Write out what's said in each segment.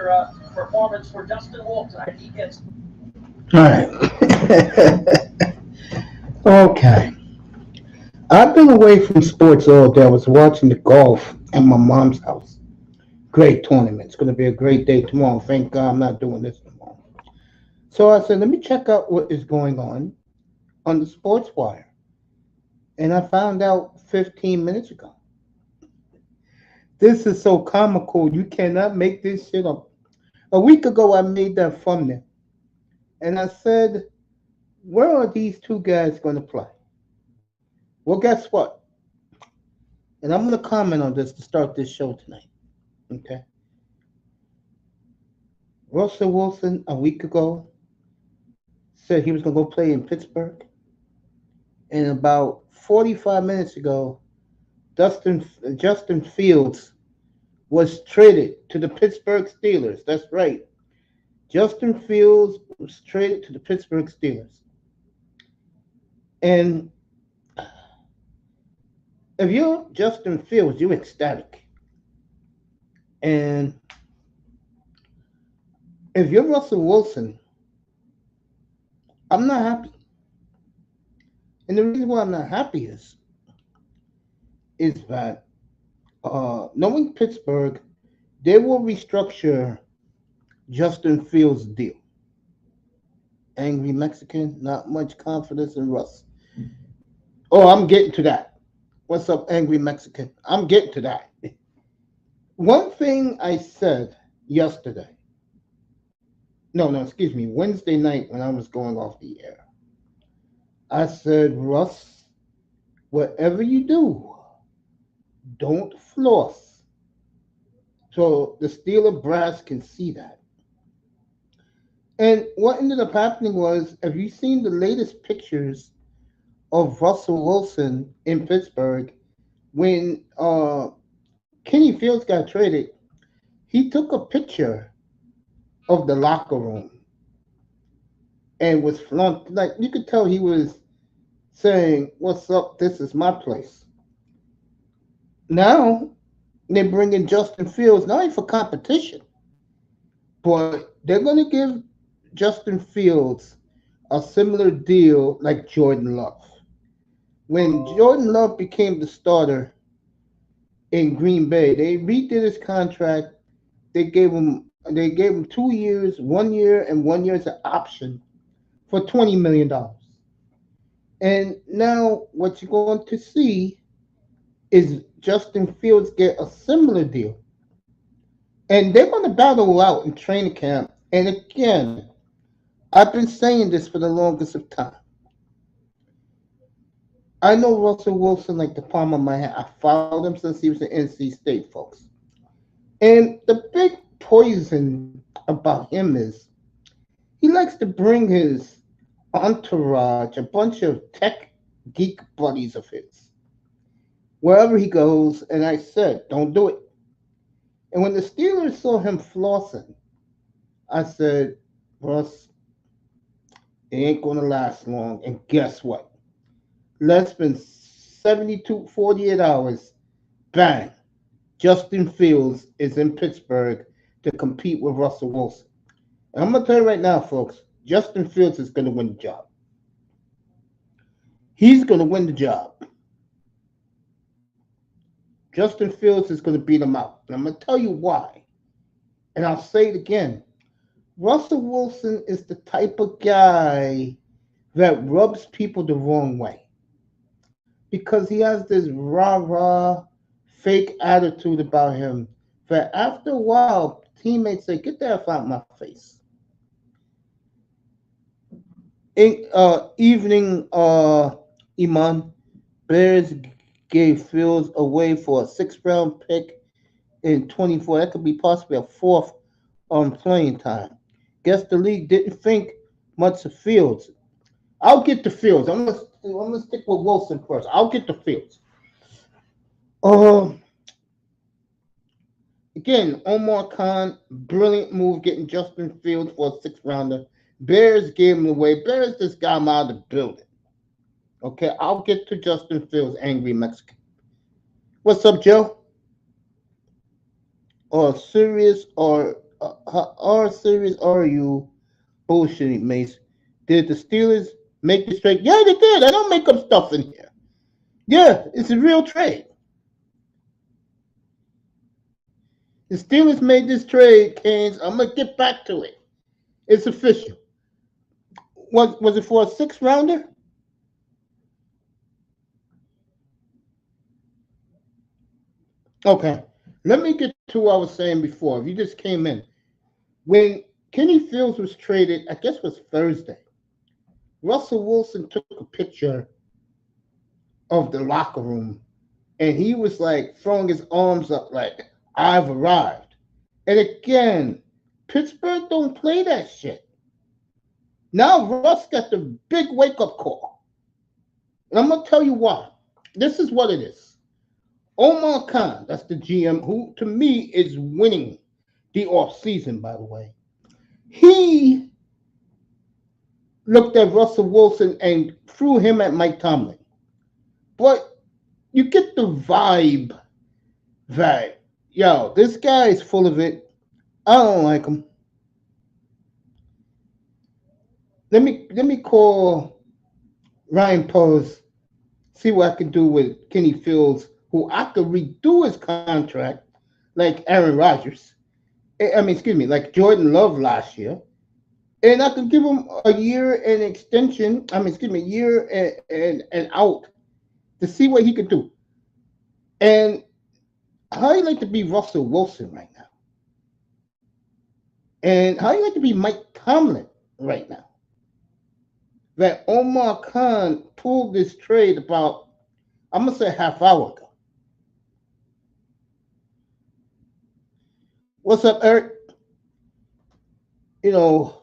stellar performance for Dustin Wolf tonight. He gets. All right. Okay. I've been away from sports all day. I was watching the golf at my mom's house. Great tournament. It's going to be a great day tomorrow. Thank God I'm not doing this tomorrow. So I said, let me check out what is going on the sports wire. And I found out 15 minutes ago. This is so comical. You cannot make this shit up. A week ago, I made that thumbnail. And I said, where are these two guys going to play? Well, guess what? And I'm going to comment on this to start this show tonight. Okay. Russell Wilson, a week ago, said he was going to go play in Pittsburgh. And about 45 minutes ago, Justin Fields was traded to the Pittsburgh Steelers. That's right. Justin Fields was traded to the Pittsburgh Steelers. And if you're Justin Fields, you're ecstatic. And if you're Russell Wilson, I'm not happy. And the reason why I'm not happy is that knowing Pittsburgh, they will restructure Justin Fields' deal. Angry Mexican, not much confidence in Russ. Oh, I'm getting to that. What's up, angry Mexican? I'm getting to that. One thing I said yesterday, excuse me, Wednesday night when I was going off the air, I said, Russ, whatever you do, don't floss. So the Steeler brass can see that. And what ended up happening was, have you seen the latest pictures of Russell Wilson in Pittsburgh? When Kenny Fields got traded, he took a picture of the locker room and was flaunt. Like, you could tell he was saying, what's up, this is my place. Now they bring in Justin Fields, not only for competition, but they're going to give Justin Fields a similar deal like Jordan Love. When Jordan Love became the starter in Green Bay, they redid his contract. They gave him 2 years, 1 year, and 1 year as an option for $20 million. And now what you're going to see is Justin Fields get a similar deal. And they're going to battle out in training camp. And again, I've been saying this for the longest of time. I know Russell Wilson like the palm of my hand. I followed him since he was at NC State, folks. And the big poison about him is he likes to bring his entourage, a bunch of tech geek buddies of his, wherever he goes. And I said, don't do it. And when the Steelers saw him flossing, I said, Russ, it ain't going to last long. And guess what? Less than 48 hours, bang, Justin Fields is in Pittsburgh to compete with Russell Wilson. And I'm going to tell you right now, folks, Justin Fields is going to win the job. He's going to win the job. Justin Fields is going to beat him out. And I'm going to tell you why. And I'll say it again. Russell Wilson is the type of guy that rubs people the wrong way. Because he has this rah-rah, fake attitude about him that after a while, teammates say, get that out of my face. Evening, Iman, Bears gave Fields away for a 6th-round pick in 24. That could be possibly a 4th on playing time. Guess the league didn't think much of Fields. I'll get to Fields. I'm gonna stick with Wilson first. I'll get to Fields. Again, Omar Khan, brilliant move getting Justin Fields for a 6th-rounder. Bears gave him away. Bears just got him out of the building. Okay, I'll get to Justin Fields, angry Mexican. What's up, Joe? Or serious or how serious are you bullshitting, Mace? Did the Steelers make this trade? Yeah, they did. I don't make up stuff in here. Yeah, it's a real trade. The Steelers made this trade, Canes. I'm gonna get back to it. It's official. Was it for a 6th-rounder? Okay. Let me get to what I was saying before. If you just came in. When Kenny Fields was traded, I guess it was Thursday, Russell Wilson took a picture of the locker room and he was like throwing his arms up like, I've arrived. And again, Pittsburgh don't play that shit. Now Russ got the big wake-up call. And I'm going to tell you why. This is what it is. Omar Khan, that's the GM, who to me is winning the offseason, by the way. He looked at Russell Wilson and threw him at Mike Tomlin. But you get the vibe that, yo, this guy is full of it. I don't like him. Let me call Ryan Post, see what I can do with Kenny Fields, who I could redo his contract like Aaron Rodgers. Like Jordan Love last year. And I could give him a year and extension, a year and out to see what he could do. And how you like to be Russell Wilson right now? And how you like to be Mike Tomlin right now? That Omar Khan pulled this trade about, I'm going to say a half hour ago. What's up, Eric? You know,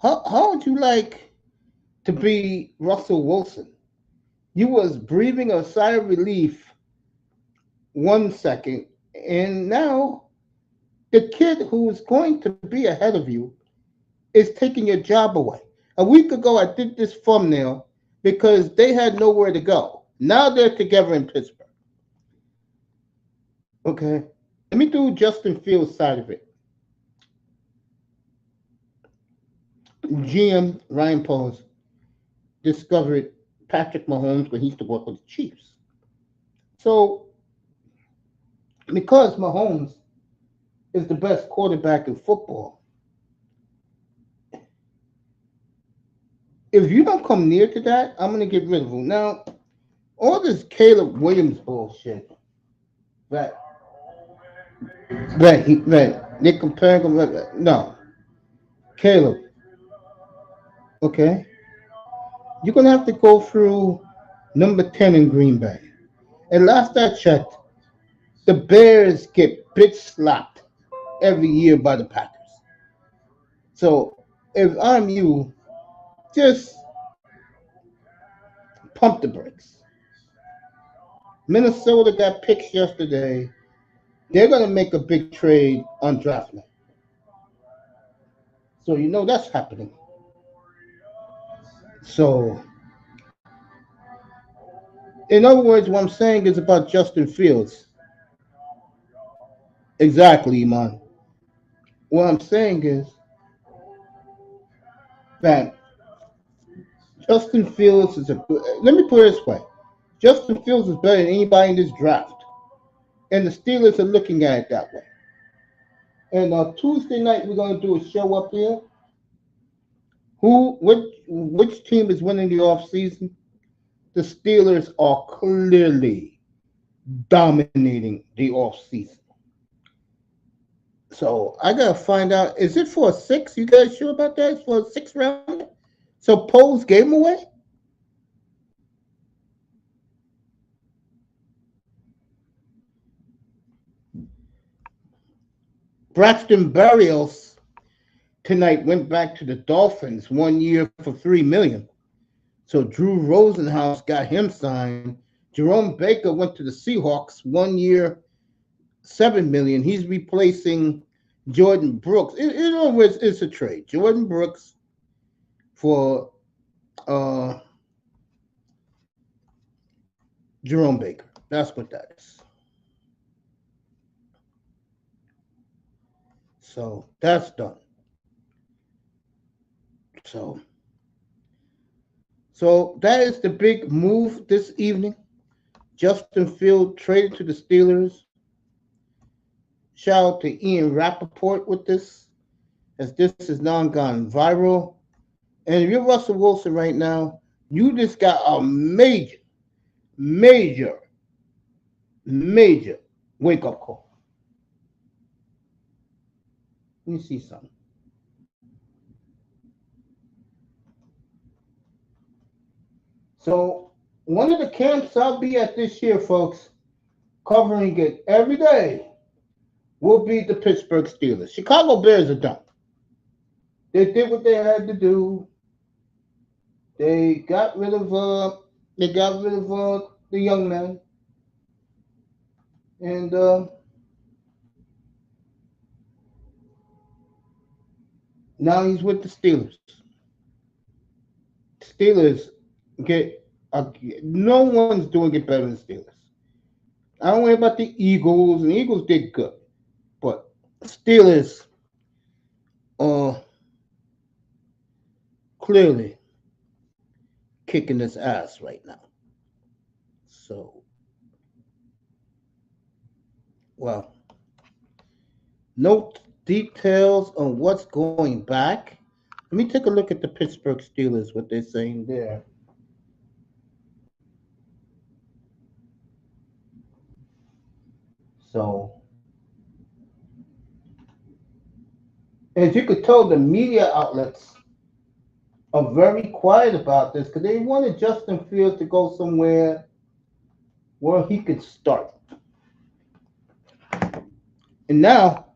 how would you like to be Russell Wilson? You was breathing a sigh of relief 1 second, and now the kid who's going to be ahead of you is taking your job away. A week ago, I did this thumbnail because they had nowhere to go. Now they're together in Pittsburgh. Okay. Let me do Justin Fields' side of it. GM Ryan Post discovered Patrick Mahomes when he used to work with the Chiefs. So, because Mahomes is the best quarterback in football, if you don't come near to that, I'm going to get rid of him. Now, all this Caleb Williams bullshit that they're comparing him. No, Caleb. Okay, you're going to have to go through number 10 in Green Bay. And last I checked, the Bears get bitch slapped every year by the Packers. So if I'm you, just pump the brakes. Minnesota got picks yesterday. They're going to make a big trade on draft night. So you know that's happening. So, in other words, what I'm saying is about Justin Fields. Exactly, Iman. What I'm saying is that Justin Fields is let me put it this way. Justin Fields is better than anybody in this draft. And the Steelers are looking at it that way. And Tuesday night, we're going to do a show up here. Which team is winning the offseason? The Steelers are clearly dominating the offseason. So I got to find out, is it for a 6? You guys sure about that? It's for a 6th round? So Poles gave him away? Braxton Berrios tonight went back to the Dolphins 1 year for $3 million. So Drew Rosenhaus got him signed. Jerome Baker went to the Seahawks 1 year, $7 million. He's replacing Jordan Brooks. In other words, it's a trade. Jordan Brooks for Jerome Baker. That's what that is. So that's done. So so that is the big move this evening. Justin Field traded to the Steelers. Shout out to Ian Rappaport with this, as this is now gone viral. And if you're Russell Wilson right now, you just got a major, major, major wake up call. Let me see something. So, one of the camps I'll be at this year, folks, covering it every day, will be the Pittsburgh Steelers. Chicago Bears are done. They did what they had to do. They got rid of the young man, and now he's with the Steelers. Steelers get no one's doing it better than Steelers. I don't worry about the Eagles, and the Eagles did good, but Steelers are clearly kicking this ass right now. So, well, no details on what's going back. Let me take a look at the Pittsburgh Steelers, what they're saying there. So, as you could tell, the media outlets are very quiet about this because they wanted Justin Fields to go somewhere where he could start. And now,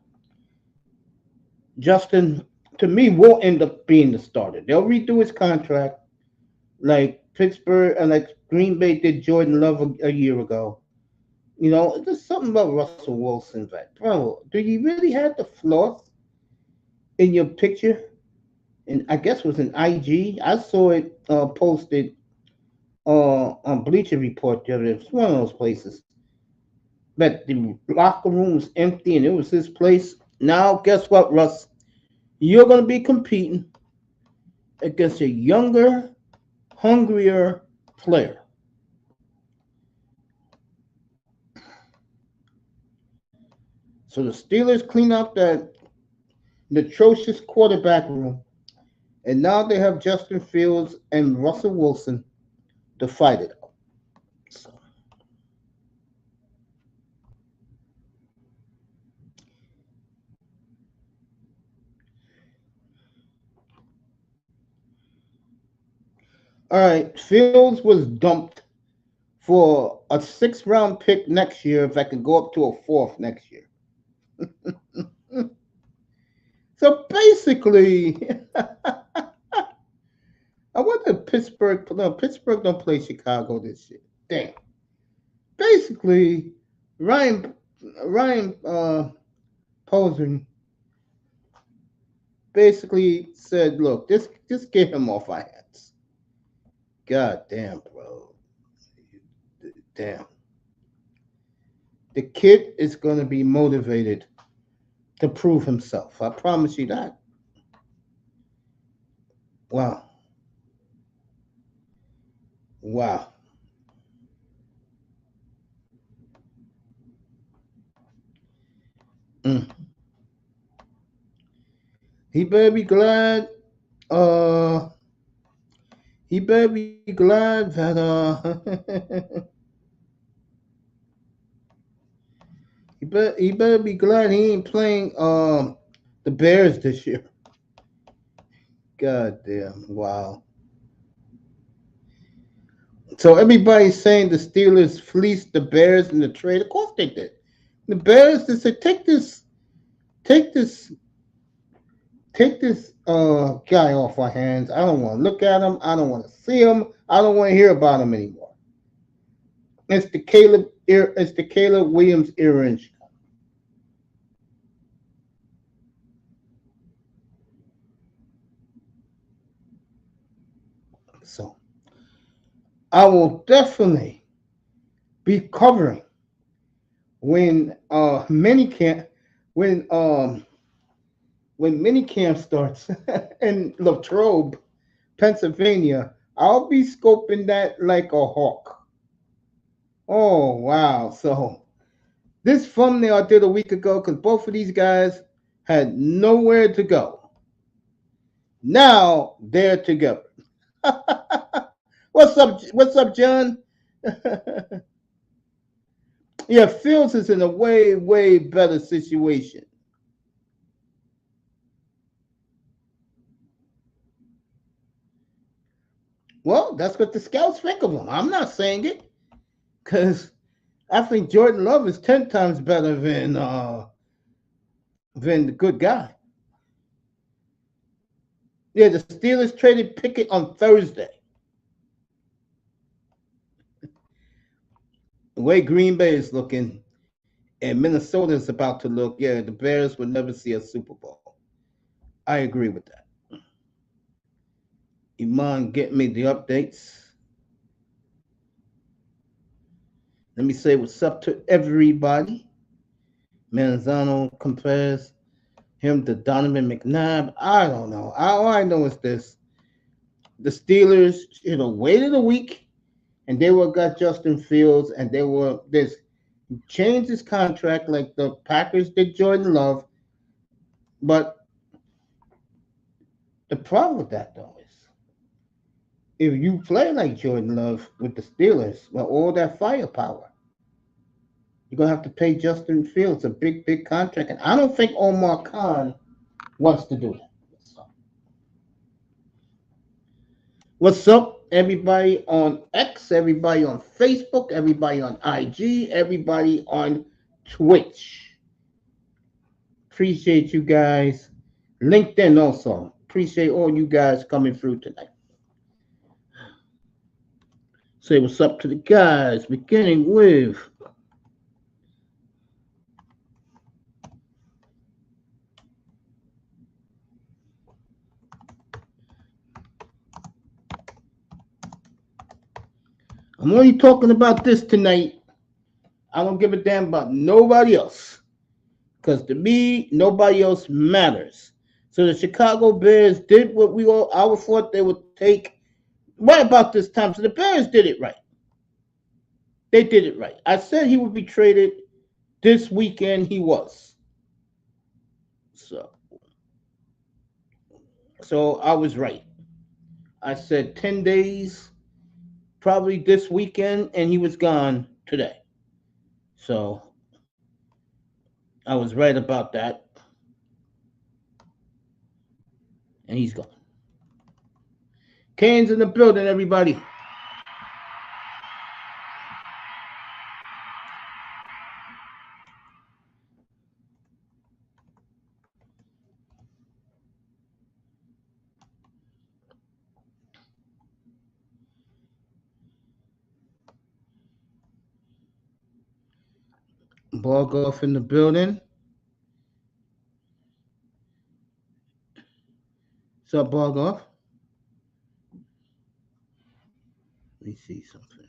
Justin, to me, will end up being the starter. They'll redo his contract like Pittsburgh and like Green Bay did Jordan Love a year ago. You know, there's something about Russell Wilson that, bro, do you really have the floss in your picture? And I guess it was an IG. I saw it posted on Bleacher Report the other day. It's one of those places. But the locker room was empty and it was his place. Now, guess what, Russ? You're going to be competing against a younger, hungrier player. So the Steelers clean up that atrocious quarterback room. And now they have Justin Fields and Russell Wilson to fight it out. So. All right, Fields was dumped for a 6th-round pick next year if I could go up to a 4th next year. So basically, I wonder if Pittsburgh don't play Chicago this year. Damn. Basically, Ryan Posen basically said, look, just get him off our hands. God damn, bro. Damn. The kid is going to be motivated to prove himself. I promise you that. Wow. Wow. Mm. He better be glad. He better be glad that he better be glad he ain't playing the Bears this year. God damn! Wow. So everybody's saying the Steelers fleeced the Bears in the trade. Of course they did. The Bears, they said, take this guy off our hands. I don't want to look at him. I don't want to see him. I don't want to hear about him anymore. It's the Caleb Williams era in Chicago. So I will definitely be covering when when minicamp starts in Latrobe, Pennsylvania, I'll be scoping that like a hawk. Oh, wow. So this thumbnail I did a week ago because both of these guys had nowhere to go. Now they're together. What's up? What's up, John? Yeah, Fields is in a way better situation. Well, that's what the scouts think of him. I'm not saying it because I think Jordan Love is 10 times better than the good guy. Yeah, the Steelers traded Pickett on Thursday. The way Green Bay is looking and Minnesota is about to look, yeah, the Bears will never see a Super Bowl. I agree with that. Iman, get me the updates. Let me say what's up to everybody. Manzano compares him to Donovan McNabb. I don't know. All I know is this. The Steelers, waited a week and they were got Justin Fields and they were this changed his contract like the Packers did Jordan Love. But the problem with that though is if you play like Jordan Love with the Steelers, with all that firepower, you're gonna have to pay Justin Fields a big contract. And I don't think Omar Khan wants to do that. So, what's up, everybody on X, everybody on Facebook, everybody on IG, everybody on Twitch? Appreciate you guys. LinkedIn also. Appreciate all you guys coming through tonight. Say what's up to the guys, beginning with I'm only talking about this tonight. I don't give a damn about nobody else. Because to me, nobody else matters. So the Chicago Bears did what I thought they would take right about this time. So the Bears did it right. They did it right. I said he would be traded this weekend. He was. So I was right. I said 10 days, probably this weekend, and he was gone today. So I was right about that. And he's gone. Kane's in the building, everybody. Borgoff in the building. What's up, Borgoff? Let me see something.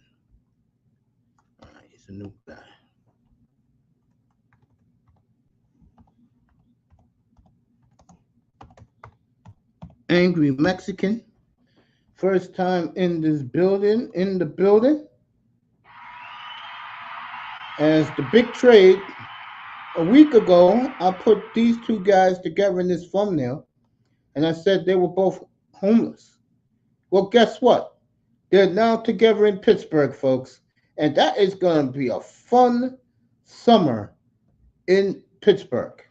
All right, he's a new guy. Angry Mexican. First time in the building. As the big trade, a week ago, I put these two guys together in this thumbnail, and I said they were both homeless. Well, guess what? They're now together in Pittsburgh, folks, and that is going to be a fun summer in Pittsburgh.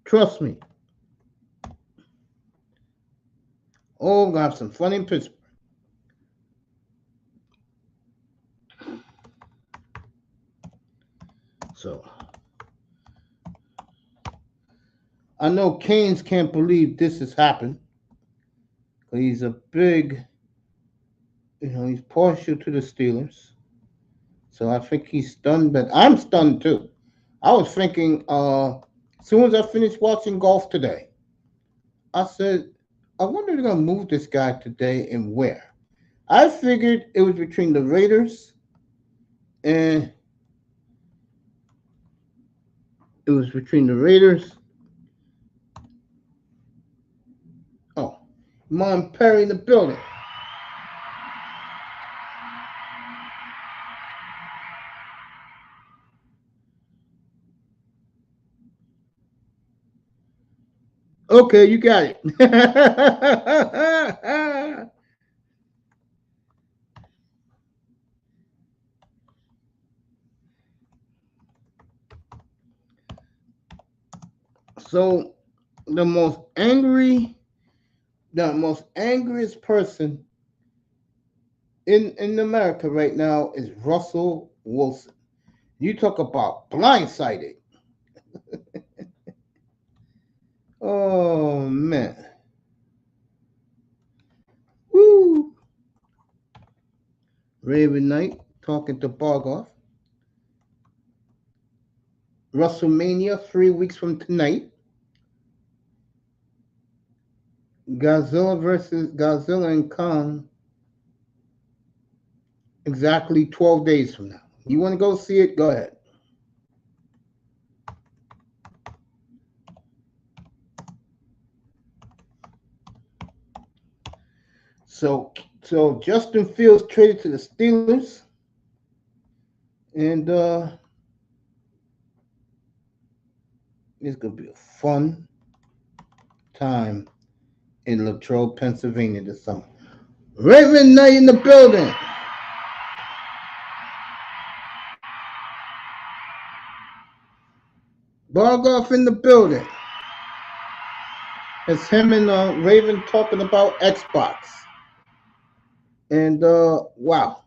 Trust me. Oh, we're going to have some fun in Pittsburgh. So, I know Canes can't believe this has happened. He's a big, he's partial to the Steelers. So I think he's stunned, but I'm stunned too. I was thinking, as soon as I finished watching golf today, I said, I wonder if they're going to move this guy today and where. I figured it was between the Raiders and Mon Perry in the building. Okay, you got it. So the most angriest person in America right now is Russell Wilson. You talk about blindsided. Oh man. Woo. Raven Knight talking to Bargoff. WrestleMania 3 weeks from tonight. Godzilla versus Godzilla and Kong exactly 12 days from now. You want to go see it? Go ahead. So Justin Fields traded to the Steelers, and it's gonna be a fun time in Latrobe, Pennsylvania this summer. Raven Knight in the building. Bargoff in the building. It's him and Raven talking about Xbox. And wow.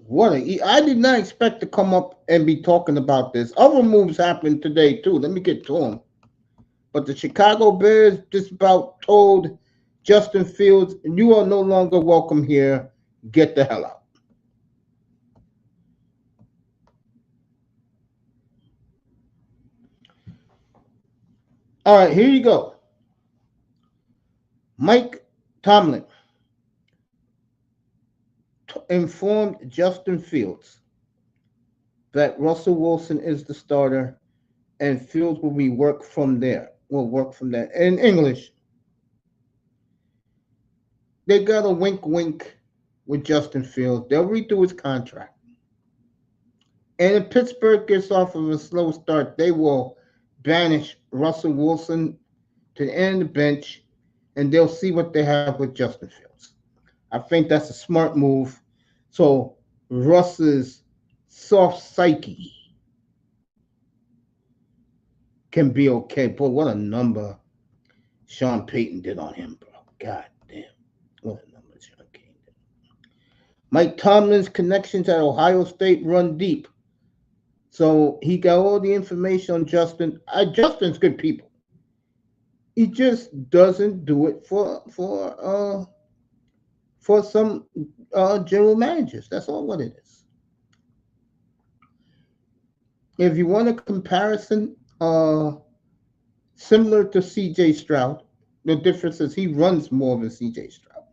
I did not expect to come up and be talking about this. Other moves happened today too. Let me get to them. But the Chicago Bears just about told Justin Fields, you are no longer welcome here. Get the hell out. All right, here you go. Mike Tomlin informed Justin Fields that Russell Wilson is the starter and Fields will work from there. In English, they got a wink with Justin Fields. They'll redo his contract. And if Pittsburgh gets off of a slow start, they will banish Russell Wilson to the end of the bench, and they'll see what they have with Justin Fields. I think that's a smart move. So Russ's soft psyche can be okay. Boy, what a number Sean Payton did on him, bro. God damn. What a number Sean Payton did. Mike Tomlin's connections at Ohio State run deep. So he got all the information on Justin. Justin's good people. He just doesn't do it for some general managers. That's all what it is. If you want a comparison, similar to C.J. Stroud, the difference is he runs more than C.J. Stroud.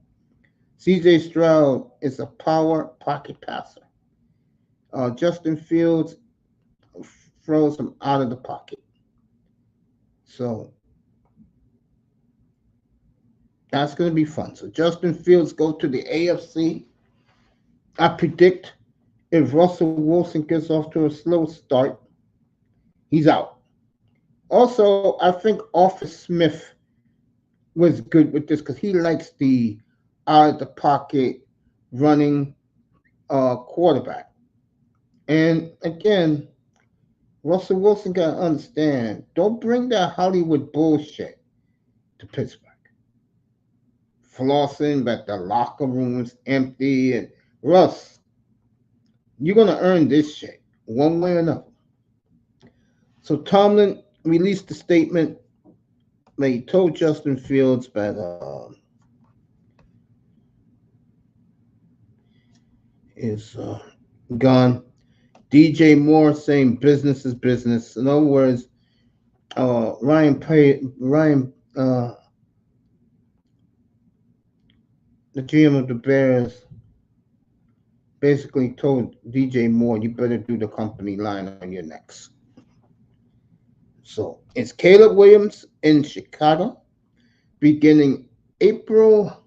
C.J. Stroud is a power pocket passer. Justin Fields throws him out of the pocket. So that's going to be fun. So Justin Fields go to the AFC. I predict if Russell Wilson gets off to a slow start, he's out. Also, I think Arthur Smith was good with this because he likes the out of the pocket running quarterback. And again, Russell Wilson got to understand, don't bring that Hollywood bullshit to Pittsburgh. Flossing, but the locker room's empty. And Russ, you're going to earn this shit one way or another. So Tomlin released a statement that he told Justin Fields that is gone. DJ Moore saying business is business. In other words, Ryan, the GM of the Bears, basically told DJ Moore, you better do the company line on your necks. So it's Caleb Williams in Chicago beginning April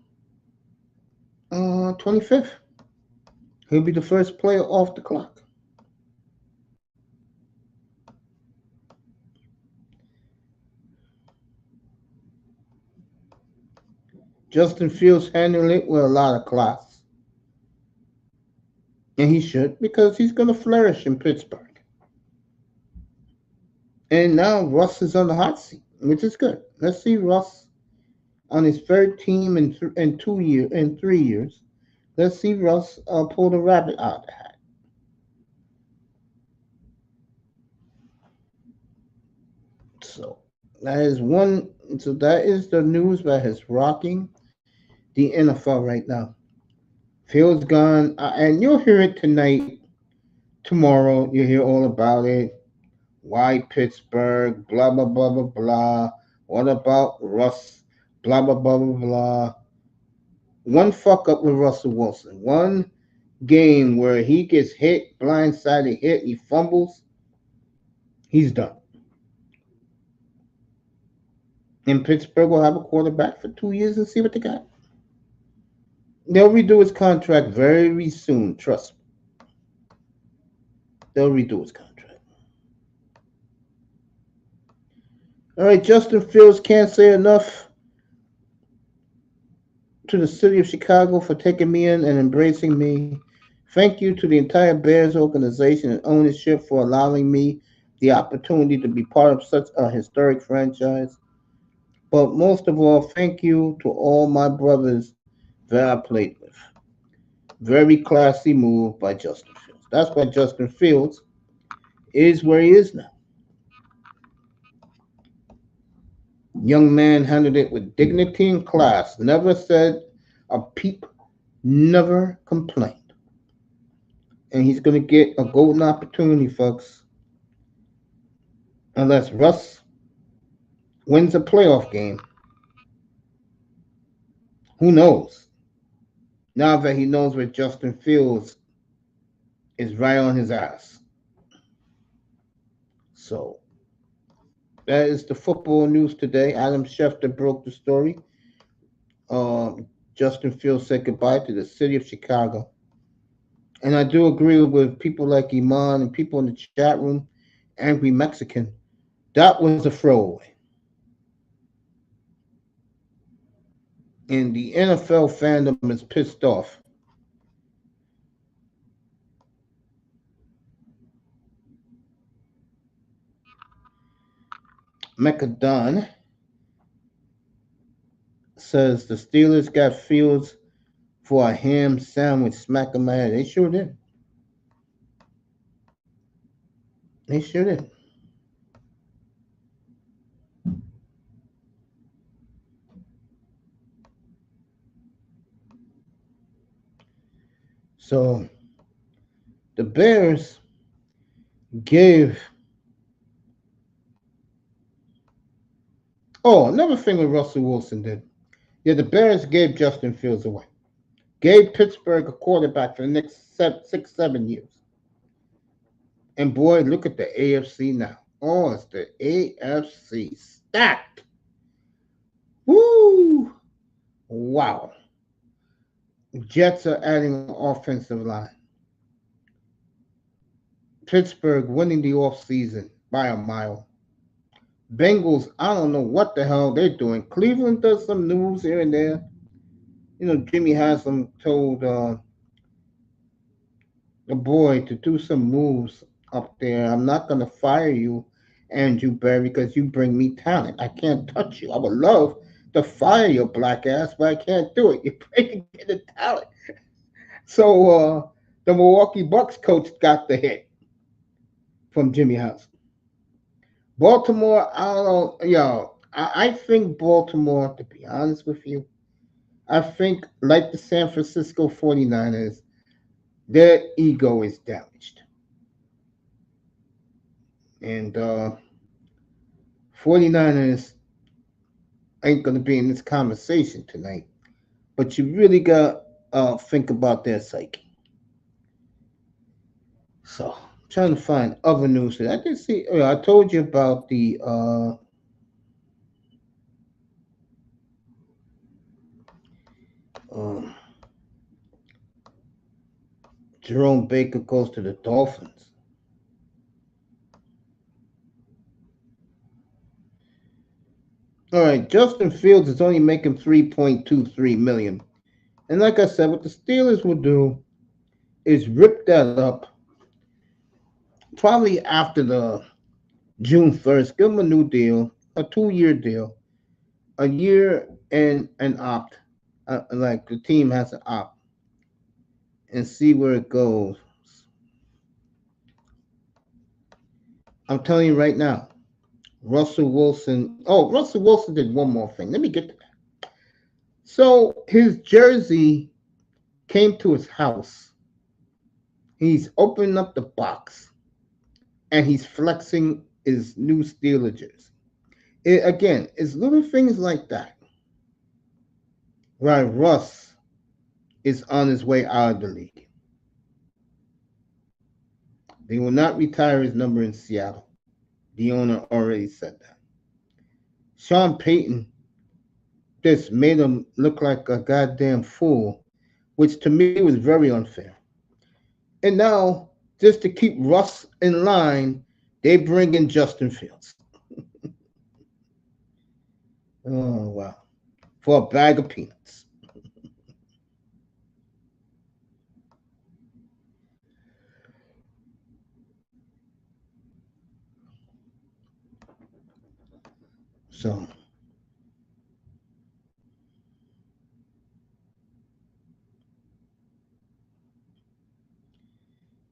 25th. He'll be the first player off the clock. Justin Fields handled it with a lot of class. And he should, because he's going to flourish in Pittsburgh. And now Russ is on the hot seat, which is good. Let's see Russ on his third team in 3 years. Let's see Russ pull the rabbit out of the hat. So that is one. So that is the news that is rocking the NFL right now. Fields gone, and you'll hear it tonight. Tomorrow, you'll hear all about it. Why Pittsburgh? Blah blah blah blah blah. What about Russ? Blah blah blah blah blah. One fuck up with Russell Wilson. One game where he gets hit, blindsided hit, he fumbles. He's done. And Pittsburgh will have a quarterback for 2 years and see what they got. They'll redo his contract very soon, trust me. They'll redo his contract. All right, Justin Fields can't say enough to the city of Chicago for taking me in and embracing me. Thank you to the entire Bears organization and ownership for allowing me the opportunity to be part of such a historic franchise. But most of all, thank you to all my brothers that I played with. Very classy move by Justin Fields. That's why Justin Fields is where he is now. Young man handled it with dignity and class. Never said a peep. Never complained. And he's going to get a golden opportunity, folks. Unless Russ wins a playoff game. Who knows? Now that he knows where Justin Fields is right on his ass. So, that is the football news today. Adam Schefter broke the story. Justin Fields said goodbye to the city of Chicago. And I do agree with people like Iman and people in the chat room, Angry Mexican. That was a throwaway. And the NFL fandom is pissed off. Mecadon says the Steelers got Fields for a ham sandwich. Smack him out. They sure did. They sure did. So the Bears gave. Oh, another thing what Russell Wilson did. Yeah, the Bears gave Justin Fields away. Gave Pittsburgh a quarterback for the next 6-7 years. And boy, look at the AFC now. Oh, it's the AFC stacked. Woo! Wow. Jets are adding an offensive line. Pittsburgh winning the offseason by a mile. Bengals, I don't know what the hell they're doing. Cleveland does some moves here and there. You know, Jimmy Haslam told the boy to do some moves up there. I'm not going to fire you, Andrew Barry, because you bring me talent. I can't touch you. I would love to fire your black ass, but I can't do it. You're bringing me the talent. So the Milwaukee Bucks coach got the hit from Jimmy Haslam. Baltimore, I don't know. Yo, I think Baltimore, to be honest with you, I think, like the San Francisco 49ers, their ego is damaged. And 49ers ain't going to be in this conversation tonight. But you really got to think about their psyche. So Trying to find other news. I did see. I told you about the um, Jerome Baker goes to the Dolphins. All right, Justin Fields is only making 3.23 million, and like I said, what the Steelers will do is rip that up probably after the June 1st. Give him a new deal, a 2-year deal, a year and an opt. Like the team has an opt, and see where it goes. I'm telling you right now, Russell Wilson. Oh, Russell Wilson did one more thing. Let me get to that. So his jersey came to his house. He's opening up the box and he's flexing his new Steeler jersey. Again, it's little things like that. Right, Russ is on his way out of the league. They will not retire his number in Seattle. The owner already said that. Sean Payton just made him look like a goddamn fool, which to me was very unfair. And now, just to keep Russ in line, they bring in Justin Fields. Oh, wow. For a bag of peanuts. So,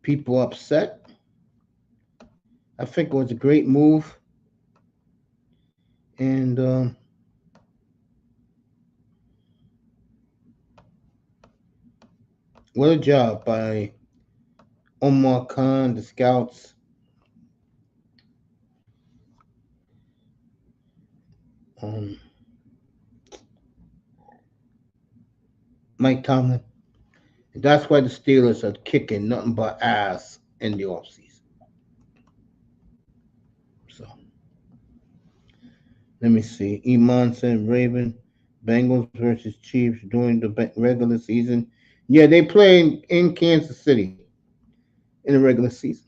people upset. I think it was a great move. And what a job by Omar Khan, the scouts. Um, Mike Tomlin. And that's why the Steelers are kicking nothing but ass in the offseason. So, let me see. Iman said Raven, Bengals versus Chiefs during the regular season. Yeah, they play in Kansas City in the regular season.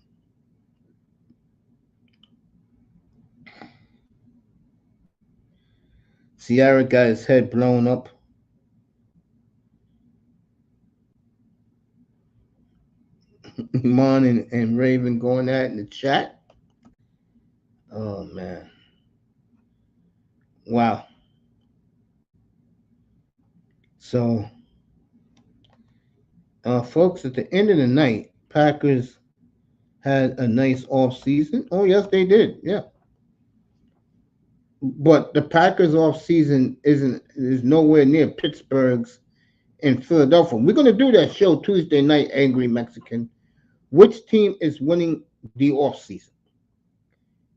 Sierra got his head blown up. Iman and Raven going at it in the chat. Oh, man. Wow. So, folks, at the end of the night, Packers had a nice off season. Oh, yes, they did. Yeah. But the Packers off season is nowhere near Pittsburgh's in Philadelphia. We're gonna do that show Tuesday night, Angry Mexican. Which team is winning the off season?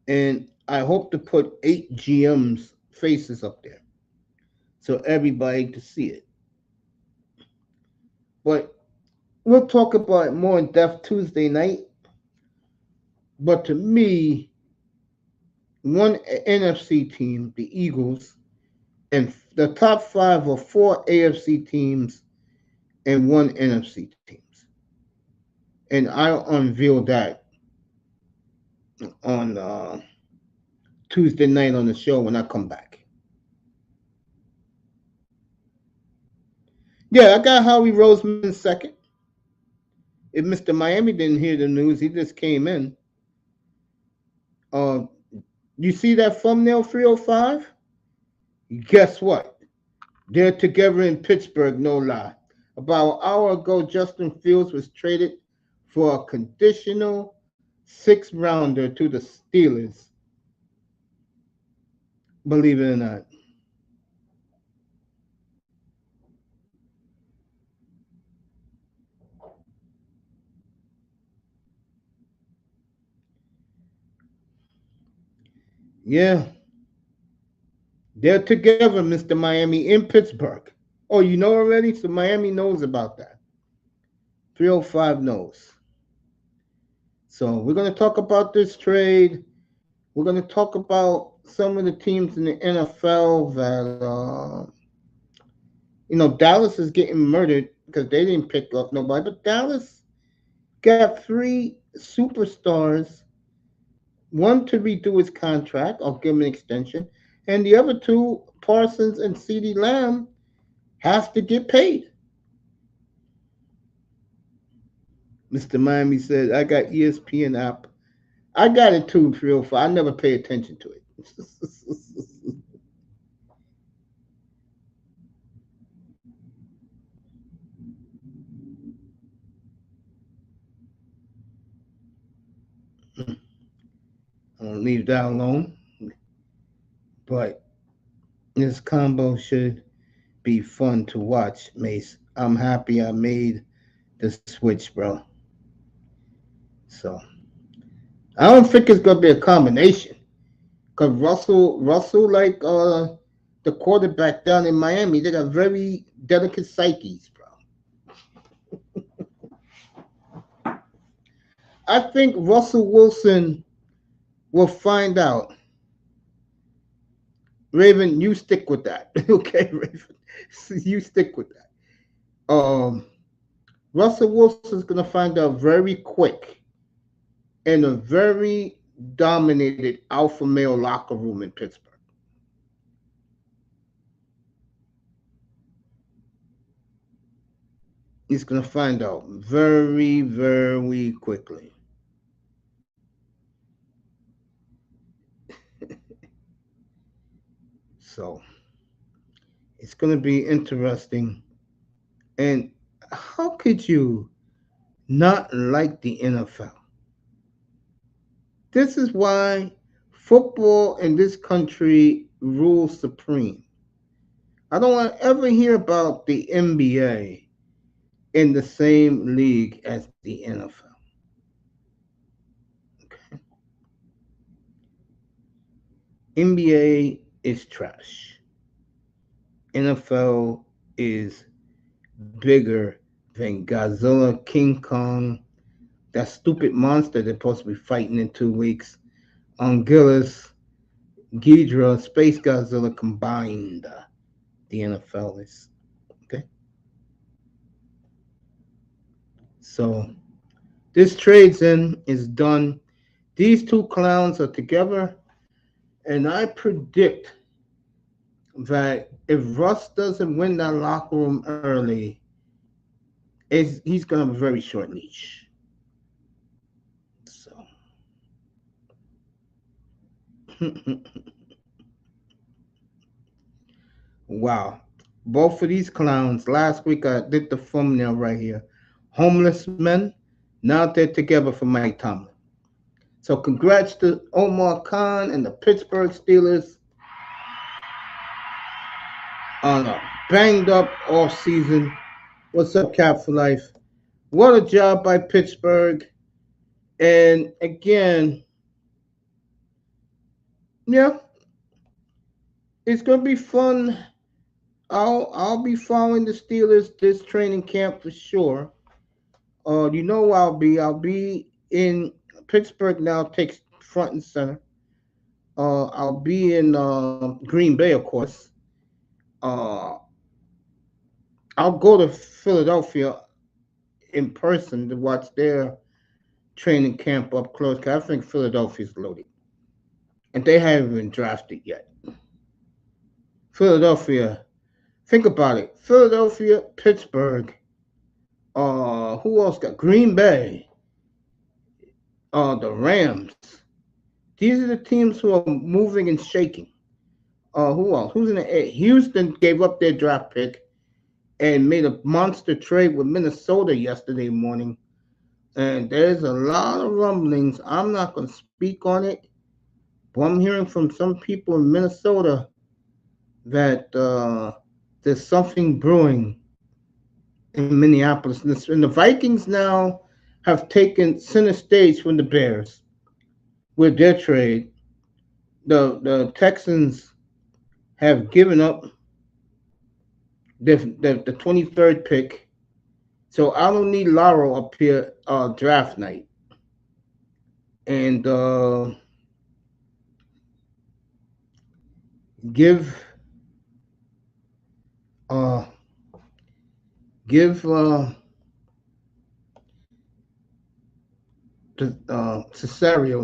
And I hope to put 8 GMs' faces up there so everybody to see it. But we'll talk about it more in depth Tuesday night. But to me, one NFC team, the Eagles, and the top 5 are 4 AFC teams and 1 NFC teams. And I'll unveil that on Tuesday night on the show when I come back. Yeah, I got Howie Roseman second. If Mr. Miami didn't hear the news, he just came in. You see that thumbnail 305? Guess what? They're together in Pittsburgh, no lie. About an hour ago, Justin Fields was traded for a conditional 6th-rounder to the Steelers. Believe it or not. Yeah. They're together, Mr. Miami, in Pittsburgh. Oh, you know already? So Miami knows about that. 305 knows. So we're going to talk about this trade. We're going to talk about some of the teams in the NFL that, Dallas is getting murdered because they didn't pick up nobody. But Dallas got three superstars, one to redo his contract or give him an extension, and the other two, Parsons and CeeDee Lamb, have to get paid. Mr. Miami said, I got ESPN app. I got it too, real far. I never pay attention to it. I'll leave that alone. But this combo should be fun to watch, Mace. I'm happy I made the switch, bro. So I don't think it's gonna be a combination. Cause Russell, like the quarterback down in Miami, they got very delicate psyches, bro. I think Russell Wilson will find out. Raven, you stick with that. Okay, Raven. You stick with that. Russell Wilson's gonna find out very quick in a very dominated alpha male locker room in Pittsburgh. He's gonna find out very, very quickly. So it's gonna be interesting. And how could you not like the NFL? This is why football in this country rules supreme. I don't want to ever hear about the NBA in the same league as the NFL. Okay. NBA is trash. NFL is bigger than Godzilla, King Kong, that stupid monster they're supposed to be fighting in 2 weeks, Gillis, Ghidra, Space Godzilla combined. The NFL is. Okay. So this trades in is done. These two clowns are together, and I predict that if Russ doesn't win that locker room early, he's going to have a very short leash. So, wow. Both of these clowns, last week I did the thumbnail right here. Homeless men, now they're together for Mike Tomlin. So congrats to Omar Khan and the Pittsburgh Steelers on a banged up off season. What's up, Cap for Life? What a job by Pittsburgh. And again, yeah, it's gonna be fun. I'll be following the Steelers this training camp for sure. I'll be in Pittsburgh now, takes front and center. I'll be in Green Bay, of course. I'll go to Philadelphia in person to watch their training camp up close, because I think Philadelphia's loaded. And they haven't been drafted yet. Philadelphia, think about it. Philadelphia, Pittsburgh, who else got? Green Bay, the Rams. These are the teams who are moving and shaking. Who else? Who's in the A? Houston gave up their draft pick and made a monster trade with Minnesota yesterday morning. And there's a lot of rumblings. I'm not going to speak on it, but I'm hearing from some people in Minnesota that there's something brewing in Minneapolis. And the Vikings now have taken center stage from the Bears with their trade. The Texans have given up the 23rd pick. So I don't need Laurel up here draft night. and give uh, give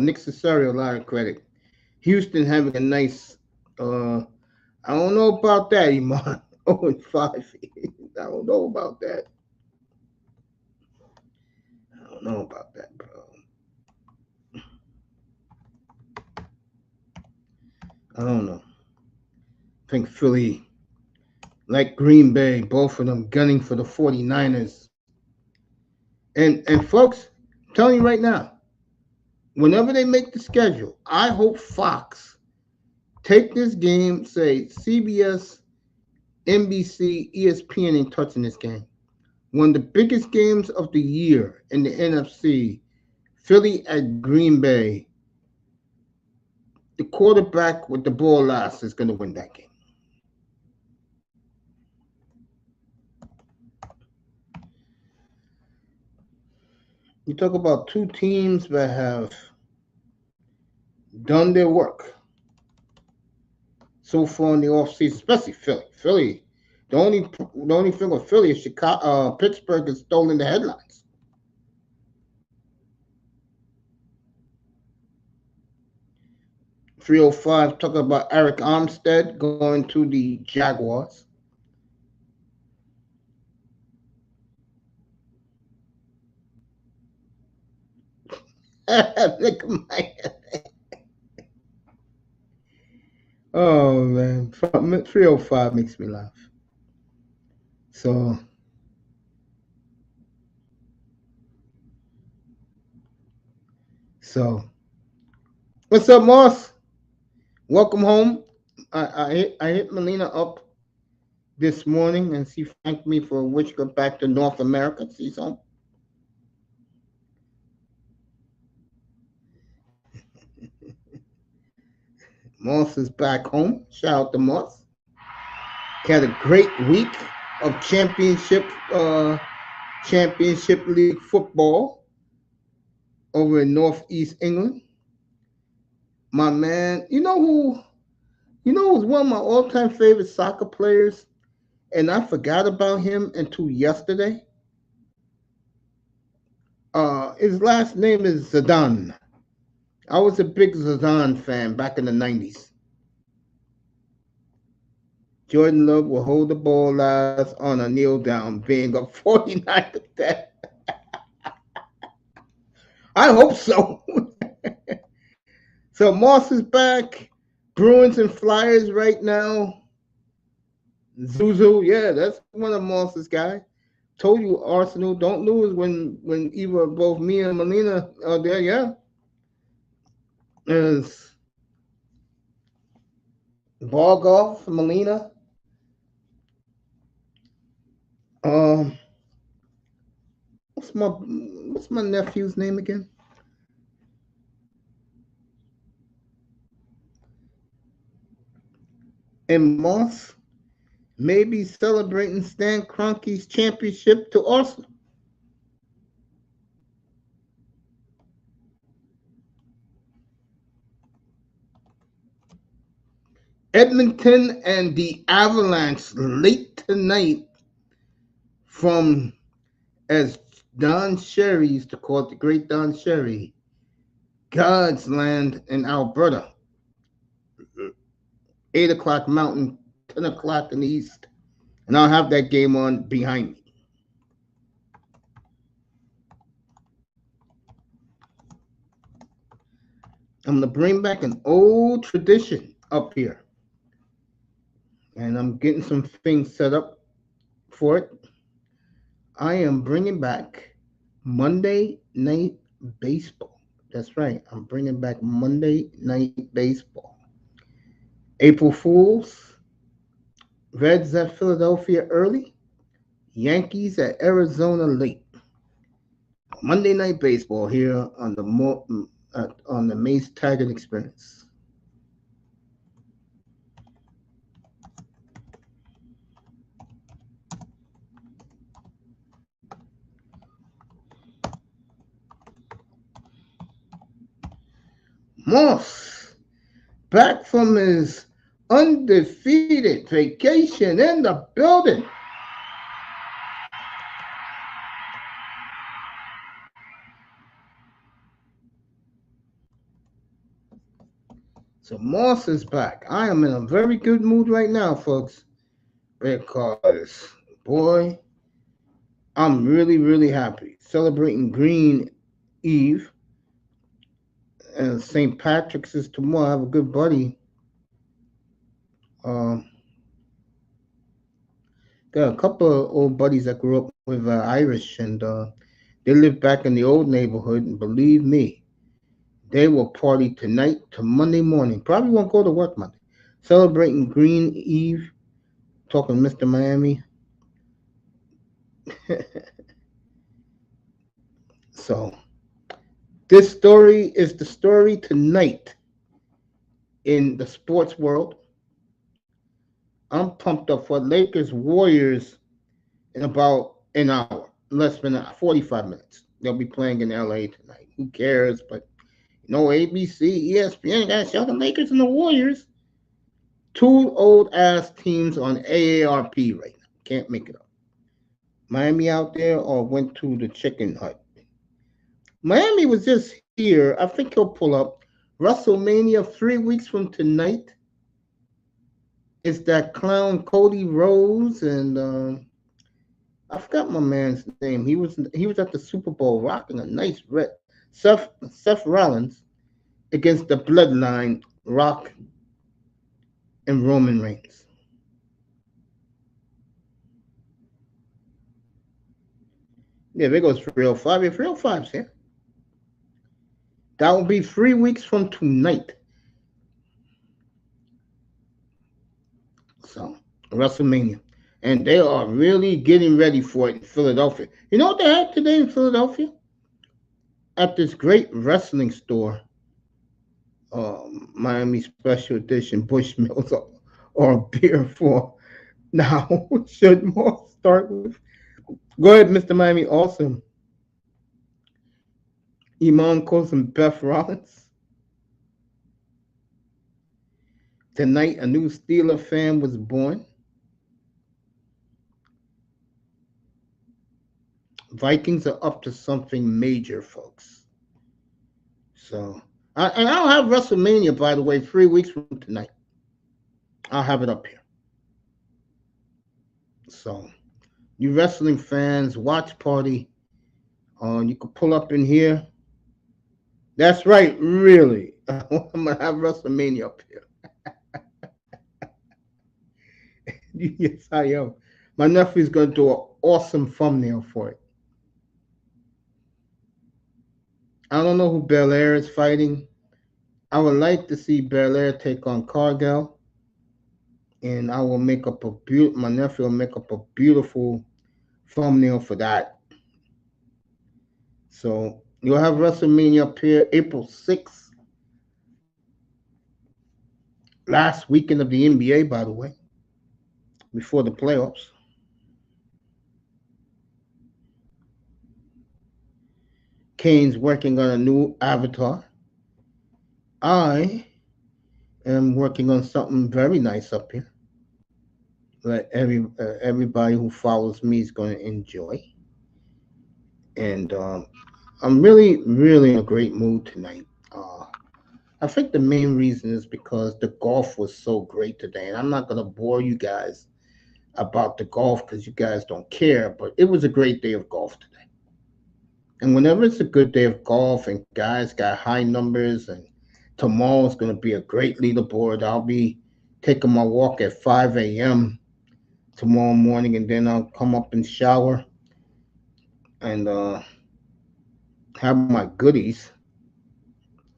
Nick Cesario a lot of credit. Houston having a nice. I don't know about that, Iman. 0-5. I don't know about that. I don't know about that, bro. I don't know. I think Philly, like Green Bay, both of them gunning for the 49ers. And folks, I'm telling you right now, whenever they make the schedule, I hope Fox take this game, say CBS, NBC, ESPN ain't touching this game. One of the biggest games of the year in the NFC, Philly at Green Bay. The quarterback with the ball last is going to win that game. You talk about two teams that have done their work so far in the offseason, especially Philly. Philly, the only thing with Philly is Pittsburgh has stolen the headlines. .305 talking about Eric Armstead going to the Jaguars. Look at my. Oh man, 305 makes me laugh. So what's up, Moss? Welcome home. I hit Melina up this morning and she thanked me for which got back to North America. She's home. Moss is back home. Shout out to Moss. He had a great week of championship league football over in Northeast England. My man, you know who's one of my all-time favorite soccer players, and I forgot about him until yesterday. His last name is Zidane. I was a big Zidane fan back in the 90s. Jordan Love will hold the ball last on a kneel down, being up 49 to 10. I hope so. So Moss is back. Bruins and Flyers right now. Zuzu, yeah, that's one of Moss's guys. Told you Arsenal don't lose when either both me and Melina are there, yeah. There's Bargoff, Melina. Um what's my nephew's name again? And Moss may be celebrating Stan Kroenke's championship to Arsenal. Edmonton and the Avalanche late tonight from, as Don Cherry used to call it, the great Don Cherry, God's land in Alberta. 8 o'clock Mountain, 10 o'clock in the East. And I'll have that game on behind me. I'm going to bring back an old tradition up here. And I'm getting some things set up for it. I am bringing back Monday Night Baseball. That's right. I'm bringing back Monday Night Baseball. April Fools, Reds at Philadelphia early, Yankees at Arizona late. Monday Night Baseball here on the Mace Taggart Experience. Moss, back from his undefeated vacation in the building. So Moss is back. I am in a very good mood right now, folks, because, boy, I'm really, really happy. Celebrating Green Eve and St. Patrick's is tomorrow. I have a good buddy. Um, got a couple of old buddies that grew up with Irish, and they live back in the old neighborhood. And believe me, they will party tonight to Monday morning. Probably won't go to work Monday. Celebrating Green Eve. Talking Mr. Miami. So, this story is the story tonight in the sports world. I'm pumped up for Lakers Warriors in about an hour, less than 45 minutes. They'll be playing in LA tonight. Who cares? But ABC, ESPN got to show the Lakers and the Warriors. Two old ass teams on AARP right now. Can't make it up. Miami out there or went to the chicken hut. Miami was just here. I think he'll pull up. WrestleMania 3 weeks from tonight. It's that clown Cody Rhodes and I forgot my man's name. He was at the Super Bowl rocking a nice red Seth Rollins against the Bloodline Rock and Roman Reigns. Yeah, there goes 305. If 305's here. That will be 3 weeks from tonight. So, WrestleMania. And they are really getting ready for it in Philadelphia. You know what they had today in Philadelphia? At this great wrestling store, Miami Special Edition Bushmills or a beer for now. Should more start with? Go ahead, Mr. Miami. Awesome. Iman calls him Beth Rollins. Tonight, a new Steeler fan was born. Vikings are up to something major, folks. So, and I'll have WrestleMania, by the way, 3 weeks from tonight. I'll have it up here. So, you wrestling fans, watch party. You can pull up in here. That's right, really. I'm going to have WrestleMania up here. Yes, I am. My nephew's going to do an awesome thumbnail for it. I don't know who Belair is fighting. I would like to see Belair take on Cargill. And I will make up my nephew will make up a beautiful thumbnail for that. So you'll have WrestleMania up here April 6th. Last weekend of the NBA, by the way. Before the playoffs. Kane's working on a new avatar. I am working on something very nice up here that everybody who follows me is going to enjoy. And I'm really, really in a great mood tonight. I think the main reason is because the golf was so great today. And I'm not going to bore you guys about the golf because you guys don't care, but it was a great day of golf today. And whenever it's a good day of golf and guys got high numbers and tomorrow's going to be a great leaderboard, I'll be taking my walk at 5 a.m. tomorrow morning, and then I'll come up and shower and have my goodies.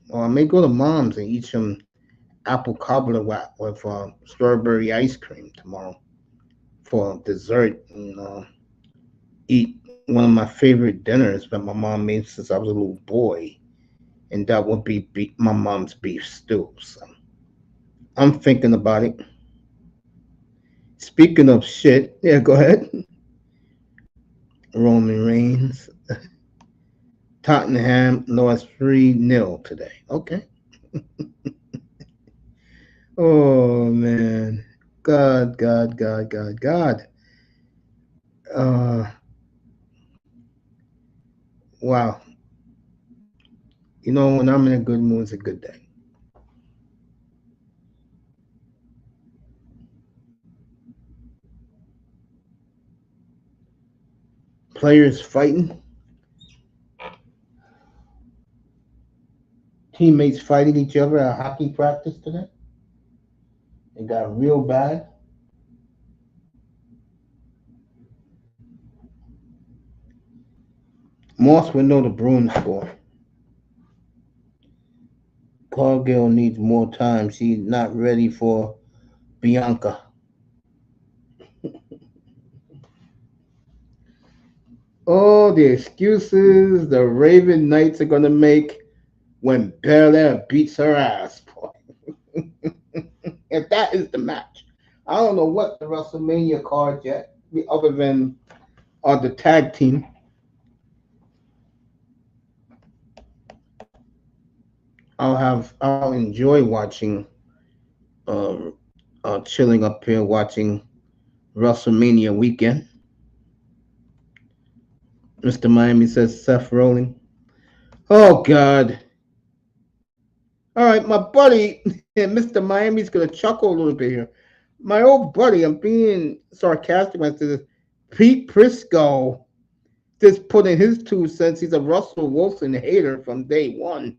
Or I may go to Mom's and eat some apple cobbler with strawberry ice cream tomorrow for dessert, and eat one of my favorite dinners that my mom made since I was a little boy, and that would be my mom's beef stew. So I'm thinking about it. Speaking of shit, yeah, go ahead. Roman Reigns. Tottenham lost 3-0 today. Okay. Oh man. God, God, God, God, God. Uh wow. You know, when I'm in a good mood, it's a good day. Players fighting, teammates fighting each other at hockey practice today. It got real bad. Moss would know the Bruins score. Cargill needs more time. She's not ready for Bianca. Oh, the excuses the Raven Knights are gonna make when Belair beats her ass, boy. If that is the match. I don't know what the WrestleMania card yet, other than the tag team. I'll enjoy watching, uh, chilling up here watching WrestleMania weekend. Mr. Miami says Seth Rollins. Oh God. All right, my buddy, Mr. Miami's gonna chuckle a little bit here. My old buddy, I'm being sarcastic when I say this. Pete Prisco just put in his 2 cents. He's a Russell Wilson hater from day one.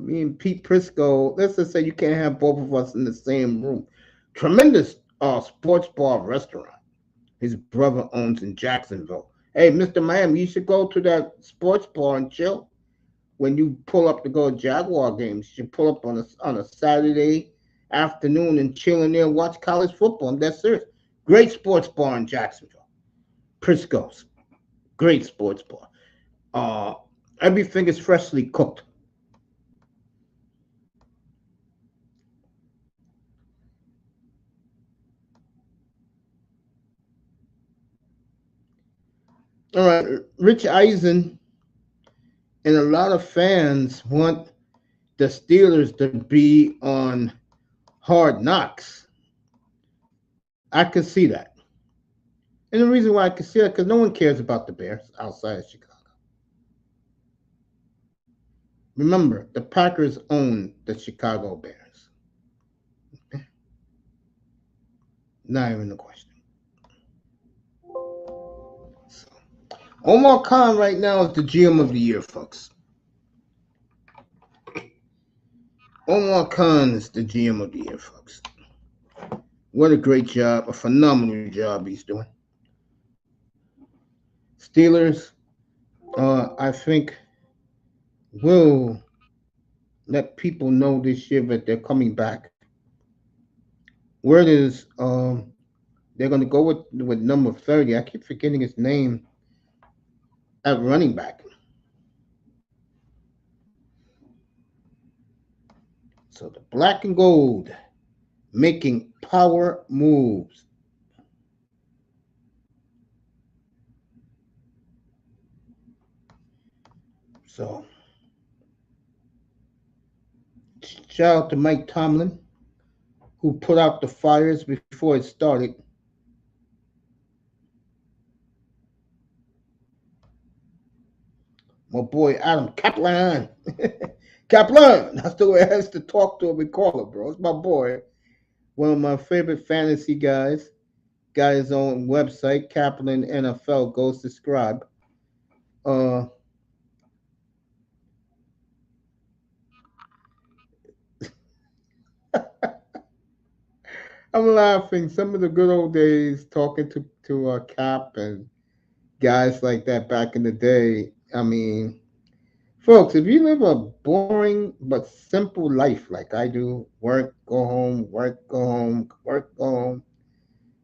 Me and Pete Prisco, let's just say you can't have both of us in the same room. Tremendous sports bar restaurant his brother owns in Jacksonville. Hey, Mr. Miami, you should go to that sports bar and chill. When you pull up to go to Jaguar games, you should pull up on a Saturday afternoon and chill in there and watch college football. And that's serious. Great sports bar in Jacksonville. Prisco's. Great sports bar. Uh, Everything is freshly cooked. All right, Rich Eisen and a lot of fans want the Steelers to be on Hard Knocks. I can see that. And the reason why I can see that because no one cares about the Bears outside of Chicago. Remember, the Packers own the Chicago Bears. Not even a question. So, Omar Khan right now is the GM of the year, folks. Omar Khan is the GM of the year, folks. What a great job, a phenomenal job he's doing. Steelers, I think, will let people know this year that they're coming back. Word is they're going to go with number 30. I keep forgetting his name at running back. So the black and gold making power moves. So shout out to Mike Tomlin, who put out the fires before it started. My boy Adam Kaplan. Kaplan, that's the way I has to talk to him and call him, bro. It's my boy. One of my favorite fantasy guys. Got his own website, Kaplan NFL. Go subscribe. Uh, I'm laughing. Some of the good old days talking to Cap and guys like that back in the day. I mean, folks, if you live a boring but simple life like I do, work, go home, work, go home, work, go home,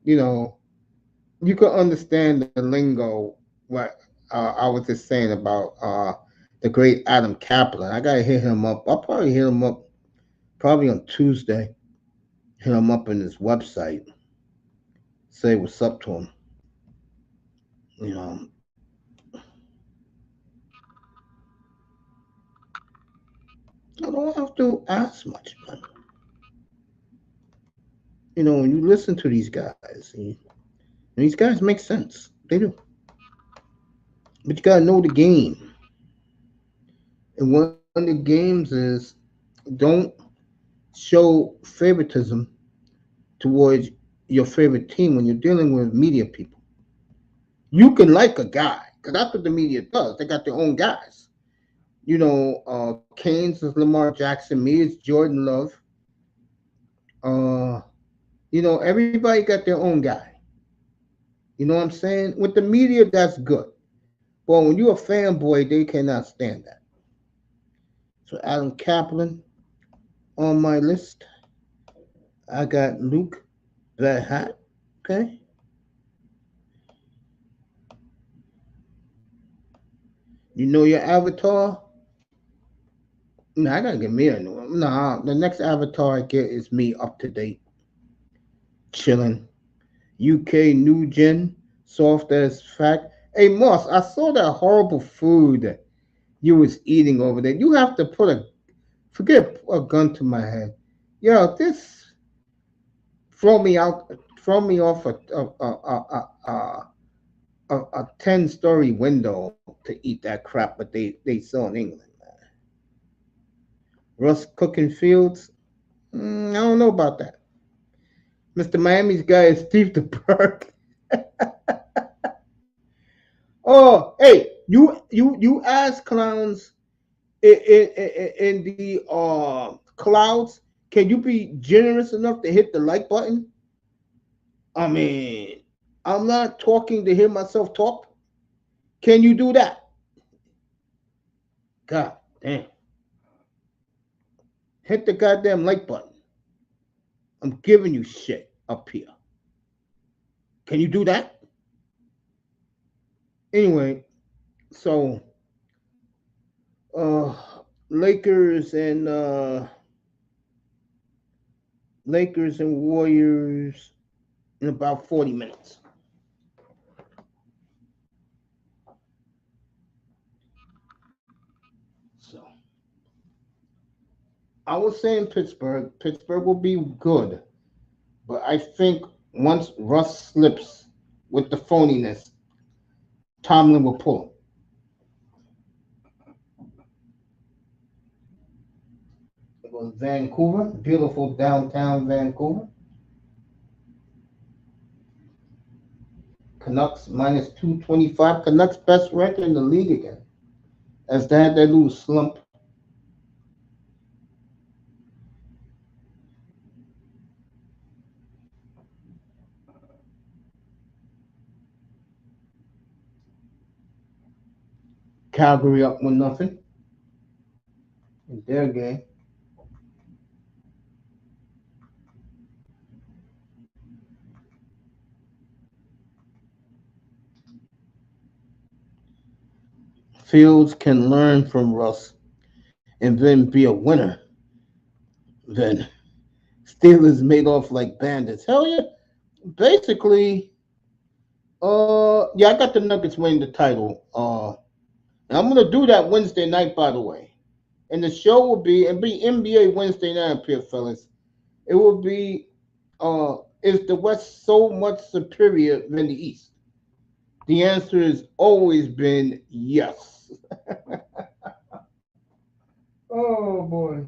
you know, you can understand the lingo. What I was just saying about the great Adam Kaplan. I gotta hit him up. I'll probably hit him up probably on Tuesday. Hit him up in his website. Say what's up to him. You know, I don't have to ask much, man. When you listen to these guys, these guys make sense. They do. But you gotta know the game. And one of the games is don't show favoritism towards your favorite team when you're dealing with media people. You can like a guy, because that's what the media does. They got their own guys. Kane's is Lamar Jackson. Me is Jordan Love. Uh, everybody got their own guy. You know what I'm saying? With the media, that's good. But when you're a fanboy, they cannot stand that. So Adam Kaplan on my list. I got Luke That Hat. Okay. You know your avatar? Nah, I gotta get me a new one. Nah, the next avatar I get is me up to date, chilling. UK new gen, soft as fact. Hey Moss, I saw that horrible food you was eating over there. You have to forget a gun to my head. Yo, this throw me out, throw me off a 10-story window to eat that crap, but they sell in England. Russ cooking fields. I don't know about that. Mr. Miami's guy is Steve the Berg. Oh, hey, you ass clowns in the clouds. Can you be generous enough to hit the like button? I mean, I'm not talking to hear myself talk. Can you do that? God damn. Hit the goddamn like button. I'm giving you shit up here. Can you do that? Anyway, so uh Lakers and Warriors in about 40 minutes. So I was saying Pittsburgh will be good, but I think once Russ slips with the phoniness, Tomlin will pull him. It was Vancouver, beautiful downtown Vancouver. Canucks minus 225. Canucks best record in the league again, as they had their little slump. Calgary up 1-0 in their game. Fields can learn from Russ and then be a winner. Then Steelers made off like bandits. Hell yeah. Basically, yeah, I got the Nuggets winning the title. And I'm gonna do that Wednesday night, by the way. And the show will be NBA Wednesday night up here, fellas. It will be is the West so much superior than the East? The answer has always been yes. Oh boy.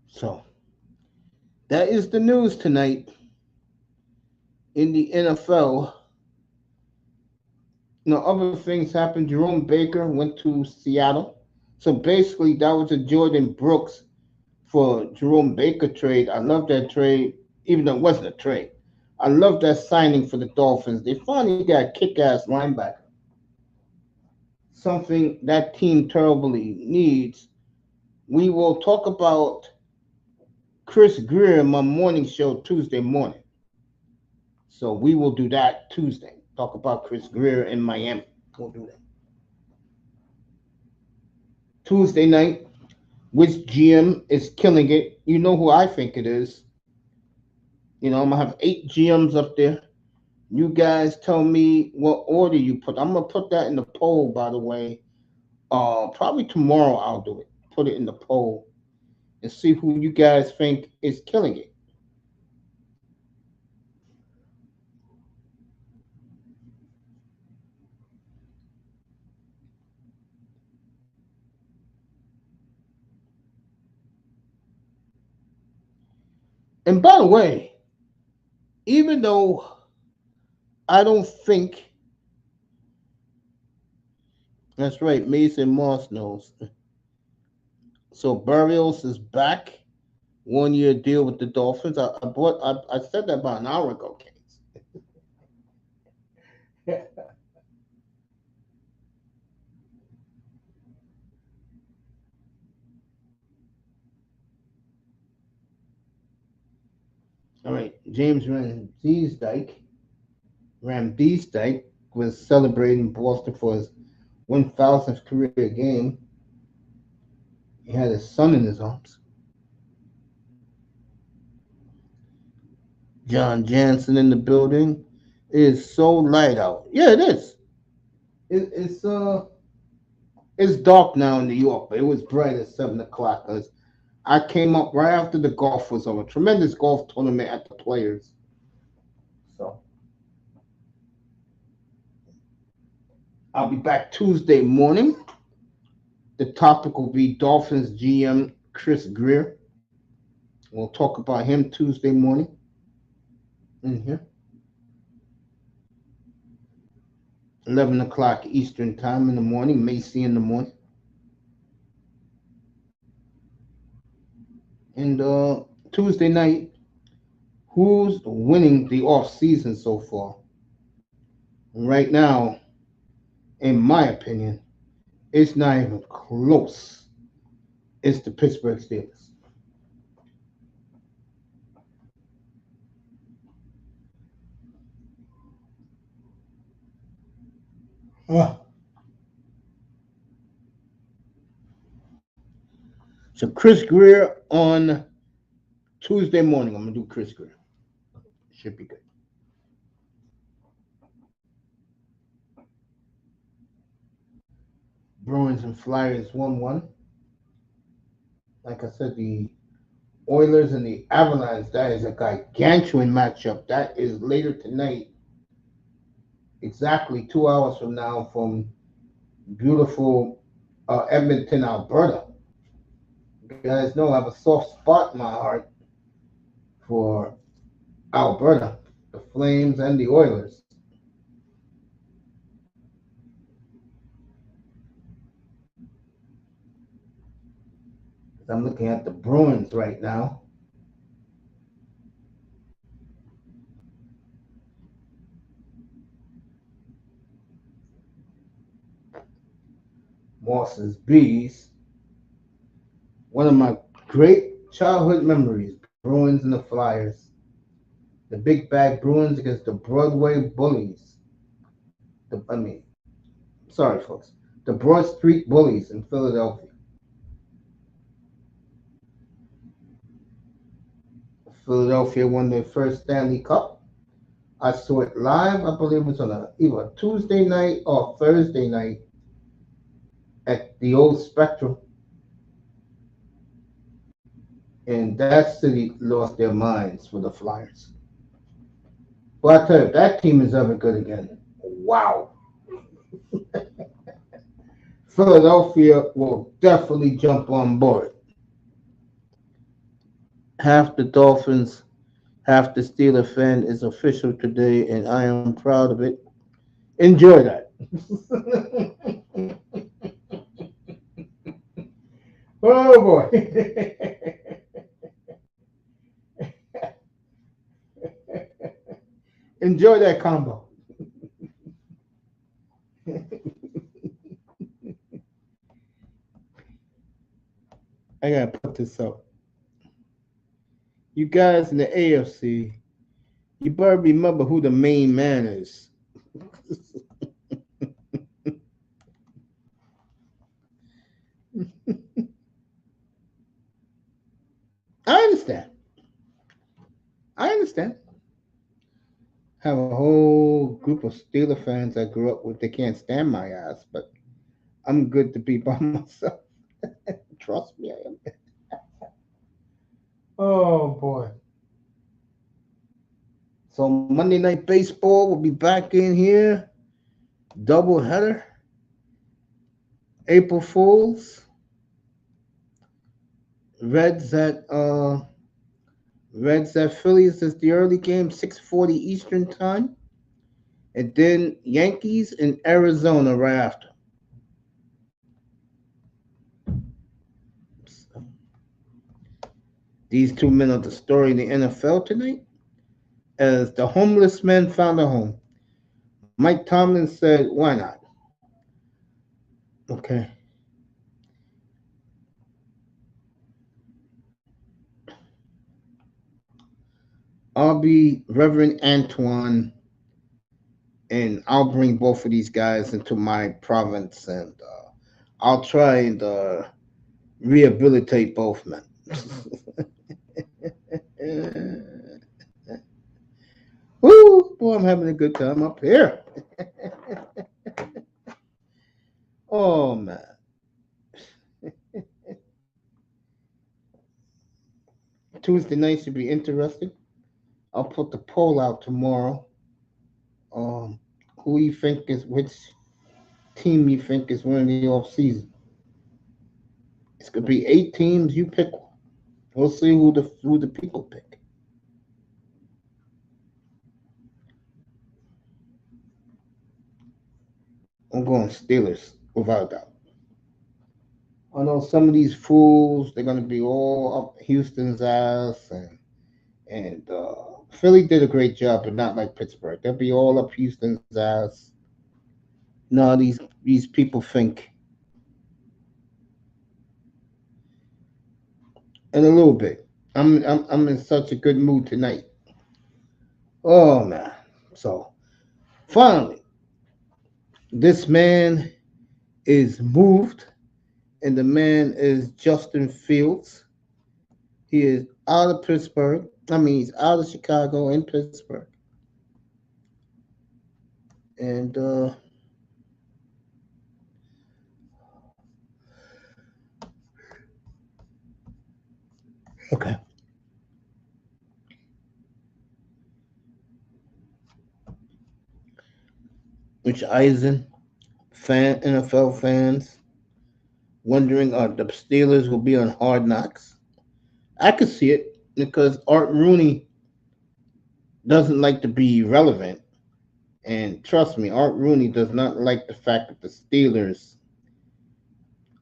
So that is the news tonight in the NFL. Other things happened. Jerome Baker went to Seattle. So basically, that was a Jordan Brooks for Jerome Baker trade. I love that trade, even though it wasn't a trade. I love that signing for the Dolphins. They finally got a kick-ass linebacker, something that team terribly needs. We will talk about Chris Greer in my morning show Tuesday morning. So we will do that Tuesday. Talk about Chris Greer in Miami. We'll do that. Tuesday night, which GM is killing it? You know who I think it is. I'm gonna have 8 GMs up there. You guys tell me what order you put. I'm gonna put that in the poll, by the way. Probably tomorrow I'll do it. Put it in the poll and see who you guys think is killing it. And by the way, even though I don't think that's right, Mason Moss knows. So Barrios is back. 1 year deal with the Dolphins. I said that about an hour ago, Case. All right, James Ramsdijk was celebrating Boston for his 1,000th career game. He had his son in his arms. John Jansen in the building. It is so light out. Yeah, it is. It's dark now in New York, but it was bright at 7 o'clock. Cause I came up right after the golf was over. Tremendous golf tournament at the Players. So I'll be back Tuesday morning. The topic will be Dolphins GM Chris Greer. We'll talk about him Tuesday morning in here. 11 o'clock Eastern time in the morning, Macy in the morning. And Tuesday night, who's winning the off season so far? Right now, in my opinion, it's not even close. It's the Pittsburgh Steelers. Ah. So Chris Greer on Tuesday morning. I'm gonna do Chris Greer. Should be good. Bruins and Flyers 1-1. Like I said, the Oilers and the Avalanche, that is a gargantuan matchup. That is later tonight, exactly 2 hours from now, from beautiful Edmonton, Alberta. You guys know I have a soft spot in my heart for Alberta, the Flames, and the Oilers. I'm looking at the Bruins right now. Moss's Bees. One of my great childhood memories, Bruins and the Flyers. The Big Bag Bruins against the Broadway Bullies. Sorry, folks. The Broad Street Bullies in Philadelphia. Philadelphia won their first Stanley Cup. I saw it live. I believe it was on either a Tuesday night or Thursday night at the old Spectrum. And that city lost their minds for the Flyers. But I tell you, if that team is ever good again, wow. Philadelphia will definitely jump on board. Half the Dolphins, half the Steeler fan is official today, and I am proud of it. Enjoy that. Oh boy. Enjoy that combo. I gotta put this up. You guys in the AFC, you better remember who the main man is. I understand. I understand. Have a whole group of Steeler fans I grew up with. They can't stand my ass, but I'm good to be by myself. Trust me, I am. Oh boy. So Monday Night Baseball will be back in here. Double header. April Fools. Reds at uh Reds at Phillies is the early game, 6:40 Eastern time. And then Yankees in Arizona right after. So, these two men are the story in the NFL tonight. As the homeless man found a home. Mike Tomlin said, why not? Okay. I'll be Reverend Antoine, and I'll bring both of these guys into my province, and I'll try and rehabilitate both men. Woo, boy, I'm having a good time up here. Oh, man. Tuesday night should be interesting. I'll put the poll out tomorrow. Um, who you think is which team you think is winning the off season? It's gonna be 8 teams. You pick one. We'll see who the people pick. I'm going Steelers without a doubt. I know some of these fools. They're gonna be all up Houston's ass, and Philly did a great job, but not like Pittsburgh. They'll be all up Houston's ass. No, these people think, and a little bit. I'm in such a good mood tonight. Oh man! So finally, this man is moved, and the man is Justin Fields. He is out of Pittsburgh. I mean, he's out of Chicago in Pittsburgh, and okay. Which Eisen NFL fans wondering are the Steelers will be on Hard Knocks. I could see it because Art Rooney doesn't like to be relevant. And trust me, Art Rooney does not like the fact that the Steelers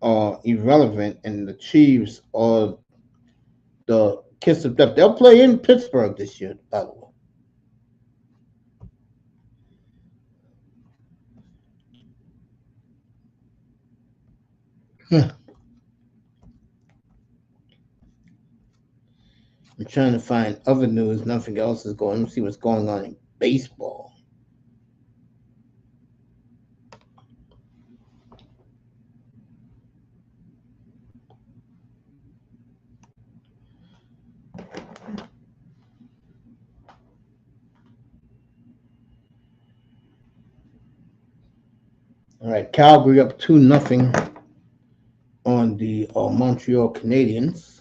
are irrelevant and the Chiefs are the kiss of death. They'll play in Pittsburgh this year, by the way. I'm trying to find other news. Nothing else is going. Let's see what's going on in baseball. All right, Calgary up 2-0 on the Montreal Canadiens.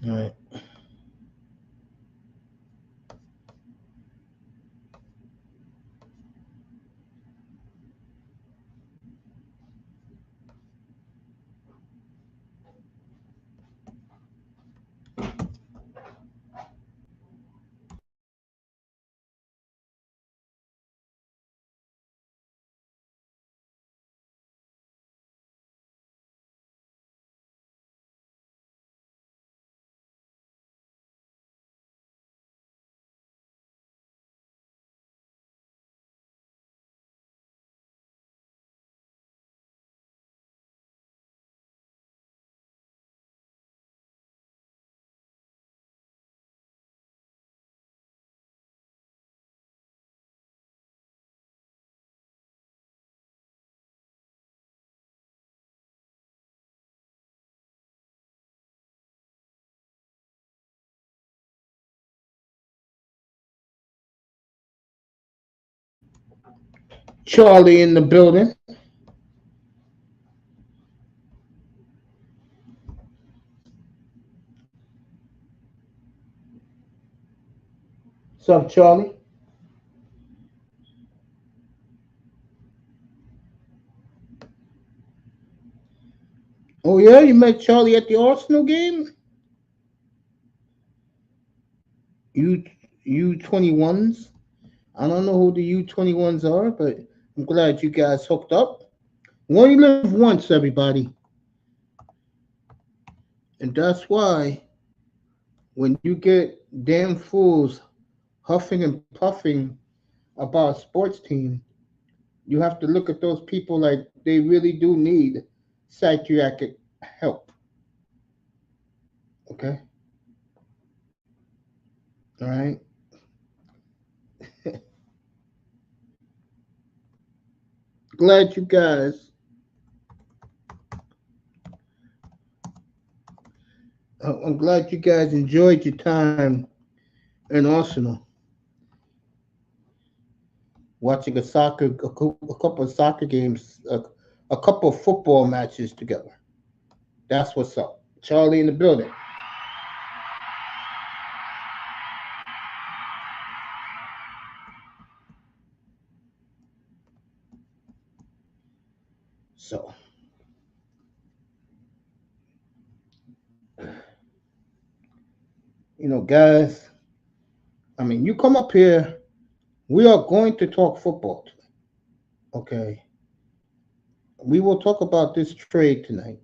All right. Charlie in the building. What's up, Charlie? Oh yeah, you met Charlie at the Arsenal game? U U21s. I don't know who the U21s are, but I'm glad you guys hooked up. We only live once, everybody. And that's why when you get damn fools huffing and puffing about a sports team, you have to look at those people like they really do need psychiatric help. Okay? All right? Glad you guys, I'm glad you guys enjoyed your time in Arsenal watching a couple of soccer games, a couple of football matches together. That's what's up. Charlie in the building. So, guys, I mean, you come up here, we are going to talk football today. Okay. We will talk about this trade tonight.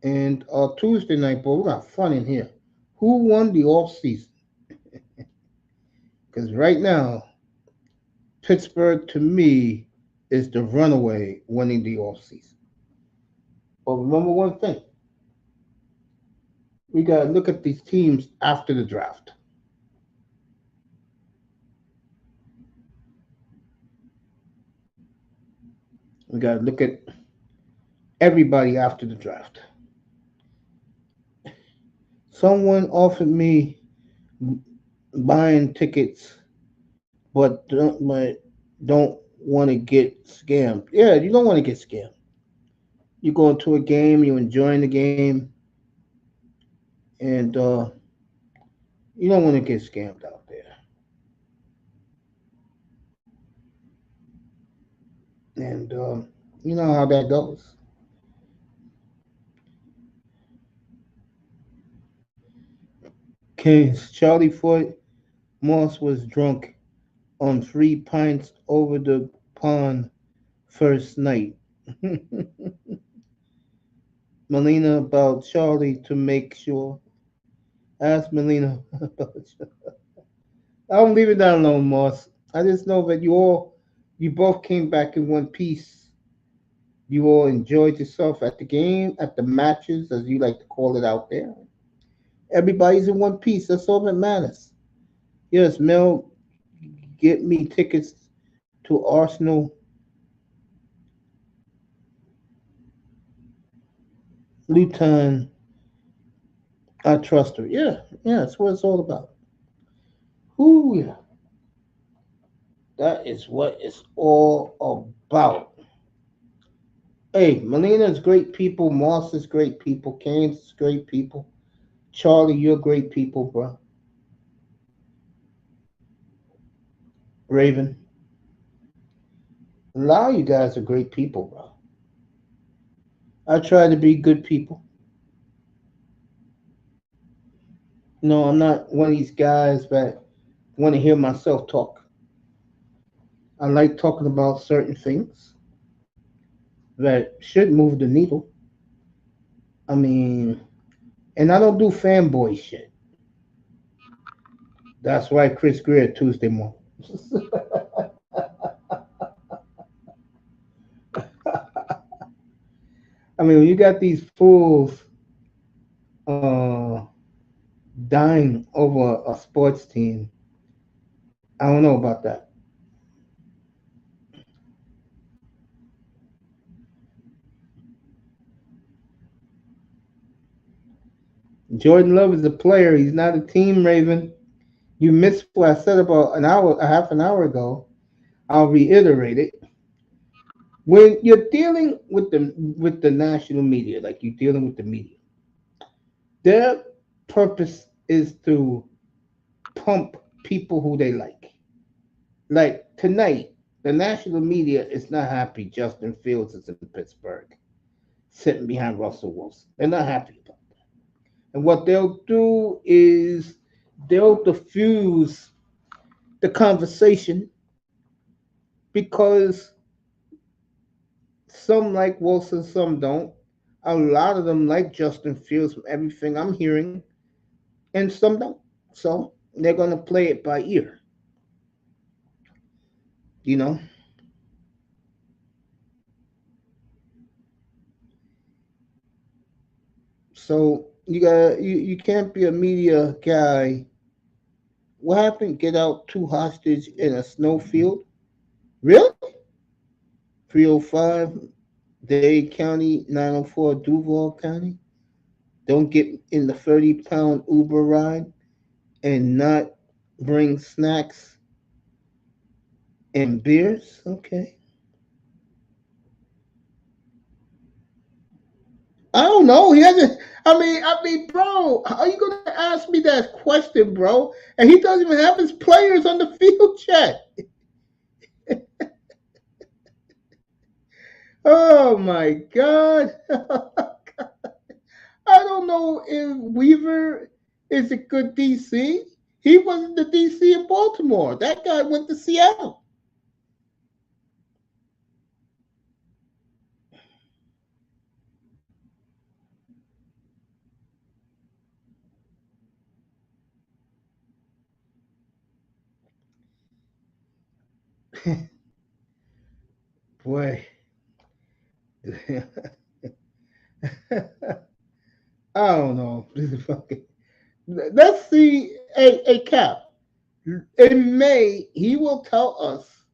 And Tuesday night, but we got fun in here. Who won the off season? Because right now, Pittsburgh to me is the runaway winning the off season. But remember one thing: we got to look at these teams after the draft. We got to look at everybody after the draft. Someone offered me buying tickets, but don't want to get scammed. Yeah, you don't want to get scammed. You go into a game, you enjoying the game, and you don't want to get scammed out there. And you know how that goes. Case Charlie Foot Moss was drunk on 3 pints over the pond first night. Melina about Charlie to make sure. Ask Melina about Charlie. I'm leaving that alone, Moss. I just know that you both came back in one piece. You all enjoyed yourself at the game, at the matches, as you like to call it out there. Everybody's in one piece. That's all that matters. Yes, Mel, get me tickets to Arsenal. Luton, I trust her. Yeah, yeah, that's what it's all about. Ooh, yeah. That is what it's all about. Hey, Melina's great people. Moss is great people. Kane's is great people. Charlie, you're great people, bro. Raven, a lot of you guys are great people, bro. I try to be good people. No, I'm not one of these guys that want to hear myself talk. I like talking about certain things that should move the needle. I mean, and I don't do fanboy shit. That's why Chris Greer Tuesday morning. I mean, when you got these fools uh, dying over a sports team, I don't know about that. Jordan Love is a player. He's not a team, Raven. You missed what I said about a half an hour ago. I'll reiterate it. When you're dealing with the national media, like you're dealing with the media, their purpose is to pump people who they like. Like tonight, the national media is not happy Justin Fields is in Pittsburgh, sitting behind Russell Wilson. They're not happy about that. And what they'll do is they'll diffuse the conversation because some like Wilson, some don't. A lot of them like Justin Fields from everything I'm hearing, and some don't. So they're gonna play it by ear, you know. So you can't be a media guy. What happened? Get out two hostage in a snowfield? Really? 305 Dade County, 904 Duval County. Don't get in the 30-pound Uber ride and not bring snacks and beers. Okay. I don't know. He hasn't. Bro, how are you gonna ask me that question, bro? And he doesn't even have his players on the field yet. Oh my God. I don't know if Weaver is a good DC. He wasn't the DC in Baltimore. That guy went to Seattle. Boy. I don't know. Let's see a Cap. In May, he will tell us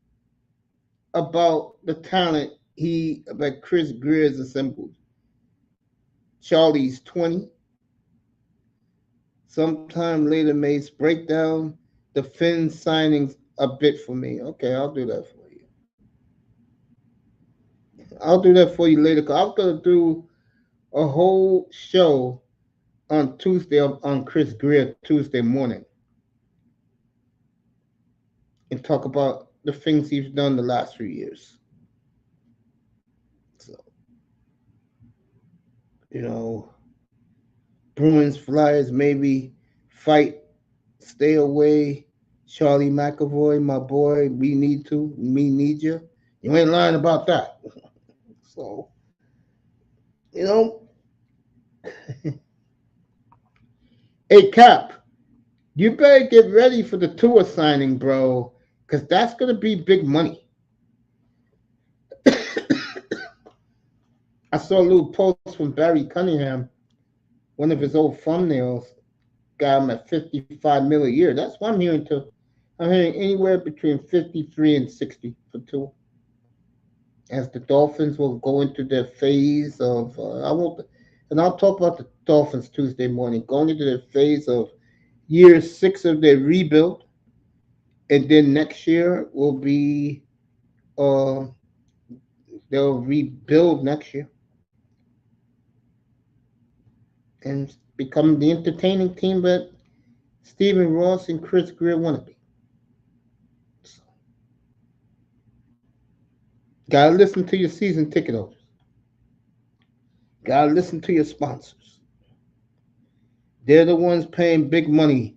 about the talent that Chris Greer's assembled. Charlie's 20. Sometime later, Mace, break down the Finn signings a bit for me. Okay, I'll do that for you. I'll do that for you later. Cause I'm gonna do a whole show on Tuesday on Chris Greer Tuesday morning and talk about the things he's done the last few years. So, you know, Bruins, Flyers, maybe fight, stay away. Charlie McAvoy, my boy, me need you. You ain't lying about that. So, you know, hey Cap, you better get ready for the tour signing, bro, because that's gonna be big money. I saw a little post from Barry Cunningham, one of his old thumbnails, got him at 55 mil a year. That's what I'm hearing too. I'm hearing anywhere between 53 and 60 for tour. As the Dolphins will go into their phase of, I won't, and I'll talk about the Dolphins Tuesday morning, going into their phase of year 6 of their rebuild, and then next year will be, uh, they'll rebuild next year and become the entertaining team that Stephen Ross and Chris Greer want to be. So, gotta listen to your season ticket holders. Gotta listen to your sponsors. They're the ones paying big money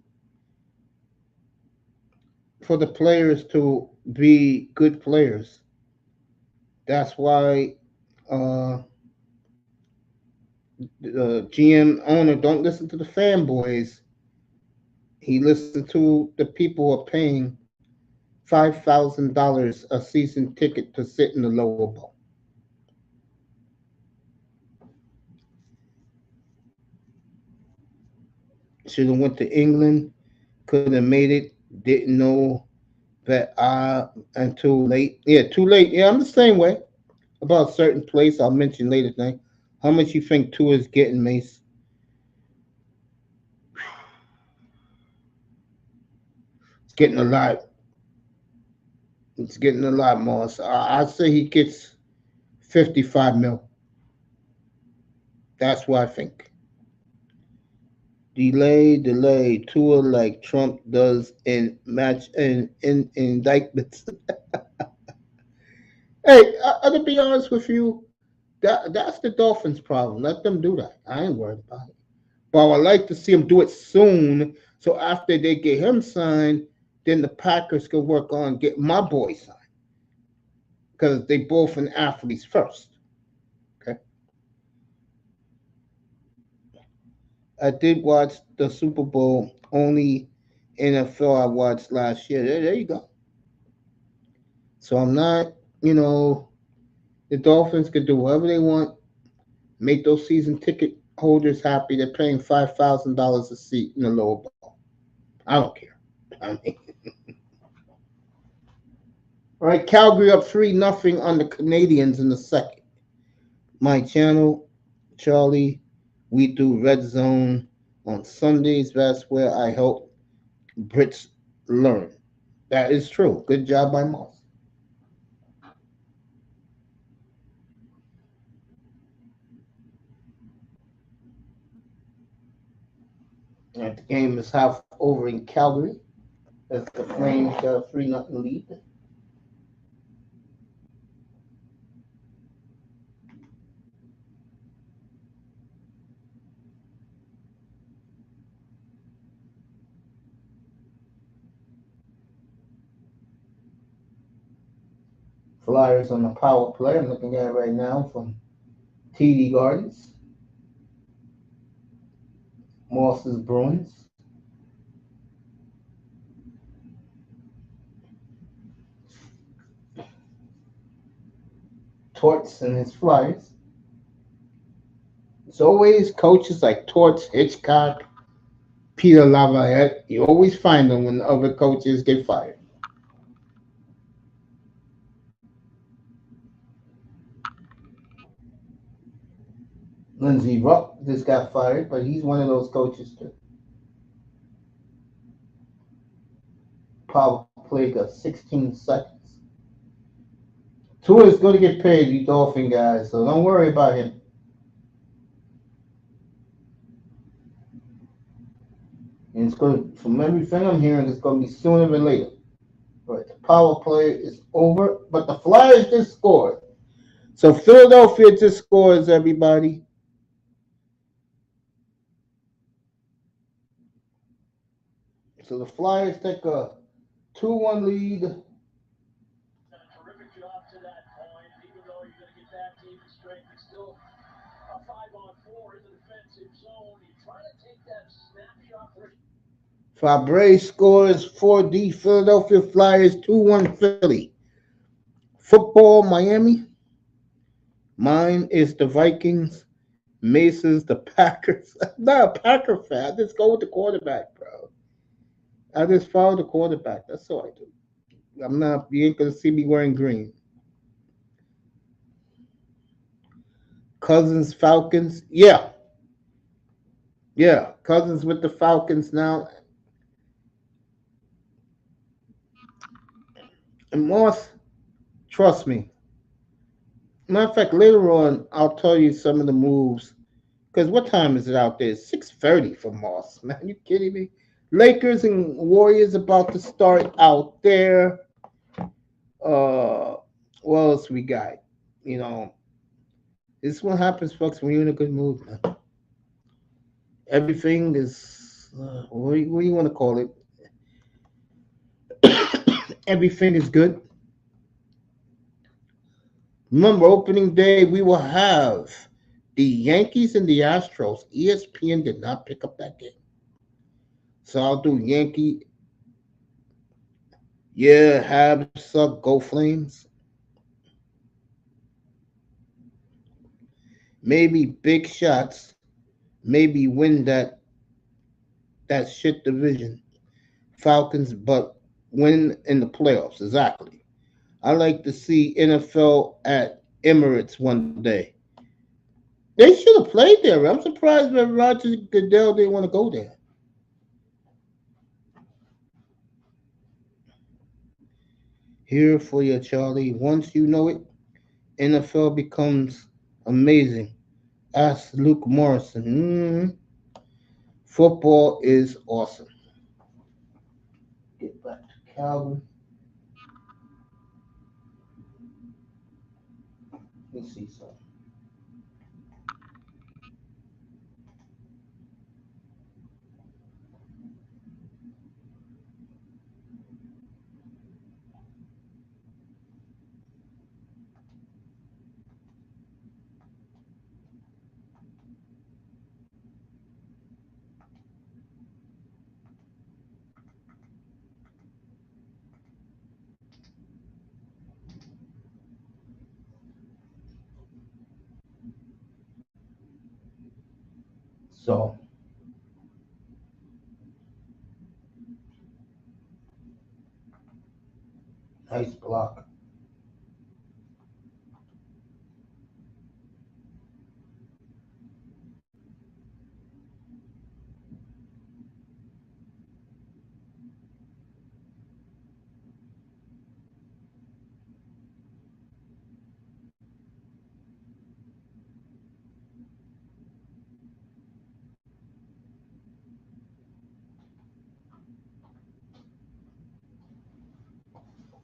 for the players to be good players. That's why the GM owner don't listen to the fanboys. He listens to the people who are paying $5,000 a season ticket to sit in the lower bowl. Should have went to England. Could have made it. Didn't know that and too late. Yeah, too late. Yeah, I'm the same way about a certain place. I'll mention later tonight. How much you think Tua is getting, Mace? It's getting a lot. It's getting a lot more. So I'd say he gets 55 mil. That's what I think. Delay, tour like Trump does in match in indictments. Hey, to be honest with you, that's the Dolphins' problem. Let them do that. I ain't worried about it. But I would like to see them do it soon. So after they get him signed, then the Packers can work on getting my boy signed because they both an athletes first. Okay. I did watch the Super Bowl. Only NFL I watched last year. There you go. So I'm not, you know, the Dolphins could do whatever they want. Make those season ticket holders happy. They're paying $5,000 a seat in the lower bowl. I don't care. I mean, all right, Calgary up 3-0 on the Canadians in the second. My channel, Charlie, we do Red Zone on Sundays. That's where I help Brits learn. That is true. Good job by Moss. And the game is half over in Calgary as the Flames got a 3-0 lead. Flyers on the power play. I'm looking at it right now from TD Gardens. Moss's Bruins. Torts and his Flyers. It's always coaches like Torts, Hitchcock, Peter Lavalette. You always find them when the other coaches get fired. Lindsey Rupp just got fired, but he's one of those coaches too. Power play got 16 seconds. Tua is going to get paid, you Dolphin guys, so don't worry about him. And it's going to, from everything I'm hearing, it's going to be sooner than later. Right, the power play is over, but the Flyers just scored. So Philadelphia just scores, everybody. So the Flyers take a 2-1 lead. Done a terrific job to that point. Even though you're going to get that team strength, it's still a 5-on-4 in the defensive zone. You try to take that snapshot for Fabre scores 4D. Philadelphia Flyers 2-1 Philly. Football Miami. Mine is the Vikings. Mace's the Packers. I'm not a Packer fan. I just go with the quarterback, bro. I just follow the quarterback. That's all I do. I'm not. You ain't gonna see me wearing green. Cousins Falcons. Yeah. Cousins with the Falcons now. And Moss, trust me. Matter of fact, later on, I'll tell you some of the moves. Because what time is it out there? It's 6:30 for Moss. Man, you kidding me? Lakers and Warriors about to start out there. What else we got? You know, this is what happens, folks, when you're in a good mood, man. Everything is, what do you want to call it? Everything is good. Remember, opening day, we will have the Yankees and the Astros. ESPN did not pick up that game. So I'll do Yankee. Yeah, Habs suck. Go Flames. Maybe big shots. Maybe win that shit division. Falcons, but win in the playoffs. Exactly. I like to see NFL at Emirates one day. They should have played there. I'm surprised that Roger Goodell didn't want to go there. Here for you, Charlie. Once you know it, NFL becomes amazing. Ask Luke Morrison. Football is awesome. Get back to Calvin. Let me see something. So, nice block.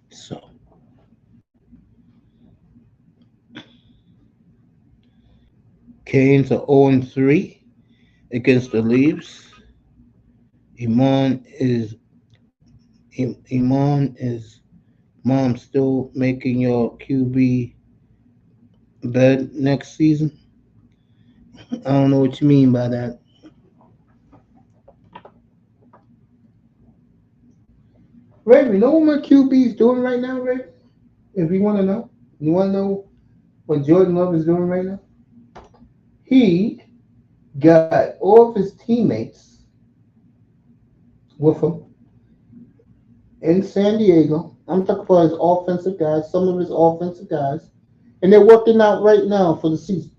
So, Canes are 0-3 against the Leafs. Iman is Iman is mom still making your QB bed next season? I don't know what you mean by that. Ray, you know what my QB is doing right now, Ray? If you want to know, you want to know what Jordan Love is doing right now? He got all of his teammates with him in San Diego. I'm talking about his offensive guys, some of his offensive guys, and they're working out right now for the season.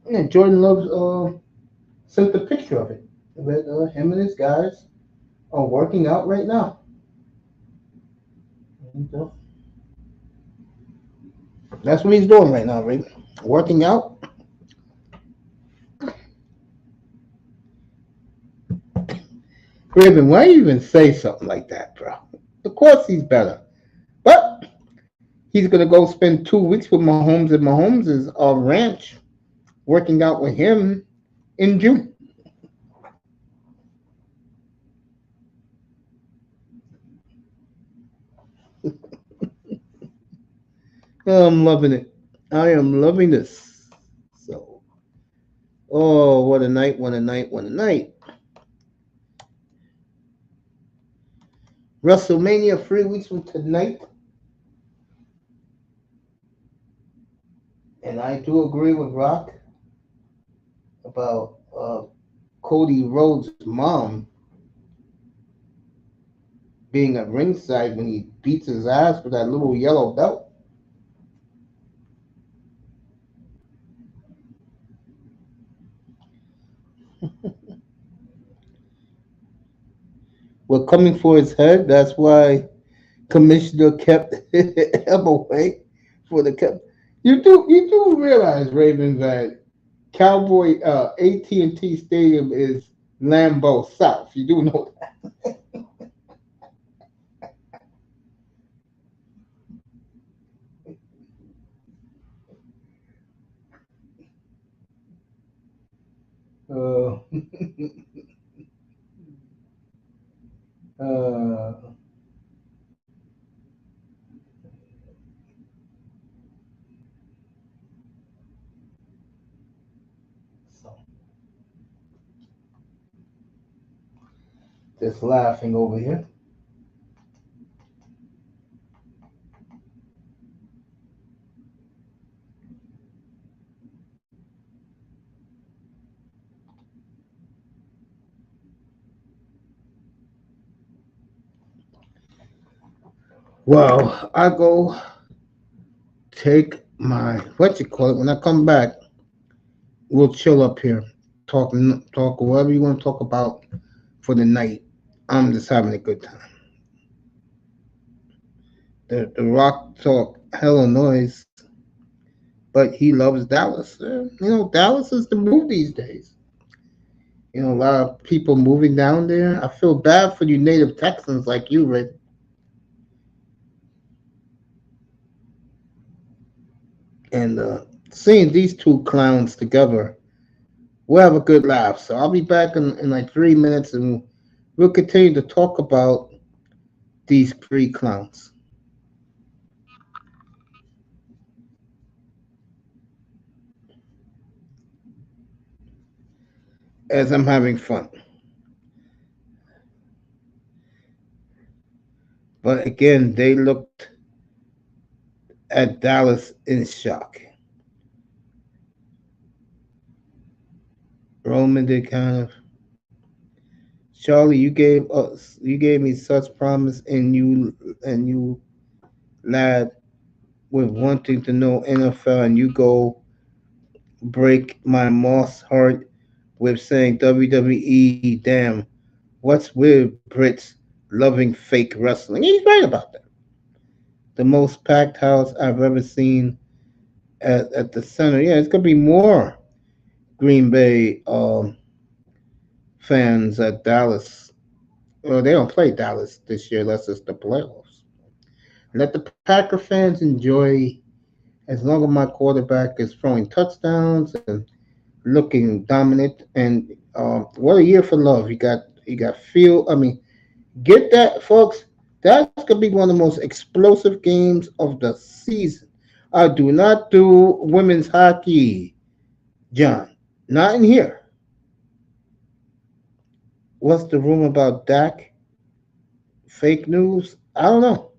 Yeah, Jordan Love sent the picture of it. That him and his guys are working out right now. And, that's what he's doing right now, Ray. Working out. Raven, why you even say something like that, bro? Of course he's better. But he's going to go spend 2 weeks with Mahomes at Mahomes' ranch working out with him in June. I'm loving it. I am loving this. So, oh, what a night, what a night, what a night. WrestleMania 3 weeks from tonight. And I do agree with Rock about Cody Rhodes' mom being at ringside when he beats his ass with that little yellow belt. We're coming for his head. That's why Commissioner kept him away for the cup. You do realize, Ravens, that Cowboy AT&T Stadium is Lambeau South. You do know that. Uh, so just laughing over here. Well, I go take my what you call it when I come back. we'll chill up here, talk whatever you want to talk about for the night. I'm just having a good time. The Rock talk hella noise, but he loves Dallas. Dallas is the move these days. A lot of people moving down there. I feel bad for you native Texans like you, Rick. And seeing these two clowns together, we'll have a good laugh. So I'll be back in like 3 minutes, and we'll continue to talk about these three clowns as I'm having fun. But again, they looked at Dallas in shock. Roman did kind of. Charlie, you gave me such promise, and you lad with wanting to know NFL, and you go break my moss heart with saying WWE. Damn, what's with Brits loving fake wrestling? He's right about that. The most packed house I've ever seen at the center. Yeah, it's gonna be more Green Bay fans at Dallas. Well, they don't play Dallas this year unless it's the playoffs. Let the Packer fans enjoy as long as my quarterback is throwing touchdowns and looking dominant. And what a year for love! You got feel. I mean, get that, folks. That's gonna be one of the most explosive games of the season. I do not do women's hockey, John. Not in here. What's the rumor about Dak? Fake news? I don't know.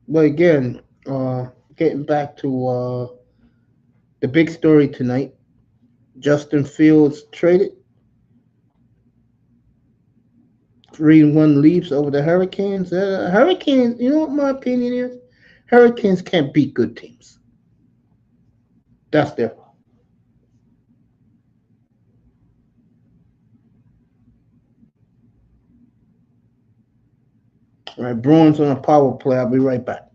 But again, getting back to the big story tonight, Justin Fields traded 3-1 leaps over the Hurricanes. Hurricanes, you know what my opinion is? Hurricanes can't beat good teams. That's their fault. All right, Bruins on a power play. I'll be right back.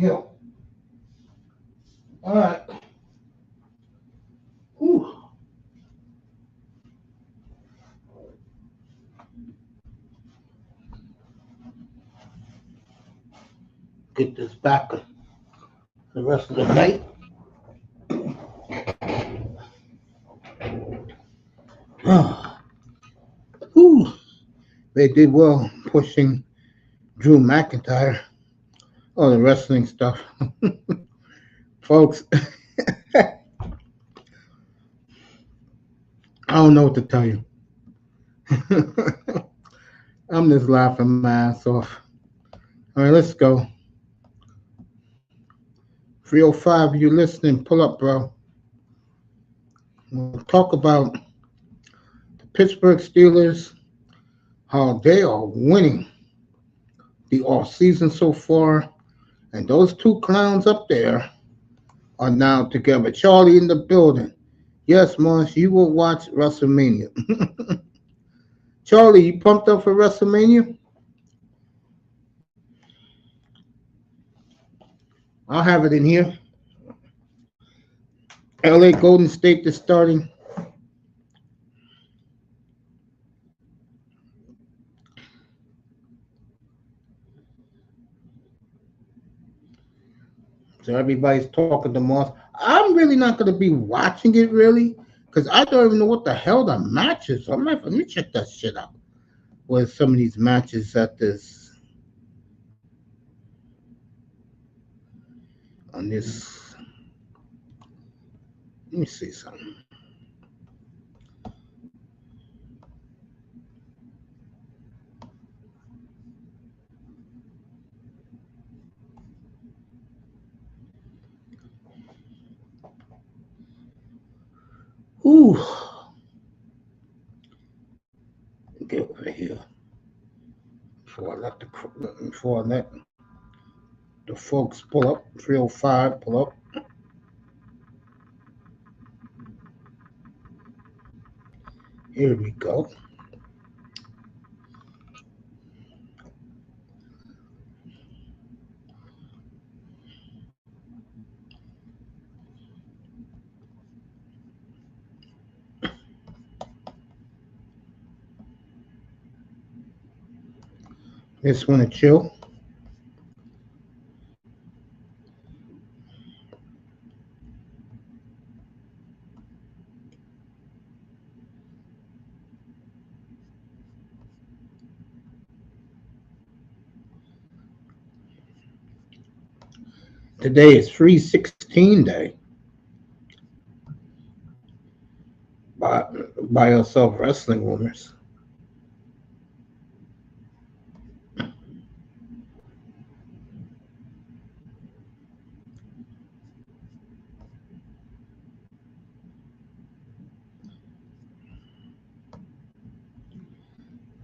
Yeah. All right. Whew. Get this back the rest of the night. Whew. They did well pushing Drew McIntyre. All the wrestling stuff. Folks, I don't know what to tell you. I'm just laughing my ass off. All right, let's go. 305, you listening? Pull up, bro. We'll talk about the Pittsburgh Steelers, how they are winning the off season so far, and those two clowns up there are now together. Charlie in the building. Yes, Marsh, you will watch WrestleMania. Charlie, you pumped up for WrestleMania? I'll have it in here. LA Golden State is starting. So everybody's talking to Moss. I'm really not going to be watching it, really, because I don't even know what the hell the matches are. Let me check that shit out. Where's some of these matches at this, on this, let me see something. Ooh, get over here before I let the folks pull up. 305 pull up. Here we go. Just want to chill. Today is 316 day by by yourself wrestling rumors.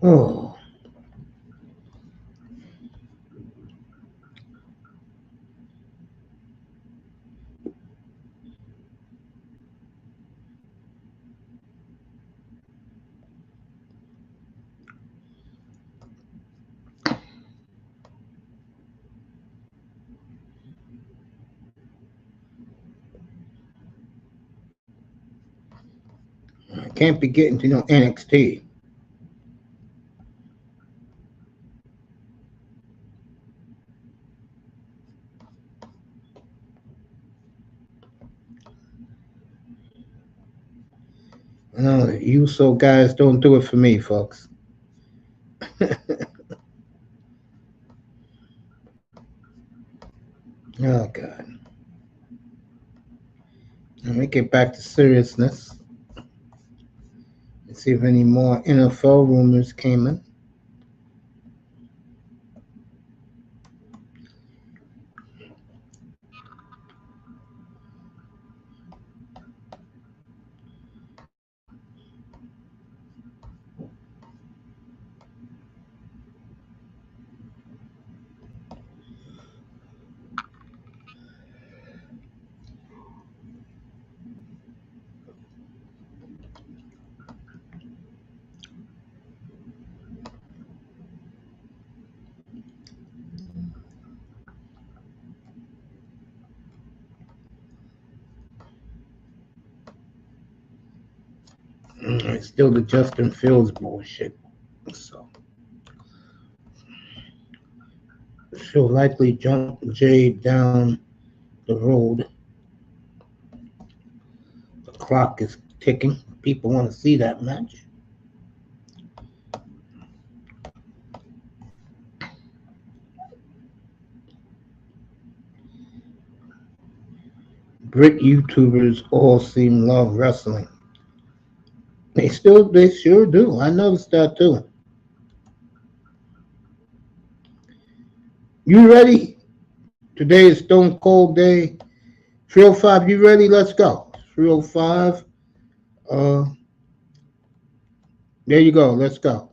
Oh, I can't be getting to no NXT. No, you so guys don't do it for me, folks. Oh God. Let me get back to seriousness. Let's see if any more NFL rumors came in. It's still the Justin Fields bullshit. So she'll likely jump Jay down the road. The clock is ticking. People want to see that match. Brit YouTubers all seem love wrestling. They sure do. I noticed that too. You ready? Today is Stone Cold Day. 305, you ready? Let's go. 305. Uh, there you go. Let's go.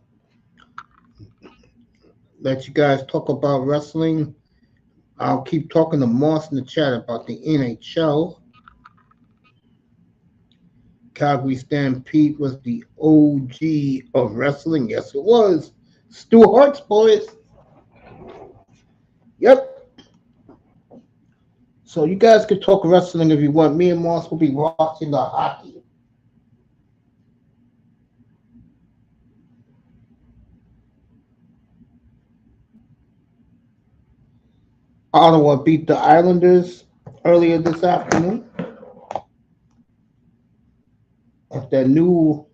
Let you guys talk about wrestling. I'll keep talking to Moss in the chat about the NHL. Calgary Stampede was the OG of wrestling. Yes, it was. Stu Hart's boys. Yep. So you guys can talk wrestling if you want. Me and Moss will be watching the hockey. Ottawa beat the Islanders earlier this afternoon at their new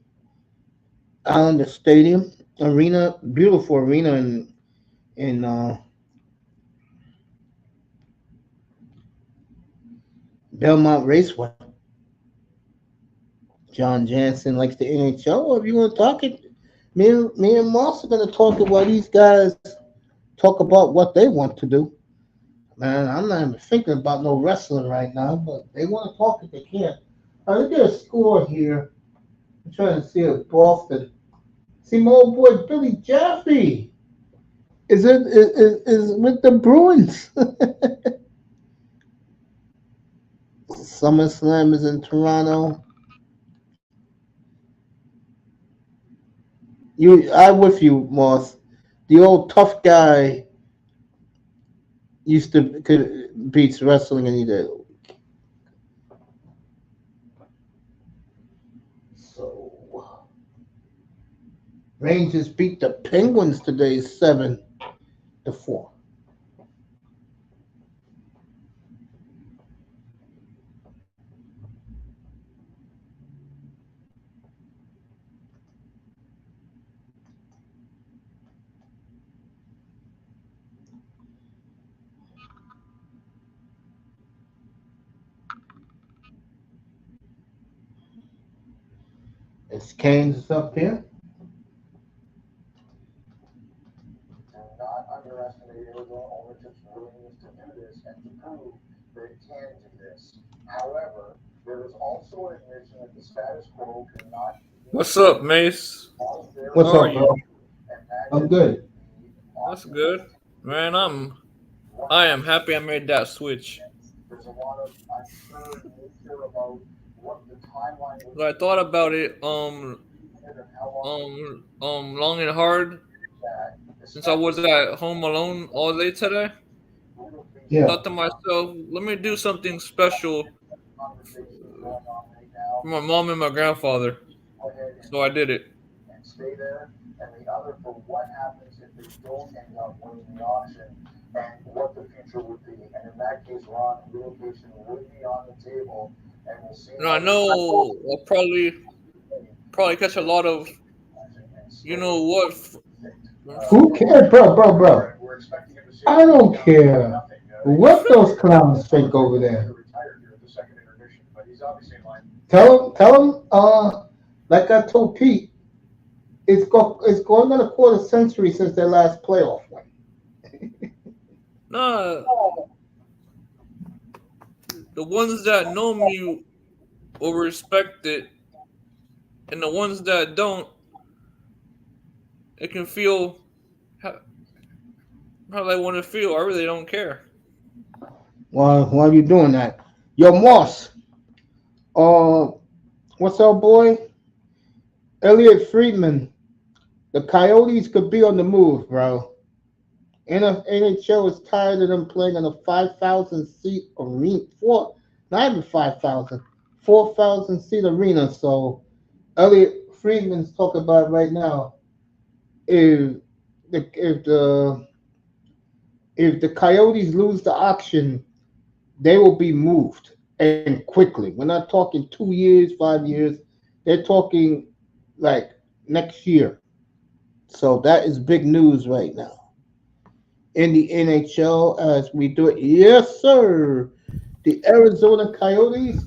Islander Stadium arena, beautiful arena in Belmont Raceway. John Jansen likes the NHL. Or if you want to talk it, me and Moss are going to talk it while these guys talk about what they want to do. Man, I'm not even thinking about no wrestling right now, but they want to talk it, they can. Look at a score here. I'm trying to see if Boston. See my old boy Billy Jaffe is with the Bruins. SummerSlam is in Toronto. I'm with you, Moss. The old tough guy beats wrestling any day. So Rangers beat the Penguins today 7-4. It's Kane's up here. Do not underestimate Arizona ownership's willingness to do this and to prove that it can do this. However, there is also an admission that the status quo cannot. What's up, Mace? What's How up, are you? bro? I'm good. That's good, man. I am happy I made that switch. There's a lot of unsure nature about what the timeline was. I thought about it long and hard since I was at home alone all day today. Yeah. Thought to myself, let me do something special for my mom and my grandfather. So I did it. And stay there, and the other for what happens if they don't end up winning the auction and what the future would be. And in that case, Ron, relocation would be on the table, and we'll see. I know I'll probably catch a lot of, you know what? Who cares, bro? I don't care what those clowns think over there. Tell them, like I told Pete, it's going on a quarter century since their last playoff win. Nah, the ones that know me will respect it, and the ones that don't, it can feel how they want to feel. I really don't care. Why are you doing that? Yo, Moss. What's up, boy? Elliot Friedman. The Coyotes could be on the move, bro. NHL is tired of them playing in a 5,000 seat arena. Not even 5,000. 4,000 seat arena. So Elliot Freeman's talking about right now. If the if the if the Coyotes lose the auction, they will be moved and quickly. We're not talking 2 years, 5 years. They're talking like next year. So that is big news right now in the NHL as we do it. Yes, sir. The Arizona Coyotes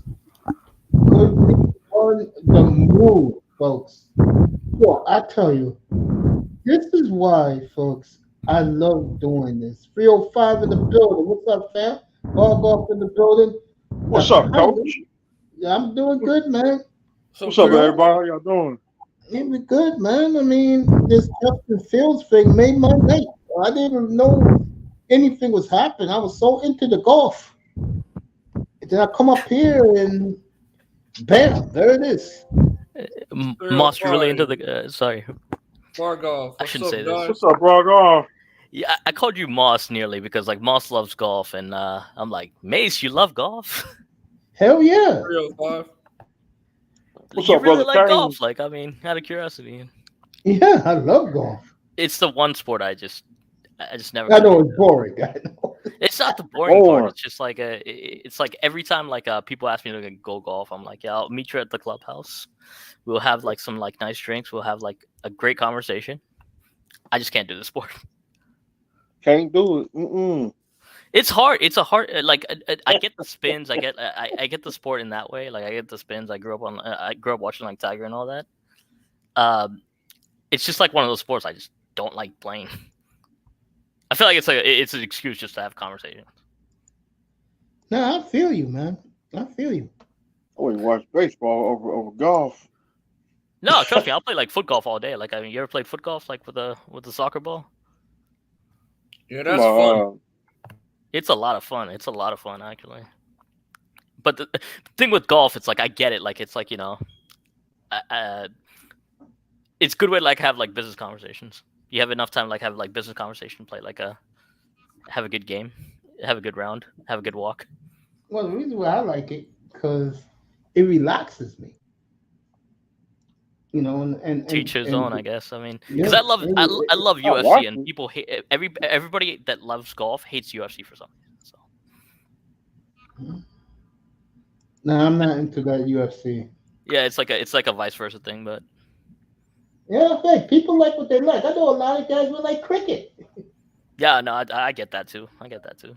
could be on the move, folks. Well, I tell you, this is why, folks, I love doing this. 305 in the building. What's up, fam? Bog off in the building. What's up, Coach? Yeah, I'm doing good, man. What's up, everybody? How y'all doing? It was good, man. I mean, this Justin Fields thing made my night. I didn't even know anything was happening. I was so into the golf. And then I come up here and bam, there it is. Moss, you're really into the. Sorry. Bargoff. I shouldn't say this. What's up, bro? Yeah, I called you Moss nearly because like Moss loves golf, and I'm like, Mace, you love golf? Hell yeah. 305. What's You up, really brother like Kane? golf? Like, I mean, out of curiosity. Yeah, I love golf. It's the one sport I just never. I know it's boring. I know. It's not the boring part. Boring. It's just like it's like every time like people ask me to go golf, I'm like, yeah, I'll meet you at the clubhouse. We'll have like some like nice drinks. We'll have like a great conversation. I just can't do the sport. Can't do it. Mm-mm. It's hard. It's a hard. Like I get the spins. I get the sport in that way. Like I get the spins. I grew up watching like Tiger and all that. It's just like one of those sports I just don't like playing. I feel like it's an excuse just to have conversations. No, I feel you, man. I feel you. I wouldn't watch baseball over golf. No, trust me, I'll play like foot golf all day. Like, I mean, you ever played foot golf like with the soccer ball? Yeah, that's fun. It's a lot of fun. It's a lot of fun actually. But the thing with golf, it's like I get it. Like it's like it's a good way to like have like business conversations. You have enough time to like have like business conversation, play like have a good game, have a good round, have a good walk. Well, the reason why I like it because it relaxes me. You know, and Teach his own, I guess. I mean, yeah, because I love I UFC, watch and it. people hate everybody that loves golf hates UFC for some reason. So no, I'm not into that UFC. yeah, it's like a vice versa thing, but Yeah, hey, people like what they like. I know a lot of guys will like cricket. yeah, no, I get that too. I get that too.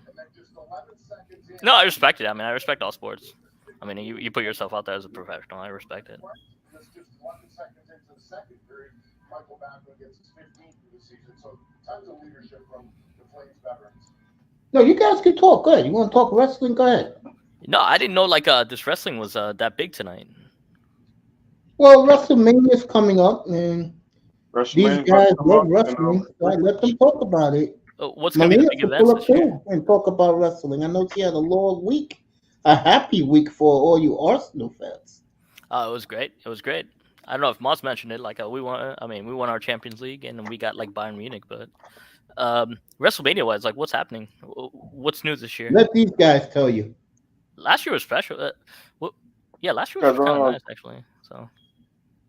No, I respect it. I mean, I respect all sports. I mean, you put yourself out there as a professional. I respect it. Just 1 second into the second period, Michael Backlund gets his 15th of the season. So tons of leadership from the Flames veterans. No, you guys can talk. Go ahead. You want to talk wrestling? Go ahead. No, I didn't know like this wrestling was that big tonight. Well, WrestleMania is coming up, and these guys love wrestling. So I let them talk about it. What's gonna be the big events this year? And talk about wrestling. I know she had a long week, a happy week for all you Arsenal fans. It was great. It was great. I don't know if Moss mentioned it. Like we won. I mean, we won our Champions League, and we got like Bayern Munich. But WrestleMania was like, what's happening? What's new this year? Let these guys tell you. Last year was special. Yeah, last year was kind of nice actually. So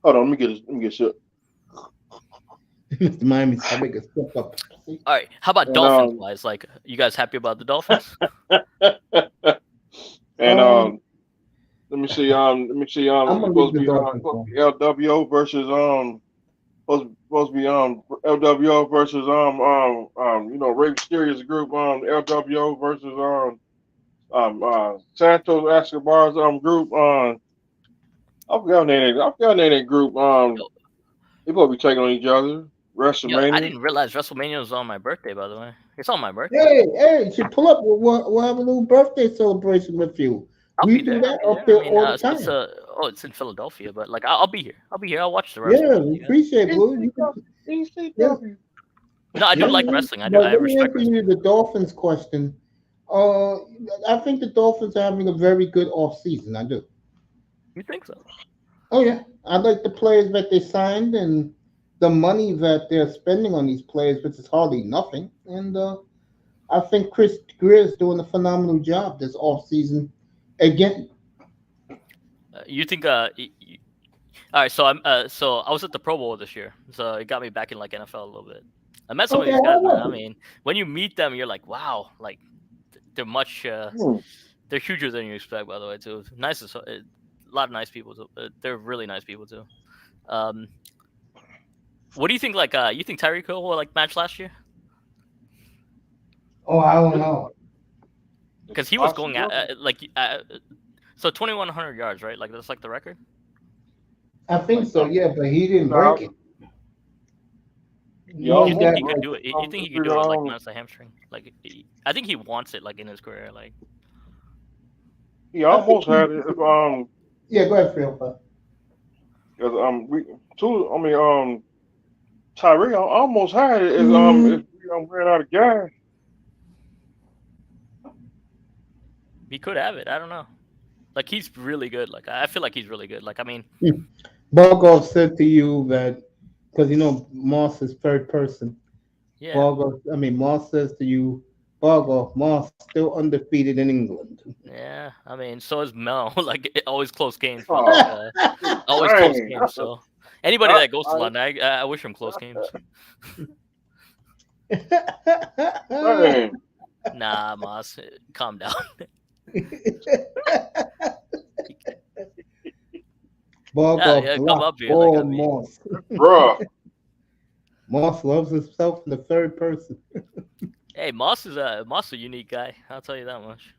Hold on, let me get shit. Mr. Miami's having a step up. See? all right, how about Dolphins wise? Like, you guys happy about the Dolphins? And let me see. I'm gonna Supposed to leave be the Dolphins LWO versus supposed to be LWO versus Ray Mysterio's group LWO versus Santos Escobar's group I forgot that group they both be taking on each other. WrestleMania. I didn't realize WrestleMania was on my birthday. By the way, it's on my birthday. Hey, you should pull up. We'll have a little birthday celebration with you. I'll We be do there. that I'll up be there there. I mean, all the time. it's in Philadelphia, but like I'll be here. I'll watch the rest. Yeah, we appreciate it, bro. No, I do like wrestling. I do. But I let me respect answer you the Dolphins question. I think the Dolphins are having a very good off season. I do. You think so? Oh yeah, I like the players that they signed and the money that they're spending on these players, which is hardly nothing. And I think Chris Greer is doing a phenomenal job this off season. Again, You think All right, so I was at the Pro Bowl this year, so it got me back in like NFL a little bit. I met some of Okay, these guys, how man. was I it? mean, when you meet them, you're like, wow, like they're much, Hmm. they're huger than you expect. By the way, too. Nice, a lot of nice people too. They're really nice people too. Um, what do you think? Like, you think Tyreek Hill will like match last year? Oh, I don't know. Because he was going at so 2,100 yards, right? Like that's like the record. I think so, yeah, but he didn't No. break it. Yeah, No, You he think got he could like, do it? You think he could do it like minus the hamstring? Like, I think he wants it like in his career. Like, He almost had it. yeah, go ahead, Phil. Tyree almost had it. If we ran out of gas. he could have it. I don't know. Like, he's really good. Like, I feel like he's really good. Like, I mean, Bogov said to you that because you know Moss is third person. yeah. Moss says to you, Bogov, Moss still undefeated in England. Yeah, I mean, so is Mel. Like, always close games. Oh, But, always close dang. games. So, anybody that goes to London, I wish him close games. Dang. Nah, Moss, calm down. Bogov, Yeah, come blocked up here, like, all I mean- Moss. Bruh. Moss loves himself in the third person. Hey, Moss is a unique guy. I'll tell you that much.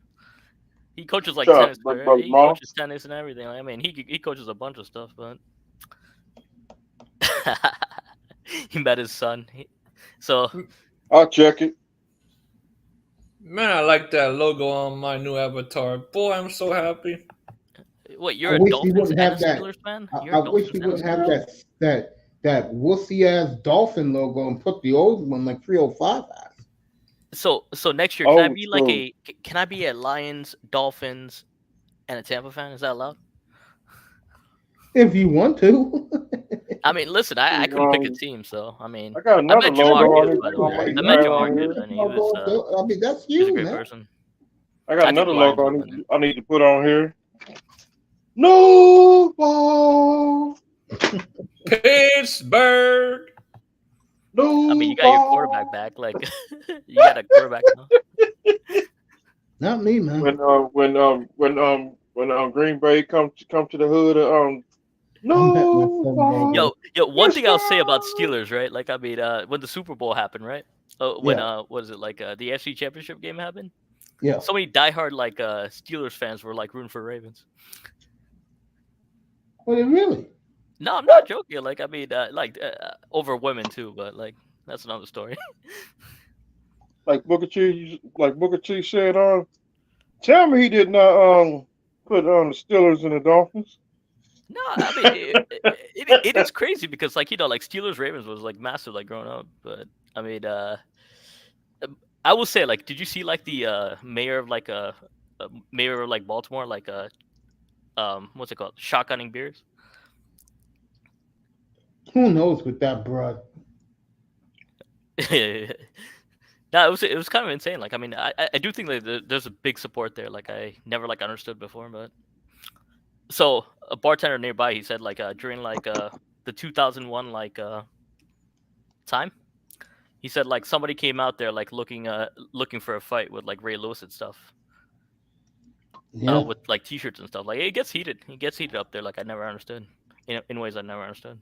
He coaches like Shut up, tennis. like, Right? He Moss. coaches tennis and everything. Like, I mean, he coaches a bunch of stuff, but he met his son. So I'll check it. Man, I like that logo on my new avatar. Boy, I'm so happy. what? You're I a wish he Dolphins wouldn't and a have that. Steelers fan? I, You're I a wish he Dolphins and a wouldn't have Steelers? that wussy ass dolphin logo and put the old one like 305 has. So next year, can I Oh, be like true. can I be a Lions, Dolphins, and a Tampa fan? Is that allowed? If you want to. I mean, listen, I couldn't pick a team, so I mean, I got I another met Jamar logo on Hughes, it. by the You way. know, I my met guy Jamar on Hughes, here. and he was I mean, that's he's a you, great man. person. I got I think another the Lions logo will win. I need to put on here. No ball. Pittsburgh. No I mean, you got your ball. quarterback back. Like, you got a quarterback now. Not me, man. When Green Bay come to the hood, I'm no betting on some ball. Yo, one thing I'll say about Pittsburgh. Steelers, right? Like, I mean, when the Super Bowl happened, right? When what is it like? The AFC Championship game happened. Yeah. So many diehard like Steelers fans were like rooting for Ravens. Well, really? No, I'm not joking. Like, I mean, over women too, but like that's another story. Like Booker T said, tell me he did not put on the Steelers and the Dolphins. No, I mean it is crazy because like like Steelers Ravens was like massive like growing up, but I mean I will say like did you see like the mayor of like mayor of like Baltimore like what's it called shotgunning beers? Who knows with that, bro? No, it was kind of insane. Like I mean I do think that there's a big support there. Like I never like understood before, but. So a bartender nearby, he said like during like the 2001 like time, he said like somebody came out there like looking for a fight with like Ray Lewis and stuff, Yeah. with like t-shirts and stuff. Like it gets heated. He gets heated up there. Like I never understood in ways I never understood.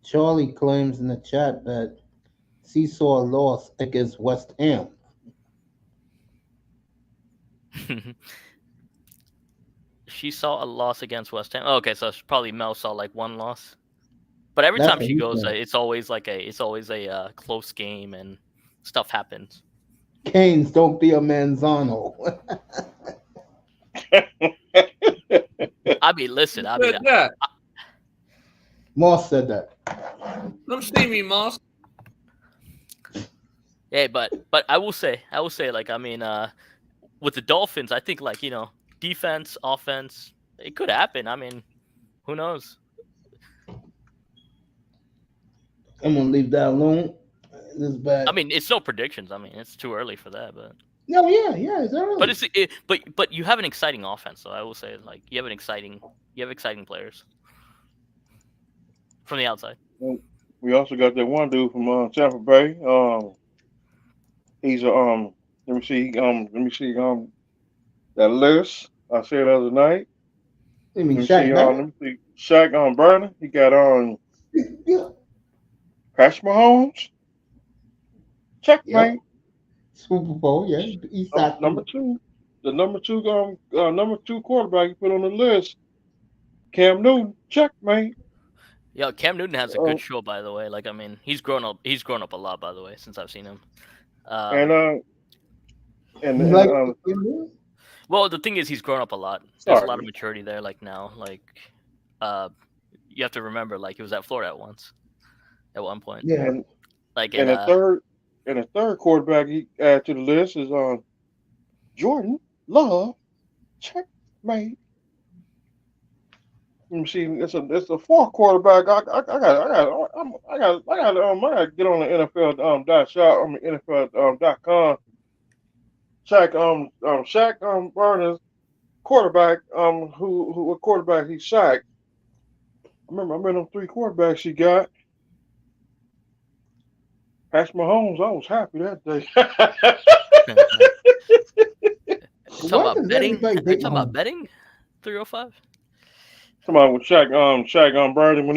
Charlie claims in the chat that Seesaw lost against West Ham. She saw a loss against West Ham. Oh, okay, so probably Mel saw like one loss. But every That's time what she he goes, said. it's always a close game and stuff happens. Canes, don't be a Manzano. I mean, listen. I Who mean, said that? Moss said that. Come see me, Moss. yeah, but I will say, like, I mean, with the Dolphins, I think like defense, offense, it could happen. I mean, who knows? I'm gonna leave that alone. This is bad. I mean, it's no predictions. I mean, it's too early for that, but. No, yeah, it's early. But but you have an exciting offense, so I will say like you have exciting players. from the outside. We also got that one dude from Tampa Bay. He's a let me see that list I said the other night. Let me Let me check see that. let me see Shaq Burner. He got Yeah. Patrick Mahomes. Checkmate. Super Bowl, yeah. Eastside. Number two. The number two quarterback he put on the list. Cam Newton. Checkmate. Yeah, Cam Newton has a Uh, good show, by the way. Like, I mean, he's grown up. He's grown up a lot, by the way, since I've seen him. and You like Well, the thing is, he's grown up a lot. There's a lot of maturity there. Like now, like, you have to remember, like, he was at Florida at one point. yeah. Like, and the third quarterback he added to the list is Jordan Love. Checkmate. Let me see. It's a fourth quarterback. I gotta get on the NFL dot shop. NFL.com. Shaq Burner's quarterback. What quarterback he sacked? I remember them three quarterbacks he got. Patrick Mahomes. I was happy that day. talking about betting. Are you talking about betting? 305. Somebody with Shaq Burner when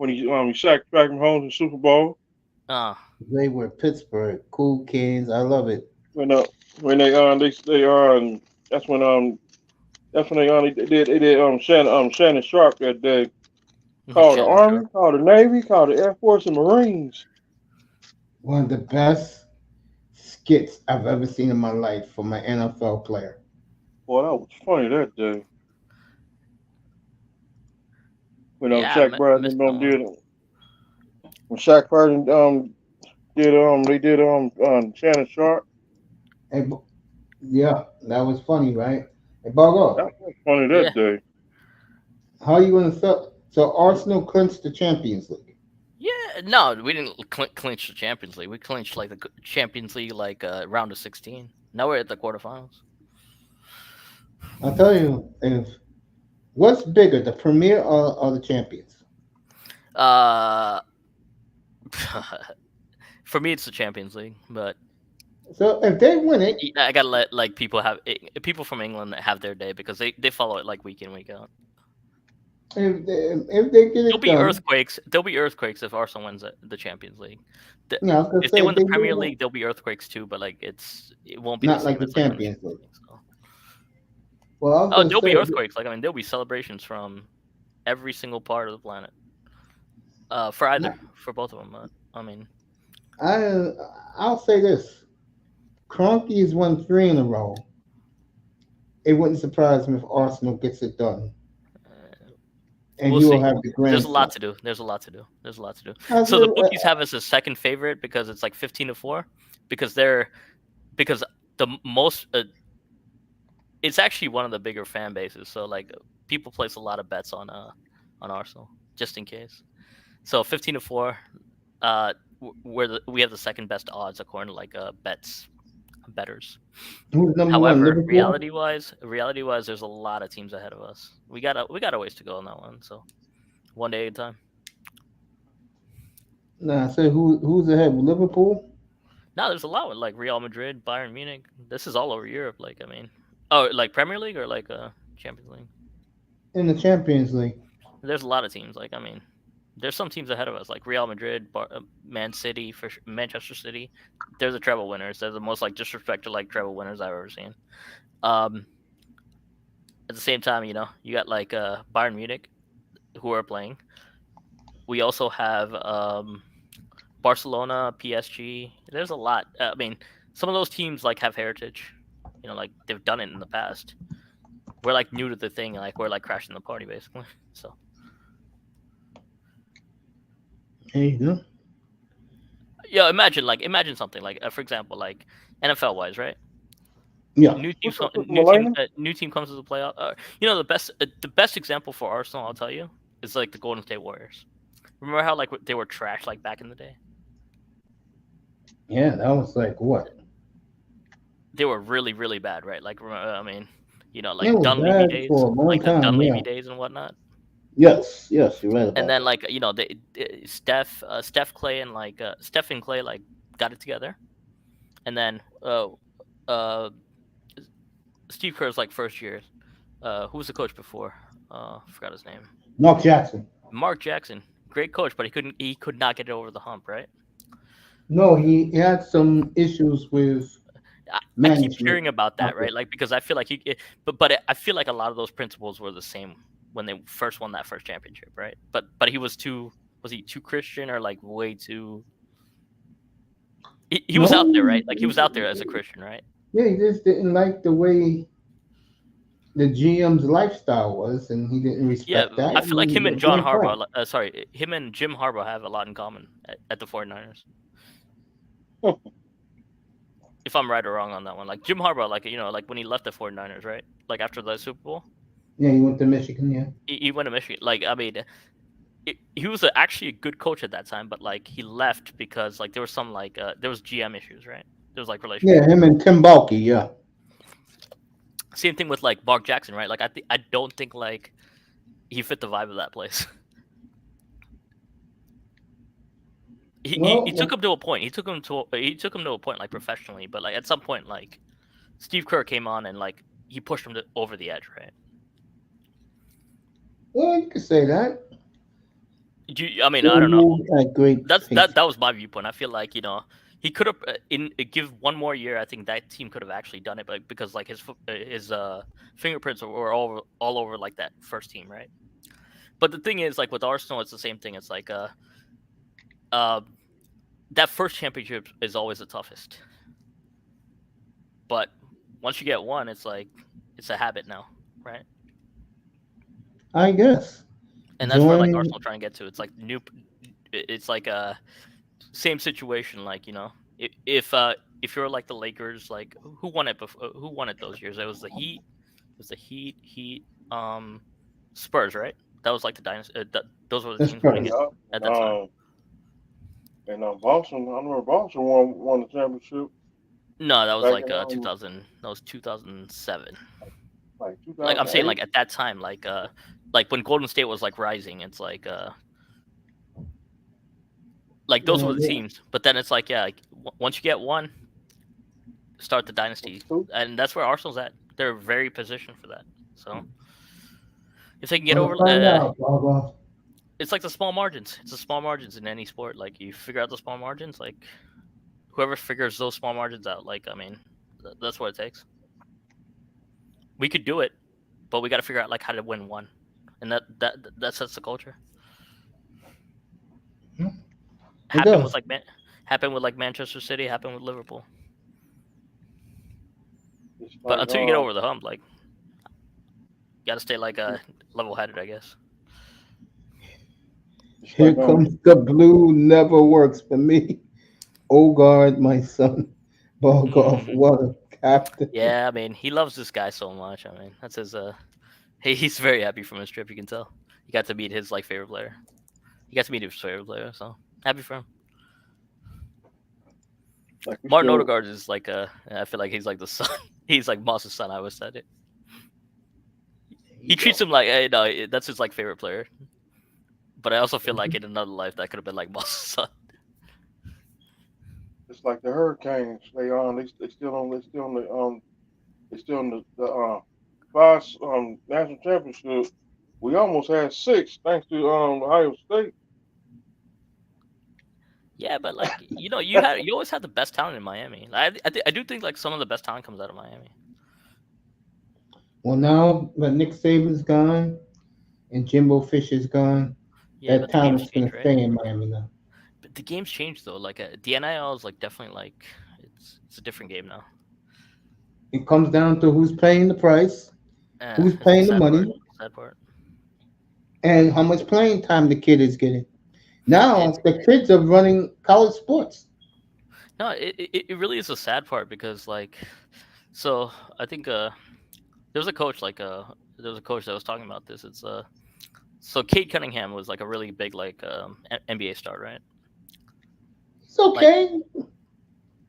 he sacked Patrick Mahomes in the Super Bowl. They were Pittsburgh, cool kids. I love it. When they that's when they did Shannon Sharp that day. Called the Army, called the Navy, called the Air Force and Marines. One of the best skits I've ever seen in my life from an NFL player. Boy, that was funny that day. When Shaq Burton did it. When Shaq Burton did Shannon Sharp. Hey, yeah, that was funny, right? Hey, Bogo. That was funny that day. How are you going to sell? So Arsenal clinched the Champions League. Yeah, no, we didn't clinch the Champions League. We clinched like the Champions League round of 16. Now we're at the quarterfinals. I'll tell you, what's bigger, the Premier or the Champions? For me, it's the Champions League, but so if they win it, I gotta let like people from England have their day because they follow it like week in week out. If they get it There'll be earthquakes. There'll be earthquakes if Arsenal wins the Champions League. If they win the Premier League, there'll be earthquakes too. But like it won't be not like the Champions League. So. Well, there'll be earthquakes. Like I mean, there'll be celebrations from every single part of the planet. For both of them. I mean, I'll say this: Kroenke has won 3 in a row. It wouldn't surprise me if Arsenal gets it done. And we'll you see. will have the grand. There's a lot to do. So the bookies have us as second favorite because it's like 15-4. Because the most. It's actually one of the bigger fan bases. So like people place a lot of bets on Arsenal just in case. So 15-4. We have the second best odds according to like bettors. However, reality wise, there's a lot of teams ahead of us. We got a ways to go on that one. So one day at a time. Nah, say who's ahead? Liverpool? No, there's a lot with like Real Madrid, Bayern Munich. This is all over Europe. Like I mean, like Premier League or like Champions League. In the Champions League, there's a lot of teams. Like I mean. There's some teams ahead of us, like Real Madrid, Manchester City. They're the treble winners. They're the most like disrespected like treble winners I've ever seen. At the same time, you got like Bayern Munich, who are playing. We also have Barcelona, PSG. There's a lot. I mean, some of those teams like have heritage. Like they've done it in the past. We're like new to the thing. Like we're like crashing the party basically. So. There you go. Yeah, imagine something like, for example, like NFL wise, right? Yeah. New team comes to the playoff. The best example for Arsenal, I'll tell you, is like the Golden State Warriors. Remember how like they were trash like back in the day? Yeah, that was like what? They were really, really bad, right? Like I mean, like Dunleavy days, like the Dunleavy days and whatnot. Yes, you're right And about then that. like Steph Clay and Steph and Clay like got it together, and then uh Steve Kerr's like first year. Who was the coach before? Forgot his name. Mark Jackson. Mark Jackson, great coach, but he could not get it over the hump, right? No, he had some issues with I keep management. hearing about that, Okay. right? Like because I feel like but I feel like a lot of those principles were the same when they first won that first championship, right? But he was he too Christian or like way too? He was out there, No, right? Like he was out there as a Christian, right? yeah, he just didn't like the way the GM's lifestyle was, and he didn't Yeah, respect that. I feel like And him and he John didn't play. Harbaugh, sorry, him and Jim Harbaugh have a lot in common at the 49ers. If I'm right or wrong on that one. Like Jim Harbaugh, like like when he left the 49ers, right? Like after the Super Bowl, Yeah, he went to Michigan. Yeah. he went to Michigan. Like I mean, he was actually a good coach at that time, but like he left because like there was some like there was GM issues, right? There was like Yeah, relationship. him and Tim Balky. Yeah. Same thing with like Mark Jackson, right? Like I don't think like he fit the vibe of that place. He took Well, him to a point. He took him to a point like professionally, but like at some point like Steve Kerr came on and like he pushed him over the edge, right? well, you could say that. I mean, They I don't know. moved at great pace. That was my viewpoint. I feel like he could have give one more year. I think that team could have actually done it, but because like his fingerprints were all over like that first team, right? But the thing is, like with Arsenal, it's the same thing. It's like that first championship is always the toughest, but once you get one, it's like it's a habit now, right? I guess. And that's where like Join. Arsenal trying to get to. It's like it's like a same situation. Like if you're like the Lakers, like who won it before? Who won it those years? It was the Heat. It was the Heat. Spurs, right? That was like the dynasty. Those were the That's teams winning it first. Yeah. at that time. Boston. I remember Boston won the championship No, that was back like in 2000. That was 2007. like Like I'm saying, 2008. like at that time, like when Golden State was like rising, it's like those Yeah, were the yeah. teams. But then it's like like once you get one, start the dynasty, and that's where Arsenal's at. They're very positioned for that. So if they can get over, We'll find out, Baba. it's like the small margins. It's the small margins in any sport. Like you figure out the small margins. Like whoever figures those small margins out, like I mean, that's what it takes. We could do it, but we got to figure out like how to win one, and that sets the culture. It Happened does. with happened with like Manchester City. Happened with Liverpool. It's But like until you get over the hump, like you got to stay like level-headed, I guess. it's Here like comes the blue. Never works for me. Oh God, my son. Bug off. Mm, What a captain. yeah, I mean, he loves this guy so much. I mean, that's his. He's very happy from his trip. You can tell. He got to meet his like favorite player. He got to meet his favorite player, so happy for him. like we Martin still Odegaard is like I feel like he's like the son. He's like Moss's son. I always said it. He treats him like that's his like favorite player. But I also feel like in another life that could have been like Moss's son. it's like the Hurricanes. They still on the five national championship. We almost had six thanks to Ohio State. Yeah, but like you always had the best talent in Miami. Like, I do think like some of the best talent comes out of Miami. Well, now that Nick Saban's gone and Jimbo Fisher's gone, Yeah, that but the game's talent's gonna changed, right? stay in Miami now. But the game's changed though. Like the NIL is like definitely like it's a different game now. It comes down to who's paying the price, who's It's the paying the sad part. money, Sad part. and how much playing time the kid is getting. It's Now the kids are running college sports. no, it really is a sad part because like, so I think there's a coach there's a coach that was talking about this. It's so Cade Cunningham was like a really big like NBA star, right? It's okay.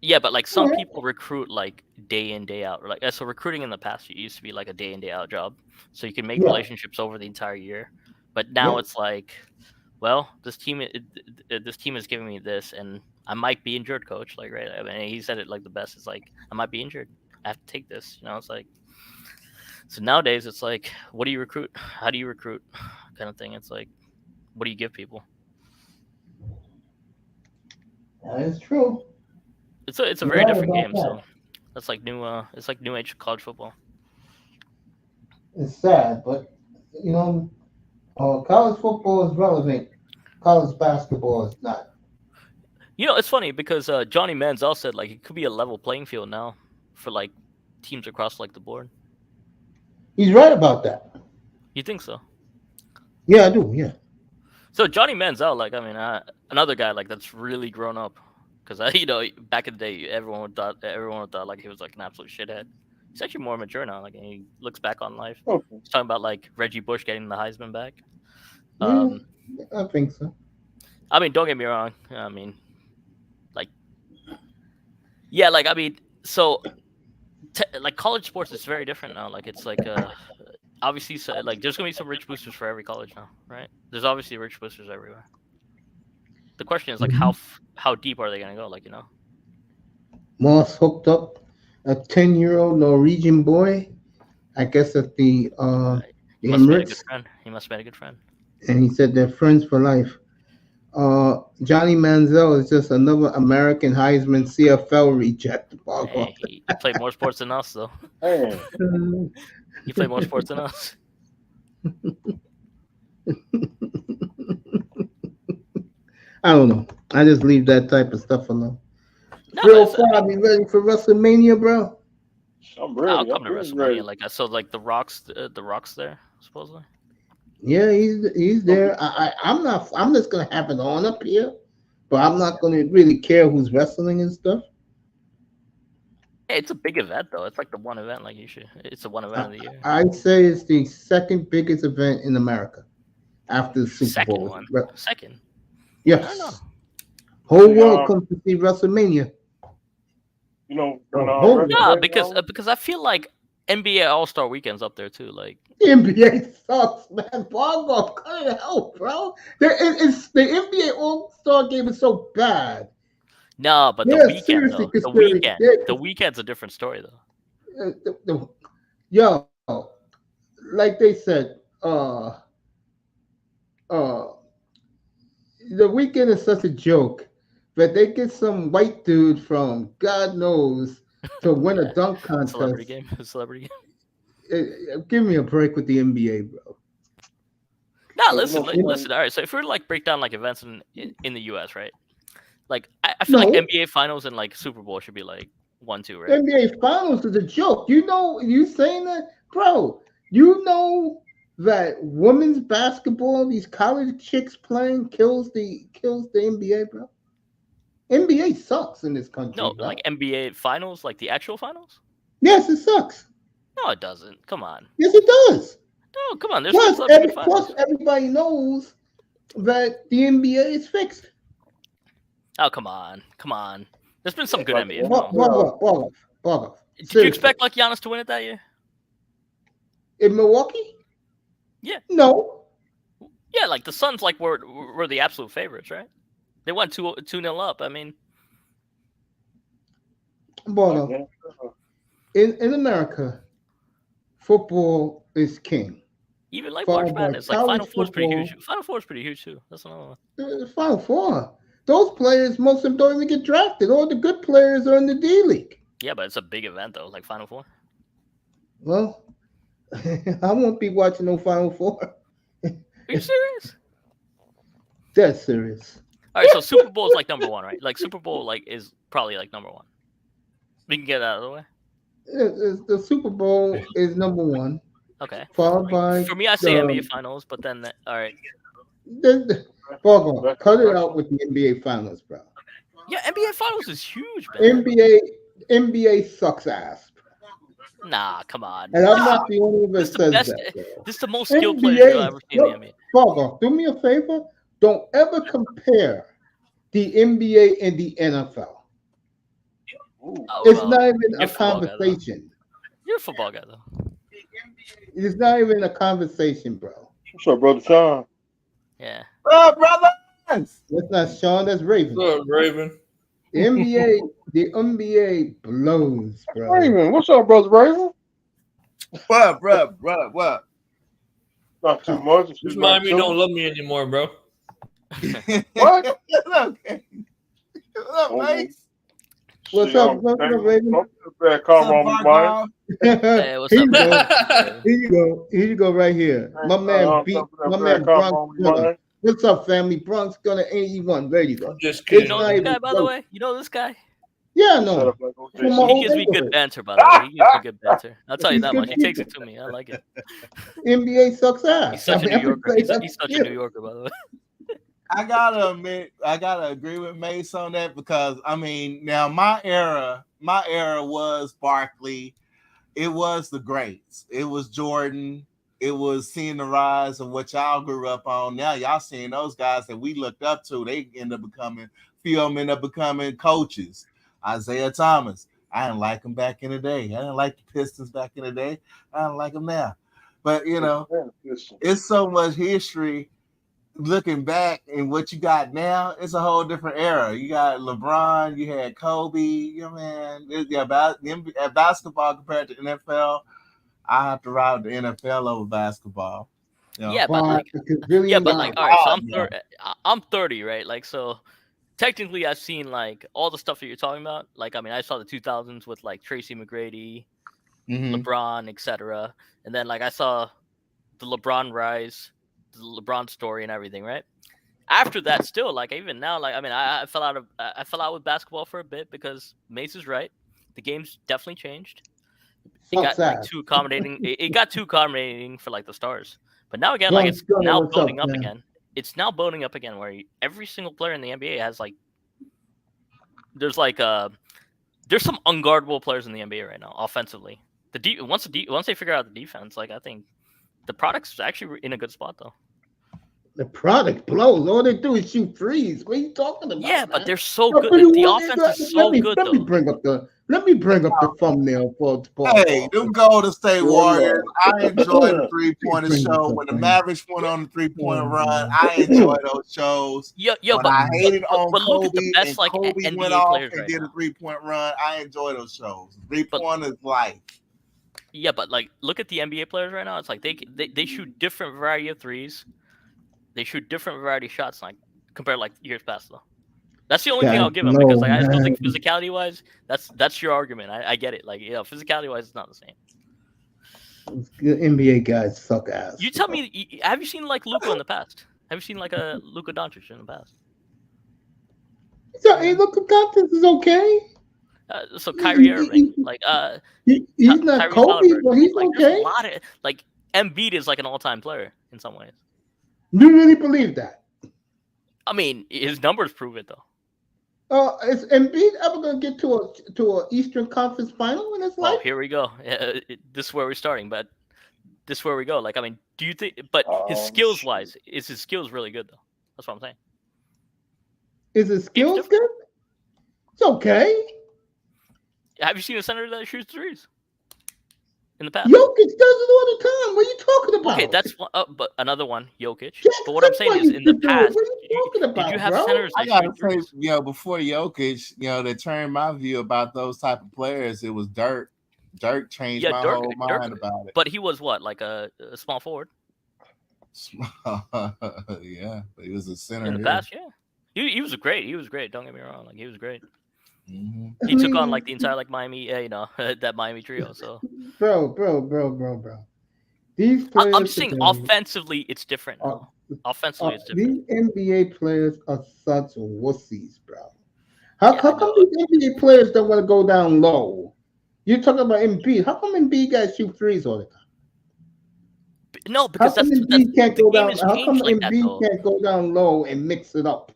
Yeah, but like some Yeah. people recruit like day in day out. Like so recruiting in the past it used to be like a day in day out job. So you can make Yeah. relationships over the entire year. But now Yeah. it's like, well, this team is giving me this, and I might be injured, coach. Like, right? I mean, he said it like the best. It's like, I might be injured. I have to take this. It's like, so nowadays it's like, what do you recruit? How do you recruit? Kind of thing. It's like, what do you give people? That is true. It's a You're very right different about game. that. So that's like new. It's like new age college football. It's sad, but college football is relevant. College basketball is not. It's funny because Johnny Manziel said like it could be a level playing field now for like teams across like the board. He's right about that. You think so? Yeah, I do. Yeah. So Johnny Manziel, like, I mean, another guy like that's really grown up, because back in the day, everyone thought like he was like an absolute shithead. He's actually more mature now. Like, he looks back on life. Okay. He's talking about like Reggie Bush getting the Heisman back. Yeah, I think so. I mean, don't get me wrong. I mean, like, yeah, like, I mean, so like college sports is very different now. Like, it's like obviously, so, like, there's gonna be some rich boosters for every college now, right? There's obviously rich boosters everywhere. The question is like, how deep are they gonna go? Like, Moss hooked up a 10-year-old Norwegian boy, I guess at the he must have been a good Emirates, friend. He must have been a good friend. and he said they're friends for life. Johnny Manziel is just another American Heisman CFL reject. Hey, he played more sports than us, though. Hey, He played more sports than us. I don't know. I just leave that type of stuff alone. No, Real it's- far, be ready for WrestleMania, bro. I'm ready. I'll come to I'm WrestleMania. ready. Like, I saw like the Rock's there supposedly. Yeah, he's there. I'm just gonna have it on up here, but I'm not gonna really care who's wrestling and stuff. Hey, it's a big event though. It's like the one event. Like, it's the one event of the year. I'd say it's the second biggest event in America after the Super Second Bowl. one. Second. I don't know. Yes. Whole Yeah. world comes to see WrestleMania. You know, Oh, when, No, wrestling- because I feel like NBA All-Star Weekend's up there too. Like, The NBA sucks, man. Bongo, cut it out, bro. The NBA All-Star game is so bad. no, but Yeah, the weekend seriously, though. The conspiracy. weekend. Yeah. The weekend's a different story though. Yo, like they said, the weekend is such a joke that they get some white dude from God knows to win a dunk contest. Celebrity game. Celebrity game. Give me a break with the NBA, bro. No, listen, no, listen. All right, so if we were to like break down like events in the U.S., right? Like, I feel like No. NBA Finals and like Super Bowl should be like 1-2, right? NBA Finals is a joke. You saying that, bro? You know that women's basketball, these college chicks playing, kills the NBA, bro. NBA sucks in this country. No, bro. like NBA Finals, like the actual finals. Yes, it sucks. No, it doesn't. Come on. Yes, it does. No, come on. There's Plus, celebrity finals. everybody knows that the NBA is fixed. Oh, come on. There's been some good Like, NBA what- finals. Bog. Did you expect like Giannis to win it that year? In Milwaukee? Yeah. No. Yeah, like the Suns like were the absolute favorites, right? They went 2-0 up. I mean, Bog. Yeah. In America, football is king. even like Followed March by Madness, like college Final Four is pretty football. huge. Final Four is pretty huge too. That's another one. The Final Four. Those players, most of them don't even get drafted. All the good players are in the D League. Yeah, but it's a big event though, like Final Four. Well, I won't be watching no Final Four. Are you serious? Dead serious. All right, so Super Bowl is like number one, right? Like Super Bowl like is probably like number one. We can get that out of the way. The Super Bowl is number one, Okay. followed by For me, I say the- NBA Finals, but then all right. Boggle, cut it out with the NBA Finals, bro. Yeah, NBA Finals is huge, man. NBA sucks ass. Nah, come on. And I'm not the only one that This is the says best. that, bro. This is the most skilled NBA player you'll ever see in the NBA. Boggle, do me a favor. Don't ever compare the NBA and the NFL. Ooh. Oh, It's well, not even you're a a football guy, though. conversation. You're a football guy though. It's not even a conversation, bro. What's up, brother Sean? Yeah. Oh, brothers. That's not Sean. That's Raven. What's up, Raven? The NBA blows, bro. Raven, what's up, brother Raven? What? Not too much. It's This just Miami like don't love me anymore, bro. What? Okay. What's up, Mace? What's up, Raven? Bad karma on me, Mike. Hey, what's Here up? you go. I'm Here you go. Here you go. Right here. My man, Bronx Gunner. What's up, family? Bronx Gunner 81. There you go. just You kidding. know not this even guy, by the close. way? You know this guy? Yeah, no. From my He old gives me good neighborhood. banter, by the way. He gives me good banter. I'll tell you He's that good much. He takes it people. to me. I like it. NBA sucks ass. He's such a New Yorker. He's such a New Yorker, by the way. I gotta admit, I gotta agree with Mace on that because I mean, now my era was Barkley. It was the greats. It was Jordan. It was seeing the rise of what y'all grew up on. Now y'all seeing those guys that we looked up to. They end up becoming, few of them end up becoming coaches. Isaiah Thomas. I didn't like him back in the day. I didn't like the Pistons back in the day. I don't like him now. But you know, it's so much history. Looking back and what you got now, it's a whole different era. You got LeBron, you had Kobe, you know, man. At basketball compared to NFL, I have to ride the NFL over basketball. You know? Yeah, but like, really all right. So Yeah. I'm 30, right? Like, so technically, I've seen like all the stuff that you're talking about. Like, I mean, I saw the 2000s with like Tracy McGrady, LeBron, etc. And then like I saw the LeBron rise, the LeBron story, and everything, right? After that, still like even now, like I mean, I fell out with basketball for a bit because Mace is right. The game's definitely changed. It got like too accommodating. It got too accommodating for like the stars. But now again, like it's now building up again. It's now building up again where every single player in the NBA has like there's some unguardable players in the NBA right now offensively. Once they figure out the defense, like I think the product's actually in a good spot though. The product blows. All they do is shoot threes. What are you talking about? Yeah, man? but they're so good. The offense is so good though. Let me bring up the thumbnail for Hey, them Golden State Warriors. I enjoyed the 3-pointer show. When the Mavericks went on the 3-point run, I enjoyed those shows. But I hated on but Kobe, look at the best and like Kobe NBA went off players and right did now. a 3-point run. I enjoy those shows. 3-pointers life. Yeah, but like look at the NBA players right now. It's like they shoot different variety of threes. They shoot different variety of shots, like compared to like years past though. That's the only thing I'll give them because like I still think physicality wise, that's your argument. I get it. Like physicality wise, it's not the same. The NBA guys suck ass. You tell me, have you seen like Luka in the past? Have you seen like a Luka Doncic in the past? So, hey, Luka Doncic is okay. So Kyrie Irving, like he's not Tyrese Kobe, Halliburton, but he's like, okay. There's a lot of like Embiid is like an all-time player in some ways. Do you really believe that? I mean, his numbers prove it though. Is Embiid ever gonna get to a Eastern Conference final in his life? Oh, here we go. This is where we're starting, but this is where we go. Like, I mean, do you think? But his skills wise, is his skills really good though? That's what I'm saying. Is his skills good? It's okay. Have you seen a center that shoots threes in the past? Jokic does it all the time. What are you talking about? Okay, that's one. But another one, Jokic. Jackson, But what I'm saying is, in the past, what are you talking about, did you have bro? centers I that gotta shoot say, threes? before Jokic, that turned my view about those type of players. It was Dirk. Dirk changed my whole mind about it. But he was what, like a small forward? Yeah, but he was a center In the past, yeah. He was great. He was great. Don't get me wrong. Like he was great. Mm-hmm. He took on like the entire like Miami, that Miami trio. So, bro. These players. I'm just saying, offensively, it's different. Offensively, it's different. These NBA players are such wussies, bro. How come these NBA players don't want to go down low? You're talking about Embiid. How come Embiid guys shoot threes all the time? No, because How come that's Embiid can't go down? How How come Embiid can't go down low and mix it up?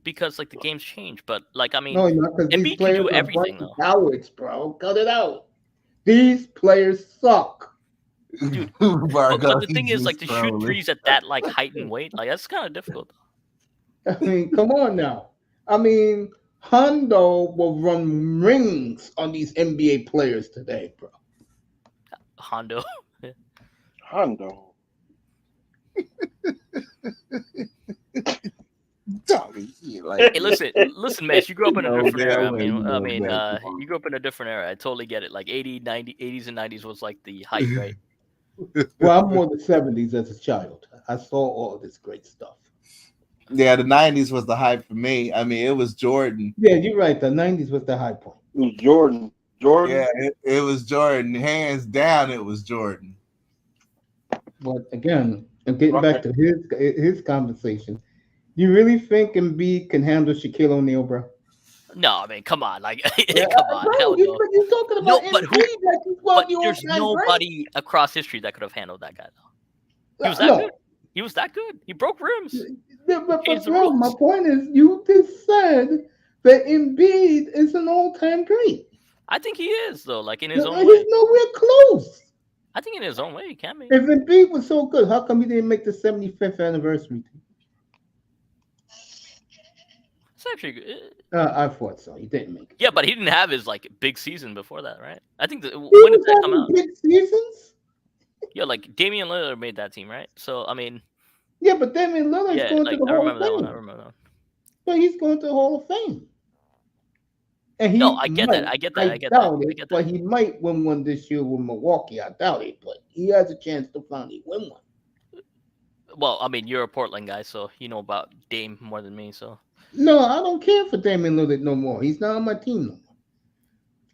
Because like the game's changed, but like I mean, no, because these players can do are everything though. Cowards, bro. Cut it out. These players suck. Dude, but the thing is, like to shoot threes at that like height and weight, like that's kind of difficult. I mean, come on now. I mean, Hondo will run rings on these NBA players today, bro. Hondo. Hey, listen, Mace. You grew up in a No, different era. that way, You grew up in a different era. I totally get it. Like 80s and 90s was like the height, right? Well, I'm more the 70s as a child. I saw all this great stuff. Yeah, the 90s was the hype for me. I mean, it was Jordan. Yeah, you're right. The 90s was the high point. It was Jordan. Yeah, it was Jordan. Hands down, it was Jordan. But again, I'm getting back to his conversation. You really think Embiid can handle Shaquille O'Neal, bro? No, I mean, come on, like, Yeah, come on, bro, hell you, no. You're talking No, about but Embiid like he's one But of the there's all-time nobody across history that could have handled that guy, though. He was greats. that No. good. He was that good. He broke rims. But Changed the bro, my rules. point is, you just said that Embiid is an all-time great. I think he is, though, like in his own He's way. nowhere close. I think in his own way, he can be. If Embiid was so good, how come he didn't make the 75th anniversary? It's actually good. I thought so. He didn't make it. Yeah, but he didn't have his like big season before that, right? I think He when did was that come having out? big seasons. Yeah, like Damian Lillard made that team, right? So I mean, Yeah, but Damian Lillard's yeah, going like to the I Hall remember of that one. Fame. I remember that one. But he's going to the Hall of Fame. And he No, I get that. might- I get that. I get doubt that. I it, get but that. he might win one this year with Milwaukee. I doubt it, but he has a chance to finally win one. Well, I mean, you're a Portland guy, so you know about Dame more than me. So No, I don't care for Damian Lillard no more. He's not on my team no more.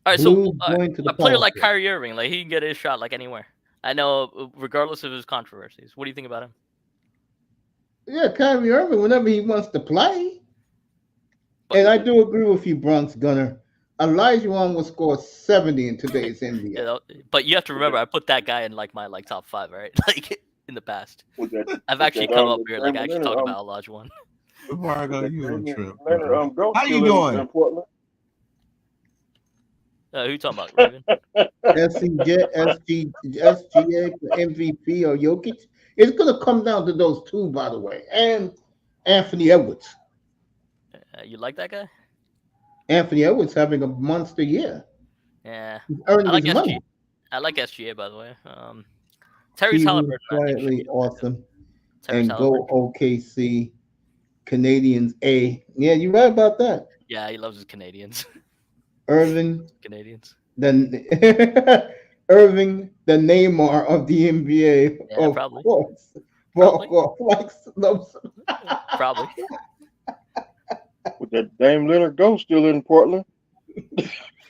all right, Blues so going to the a player power like play. Kyrie Irving, like he can get his shot like anywhere. I know, regardless of his controversies. What do you think about him? Yeah, Kyrie Irving, whenever he wants to play. And I do agree with you, Bronx Gunner. Elijah will score 70 in today's NBA. You know, but you have to remember, I put that guy in like my like top 5, right? Like in the past. I've actually come up here like actually talking about Olajuwon. Margo, you a trip. Leonard, How you doing? In Portland. Who you talking about, Raven? SGA for MVP or Jokic. It's going to come down to those two, by the way, and Anthony Edwards. You like that guy? Anthony Edwards having a monster year. Yeah. He's earning I like his money. SGA. I like SGA, by the way. Terry Halliburton. I think, should Quietly be awesome. Terry And Halliburton. go OKC. Canadians A. Yeah, you're right about that. Yeah, he loves his Canadians. Irving, Canadians. Irving, the Neymar of the NBA. Yeah, of probably. course. Probably. Loves him. Probably. With that Dame Leonard ghost still in Portland.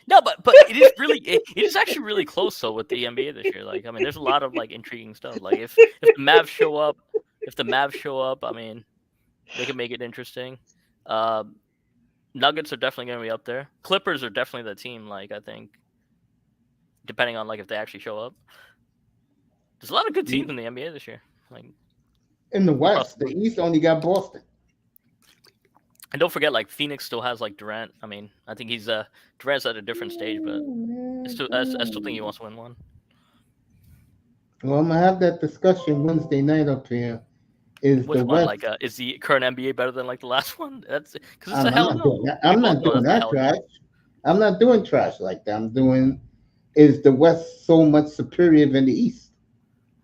No, but it is really it is actually really close though with the NBA this year. Like, I mean, there's a lot of like intriguing stuff. Like if the Mavs show up, I mean, they can make it interesting. Nuggets are definitely going to be up there. Clippers are definitely the team. Like, I think, depending on like if they actually show up, there's a lot of good teams in the NBA this year. Like In the West, the East only got Boston. and don't forget, like Phoenix still has like Durant. I mean, I think he's Durant's at a different stage, but I still think he wants to win one. Well, I'm gonna have that discussion Wednesday night up here. Is Which the one? West? Like, is the current NBA better than like the last one? That's because it's I'm a hell not no. doing that. I'm We not both know doing that's a that hell trash. no. I'm not doing trash like that. I'm doing is the West so much superior than the East,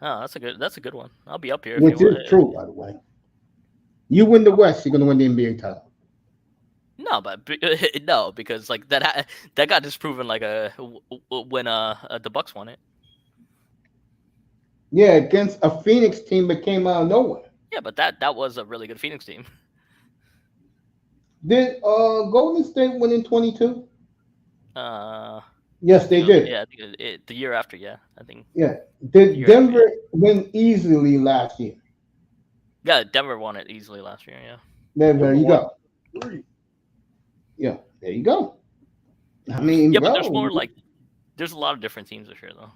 Oh, that's a good one. I'll be up here. which if you is want. true, by the way. You win the West, you're gonna win the NBA title. No, but no, because like that got disproven like when the Bucks won it. Yeah, against a Phoenix team that came out of nowhere. Yeah, but that was a really good Phoenix team. Did Golden State win in 22? Yes, they No, did. Yeah, I think the year after. Yeah, I think. Yeah. Did You're Denver win easily last year? Yeah, Denver won it easily last year. Yeah. There you go. Yeah, there you go. I mean, Yeah, but bro, there's more like there's a lot of different teams this year though,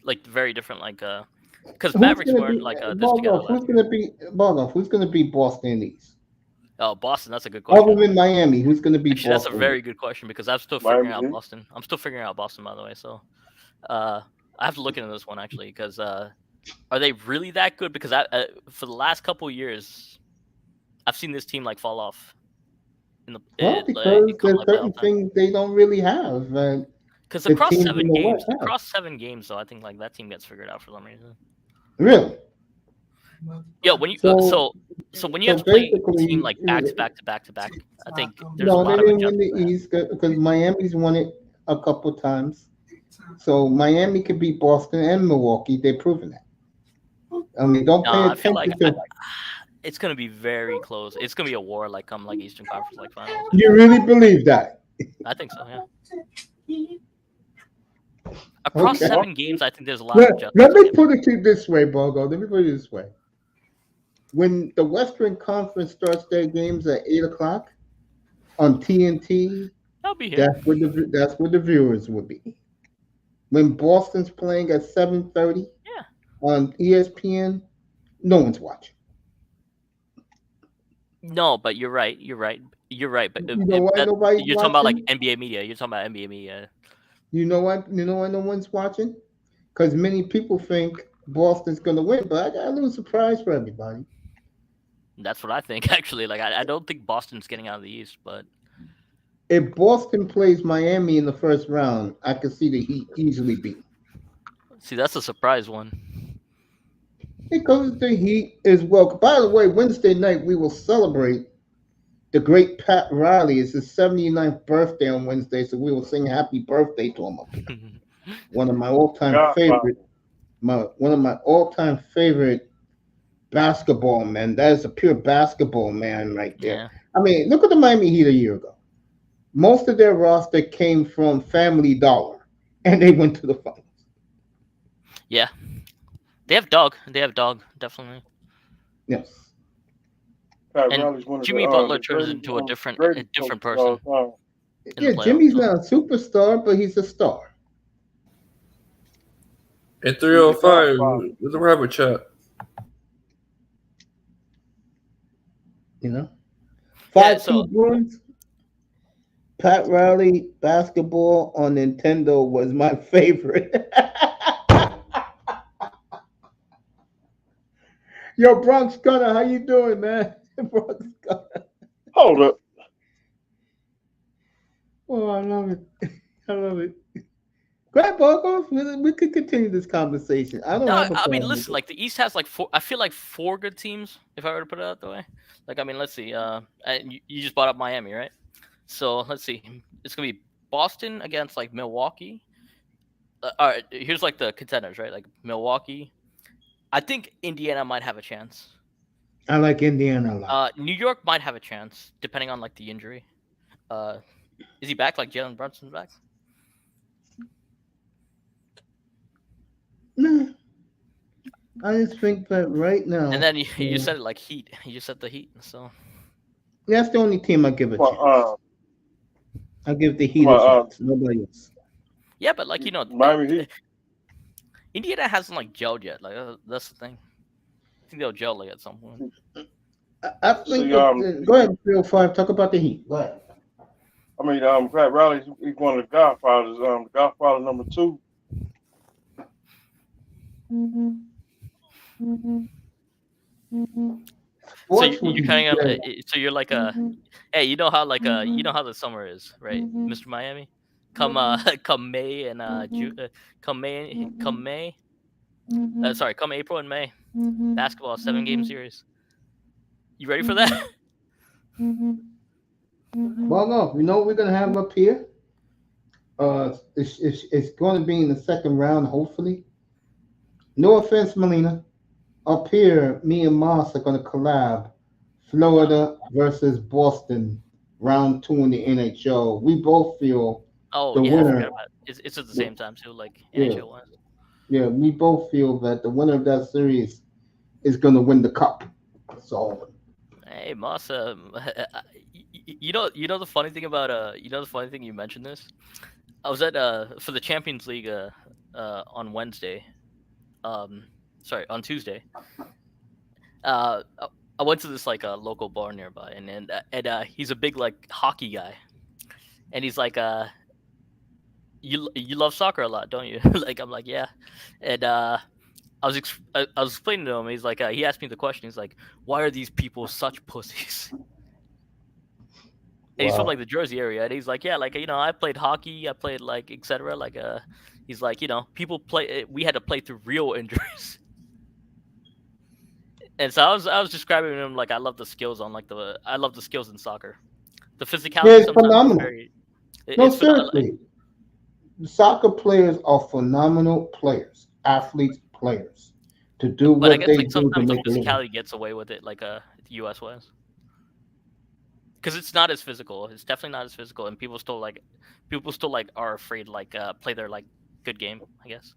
like very different like because Mavericks weren't like this together. Who's gonna be Boston East? Oh, Boston, that's a good question. Other than Miami, who's gonna be Actually, that's a Boston? very good question because I'm still figuring out Miami. Boston. I'm still figuring out Boston, by the way. So, I have to look into this one actually because are they really that good? Because for the last couple of years, I've seen this team like fall off. Well, because there's certain things they don't really have. Because the across teams 7 in the games, West have. across 7 games, though, I think like that team gets figured out for some reason. Really? Yeah, when you So, so when you so have to play a basically, team like back to back to back to back, I think there's a no, they lot of didn't win adjustment the to that. East because Miami's won it a couple times. So Miami could beat Boston and Milwaukee. They've proven that. I mean, don't pay I feel like attention to. it's gonna be very close. It's gonna be a war like like Eastern Conference like finals. You really believe that? I think so. Yeah. Across Okay. 7 games, I think there's a lot of adjustments. Let me put it to you this way, Bogo. Let me put it this way. When the Western Conference starts their games at 8 o'clock on TNT, I'll be here. that's where the viewers will be. When Boston's playing at 7:30 Yeah. on ESPN, no one's watching. No, but you're right. You're right. You're right. But You know why nobody's you're talking about like watching? NBA media. You're talking about NBA media. You know why? You know why no one's watching? Because many people think Boston's gonna win, but I got a little surprise for everybody. That's what I think. Actually, like I don't think Boston's getting out of the East, but If Boston plays Miami in the first round, I could see the Heat easily beat them. see that's a surprise one. Because the Heat is well. By the way, Wednesday night we will celebrate the great Pat Riley. It's his 79th birthday on Wednesday, so we will sing happy birthday to him up here. One of my all-time favorite, one of my all-time favorite basketball men. That is a pure basketball man right there. Yeah. I mean, look at the Miami Heat a year ago. Most of their roster came from Family Dollar, and they went to the finals. Yeah. They have dog. Definitely. Yes. Pat And Riley's one of Jimmy the, Butler the turns greatest- into a greatest different coaches of person. all time. in the Yeah, playoffs, Jimmy's so. not a superstar, but he's a star. In 305, we'll have a chat. You know, Yeah, 5-2 so Bruins. Pat Riley basketball on Nintendo was my favorite. Yo, Bronx Gunner, how you doing, man? Bronx Gunner. Hold up. Oh, I love it. I love it. Go ahead, Bogo. We could continue this conversation. I don't no, have a I mean, problem with listen. it. Like the East has like 4. I feel like 4 good teams. If I were to put it out that way. Like I mean, let's see. You just brought up Miami, right? So let's see. It's gonna be Boston against like Milwaukee. All right, here's like the contenders, right? Like Milwaukee. I think Indiana might have a chance. I like Indiana a lot. New York might have a chance, depending on like the injury. Is he back? Like Jalen Brunson's back? Nah. I just think that right now. And then you said it like Heat. You just said the Heat. So That's the only team I give a chance. I give the Heat a chance. Nobody else. yeah, but like Miami Heat. Indiana hasn't like gelled yet. Like that's the thing. I think they'll gel like at some point. I think. See, go ahead, 305. Talk about the Heat. Go ahead. I mean, Pat Riley, he's one of the Godfathers. The Godfather number 2. So you're kind of so you're like a hey, you know how like you know how the summer is, right, Mr. Miami? Come come May and come April and May. Basketball 7-game series. You ready for that? Well, no. You know what we're gonna have up here? It's going to be in the second round, hopefully. No offense, Melina. Up here, me and Moss are going to collab. Florida versus Boston, round 2 in the NHL. We both feel Oh the yeah, I winner. forgot about it. It's at the same time too, like NHL was. Yeah, we both feel that the winner of that series is going to win the cup. So, Hey Moss, you know the funny thing about the funny thing you mentioned this. I was at for the Champions League on Wednesday. Sorry, on Tuesday. I went to this like a local bar nearby, and he's a big like hockey guy, and he's like you love soccer a lot, don't you? Like I'm like yeah, and I was explaining to him. He's like he asked me the question. He's like, why are these people such pussies? And he's from like the Jersey area, and he's like, yeah, like I played hockey, I played like etc. Like he's like people play. We had to play through real injuries. And so I was describing him like I love the skills in soccer. The Yeah, physicality it's sometimes is phenomenal. very. No, It's phenomenal. seriously. Soccer players are phenomenal players, athletes, players, to do But I what guess they like do to sometimes the make a living. physicality gets away with it, like the US was, because it's not as physical. It's definitely not as physical, and people still are afraid play their like good game. I guess.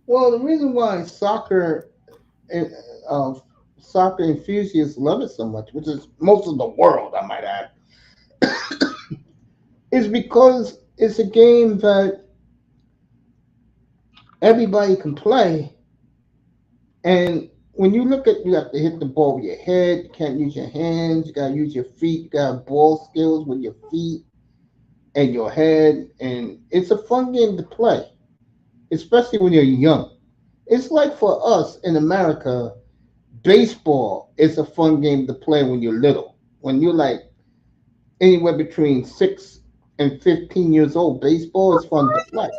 Well, the reason why soccer enthusiasts love it so much, which is most of the world, I might add, is because it's a game that everybody can play. And when you look at, you have to hit the ball with your head. You can't use your hands. You gotta use your feet. You gotta have ball skills with your feet and your head. And it's a fun game to play, especially when you're young. It's like for us in America, baseball is a fun game to play when you're little. When you're like anywhere between 6 and 15 years old, baseball is fun to play.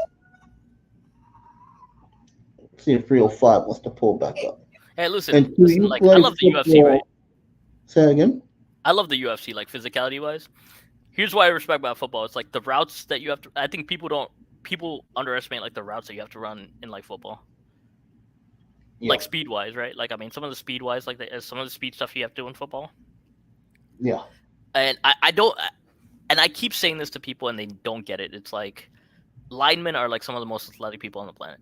See if 305 wants to pull back up. Hey, listen, And you like I play love the UFC, right? football. Say again. I love the UFC, like physicality wise. Here's why I respect about football. It's like the routes that you have to. I think people underestimate like the routes that you have to run in like football. Yeah. Like speed wise, right? Like I mean, some of the speed wise, like some of the speed stuff you have to do in football. Yeah. And I don't, and I keep saying this to people and they don't get it. It's like linemen are like some of the most athletic people on the planet.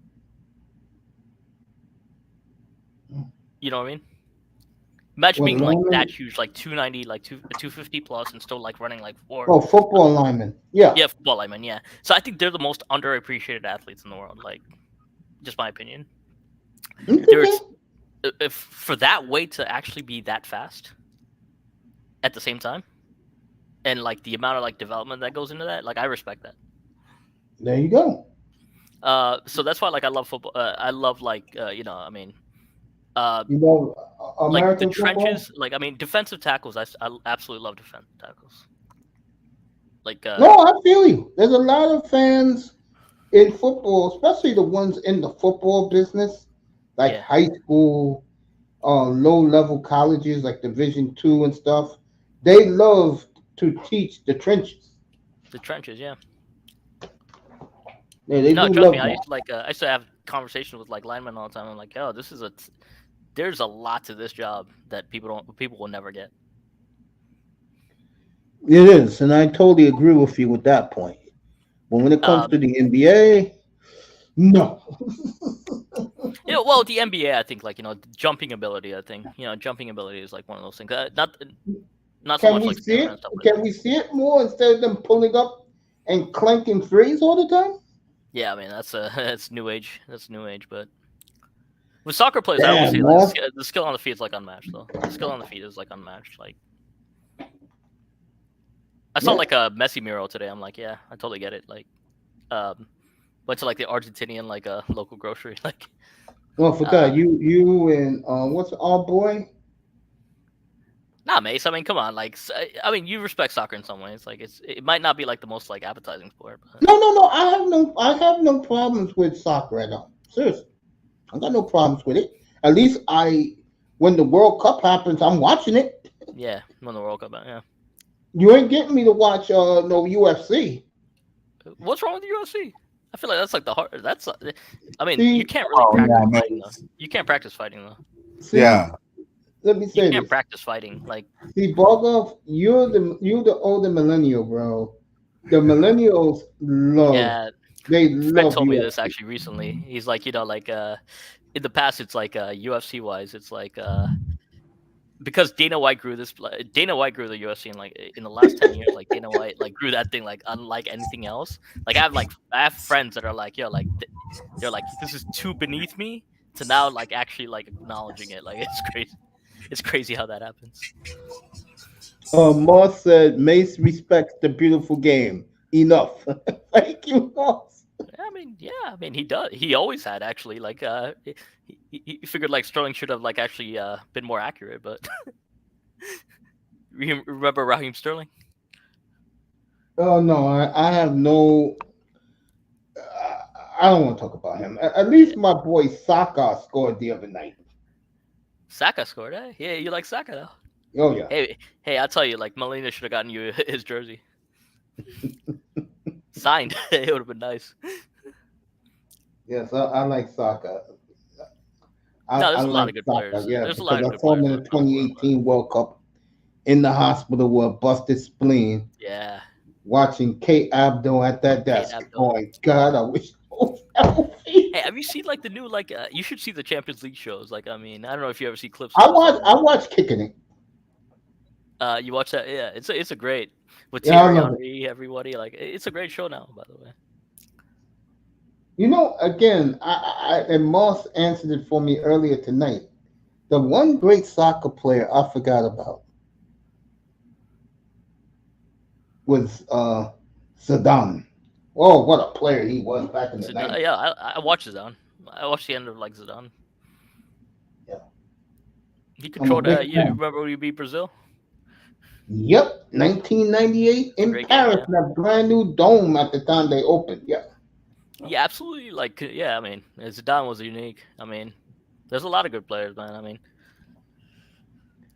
You know what I mean? Imagine being like that huge, like 290, like 250 plus, and still like running like 4. Oh, football linemen. Yeah. Yeah, football linemen. Yeah. So I think they're the most underappreciated athletes in the world. Like, just my opinion. There's if for that weight to actually be that fast at the same time, and like the amount of like development that goes into that, like I respect that. There you go. So that's why like I love football. I love like you know, I mean. You know, like the American trenches, football? like I mean, defensive tackles. I absolutely love defensive tackles. Like No, I feel you. There's a lot of fans in football, especially the ones in the football business, like Yeah. high school, low-level colleges like Division II and stuff. They love to teach the trenches. The trenches, yeah. Yeah, they No, do trust love me. that. I used to have conversations with like linemen all the time. I'm like, oh, there's a lot to this job that people will never get. It is, and I totally agree with you with that point. But when it comes to the NBA, no. You know, well, the NBA, I think like jumping ability. I think jumping ability is like one of those things. Not so Can much we like see stamina it? and stuff like Can that. we see it more instead of them pulling up and clanking threes all the time? Yeah, I mean that's new age. That's new age, but. With soccer players, I always Damn, say Moss. like, the skill on the feet is like unmatched, though. The skill on the feet is like unmatched. Like, I saw Yeah. like a Messi mural today. I'm like, yeah, I totally get it. Like, went to like the Argentinian like local grocery. Like, Well, I forgot you and what's our boy? nah, Mace. I mean, come on. Like, I mean, you respect soccer in some ways. Like, it might not be like the most like appetizing sport. But... No. I have no problems with soccer at all. Seriously, I got no problems with it. At least when the World Cup happens, I'm watching it. Yeah, when the World Cup, yeah. You ain't getting me to watch no UFC. What's wrong with the UFC? I feel like that's like the hard. That's. I mean, See- you can't really practice yeah, fighting though. You can't practice fighting though. See, Yeah. Let me You say can't this. practice fighting. Like, See, Bogov, you're the older millennial, bro. The millennials love. yeah. They Fred love told me UFC. this actually recently. He's like, like in the past, it's like UFC wise, it's like because Dana White grew the UFC in the last 10 years. Like Dana White like grew that thing like unlike anything else. Like I have friends that are like, yo, like they're like, this is too beneath me to now like actually like acknowledging it. Like it's crazy. It's crazy how that happens. Moss said Mace respects the beautiful game. Enough. Thank you, Moss. I mean, he does. He always had actually. Like, he figured like Sterling should have like actually been more accurate. But you remember Raheem Sterling? Oh no, I have no. I don't want to talk about him. At least my boy Saka scored the other night. Saka scored, eh? Yeah, you like Saka though. Oh yeah. Hey, I'll tell you, like Molina should have gotten you his jersey signed. It would have been nice. Yes, I like soccer. No, there's I a lot like of good soccer, players. yeah, There's a lot because of I good saw him players. in the 2018 World Cup in the hospital with a busted spleen, Yeah, watching Kate Abdo at that Kate desk. Abdo. Going, God, I wish I was healthy. Hey, have you seen like the new you should see the Champions League shows. Like, I mean, I don't know if you ever see clips. I of this. watch Kicking It. You watch that? Yeah, it's a great with Yeah, I Thierry love Henry, everybody. Like, it's a great show now. By the way. You know, again, and Moss answered it for me earlier tonight. The one great soccer player I forgot about was Zidane. Oh, what a player he was back in the Zidane, 90s. yeah, I watched Zidane. I watched the end of like Zidane. Yeah. He controlled. big You fan. remember when we beat Brazil? Yep, 1998 in Great game, Paris, yeah. in that brand new dome at the time they opened. Yeah. Yeah, absolutely. Like, yeah, I mean, Zidane was unique. I mean, there's a lot of good players, man. I mean,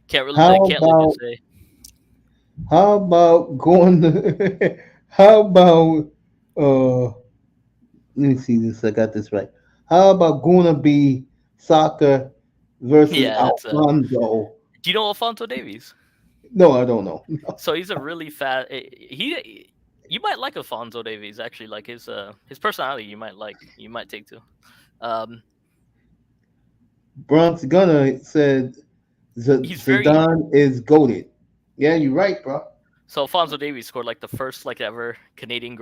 can't really say. How about going to, how about let me see this, I got this right. How about going to be soccer versus Yeah, that's Alfonso? Do you know Alfonso Davies? No, I don't know. So he's a really fast. You might like Alfonso Davies actually. Like his personality, you might take to. Bronx Gunner said He's very- Zidane is goated. Yeah, you're right, bro. So Alfonso Davies scored like the first like ever Canadian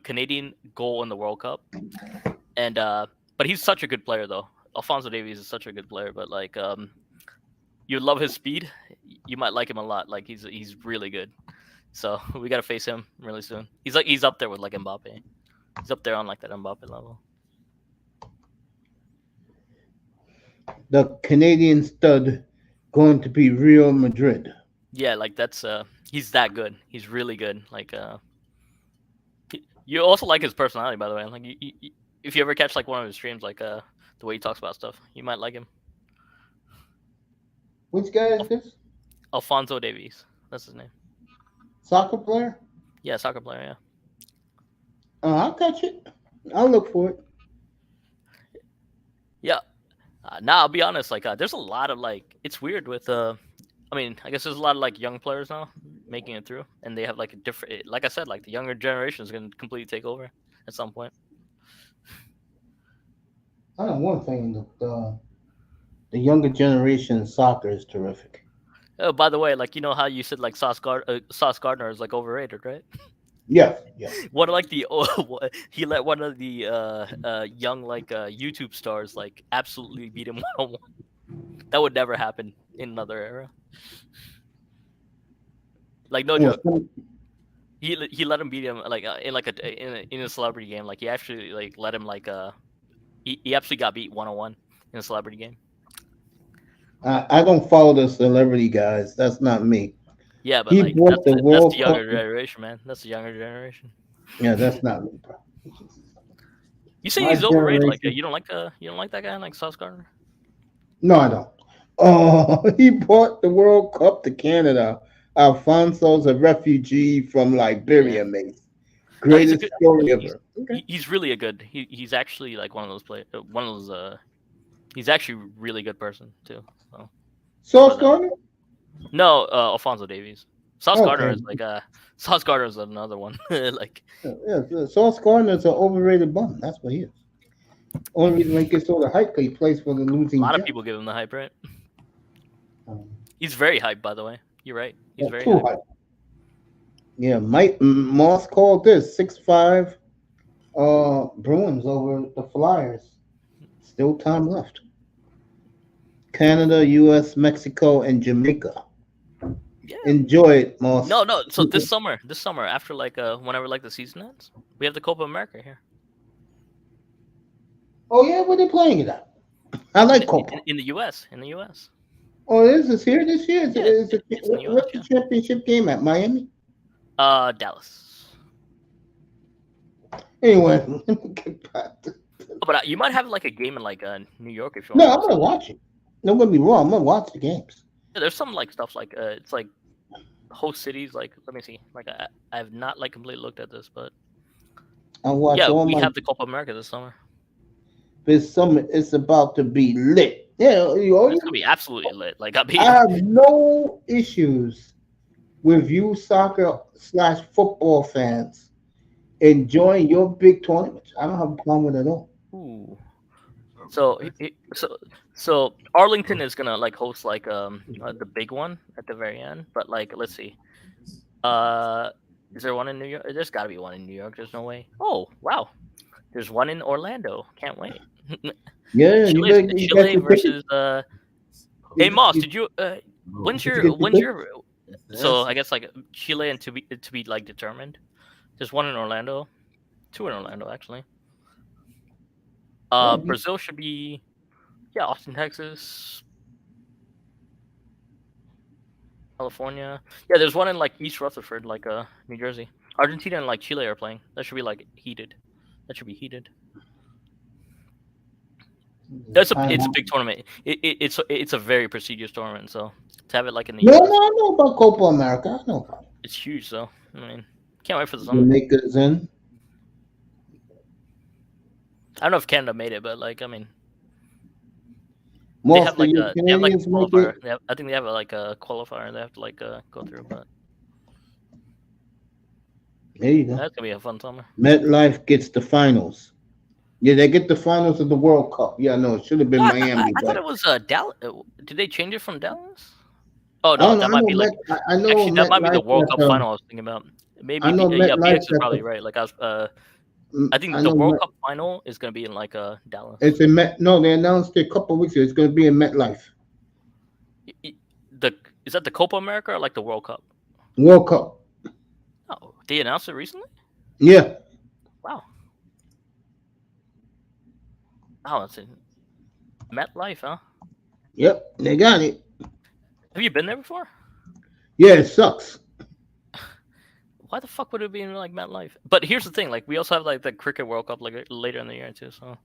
Canadian goal in the World Cup, and but he's such a good player though. Alfonso Davies is such a good player, but like you love his speed. You might like him a lot. Like he's really good. So we gotta face him really soon. He's up there with like Mbappe. He's up there on like that Mbappe level. The Canadian stud going to be Real Madrid. Yeah, like that's he's that good. He's really good. Like you also like his personality, by the way. Like if you ever catch like one of his streams, like the way he talks about stuff, you might like him. Which guy is this? Alfonso Davies. That's his name. Soccer player? Yeah, soccer player. Yeah. I'll catch it. I'll look for it. Yeah. Now I'll be honest. Like, there's a lot of like. It's weird with I mean, I guess there's a lot of like young players now making it through, and they have like a different. Like I said, like the younger generation is going to completely take over at some point. I know one thing. The younger generation soccer is terrific. Oh, by the way, like you know how you said like Sauce Gardner is like overrated, right? Yeah. One of like he let one of the young like YouTube stars like absolutely beat him 1-on-1. That would never happen in another era. Like no joke. He let him beat him like in a celebrity game. Like he actually like let him like he actually got beat 1-on-1 in a celebrity game. I don't follow the celebrity guys. That's not me. Yeah, but He like brought that's the the World younger Cup- generation, man. That's the younger generation. Yeah, that's not me, bro. You say My he's overrated? Like generation- you don't like that guy like Sauce Gardner? No, I don't. Oh, he brought the World Cup to Canada. Alfonso's a refugee from Liberia, mate. Greatest good- story ever. Okay. He's really a good. He's actually like one of those play. One of those. He's actually a really good person too. So. Sauce Gardner? No, Alfonso Davies. Sauce Okay. Gardner is like Sauce Gardner is another one. Like Yeah, Sauce Gardner's an overrated bum. That's what he is. Only reason he gets all the hype, he plays for the a losing. lot of Jets. people give him the hype, right? Um, He's very hyped, by the way. You're right. He's very too hyped. hype. Yeah, Mike Moss called this 6-5 Bruins over the Flyers. Still time left. Canada, US, Mexico, and Jamaica. Yeah. Enjoy it, Moss. No. So this summer, after like whenever like the season ends, we have the Copa America here. Oh yeah, where they playing it at? I like Copa. In the U.S. In the U.S. Oh, this is here this year. Yeah, it's in the US, What's the championship game at? Miami. Dallas. Anyway, let me get back to. But you might have like a game in like New York if you No, want. I'm gonna watch it. Don't get me wrong. I'm gonna watch the games. Yeah, there's some like stuff like it's like host cities. Like let me see. Like I have not like completely looked at this, but I watch yeah, all we my. have the Copa America this summer. This summer, it's about to be lit. Yeah, It's gonna be absolutely lit. Like I mean, I have no issues with you soccer/football fans enjoying your big tournaments. I don't have a problem with it at all. ooh. So Arlington is gonna like host like the big one at the very end. But like let's see. Is there one in New York? There's got to be one in New York. There's no way. Oh wow, there's one in Orlando. Can't wait. Yeah, Chile, you got Chile your versus Hey Moss, you- did you when's Did you your get your so I guess like Chile and to be like determined. There's one in Orlando, two in Orlando actually. Yeah, Brazil should be Austin, Texas, California. Yeah, there's one in like East Rutherford, like New Jersey. Argentina and like Chile are playing. That should be like heated. That should be heated. It's a big tournament. It's a very prestigious tournament. So to have it like in the No, US, no, I know about Copa America. I know about it. it's huge. So I mean, can't wait for the summer. Jamaica's in. I don't know if Canada made it, but like I mean, they Most have of like you a they have like a Canadians make qualifier. it. I think they have like a qualifier they have to like go through. But There you go. that's gonna be a fun summer. MetLife gets the finals. Yeah, they get the finals of the World Cup. Yeah, no, it should have been No, Miami. I thought But it was Dallas. Did they change it from Dallas? Oh I no, don't know. that might be like I know actually that might be the MetLife World Cup got final I was thinking about. Maybe I know yeah, MetLife BX is got probably the. right. Like I was I think I the know World Cup final is gonna be in like Dallas. it's in Met. No, they announced it a couple of weeks ago. It's going to be in MetLife The is that the Copa America or like the World Cup? World Cup. Oh, they announced it recently. Yeah, Wow. Oh, it's in MetLife, huh? yep, they got it. Have you been there before? Yeah, it sucks. Why the fuck would it be in like MetLife? But here's the thing: like we also have like the Cricket World Cup like later in the year too. So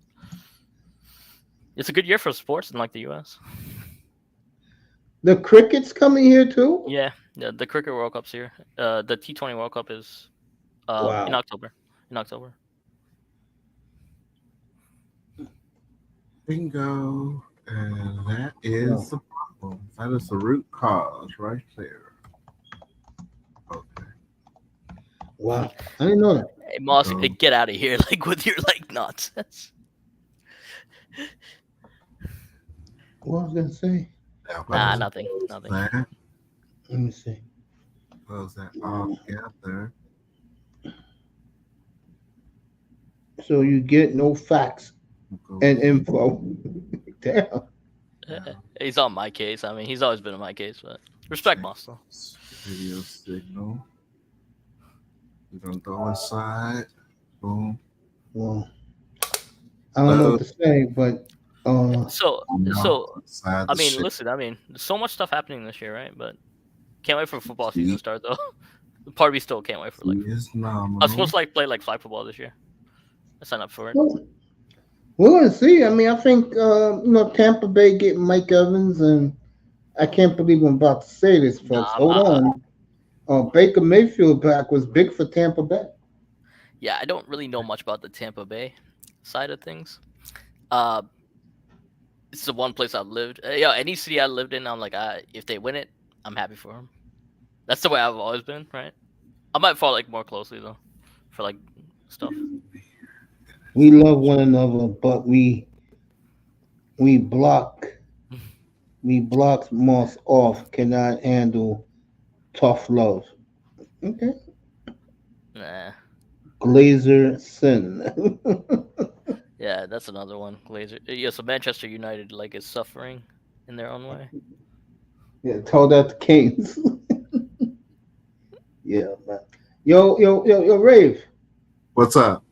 it's a good year for sports in like the U.S. The cricket's coming here too. Yeah, the Cricket World Cup's here. The T20 World Cup is in Wow. October. In October. Bingo. And that is the problem. That is the root cause right there. Okay. Wow, I didn't know that. Hey Moss, Oh. get out of here! Like with your like nonsense. What was I going to say? Nah, nothing. That, Let me see. close that all together. So you get no facts Go and info. Damn. He's on my case. I mean, he's always been on my case, but respect Moss though. video signal. We're gonna go inside. Boom. Well, I don't know what to say, but So Inside I the mean, ship. listen. I mean, there's so much stuff happening this year, right? But can't wait for football season to start though. Part of me still can't wait for like. Is I was nominal. supposed to like play like flag football this year. I signed up for it. we're going to see. I mean, I think Tampa Bay getting Mike Evans, and I can't believe I'm about to say this, folks. Nah, Hold on. Baker Mayfield back was big for Tampa Bay. Yeah, I don't really know much about the Tampa Bay side of things. It's the one place I've lived. Any city I lived in, I'm like, if they win it, I'm happy for them. That's the way I've always been, right? I might follow like more closely though, for like stuff. We love one another, but we block Moss off. Cannot handle tough love. Okay. Nah. Glazer sin. Yeah, that's another one. Glazer. Yeah, so Manchester United like is suffering in their own way. Yeah, told that to Kings. Yeah, man. Yo, Rave. What's up?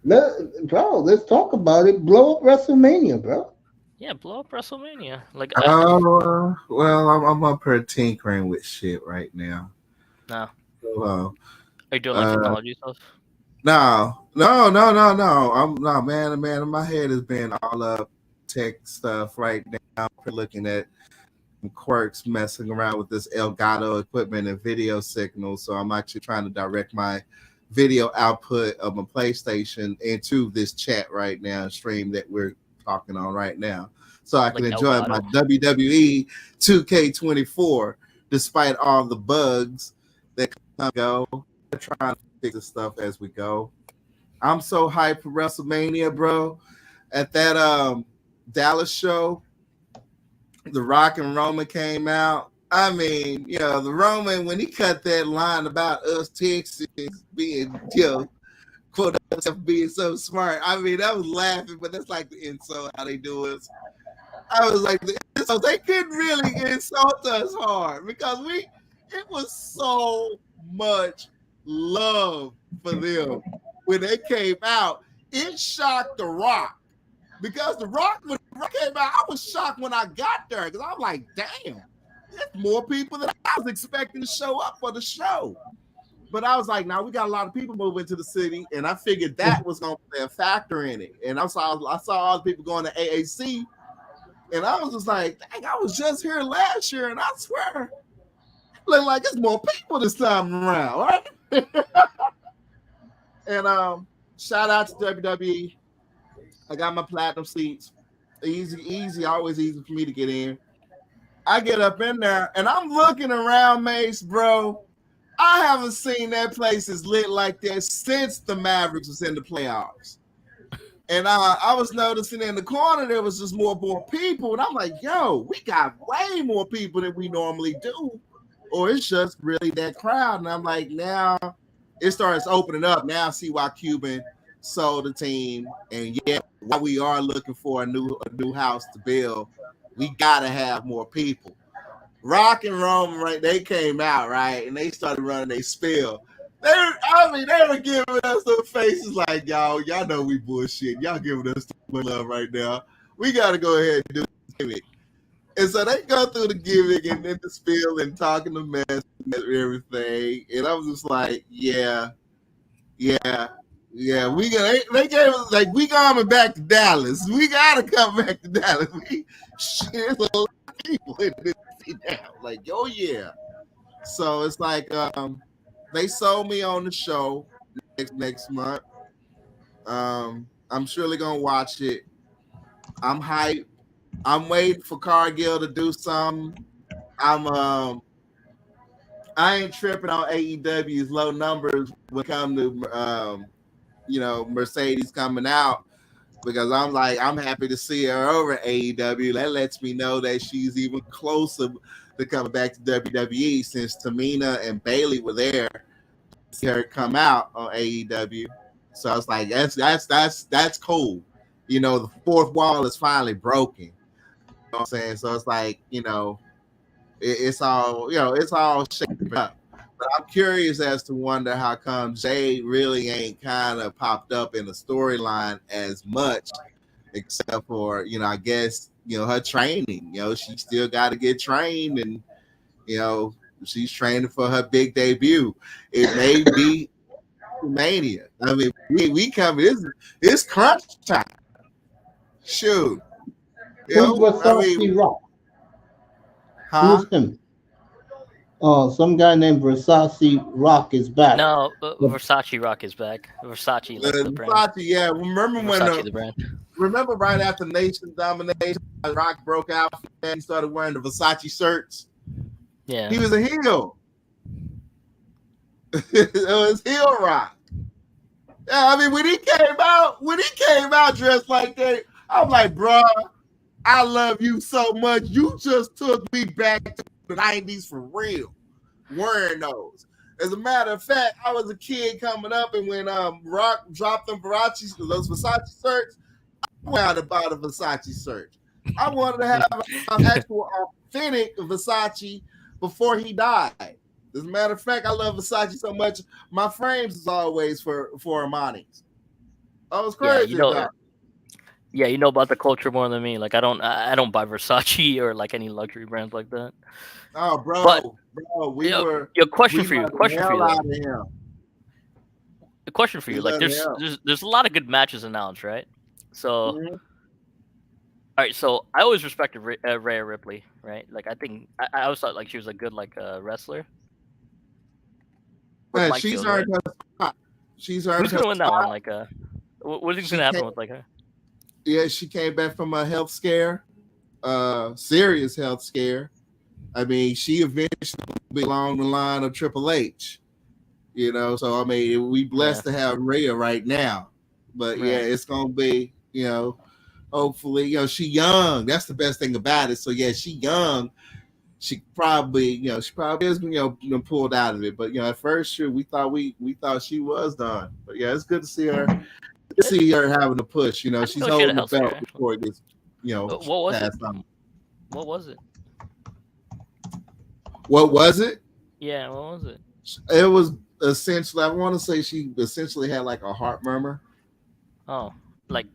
Let's talk about it. Blow up WrestleMania, bro. Yeah, blow up WrestleMania. Like, Well, I'm up here tinkering with shit right now. no. So, Are you doing like technology stuff? no. I'm man. My head has been all up tech stuff right now. We're looking at quirks messing around with this Elgato equipment and video signals. So I'm actually trying to direct my video output of my PlayStation into this chat right now, stream that we're talking on right now. So I can enjoy my WWE 2K24 despite all the bugs that come and go. We're trying to fix this stuff as we go. I'm so hyped for WrestleMania, bro. At that Dallas show, The Rock and Roman came out. I mean, the Roman, when he cut that line about us Texans being, quote unquote, being so smart. I mean, I was laughing, but that's like the insult how they do it. I was like, so they couldn't really insult us hard because it was so much love for them when they came out. It shocked The Rock. Because when The Rock came out, I was shocked when I got there because I'm like, damn, there's more people than I was expecting to show up for the show. But I was like, now we got a lot of people moving to the city, and I figured that was going to play a factor in it. And I saw all the people going to AAC, and I was just like, dang, I was just here last year, and I swear, it looked like it's more people this time around, right? And shout out to WWE. I got my platinum seats. Easy, always easy for me to get in. I get up in there, and I'm looking around, Mace, bro. I haven't seen that place as lit like that since the Mavericks was in the playoffs. And I was noticing in the corner there was just more people, and I'm like, yo, we got way more people than we normally do, or it's just really that crowd. And I'm like, now it starts opening up. Now I see why Cuban sold the team, and while we are looking for a new house to build, we gotta have more people. Rock and Roman, right? They came out, right, and they started running their spill. They were giving us some faces like, y'all know we bullshit. Y'all giving us too much love right now. We gotta go ahead and do the gimmick. And so they go through the gimmick and then the spill and talking to mess and everything. And I was just like, yeah. They gave us like, we coming back to Dallas. We gotta come back to Dallas. There's a lot of people in this city now. Like, oh yeah. So it's like they sold me on the show next month. I'm surely gonna watch it. I'm hyped. I'm waiting for Cargill to do something. I ain't tripping on AEW's low numbers when it comes to Mercedes coming out, because I'm happy to see her over at AEW. That lets me know that she's even closer to coming back to WWE since Tamina and Bailey were there to see her come out on AEW. So I was like, that's cool. The fourth wall is finally broken. You know what I'm saying? So it's like, it's all shaking up. But I'm curious as to wonder how come Jay really ain't kind of popped up in the storyline as much, except for, I guess, her training. She still got to get trained, and, she's training for her big debut. It may be Mania. I mean, we coming. It's crunch time. Shoot. Who's Versace Rock? Huh? Who's him? Oh, some guy named Versace Rock is back. No, Versace Rock is back. Versace, like the brand. Versace, yeah. Remember Versace, the brand. Remember right after Nation Domination, Rock broke out and he started wearing the Versace shirts? Yeah. He was a heel. It was heel Rock. Yeah, I mean, when he came out dressed like that, I'm like, bruh, I love you so much. You just took me back to the 90s for real, wearing those. As a matter of fact, I was a kid coming up, and when Rock dropped those Versace shirts, I wanted to buy the Versace shirt. I wanted to have an actual authentic Versace before he died. As a matter of fact, I love Versace so much. My frames is always for Armani's. I was crazy. Yeah, you know about the culture more than me. Like I don't buy Versace or like any luxury brands like that. Oh, bro, Question for you. The question for you. Like there's a lot of good matches announced, right? So right, so I always respected Rhea Ripley, right? Like I think I always thought like she was a good like wrestler. What's Man, Mike she's feels, earned right? her spot. She's earned Who's her gonna win that spot. one? Like what do you think's She gonna happen came- with like her? Yeah, she came back from a health scare, serious health scare. I mean, she eventually will be along the line of Triple H. You know, so I mean, we blessed to have Rhea right now. But yeah, Right. it's gonna be, you know, hopefully, you know, she young. That's the best thing about it. So yeah, she young. She probably is, you know, pulled out of it. But you know, at first, sure, we thought she was done. But yeah, it's good to see her. Good to see her having a push. You know, she's know she had a holding the health scare, belt actually. before it gets, you know, What was it? passed on. What was it? What was it? Yeah, what was it? It was essentially, I want to say she essentially had like a heart murmur. Oh, like,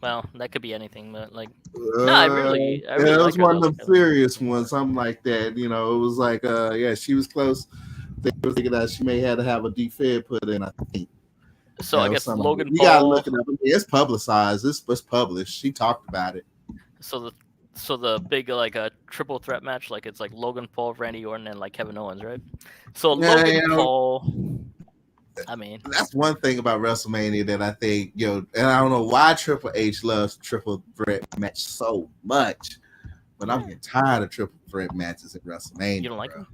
well, that could be anything, but like, no, I really it like was her, one though, of the like, serious ones, something like that. You know, it was like, yeah, she was close. They were thinking that she may have to have a defib put in, I think. So You I know, guess something Logan like that. You gotta Paul. look it up. I mean, it's publicized. It's published. She talked about it. So the big like a triple threat match, like it's like Logan Paul, Randy Orton, and like Kevin Owens, right? So Yeah, Logan you know, Paul. I mean, that's one thing about WrestleMania that I think, you know, and I don't know why Triple H loves triple threat match so much, but I'm getting tired of triple threat matches at WrestleMania. you don't like him?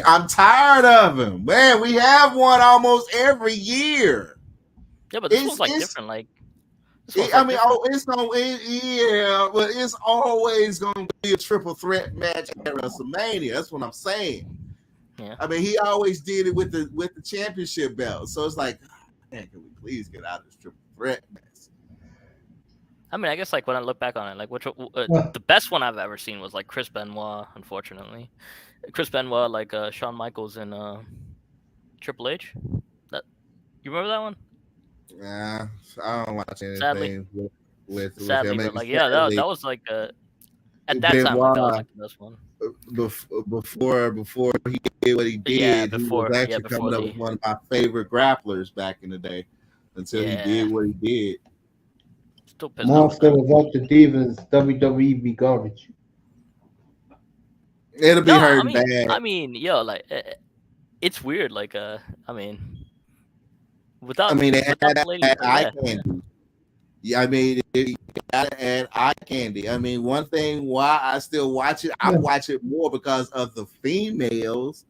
I'm tired of them. Man, we have one almost every year. Yeah, but this one's like different. Like, I mean, it's but it's always gonna be a triple threat match at WrestleMania. That's what I'm saying. Yeah. I mean, he always did it with the championship belt. So it's like, man, can we please get out of this triple threat match? I mean, I guess like when I look back on it, like the best one I've ever seen was like Chris Benoit. Unfortunately, Chris Benoit, like Shawn Michaels and Triple H. That you remember that one? Yeah, I don't watch anything Sadly. with Sadly, him. but like yeah, that was like at that time like, that was like the best one. Before he did what he did, he was actually coming up with one of my favorite grapplers back in the day. Until he did what he did. Still pissed Monster without the Divas, WWE be garbage. It'll be hurting bad. I mean, yo, like it's weird. Like, I mean, without. I mean, they without had ladies, eye candy. Yeah, I mean, it had eye candy. I mean, one thing why I still watch it, I watch it more because of the females.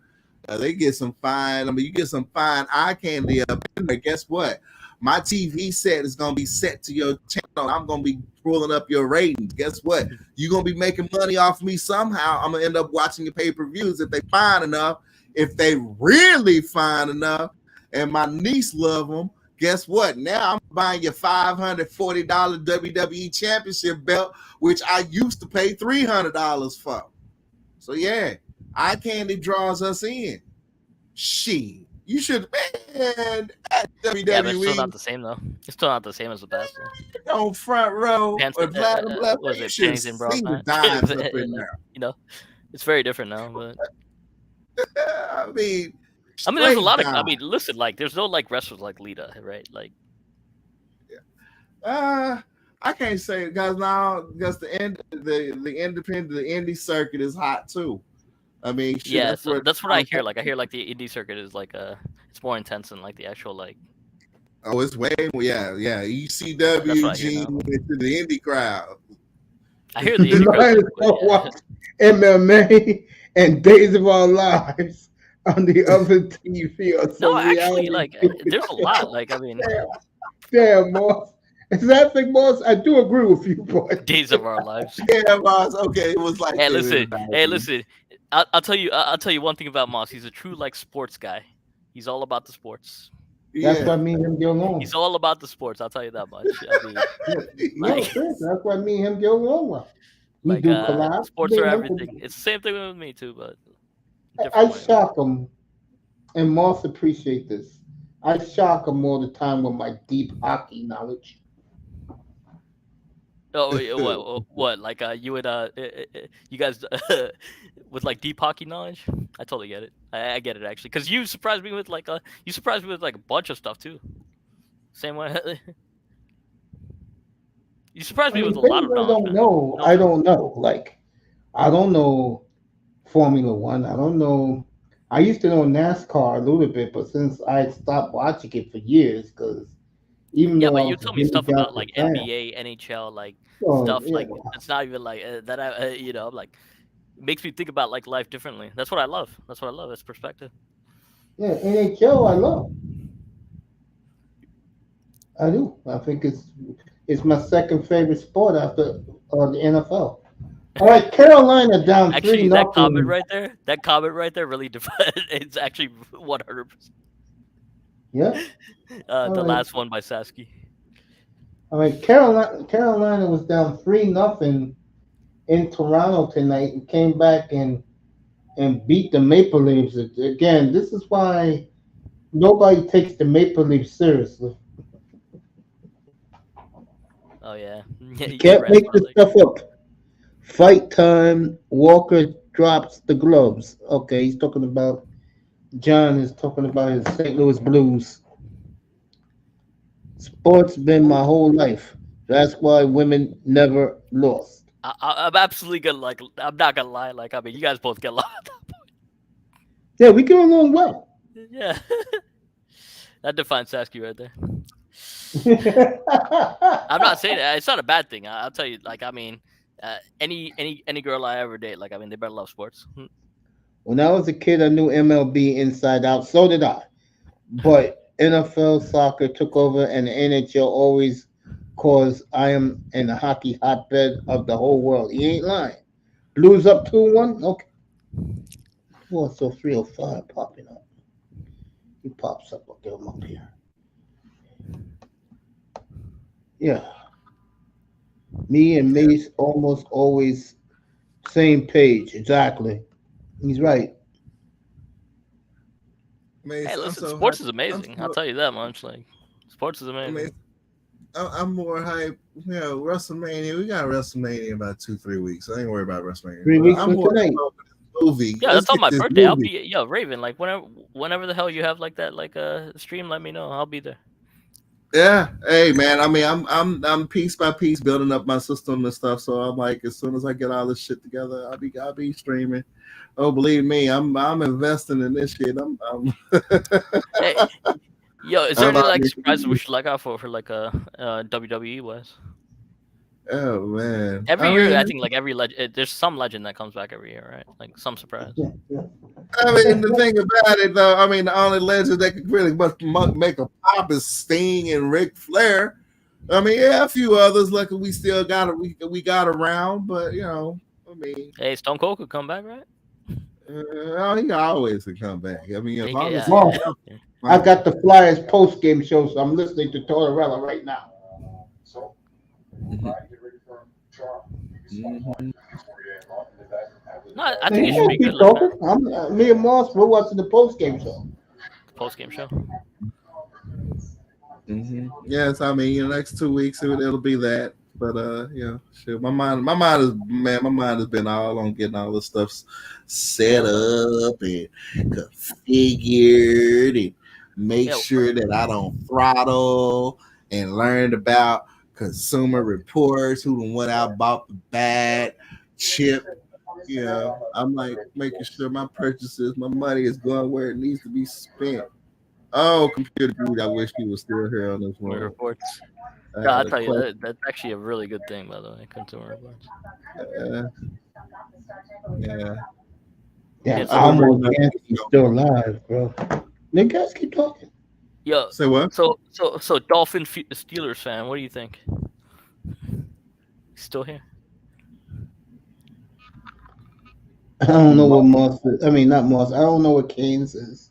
They get some fine. I mean, you get some fine eye candy up in there. Guess what? My TV set is gonna be set to your channel. I'm gonna be pulling up your ratings. Guess what? You're gonna be making money off me somehow. I'm gonna end up watching your pay-per-views if they fine enough. If they really fine enough, and my niece love them. Guess what? Now I'm buying your $540 WWE Championship belt, which I used to pay $300 for. So yeah, eye candy draws us in. She, you should, man, at WWE. Yeah, but it's still not the same though. It's still not the same as the past. On front row or platinum level, was you it should Panties see and Bra the Match? dimes up in there. You know, it's very different now. But I mean, there's a lot of. I mean, listen, like, there's no like wrestlers like Lita, right? Like, I can't say it because now because the indie circuit is hot too. I mean, shit, yeah, that's what I hear. Like, I hear like the indie circuit is like it's more intense than like the actual like. Oh, it's way more. Yeah. ECW into the indie crowd. I hear the indie crowd. Watch MMA and Days of Our Lives on the other TV or something. No, actually, like there's a lot. Like, I mean, damn, Moss. Exactly, Moss. I do agree with you, boy. Days of Our Lives. Yeah, Moss. Okay, it was like. Hey, listen. I'll tell you one thing about Moss. He's a true like sports guy. He's all about the sports. That's why me and him get along. He's all about the sports. I'll tell you that much. I mean, that's why me and him get along. We like, do collab. Sports are everything. It's the same thing with me too, but I shock him, and Moss appreciate this. I shock him all the time with my deep hockey knowledge. Oh, what? Like, you would, you guys, with like deep hockey knowledge? I totally get it. I get it actually, because you surprised me with like a bunch of stuff too. Same way. You surprised I me mean, with a lot things of I knowledge, don't man. know. No, I don't know. Like, I don't know Formula One. I don't know. I used to know NASCAR a little bit, but since I stopped watching it for years, because even yeah, though but I you was tell a me really stuff about Dodger like fan, NBA, NHL, like so stuff yeah, like it's not even like that. Like it makes me think about like life differently. That's what I love. That's what I love. It's perspective. yeah, NHL I love. I do. I think it's my second favorite sport after the NFL. All right, Carolina down three Actually, nothing. that comment right there, really it's actually 100%. Yeah. The All right. last one by Sasky. All right. Carolina was down 3-0 in Toronto tonight and came back and beat the Maple Leafs again. This is why nobody takes the Maple Leafs seriously. Oh yeah, You you're can't right make about this stuff up. Fight time. Walker drops the gloves. Okay, he's talking about John is talking about his St. Louis Blues. Sports been my whole life. That's why women never lost. I'm absolutely gonna like. I'm not gonna lie. Like I mean, you guys both get along. Yeah, we get along well. Yeah, that defines Sasky right there. I'm not saying that. It's not a bad thing. I'll tell you. Like I mean, any girl I ever date, like I mean, they better love sports. When I was a kid, I knew MLB inside out. So did I. But NFL soccer took over, and the NHL always cause I am in the hockey hotbed of the whole world. He ain't lying. Blues up 2-1. Okay. Oh, so 305 popping up. He pops up. I'll get him up here. Yeah. Me and Mace almost always same page. Exactly. He's right. Man, Hey, I'm listen, so sports hyped. is amazing. I'll tell you that much. Like, sports is I amazing. mean, I'm more hyped. You know, WrestleMania. We got WrestleMania in about 2-3 weeks. I ain't worried about WrestleMania. 3 But weeks I'm from more tonight. hyped over this movie. Yeah, Let's that's on get my this birthday. I'll movie. be Raven. Like whenever the hell you have like that stream, let me know. I'll be there. Yeah, hey man. I mean, I'm piece by piece building up my system and stuff. So I'm like, as soon as I get all this shit together, I'll be streaming. Oh, believe me, I'm investing in this shit. Hey, yo, is there I'm any out like here. surprises we should look out for like WWE wise? Oh man, Every year, I think like there's some legend that comes back every year, right? Like some surprise. I mean, the thing about it, though, I mean, the only legends that could really make a pop is Sting and Ric Flair. I mean, yeah, a few others. Like we still got we got around, but you know, I mean, Hey, Stone Cold could come back, right? he always could come back. I mean, as long as Well, yeah. I got the Flyers post game show, so I'm listening to Tortorella right now. So, get ready for Trump. No, I think it You should be keep good. Like talking. Me and Moss, we're watching the post game show. post game show. Yes, I mean, next 2 weeks it'll be that. But shit, my mind has been all on getting all this stuff set up and configured and make sure that I don't throttle and learned about Consumer Reports, who done went out bought the bad chip. I'm like making sure my purchases, my money is going where it needs to be spent. Oh, computer dude, I wish he was still here on this one. Reports. No, I'll tell you that's actually a really good thing, by the way. Consumer Reports. Yeah, almost Anthony's still alive, bro. The guys keep talking. Yo, say what? So Dolphin Steelers fan, what do you think? Still here? I don't know what Moss is. I mean, not Moss. I don't know what Keynes is.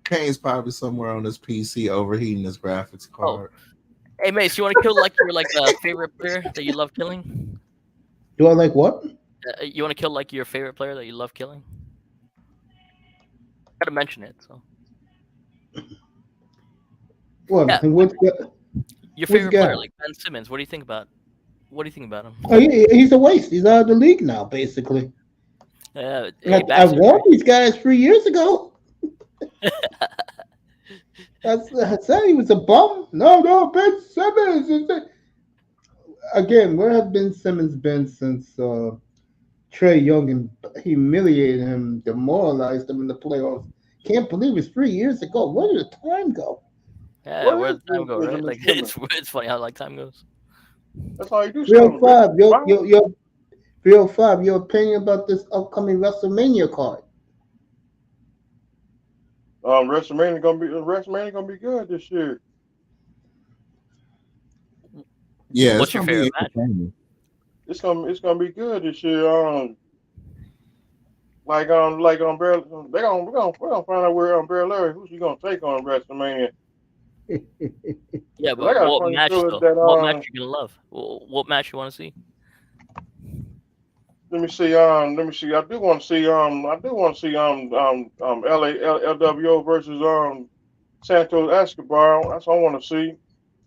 Kane's probably somewhere on his PC overheating his graphics card. Hey, Mace, you want to kill like your favorite player that you love killing? Do I like what? You want to kill like your favorite player that you love killing? Gotta mention it. So. What? Yeah. Your favorite player, like Ben Simmons. What do you think about? What do you think about him? Oh, he's a waste. He's out of the league now, basically. Hey, I warned these guys 3 years ago. I said he was a bum. No, Ben Simmons. Again, where have Ben Simmons been since Trey Young and humiliated him, demoralized him in the playoffs? Can't believe it's 3 years ago. Where did the time go? Yeah, What where is did time this go, nigga right? Like Simmons? it's funny how like time goes. That's how you do something. 305. Your 305. Your opinion about this upcoming WrestleMania card? WrestleMania gonna be good this year. Yeah, What's your favorite match? entertaining. It's gonna be good this year. Like Bear, we're gonna find out where Bear Larry who's he gonna take on WrestleMania. Yeah, 'Cause I but got a what funny match feeling though? that What match you gonna love? What match you want to see? let me see. I do want to see. LWO versus Santos Escobar. That's what I want to see.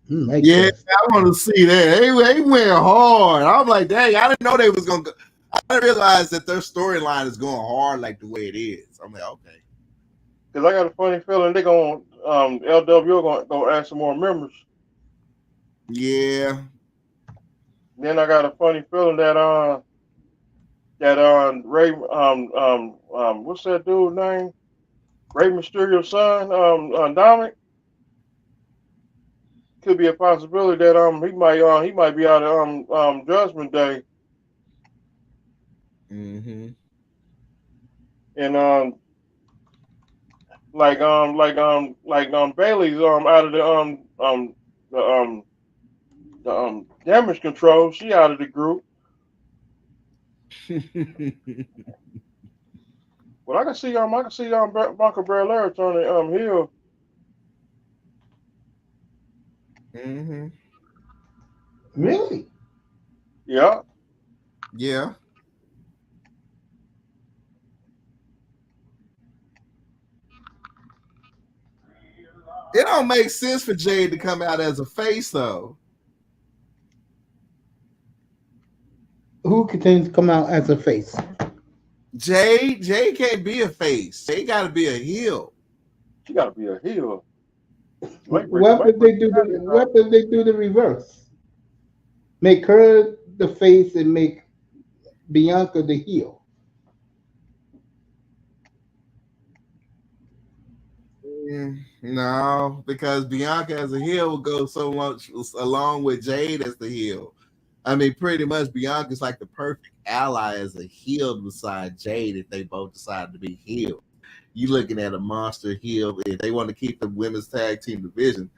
Yeah, I want to see that. They went hard. I was like, dang, I didn't know they was gonna go. I didn't realize that their storyline is going hard like the way it is. I'm like, okay. Because I got a funny feeling they're going LWO gonna add some more members. Yeah. Then I got a funny feeling that Ray what's that dude's name? Ray Mysterio's son, Dominic. Could be a possibility that he might be out of Judgment Day. Mm-hmm. And Bailey's out of the damage control. She out of the group. Well, I can see Bianca Belair turning heel. Mm-hmm. Really? Yeah. Yeah. It don't make sense for Jade to come out as a face, though. Who continues to come out as a face? Jade can't be a face. Jade got to be a heel. She got to be a heel. What if they do the reverse? Make her the face and make Bianca the heel. No, because Bianca as a heel will go so much along with Jade as the heel. I mean, pretty much Bianca's like the perfect ally as a heel beside Jade if they both decide to be heel. You looking at a monster heel. If they want to keep the women's tag team division,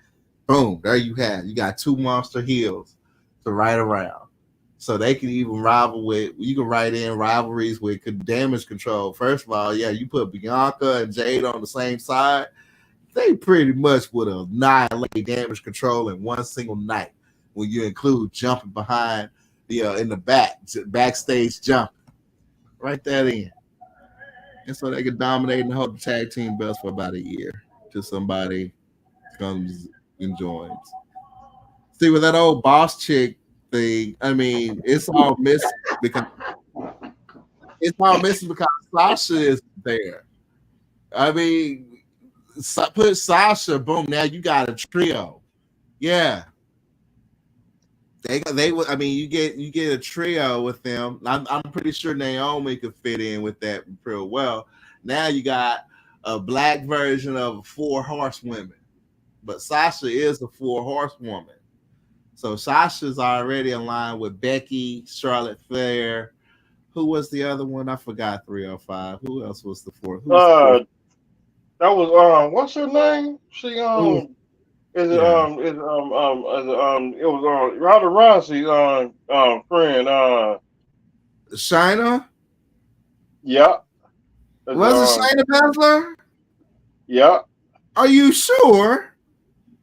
boom, there you have. You got two monster heels to ride around. So they can even you can write in rivalries with damage control. First of all, yeah, you put Bianca and Jade on the same side, they pretty much would annihilate damage control in one single night when you include jumping behind in the backstage jump. Write that in. And so they could dominate and hold the tag team belts for about a year till somebody comes and joins. See, with that old boss chick thing, I mean, it's all missing because Sasha is there. I mean, put Sasha, boom, now you got a trio. Yeah. I mean, you get a trio with them. I'm pretty sure Naomi could fit in with that pretty well. Now you got a black version of 4 horsewomen, but Sasha is a 4 horsewoman. So Sasha's already in line with Becky, Charlotte Flair. Who was the other one? I forgot. 305. Who else was the 4th? That was what's her name? She it was Ronda Rousey's friend Shayna? Yeah. Was it Shayna Baszler? Yeah. Are you sure?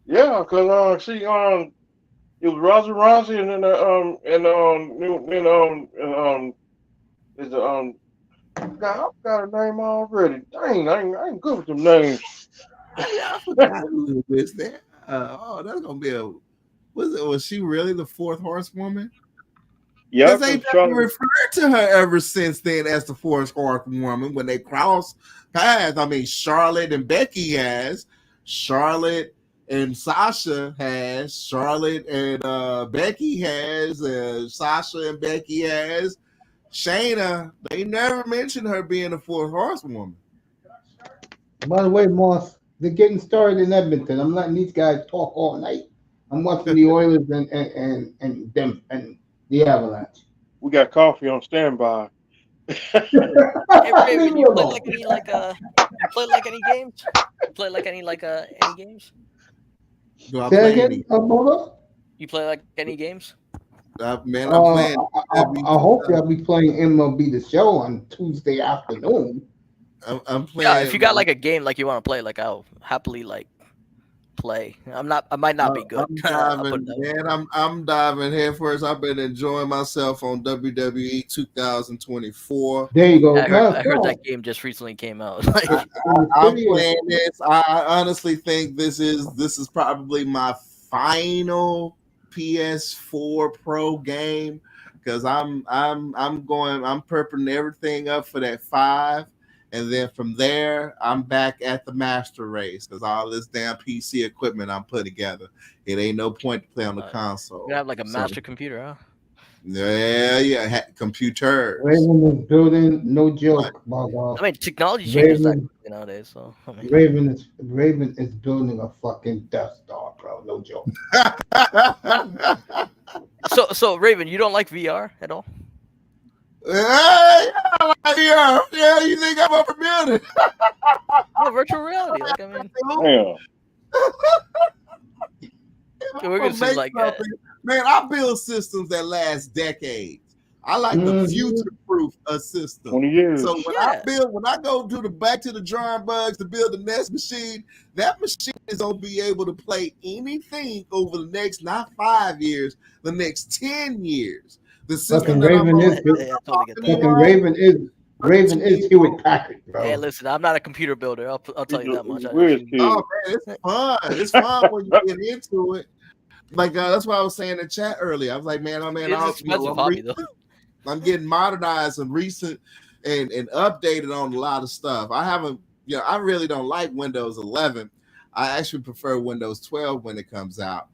Yeah, because she it was Ronda Rousey and God, I got her name already. Dang, I ain't good with them names. I forgot who it was there. That's gonna be was she really the 4th horsewoman? Yeah, because they've never referred to her ever since then as the 4th horsewoman when they cross paths. I mean, Charlotte and Becky has, Charlotte and Sasha has, Charlotte and Becky has, Sasha and Becky has. Shayna, they never mentioned her being a fourth horsewoman. By the way, Moss, they're getting started in Edmonton. I'm letting these guys talk all night. I'm watching the Oilers and them and the Avalanche. We got coffee on standby. Hey, Raven, you play like any games? You play like any games? Do I Say play again, any? Mola? You play like any games? Man, I'm playing. I hope y'all be playing MLB The Show on Tuesday afternoon. I'm playing. Yeah, if you got like a game like you want to play, like I'll happily like play. I might not be good. I'm diving head first. I've been enjoying myself on WWE 2024. There you go. I heard that game just recently came out. I'm playing this. I honestly think this is probably my final PS4 Pro game because I'm prepping everything up for that 5. And then from there, I'm back at the master race because all this damn PC equipment I'm putting together. It ain't no point to play on the console. You have like a master computer, huh? Yeah, computer. Raven is building, no joke. I mean, technology changes that quickly nowadays. So I mean. Raven is building a fucking Death Star, bro. No joke. So Raven, you don't like VR at all? Yeah, you think I'm over building? Yeah, virtual reality. Like I mean, we're gonna see like man, I build systems that last decades. I like the future-proof a system. 20 years. So when I go to back to the drawing bugs to build the next machine, that machine is gonna be able to play anything over the next not 5 years, the next 10 years. The system Raven is Hewitt Packard, bro. Hey, listen, I'm not a computer builder. I'll tell you that much. Oh man, it's fun. It's fun when you get into it. Like that's why I was saying in the chat earlier. I was like, man, I'm getting modernized and recent and updated on a lot of stuff. I really don't like Windows 11. I actually prefer Windows 12 when it comes out.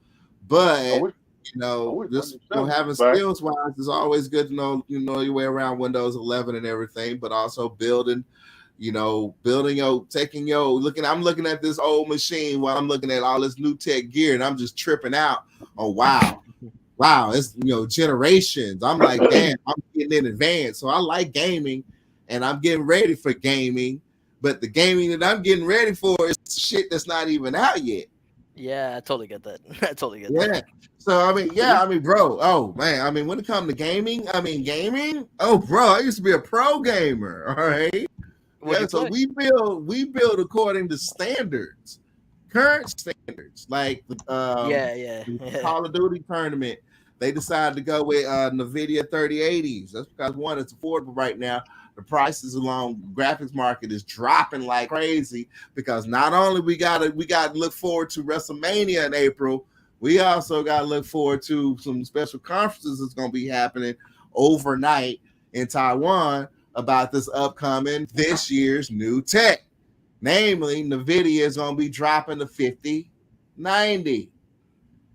But having skills wise, it's always good to know your way around Windows 11 and everything, but also I'm looking at this old machine while I'm looking at all this new tech gear, and I'm just tripping out. Oh wow, it's generations. I'm like, damn, I'm getting in advance. So I like gaming, and I'm getting ready for gaming, but the gaming that I'm getting ready for is shit that's not even out yet. Yeah, I totally get that. That. So bro. Oh man, when it comes to gaming. Oh, bro, I used to be a pro gamer. All right. So we build according to standards, current standards. Like the Call of Duty tournament, they decided to go with NVIDIA 3080s. That's because one, it's affordable right now. The prices along graphics market is dropping like crazy because not only we got to look forward to WrestleMania in April, we also got to look forward to some special conferences that's going to be happening overnight in Taiwan about this year's new tech. Namely, NVIDIA is going to be dropping the 5090.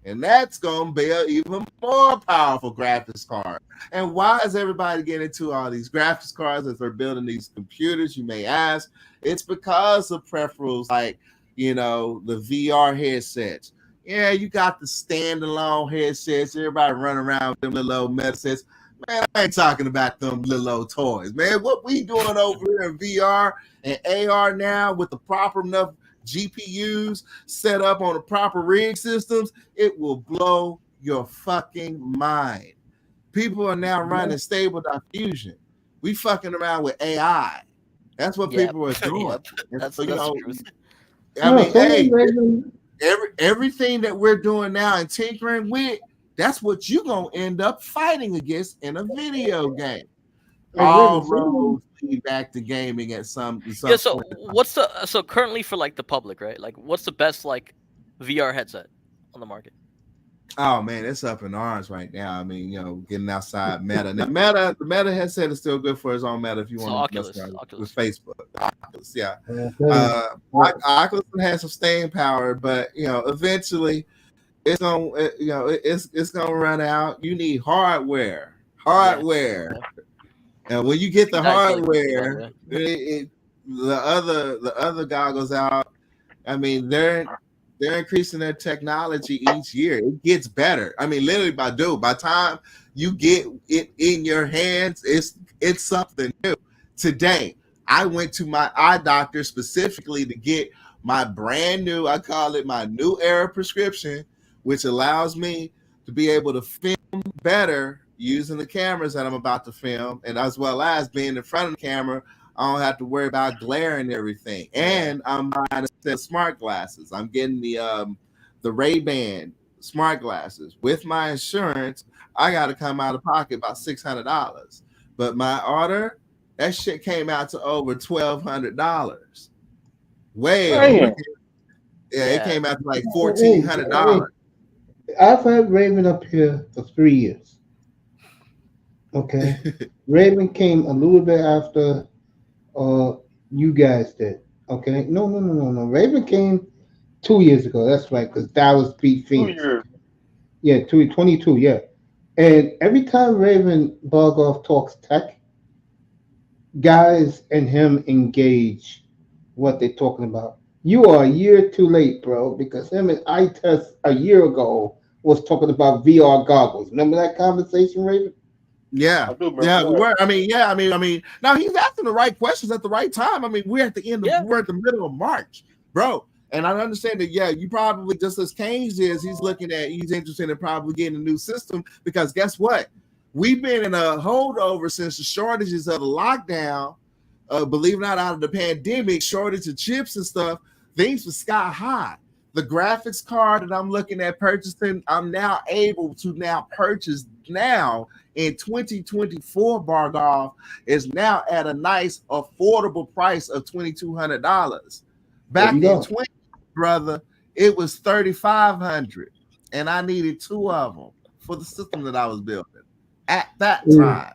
And that's going to be an even more powerful graphics card. And why is everybody getting into all these graphics cards as they're building these computers, you may ask? It's because of peripherals like, the VR headsets. Yeah, you got the standalone headsets. Everybody running around with them little old headsets. Man, I ain't talking about them little old toys, man. What we doing over here in VR and AR now with the proper enough GPUs set up on the proper rig systems, it will blow your fucking mind. People are now running stable diffusion. We fucking around with AI. That's what people are doing. That's true. Everything that we're doing now and tinkering with, that's what you're gonna end up fighting against in a video game. All roads lead back to gaming at some so point. So currently for like the public, right? Like what's the best like VR headset on the market? Oh man, it's up in arms right now. I mean, getting outside Meta. Now, the Meta headset is still good for its own Meta if you want to mess around with Facebook. Oculus, yeah. Oculus has some staying power, but eventually it's gonna run out. You need hardware, and when you get the hardware, the other goggles out. I mean, they're increasing their technology each year. It gets better. I mean, literally by the time you get it in your hands, it's something new. Today, I went to my eye doctor specifically to get my brand new, I call it my new era prescription, which allows me to be able to film better using the cameras that I'm about to film, and as well as being in front of the camera. I don't have to worry about glare and everything. And I'm buying a set of smart glasses. I'm getting the Ray-Ban smart glasses. With my insurance, I got to come out of pocket about $600. But my order, that shit came out to over $1,200. It came out to like $1,400. I've had Raven up here for 3 years. Okay. Raven came a little bit after you guys did. Okay. No. Raven came 2 years ago. That's right, because Dallas beat Phoenix. 2 years. Yeah, 22, yeah. And every time Raven Bargoff talks tech, guys and him engage what they're talking about. You are a year too late, bro, because him and iTest a year ago was talking about VR goggles. Remember that conversation, Raven? Yeah, we were. I mean. Now he's asking the right questions at the right time. I mean, we're at the we're at the middle of March, bro. And I understand that. Yeah, you probably just as Keynes is. He's interested in probably getting a new system because guess what? We've been in a holdover since the shortages of the lockdown. Believe it or not, out of the pandemic, shortage of chips and stuff. Things were sky high. The graphics card that I'm looking at purchasing, I'm now able to purchase now in 2024. Bargoff is now at a nice affordable price of $2,200. Back in 20, brother, it was $3,500, and I needed 2 of them for the system that I was building at that time.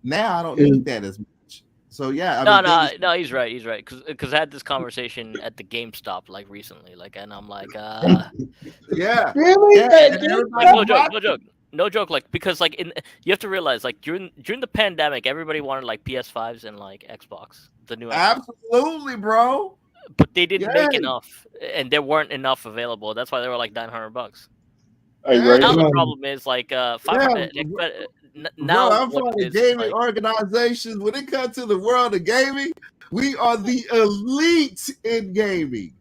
Now I don't need that as much. So yeah, no, he's right. Because I had this conversation at the GameStop like recently, and I'm like, yeah, really? Yeah. No joke. Like because you have to realize during the pandemic, everybody wanted PS5s and Xbox, the new Xbox. Absolutely, bro. But they didn't make enough, and there weren't enough available. That's why they were $900. Are you ready? Now the problem is 500. Now I'm from the gaming organizations. When it comes to the world of gaming, we are the elite in gaming.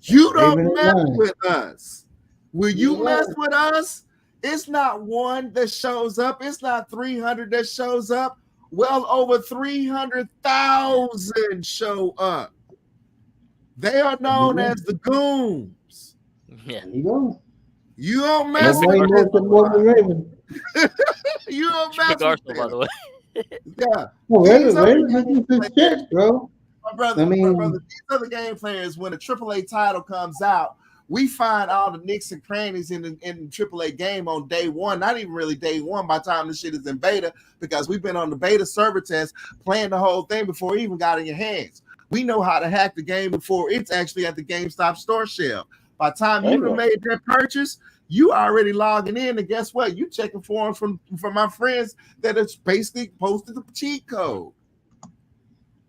You don't mess with us. When you mess with us, it's not one that shows up. It's not 300 that shows up. Well, over 300,000 show up. They are known as the goons. Yeah. You don't mess with Raven. You don't mess with Arsenal, by the way. Yeah. Raven is shit, bro. My brother, these other game players, when a AAA title comes out, we find all the nicks and crannies in the AAA game on day one. Not even really day one by the time this shit is in beta, because we've been on the beta server test playing the whole thing before it even got in your hands. We know how to hack the game before it's actually at the GameStop store shelf. By the time you have made that purchase, you already logging in, and guess what? You checking forums from my friends that are basically posted the cheat code.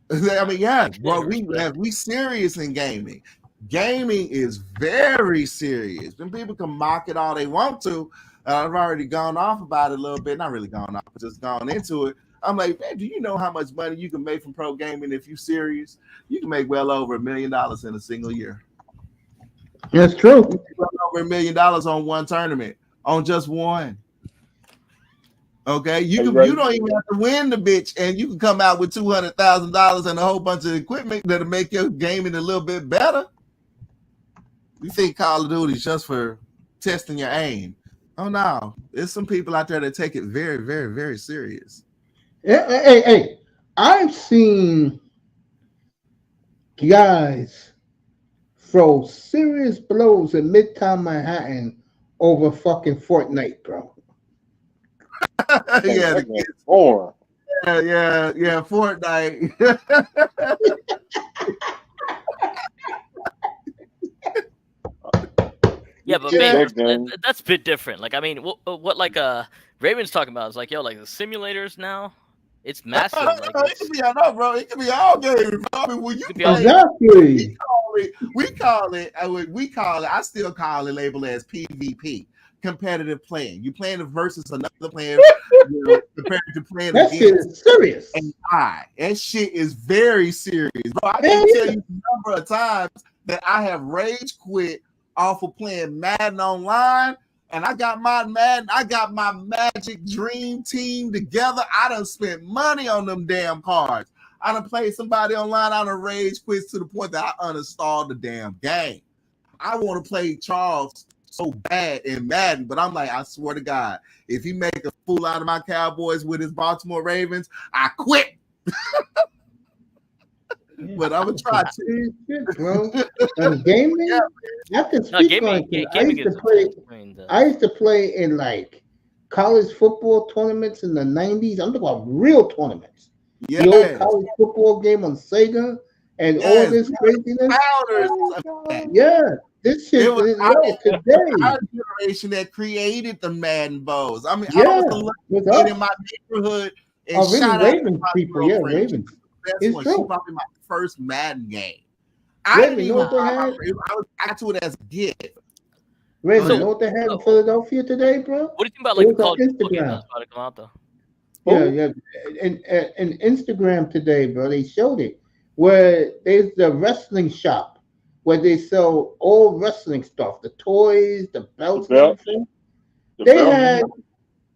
I mean, yeah, well, we serious in gaming. Gaming is very serious. And people can mock it all they want to. I've already gone off about it a little bit. Not really gone off, but just gone into it. I'm like, man, do you know how much money you can make from pro gaming if you're serious? You can make well over $1 million in a single year. That's true. You can make over $1 million on one tournament, on just one. Okay, you don't even have to win the bitch, and you can come out with $200,000 and a whole bunch of equipment that'll make your gaming a little bit better. You think Call of Duty is just for testing your aim? Oh no, there's some people out there that take it very, very, very serious. Hey, I've seen guys throw serious blows in Midtown Manhattan over fucking Fortnite, bro. Yeah, That game's boring. yeah, Fortnite. Yeah, but Yeah. man, that's a bit different. Like, I mean, what like Raven's talking about is like, yo, like the simulators now, it's massive. Like, It could be all bro. It could be all games. Bro. I mean, when you Could be play, Exactly. we call it. I still call it label as PvP, competitive playing. You playing versus another player, compared to playing That shit against is serious. AI. That shit is very serious, bro. I can tell you the number of times that I have rage quit off of playing Madden online, and I got my Magic Dream Team together. I done spent money on them damn cards. I done played somebody online. I done rage quit to the point that I uninstalled the damn game. I want to play Charles so bad in Madden, but I'm like, I swear to God, if he make a fool out of my Cowboys with his Baltimore Ravens, I quit. But I'm gonna try to, bro. And gaming, I can speak on it. I used to play in like college football tournaments in the 90s. I'm talking about real tournaments. The old college football game on Sega and all this craziness. Yeah, this shit is today. Our generation that created the Madden Bows. I mean, I was get in my neighborhood and shout out Ravens people. Yeah, Ravens. It's true. She probably my first Madden game. I got to it as a gift. Raven, you know what they had in Philadelphia today, bro? What do you think about like the college football game that's about to come out though? Yeah. And Instagram today, bro, they showed it where there's the wrestling shop where they sell all wrestling stuff, the toys, the belts, and everything.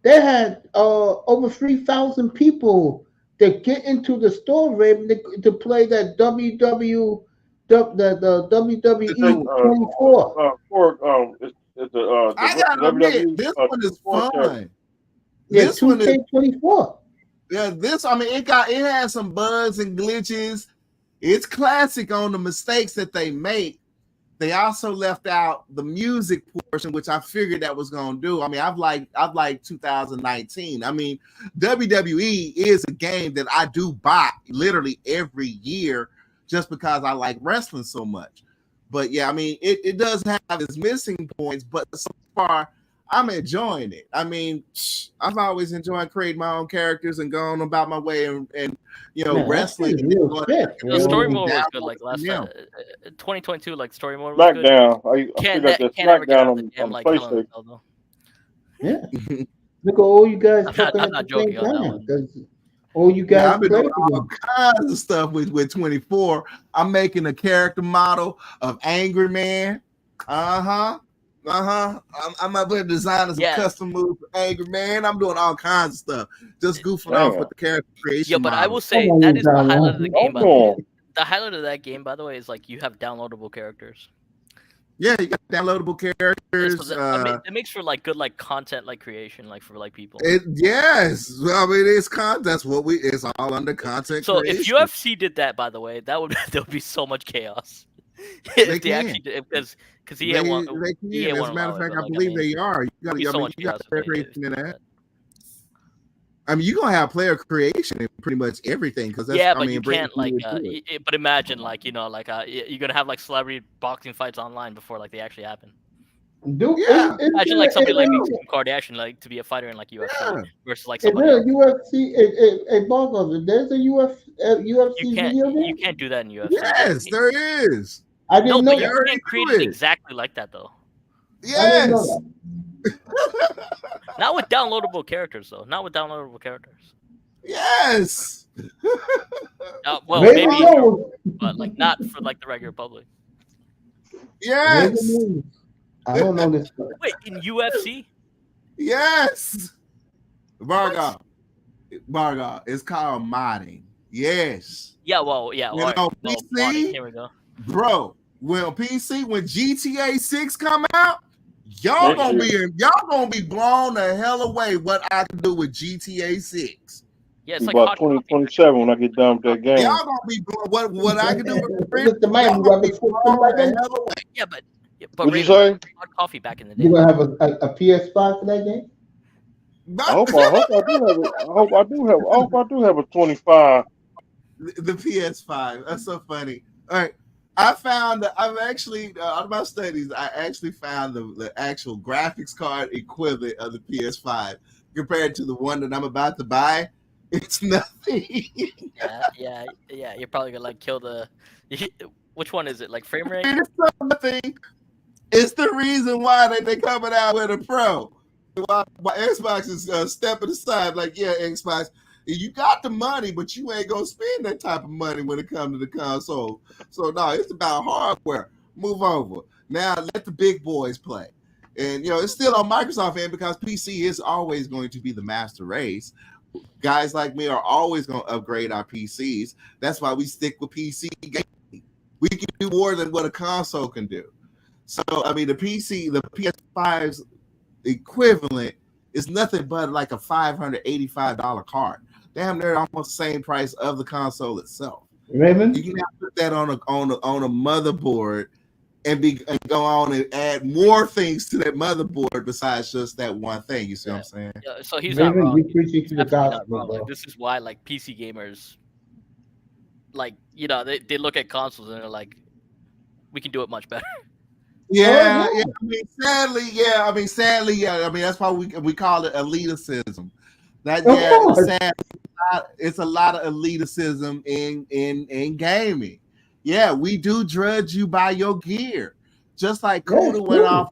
They had over 3,000 people that get into the store, Raven, to play that WWE 24. I gotta admit, this one is fun. Yeah, this 2K24. Yeah, it has some bugs and glitches. It's classic on the mistakes that they make. They also left out the music portion, which I figured that was gonna do. I mean, I've liked 2019. I mean, WWE is a game that I do buy literally every year just because I like wrestling so much. But yeah, I mean, it does have its missing points, but so far I'm enjoying it. I mean, I've always enjoyed creating my own characters and going about my way and wrestling. The story mode was good, like last 2022, like story mode was good. Can't ever get out of the damn like PlayStation. Yeah. Look at all you guys. I'm not joking on that one. All you guys I've been doing all kinds of stuff with 24. I'm making a character model of Angry Man. I'm about to design some custom moves for Angry Man. I'm doing all kinds of stuff. Just goofing off with the character creation. Yeah, but I will say that is the highlight of the game. By the way. The highlight of that game, by the way, is like you have downloadable characters. Yeah, you got downloadable characters. I mean, it makes for like good like content like creation like for like people. Yes, I mean it's content. That's what it's all under content. So creation. if UFC did that, by the way, there would be so much chaos. If they actually did, because he had one. As a matter of fact, I believe they are. You got player creation in that. I mean, you're gonna have player creation in pretty much everything because you can't like. But imagine like you're gonna have like celebrity boxing fights online before like they actually happen. Imagine like somebody like Kim Kardashian like to be a fighter in like UFC versus like somebody. UFC. There's a UFC video there? You can't do that in UFC. Yes, there is. I didn't know but you can't create it exactly like that though. Yes. Not with downloadable characters though. Yes. Well, maybe, but like not for like the regular public. Yes. I don't know this. Wait, in UFC? Yes. Varga. It's called modding. Yes. Yeah. Well. Yeah. You know, PC. Modding. Here we go. Bro, when GTA 6 come out, y'all gonna be blown the hell away. What I can do with GTA 6. Yeah, it's like about 2027 when I get done with that game. Y'all gonna be blown. What I can do with the hell away. Yeah, but Yeah, but What'd you Raven, say? hot coffee back in the day. You gonna have a PS5 for that game? I hope I do have it. I hope I do have a 25. The PS5. That's so funny. All right. I've actually, out of my studies, I actually found the actual graphics card equivalent of the PS5 compared to the one that I'm about to buy. It's nothing. Yeah. You're probably gonna like kill the. Which one is it? Like frame rate? It's nothing. It's the reason why they coming out with a Pro. Why Xbox is stepping aside, like, yeah, Xbox, you got the money, but you ain't gonna spend that type of money when it comes to the console. So no, it's about hardware. Move over. Now let the big boys play. And it's still on Microsoft end because PC is always going to be the master race. Guys like me are always going to upgrade our PCs. That's why we stick with PC gaming. We can do more than what a console can do. So I mean, the PS5's equivalent is nothing but like a $585 card. Damn, they're almost the same price of the console itself. Raven? You can now put that on a motherboard and go on and add more things to that motherboard besides just that one thing. You see what I'm saying? Yeah, so he's Raven, not wrong. you preaching to the Absolutely not gospel, wrong. bro. Like, this is why like PC gamers, like they look at consoles and they're like, we can do it much better. Yeah. I mean, sadly, yeah. I mean, that's why we call it elitism. It's a lot of elitism in gaming. Yeah, we do judge you by your gear, just like Kuda went off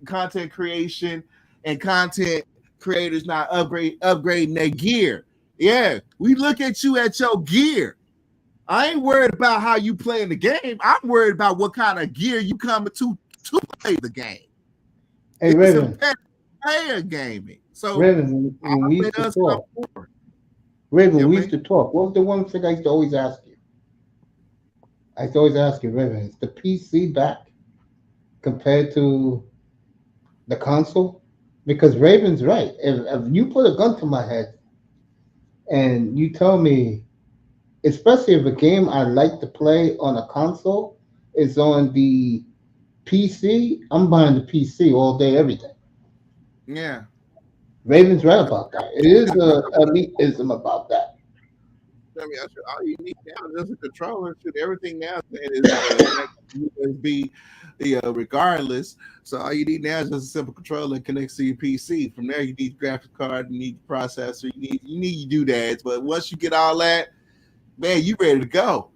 content creation and content creators not upgrading their gear. Yeah, we look at you at your gear. I ain't worried about how you playing the game. I'm worried about what kind of gear you coming to play the game. Hey, Raven. Player gaming. So Raven, when we used to talk. Raven, we used to talk. What was the one thing I used to always ask you? I used to always ask you, Raven, is the PC back compared to the console? Because Raven's right. If you put a gun to my head and you tell me, especially if a game I like to play on a console is on the PC, I'm buying the PC all day, every day. Yeah. Raven's right about that. It is a elitism about that. I mean, all you need now is a controller. Everything now is be regardless. So all you need now is just a simple controller and connects to your PC. From there, you need graphics card, you need processor, you need doodads. But once you get all that, man, you ready to go.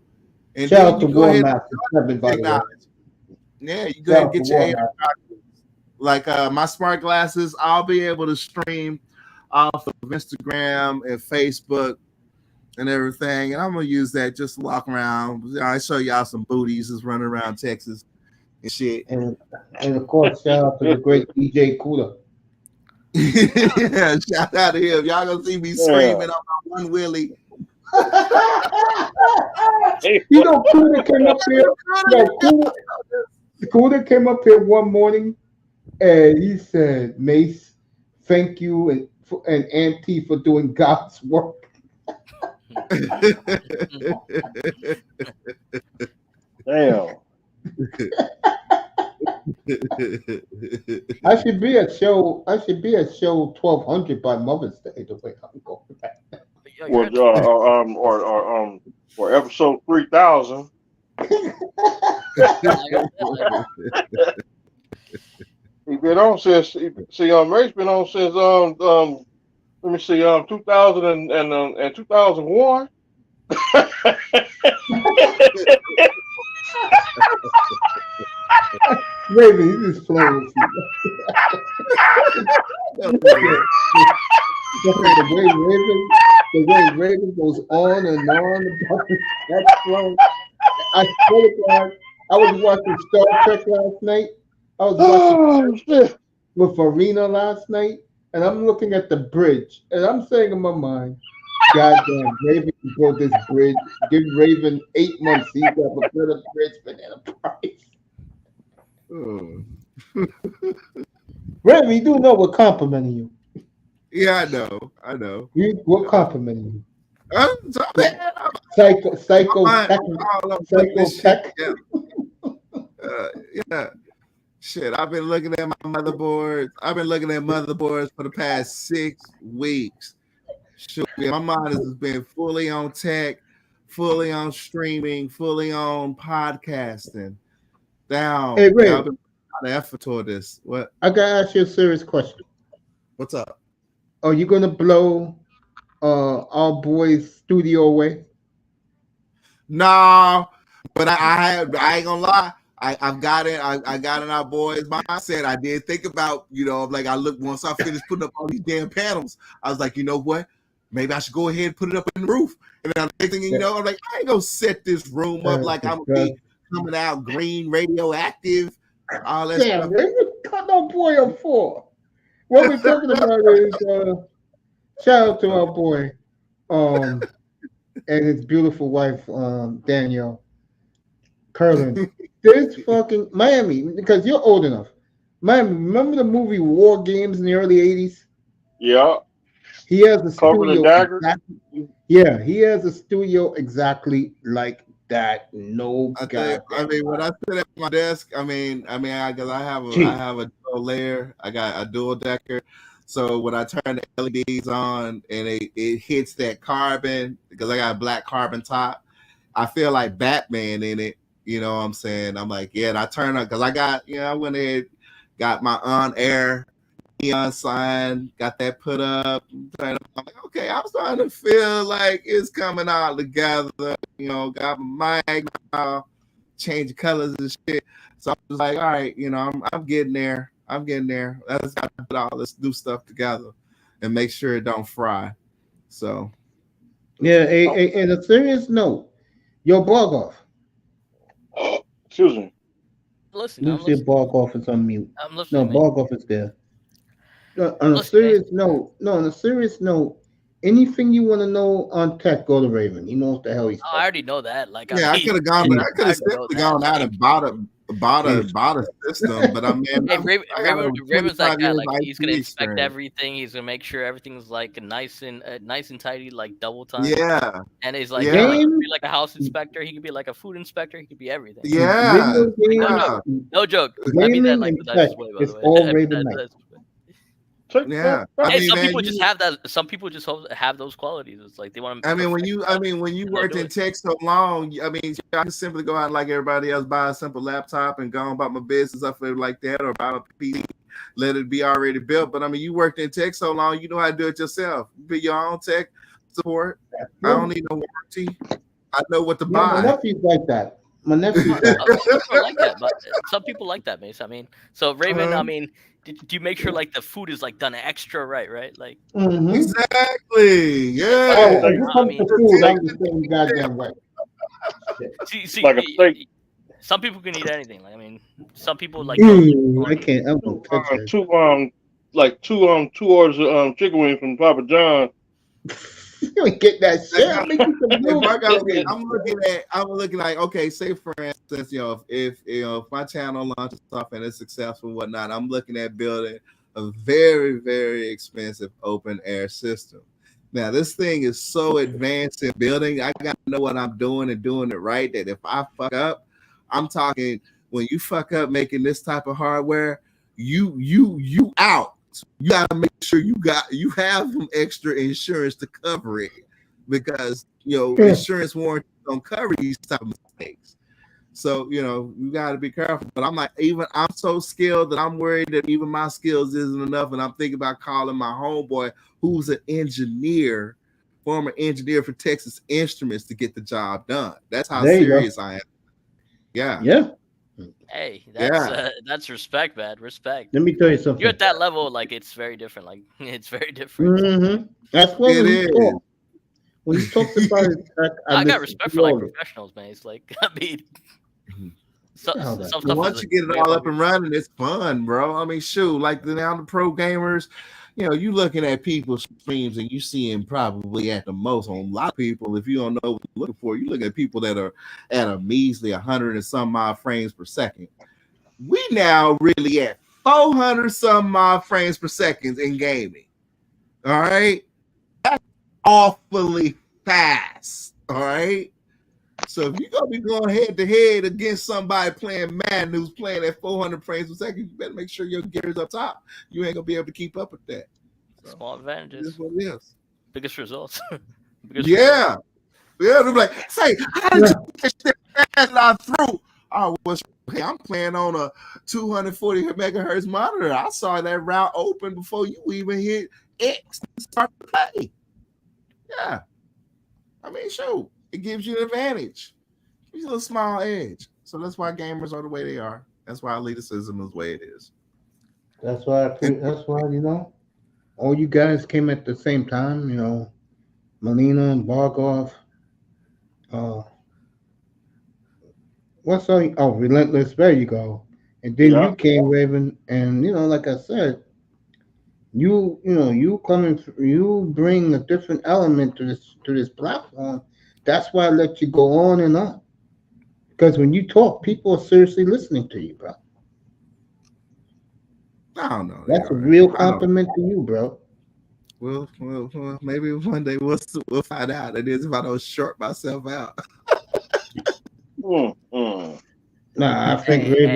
And shout out to War Master 7, by the way. Yeah, you go ahead and get your AR. Like my smart glasses, I'll be able to stream off of Instagram and Facebook and everything. And I'm going to use that just to walk around. I show y'all some booties just running around Texas and shit. And of course, shout out to the great DJ Kuda. Yeah, shout out to him. Y'all going to see me screaming on my one Willie. Kuda came up here. Kuda came up here one morning and he said, Mace, thank you and Auntie for doing God's work. Damn. I should be at show 1200 by Mother's Day the way I'm going. Or episode 3000. He been on since Ray's been on since let me see 2000 and 2001. Raven, you just flowing with you. The way Raven goes on and on about that flow. I swear to God, I was watching Star Trek last night. I was watching with Arena last night, and I'm looking at the bridge, and I'm saying in my mind, goddamn, Raven can build this bridge. Give Raven 8 months, he's got a better bridge for Enterprise. Raven, you do know we're complimenting you. Yeah, I know. We're complimenting you. Psycho tech. Yeah. Yeah. Shit, I've been looking at my motherboards. I've been looking at motherboards for the past 6 weeks. Shoot, my mind has been fully on tech, fully on streaming, fully on podcasting. Down. Hey, Ray. I've been putting effort toward this. What? I gotta ask you a serious question. What's up? Are you gonna blow our boys' studio away? No, but I ain't gonna lie. I've got it. I got in our boys' mindset. I did think about, like I looked once I finished putting up all these damn panels. I was like, you know what? Maybe I should go ahead and put it up in the roof. And then I'm thinking, I'm like, I ain't gonna set this room up like I'm gonna be coming out green, radioactive, all that Damn, stuff. what you cut our boy up for? What we're talking about is shout out to our boy, and his beautiful wife, Danielle Curlin. This fucking Miami, because you're old enough. Miami, remember the movie War Games in the early 80s? Yeah. He has a studio. Yeah, he has a studio exactly like that. No, I mean, when I sit at my desk, because I have a dual layer. I got a dual decker. So when I turn the LEDs on and it hits that carbon, because I got a black carbon top, I feel like Batman in it. You know what I'm saying? I'm like, yeah, and I turn up because I got, I went ahead, got my on-air neon sign, got that put up. I'm like, okay, I'm starting to feel like it's coming out together. Got my mic now, change colors and shit. So I was like, all right, I'm getting there. I'm getting there. I just got to put all this new stuff together and make sure it don't fry. So, yeah. And a serious note, your blog off. Excuse me. Listen, Lucy Bargoff is on mute. I'm listening. No, Bargoff is there. On a serious note, anything you want to know on tech, go to Raven. He knows the hell he's talking. I already know that. Like, yeah, I could have gone. I could have simply gone out and bought a system, but Raven's like that. Like, he's gonna inspect everything. He's gonna make sure everything's like nice and tidy, like double time. Yeah, and he's like, he could be like a house inspector. He could be like a food inspector. He could be everything. Yeah, no joke. I mean that like that's way, by the way. All Raven. Yeah, some people just have that. Some people just have those qualities. It's like they want to. When you worked in tech so long, I can simply go out and like everybody else, buy a simple laptop and go on about my business up there like that, or buy a PC, let it be already built. But you worked in tech so long, you know how to do it yourself. Be your own tech support. I don't need no warranty. I know what to buy. My nephew's like that. My nephew like that, but some people like that, Mace. So Raven, do you make sure like the food is like done extra right? Like exactly, yeah. I'm the same goddamn way. See, like a steak. Some people can eat anything. Like some people like. I can't. I won't touch that. Two orders of chicken wings from Papa John. You don't get that shit. I'm looking like, okay, say for instance, if my channel launches off and it's successful and whatnot, I'm looking at building a very, very expensive open air system. Now, this thing is so advanced in building, I gotta know what I'm doing and doing it right. That if I fuck up, I'm talking when you fuck up making this type of hardware, you out. You gotta make sure you have some extra insurance to cover it, because insurance warranty don't cover these type of mistakes. So you gotta be careful. But I'm like, I'm so skilled that I'm worried that even my skills isn't enough, and I'm thinking about calling my homeboy, who's an engineer, former engineer for Texas Instruments, to get the job done. That's how serious I am. Yeah. Hey, that's respect, man. Respect. Let me tell you something. You're at that level, like it's very different. Like it's very different. Mm-hmm. That's what it is. When you talk about it, I got respect for like professionals, man. It's like once you get it all up and running, it's fun, bro. Shoot, like now the pro gamers, you looking at people's streams and you seeing probably at the most on a lot of people, if you don't know what you're looking for, you look at people that are at a measly 100 and some odd frames per second. We now really at 400 some odd frames per second in gaming. All right, that's awfully fast. All right, So if you're gonna be going head to head against somebody playing Madden who's playing at 400 frames per second, you better make sure your gear is up top. You ain't gonna be able to keep up with that. So, Small advantages. that's what it is. Biggest results. Biggest Yeah. Yeah, they're like, say, how did you catch that pass I threw? Oh, hey, I'm playing on a 240 megahertz monitor. I saw that route open before you even hit X and start to play. Yeah. I mean, shoot, it gives you an advantage. It gives you a little small edge. So that's why gamers are the way they are. That's why elitism is the way it is. That's why, all you guys came at the same time, Molina and Barkov. What's all? Oh, Relentless. There you go. And then you came, Raven, and like I said, you bring a different element to this platform. That's why I let you go on and on. Because when you talk, people are seriously listening to you, bro. I don't know. That's a real compliment to you, bro. Well, maybe one day we'll find out. It is if I don't short myself out. Nah, I think you're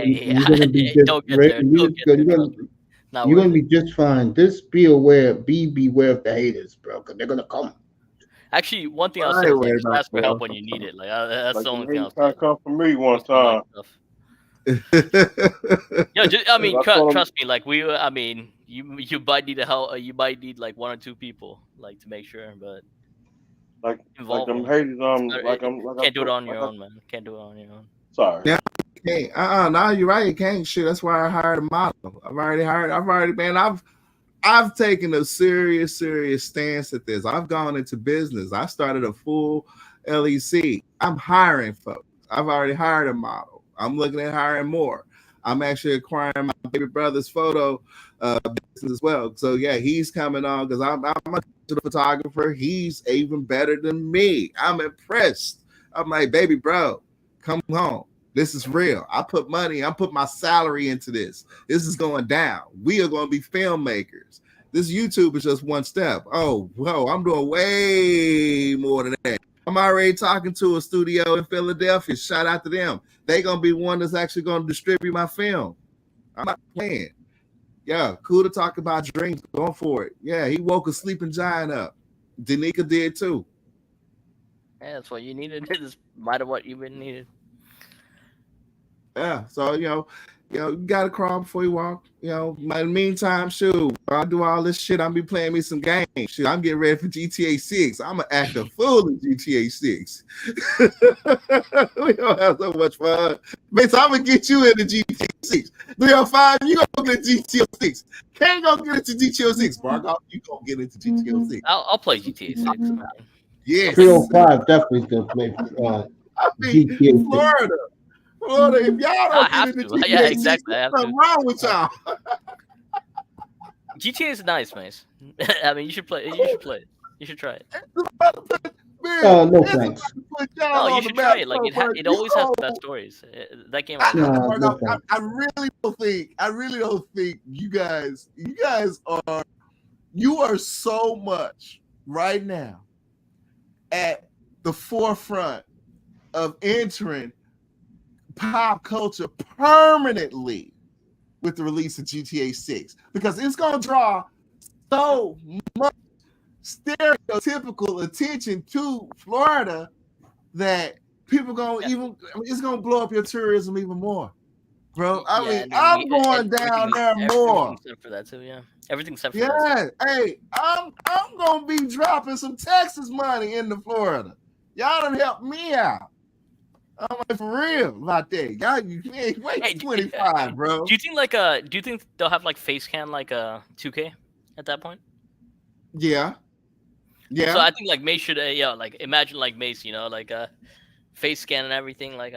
gonna be just you're gonna be just fine. Just be beware of the haters, bro, because they're gonna come. Actually, one thing I'll say is like, ask for help when you need it. Like that's the only thing I'll say. Come from me one time. Yeah, trust me. Like you might need help. You might need like one or two people, like to make sure. But like them haters, can't do it on your own, man. Can't do it on your own. Sorry. Yeah, you can't. No, you're right. You can't. Shit, that's why I hired a model. I've taken a serious stance at this. I've gone into business. I started a full LEC. I'm hiring folks. I've already hired a model. I'm looking at hiring more. I'm actually acquiring my baby brother's photo business as well. So yeah, he's coming on because I'm a photographer. He's even better than me. I'm impressed. I'm like, baby bro, come home. This is real. I put my salary into this. This is going down. We are going to be filmmakers. This YouTube is just one step. Oh, whoa, I'm doing way more than that. I'm already talking to a studio in Philadelphia. Shout out to them. They're going to be one that's actually going to distribute my film. I'm not playing. Yeah, cool to talk about dreams. Going for it. Yeah, he woke a sleeping giant up. Danica did too. Yeah, that's what you needed. This might have what you've been needed. Yeah, so you gotta crawl before you walk. In the meantime, shoot, I do all this shit. I'm be playing me some games. Shoot, I'm getting ready for GTA 6. I'm gonna act a fool in GTA 6. We gonna have so much fun. Man, so I'm gonna get you into GTA 6. 305, you gonna get into GTA 6. Can't go get into GTA 6. Barkov, you gonna get into GTA 6. I'll play GTA 6, man. Yes. 305 definitely is gonna play GTA 6. Florida, if y'all don't get into GTA, yeah, exactly. Something wrong with y'all. GTA is nice, man. I mean, you should play it. You should try it. No thanks. No, you should try it. Like it always has the best stories. That game. I really don't think you guys are so much right now at the forefront of entering pop culture permanently with the release of GTA 6 because it's going to draw so much stereotypical attention to Florida that people it's going to blow up your tourism even more, bro. I'm going down there more. Except for that too, yeah. Everything's except for that. Hey, I'm going to be dropping some Texas money into Florida. Y'all done help me out. I'm like, for real about that. Y'all, you ain't wait 25, bro. Do you think they'll have like face cam like 2K at that point? Yeah. So I think like Mace should like imagine like Mace, like face scan and everything. Like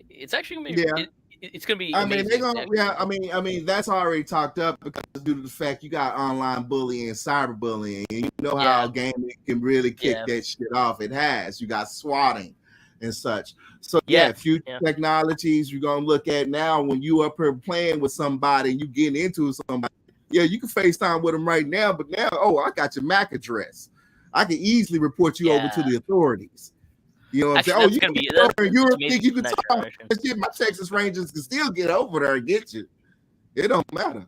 it's actually gonna be it's gonna be. I mean, they're gonna I mean that's already talked up because due to the fact you got online bullying and cyberbullying, and you know how gaming can really kick that shit off. It has. You got swatting and such. So future technologies you're gonna look at now when you up here playing with somebody and you getting into somebody. Yeah, you can FaceTime with them right now, but now, I got your MAC address. I can easily report you over to the authorities. You know what I'm Actually, saying? Oh, that's you gonna can be get over there. You amazing think you for can the next talk? generation. Shit, my Texas Rangers can still get over there and get you. It don't matter.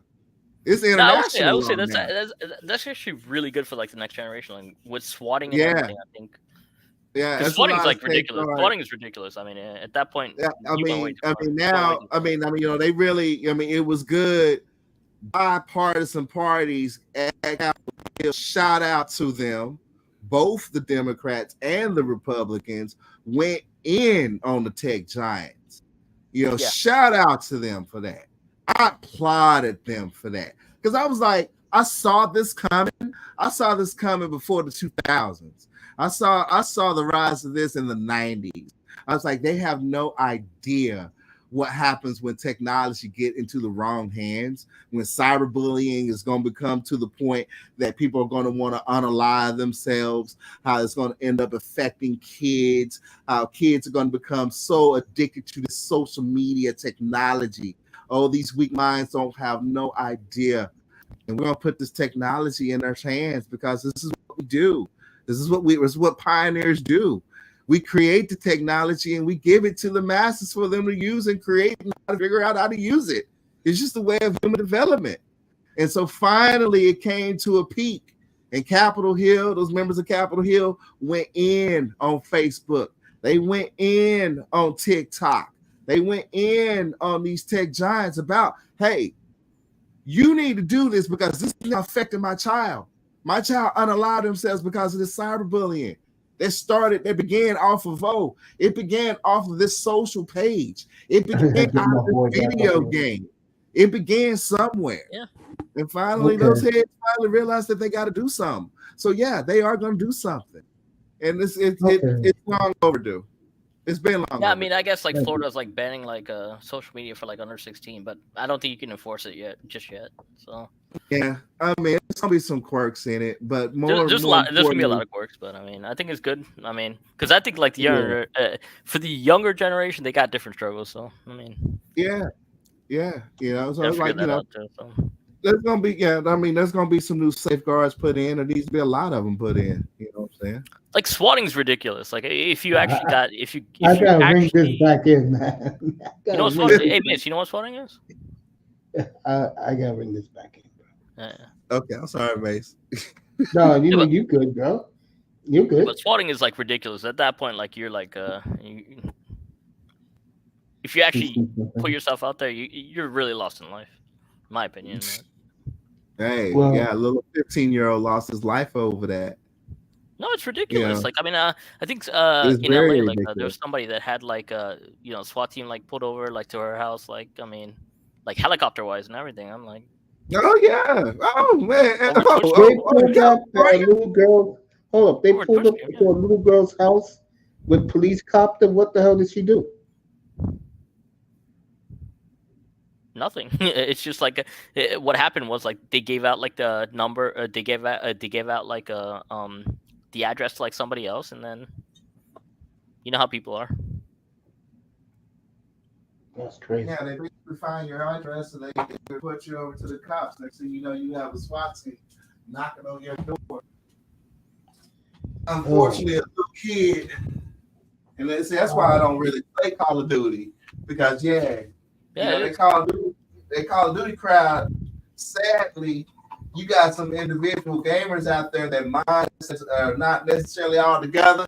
It's No, I will say international now. that's actually really good for like the next generation, like with swatting and Yeah, everything. I think yeah. because It's a swatting is lot of like ridiculous. safeguards. Swatting is ridiculous. I mean, at that point, Yeah, you went way too I far. mean You went way now, too far. you know, they really, I mean, it was good. Bipartisan parties at Capitol Hill, shout out to them. Both the Democrats and the Republicans went in on the tech giants. You know, Yeah. shout out to them for that. I applauded them for that because I was like, I saw this coming. I saw this coming before the 2000s. I saw the rise of this in the 90s. I was like, they have no idea what happens when technology get into the wrong hands, when cyberbullying is going to become to the point that people are going to want to unalive themselves, how it's going to end up affecting kids, how kids are going to become so addicted to the social media technology. Oh, these weak minds don't have no idea. And we're going to put this technology in their hands because this is what we do. This is what pioneers do. We create the technology and we give it to the masses for them to use and create and how to figure out how to use it. It's just a way of human development. And so finally it came to a peak. And Capitol Hill, those members of Capitol Hill went in on Facebook. They went in on TikTok. They went in on these tech giants about, hey, you need to do this because this is affecting my child. My child unallowed themselves because of this cyberbullying. That began off of it began off of this social page. It began out of this video game. It began somewhere. Yeah. And finally, those heads finally realized that they got to do something. So yeah, they are going to do something. And it's long overdue. It's been long. Yeah, I mean, I guess like Florida's like banning like social media for like under 16, but I don't think you can enforce it just yet. So yeah, I mean, there's gonna be some quirks in it, but there's gonna be a lot of quirks. But I mean, I think it's good. I mean, because I think like the younger for the younger generation, they got different struggles. So I mean, yeah, you know, so it's like so. There's gonna be there's gonna be some new safeguards put in, or needs to be a lot of them put in. You know what I'm saying? Like swatting's ridiculous. Like if you actually I gotta actually, bring this back in, man. You know what swatting? Hey, Mitch, you know what swatting is? I gotta bring this back in. Okay, I'm sorry, Mace. No, you good, bro. You good. But swatting is like ridiculous. At that point, like you're like if you actually put yourself out there, you're really lost in life, in my opinion. Hey, a little 15-year-old lost his life over that. No, it's ridiculous. Like I mean, I think in LA, like there was somebody that had like SWAT team like pulled over like to her house, like I mean, like helicopter wise and everything. I'm like, oh yeah, oh man, they pulled up a little girl. Hold up, they pulled up to a little girl's house with police copter. What the hell did she do? Nothing. It's just like what happened was like they gave out like the number. They gave out like the address to like somebody else, and then you know how people are. That's crazy. Yeah, they basically find your address and they put you over to the cops. Next thing you know, you have a SWAT team knocking on your door. Unfortunately, a little kid, and that's why I don't really play Call of Duty because they Call of Duty crowd. Sadly, you got some individual gamers out there that minds are not necessarily all together,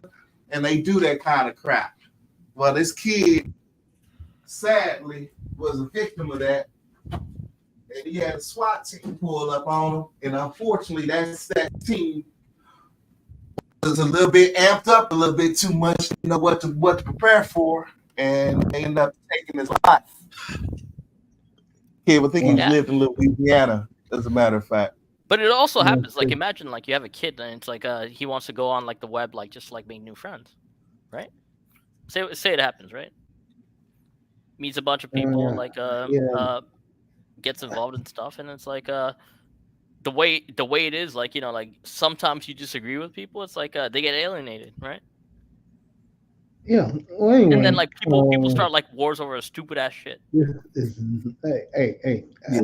and they do that kind of crap. Well, this kid, sadly, was a victim of that, and he had a SWAT team pull up on him, and unfortunately, that team was a little bit amped up, a little bit too much, you know what to prepare for, and they ended up taking his life. Kid would think he lived in Louisiana, as a matter of fact. But it also happens. Like imagine like you have a kid and it's like he wants to go on like the web, like just like make new friends, right? Say it happens, right? Meets a bunch of people, gets involved in stuff, and it's like the way it is, like like sometimes you disagree with people. It's like they get alienated, right? Yeah. Well, anyway, And then like people start like wars over a stupid ass shit. this is hey, Yeah.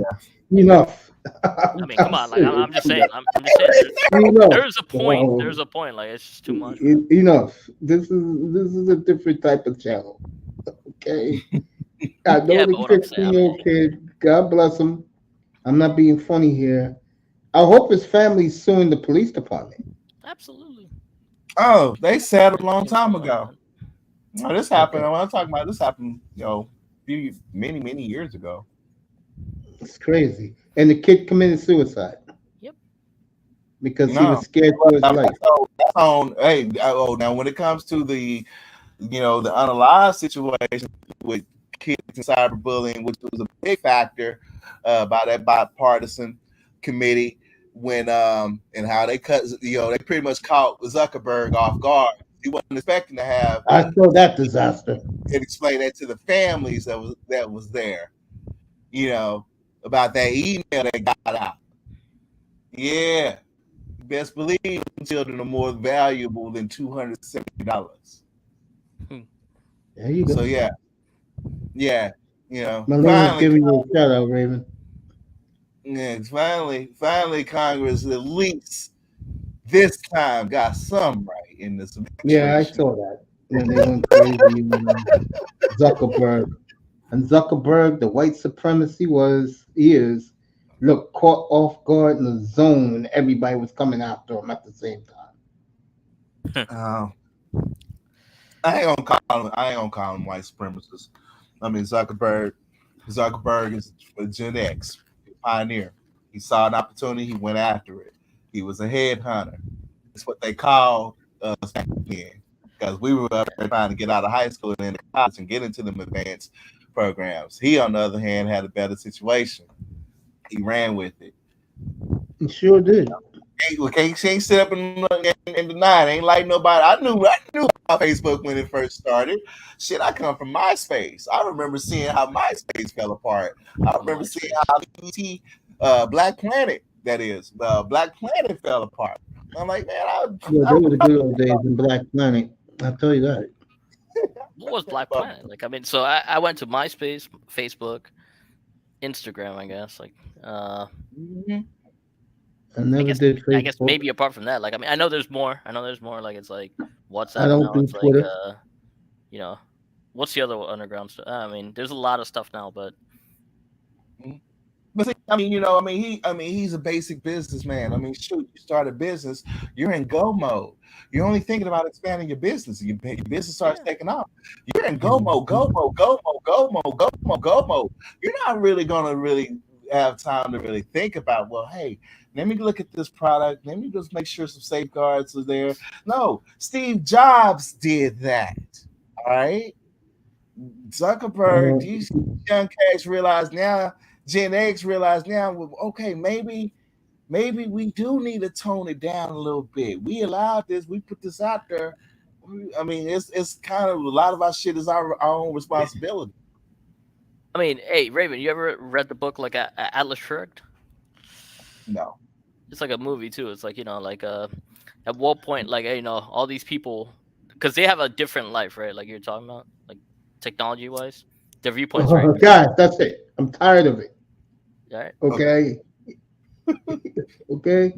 enough. I mean, come on, like serious. I'm just saying. I'm just saying. Enough. There's a point. There's a point. Like it's just too much. Enough. This is a different type of channel. Okay. I know Yeah, but the what I'm saying, 15-year-old kid. God bless him. I'm not being funny here. I hope his family's suing the police department. absolutely. Oh, they settled a long time ago. No, this happened. When I'm talking about this happened, many years ago. It's crazy. And the kid committed suicide. Yep. Because he was scared for his life. That's on. Hey, now when it comes to the unalive situation with kids and cyberbullying, which was a big factor by that bipartisan committee when and how they they pretty much caught Zuckerberg off guard. He wasn't expecting to have. I saw that disaster. And explain that to the families that was there, about that email that got out. Yeah, best believe children are more valuable than $270. There you go. So yeah, Melina's giving you a shout out, Raven. Yeah, finally, Congress at least this time got some right in this. Yeah, I saw that when they went crazy with Zuckerberg. And Zuckerberg, the white supremacy is look caught off guard in the zone, and everybody was coming after him at the same time. I ain't gonna call him white supremacists. I mean Zuckerberg is a Gen X pioneer. He saw an opportunity, he went after it. He was a headhunter. It's what they called us back then, because we were up there trying to get out of high school and into college and get into them advanced programs. He, on the other hand, had a better situation. He ran with it. He sure did. Can't sit up and deny it. Ain't like nobody. I knew about Facebook when it first started. Shit, I come from MySpace. I remember seeing how MySpace fell apart. I remember seeing how Black Planet, that is, Black Planet fell apart. I'm like, man, those were the good old days in Black Planet. I'll tell you that. What was Black Planet? Like, I mean, so I went to MySpace, Facebook, Instagram, I guess. Like, I never did Facebook. I guess maybe apart from that, like, I mean, I know there's more. Like, it's like WhatsApp. I don't do it's Twitter. Like, what's the other underground stuff? I mean, there's a lot of stuff now, but. But see, he's a basic businessman. I mean, shoot, you start a business, you're in go mode. You're only thinking about expanding your business. Your business starts taking off. You're in go mode. You're not really gonna have time to really think about, well, hey, let me look at this product. Let me just make sure some safeguards are there. No, Steve Jobs did that. All right. Zuckerberg, these young cats realize now. Gen X realized now, okay, maybe we do need to tone it down a little bit. We allowed this, we put this out there. I mean, it's kind of a lot of our shit is our own responsibility. I mean, hey, Raven, you ever read the book like Atlas Shrugged? No. It's like a movie too. It's like, like at one point, like, all these people, because they have a different life, right? Like you're talking about, like technology wise, their viewpoints. Oh, God, that's it. I'm tired of it. All right. Okay. Okay.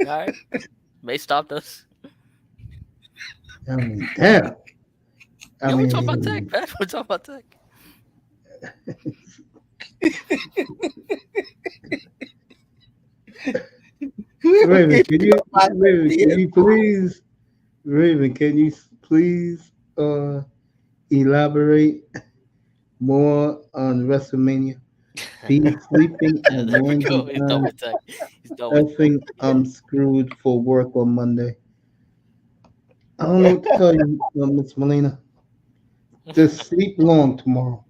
All right. May stopped us. I mean, damn. We're talking about tech, man. We're talking about tech. Raven, can you please elaborate more on WrestleMania? He's sleeping and there we go. He's done with tech. I think I'm screwed for work on Monday. I don't know what to tell you, Miss Melina. Just sleep long tomorrow.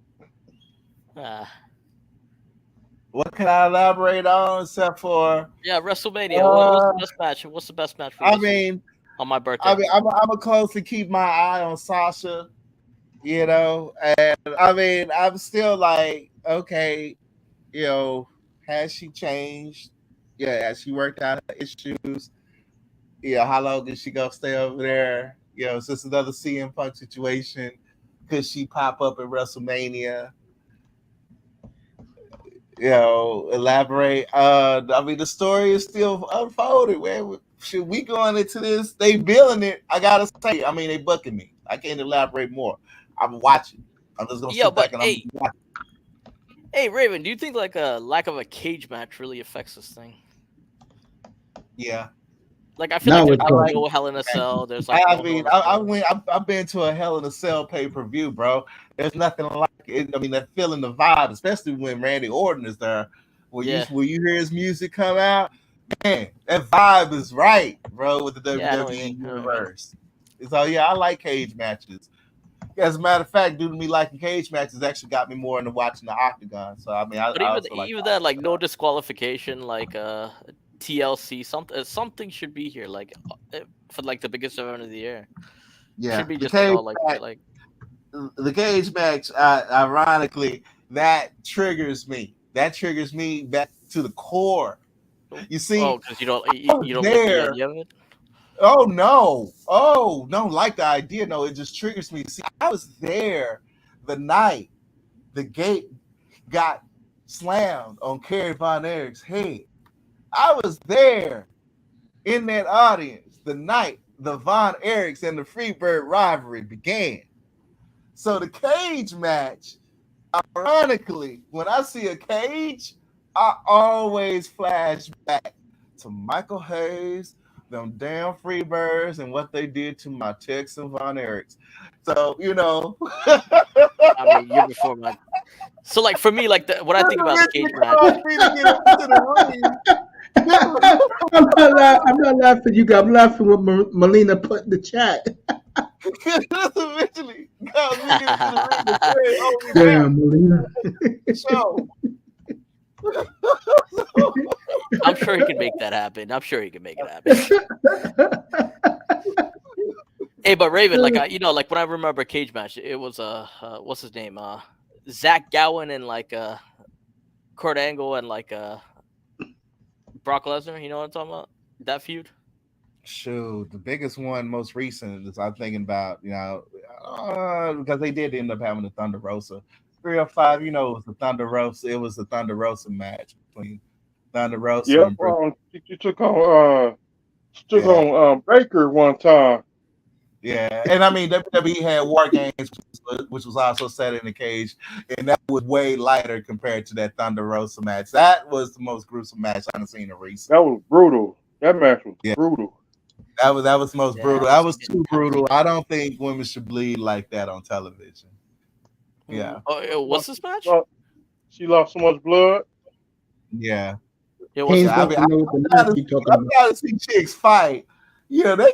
What can I elaborate on except for WrestleMania? What's the best match? What's the best match for you? On my birthday. I mean, I'm a closely keep my eye on Sasha, and I mean, I'm still like, okay, has she changed? Yeah, has she worked out her issues? How long is she gonna stay over there? It's just another CM Punk situation. Could she pop up at WrestleMania? Elaborate. I mean, the story is still unfolding. Man, should we going into this? They billing it. I gotta say, I mean, they booking me. I can't elaborate more. I'm watching. I'm just gonna sit back and I'm watching. Hey, Raven, do you think like a lack of a cage match really affects this thing? Yeah. Like I feel like there's no Hell in a Cell. There's like I've been to a Hell in a Cell pay-per-view, bro. There's nothing like it. I mean, that feeling the vibe, especially when Randy Orton is there. When you hear his music come out, man, that vibe is right, bro, with the WWE universe. So I like cage matches. As a matter of fact, due to me liking cage matches, actually got me more into watching the Octagon. So I mean, even that, like no disqualification, like TLC, something should be here, like for like the biggest event of the year. Yeah, should be just like the cage match. Ironically, that triggers me. That triggers me back to the core. You see, because you don't get the idea of it. Oh no, like the idea. No, it just triggers me. See, I was there the night the gate got slammed on Kerry Von Erich's head. I was there in that audience the night the Von Erichs and the Freebird rivalry began. So the cage match, ironically, when I see a cage, I always flash back to Michael Hayes, them damn Freebirds, and what they did to my Texan Von Erichs. So, I mean, you're before my. So, like, for me, like, when I think about the cage match. I'm not laughing, you guys. I'm laughing with Melina put in the chat. Eventually, damn, Melina. So, I'm sure he can make that happen. Hey, but Raven, like like when I remember cage match, it was what's his name? Zach Gowen and like Kurt Angle and like Brock Lesnar. You know what I'm talking about? That feud. Shoot, the biggest one, most recent, is I'm thinking about, because they did end up having the Thunder Rosa 305. It was the Thunder Rosa. It was the Thunder Rosa match between Thunder Rosa and you took on Baker one time. Yeah, and I mean WWE had War Games, which was also set in the cage, and that was way lighter compared to that Thunder Rosa match. That was the most gruesome match I've seen in recent. That was brutal. That match was brutal. That was the most brutal. That was too brutal. I don't think women should bleed like that on television. Yeah. Oh, what's this match? She lost so much blood. Yeah. It was. I've got to see chicks fight. They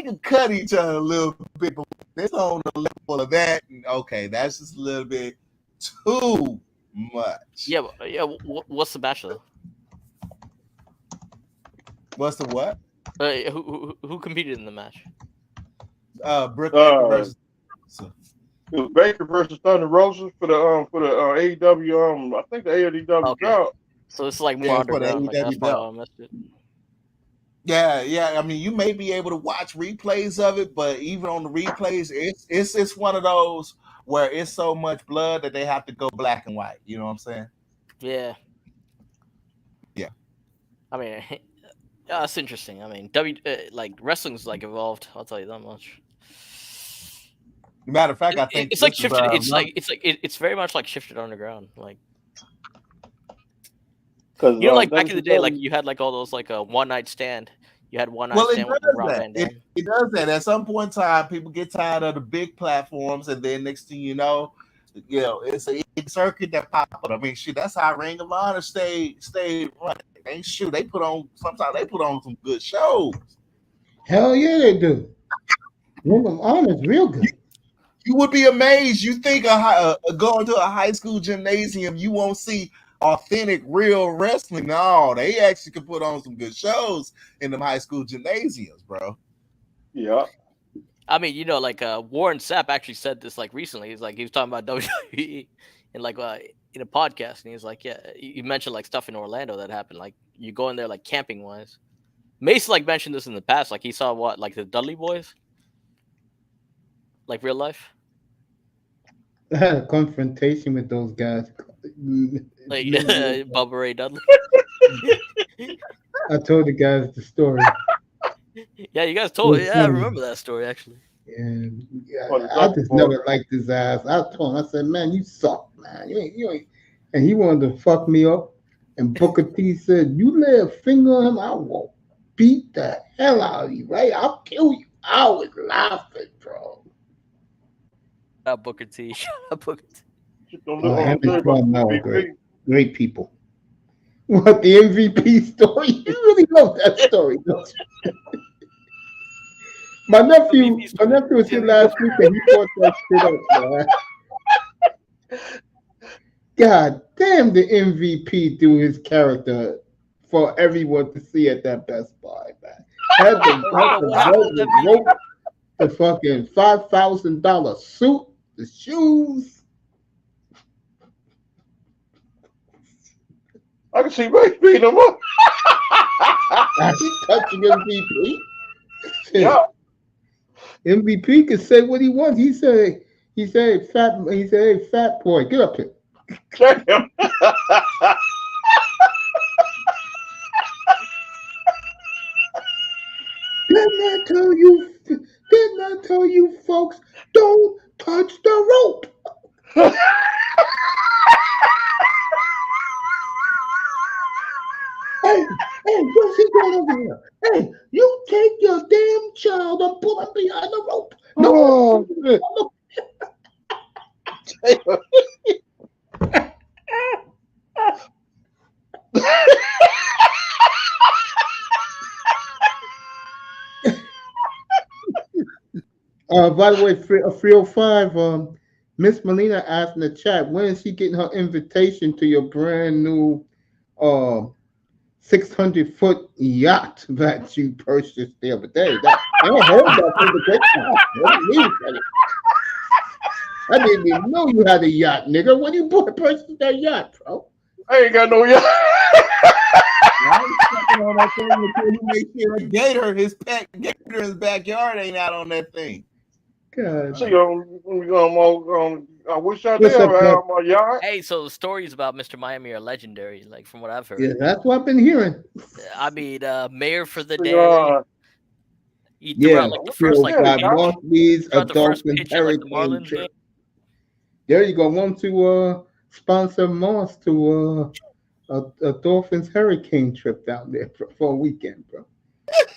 can cut each other a little bit, but it's on the level of that. And okay, that's just a little bit too much. Yeah. What's the match though? What's the what? Who competed in the match? Britt Baker versus. It was Baker versus Thunder Rosa for the AEW. I think the AEW belt. So it's like more underground. Like, that's why I missed it. Yeah. I mean, you may be able to watch replays of it, but even on the replays, it's one of those where it's so much blood that they have to go black and white. You know what I'm saying? Yeah. Yeah. I mean, that's interesting. I mean, like wrestling's like evolved. I'll tell you that much. Matter of fact, I think it's like shifted. It's very much like shifted underground. Like, like back in the day, like you had like all those like a one night stand. You had one night stand with Rob Van Dam. It does that. At some point in time, people get tired of the big platforms, and then next thing you know, it's a circuit that pop up. I mean, shit, that's how Ring of Honor stayed running. They put on some good shows. Hell yeah, they do. Ring of Honor is real good. You would be amazed. You think going to a high school gymnasium, you won't see authentic, real wrestling. No, they actually could put on some good shows in them high school gymnasiums, bro. Yeah. I mean, like Warren Sapp actually said this like recently. He's like, he was talking about WWE and like in a podcast, and he's like, yeah, you mentioned like stuff in Orlando that happened. Like you go in there like camping wise. Mace like mentioned this in the past. Like he saw like the Dudley Boys. Like real life? I had a confrontation with those guys. Like Bubba Ray Dudley? I told the guys the story. Yeah, you guys told me. It was Yeah, I funny. remember that story actually. And Well, I just never liked his ass. I told him, I said, man, you suck, man. You ain't. And he wanted to fuck me up. And Booker T said, you lay a finger on him, I will beat the hell out of you, right? I'll kill you. I was laughing, bro. Shut up, Booker T. Shut up, Booker T. Him and Tom Mel, great people. What, the MVP story? You really love that story, don't you? My nephew was here last week and he brought that shit up, man. God damn, the MVP do his character for everyone to see at that Best Buy, man. Had the rope, the fucking $5,000 suit, the shoes. I can see Ray beating him up. He's touching MVP. Yeah. MVP can say what he wants. He said, hey, fat boy, get up here. Damn. Didn't I tell you folks, don't touch the rope. Hey, what's he doing over here? Hey, you take your damn child and pull him behind the rope. No. Oh, By the way, 305, Miss Melina asked in the chat, when is she getting her invitation to your brand new 600-foot yacht that you purchased the other day? I heard that invitation. I didn't even know you had a yacht, nigga. When you purchased that yacht, bro? I ain't got no yacht. On that thing until he make sure a gator, his pet gator in his backyard ain't out on that thing. God. See, I wish I What's did up, have my yacht. Hey, so the stories about Mr. Miami are legendary, like from what I've heard. Yeah, that's what I've been hearing. I mean, mayor for the day. He threw Yeah, out like the first like pitch, Mossby's threw out the first Dolphins pitch at like the Hurricane Marlins game. trip. There you go. Want to sponsor Moss to a Dolphins Hurricane trip down there for a weekend, bro.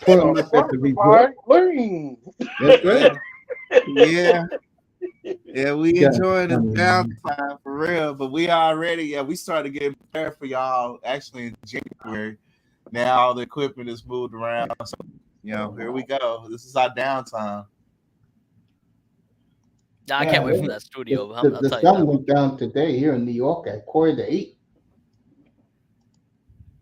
Put them up at the resort. That's right. Yeah, we enjoying the downtime for real, but we started getting prepared for y'all actually in January. Now all the equipment is moved around, so here we go. This is our downtime. Nah, I can't wait for that studio. The sun went down today here in New York at 7:45.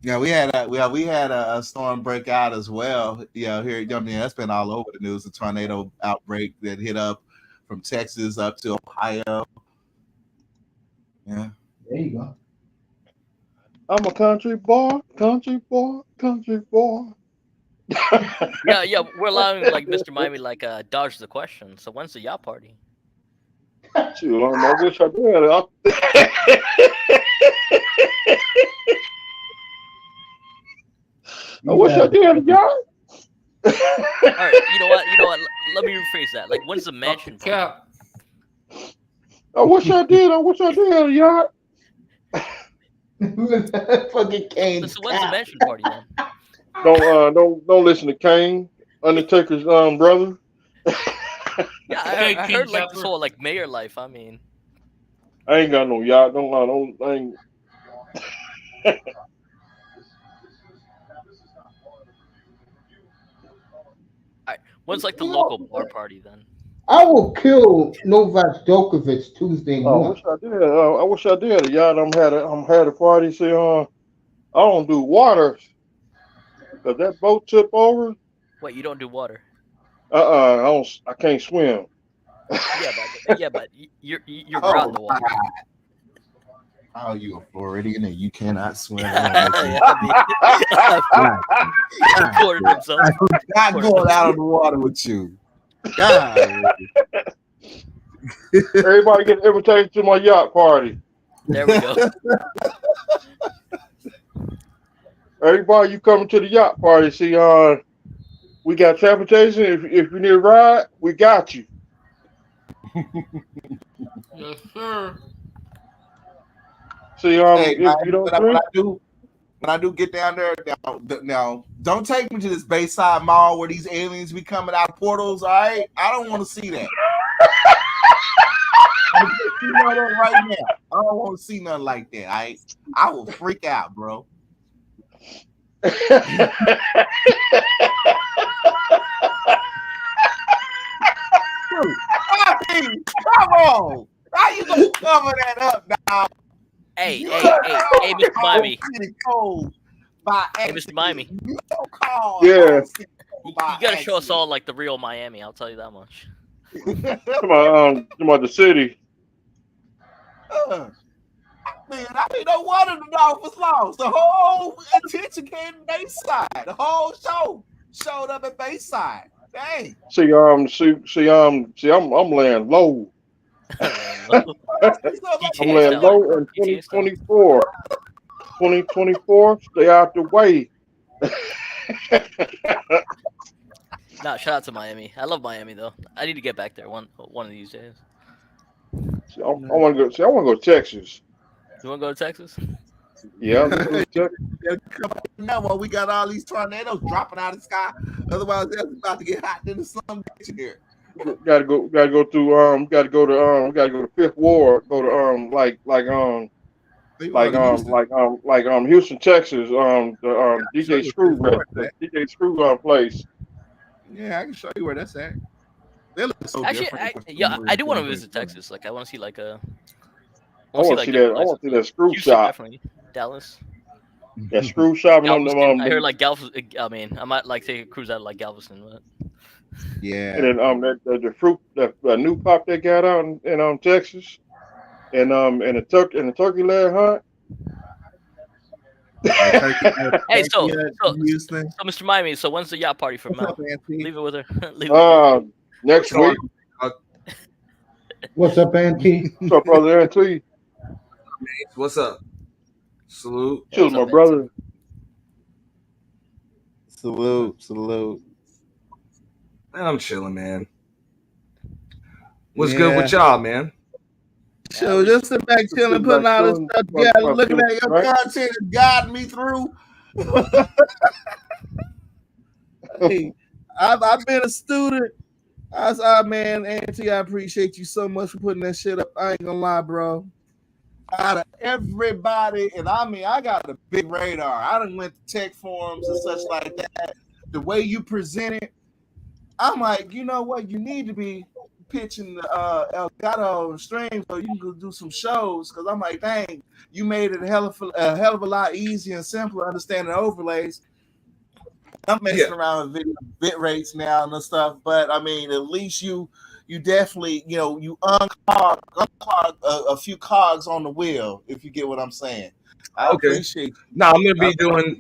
Yeah, we had a storm break out as well. Yeah, here that's been all over the news. The tornado outbreak that hit up from Texas up to Ohio. Yeah, there you go. I'm a country boy. Yeah, we're allowing like Mr. Miami dodge the question. So when's the yacht party? Shoot, I wish I did. I wish I did a yacht. All right, you know what? Let me rephrase that. Like, when's the mansion party? I wish I did a yacht. Fucking Kane. So when's the mansion party then? Don't listen to Kane, Undertaker's brother. Yeah, I heard like this whole like mayor life. I mean, I ain't got no yacht. I ain't. Alright, when's like the local bar party then? I will kill Novak Djokovic Tuesday morning. I wish I did a yacht. I'm had a party. See, I don't do water. Does that boat tip over? Wait, you don't do water? I can't swim. Yeah, but you're out in the water. Oh, you a Floridian and you cannot swim. Not going out on the water with you. God. Everybody get an invitation to my yacht party. There we go. Everybody, you coming to the yacht party? See, we got transportation. If you need a ride, we got you. Yes, sir. See, Hey, if you don't drink, when I do get down there, now don't take me to this Bayside Mall where these aliens be coming out of portals. All right, I don't want to see that. I'm gonna let you know that right now. I don't want to see nothing like that. I will freak out, bro. I mean, come on. How you gonna cover that up now? Hey, Mr. Miami. Cold by Hey, Mr. Miami. You don't call Yeah. You gotta show us all like the real Miami. I'll tell you that much. come on, the city. Man, I mean, no wonder the Dolphins lost. The whole attention came to Bayside. The whole show showed up at Bayside. Dang. See, I'm laying low. I'm laying low in 2024. 2024, stay out the way. Nah, shout out to Miami. I love Miami though. I need to get back there one of these days. See, I want to go. See, I want to go to Texas. You want to go to Texas? Yeah, let's go to Texas. Now, well, we got all these tornadoes dropping out of the sky. Otherwise, it's about to get hot in the sun here. Gotta go to Fifth Ward. Go to Houston, Texas. The DJ Screw place. Yeah, I can show you where that's at. They look so Actually, different. I do want to visit Texas. Like, I want to see like a. I want to see that. I want to see that screw Houston, shop. definitely. Dallas. That screw shop. Galveston. I heard like Galveston. I mean, I might like take a cruise out of like Galveston. But... Yeah. And then the fruit, the new pop they got out in Texas, and the turkey leg hunt. Hey, so Mr. Miami, so when's the yacht party for Mel? Leave it with her. Next week. What's up, Auntie? What's up, brother Auntie? What's up? Salute. Salute, my brother. Salute. Man, I'm chilling, man. What's good with y'all, man? So just sit back, chilling, putting all this stuff together, looking at your content and guiding me through. Hey, I've been a student. Man, Auntie, I appreciate you so much for putting that shit up. I ain't gonna lie, bro. Out of everybody, and I mean, I got a big radar. I done went to tech forums and such like that. The way you present it, I'm like, you know what? You need to be pitching the Elgato stream so you can go do some shows. Because I'm like, dang, you made it a hell of a lot easier and simpler understanding overlays. I'm messing around with video bit rates now and stuff, but I mean, at least you definitely, you unclog a few cogs on the wheel, if you get what I'm saying. I appreciate you. No, I'm gonna be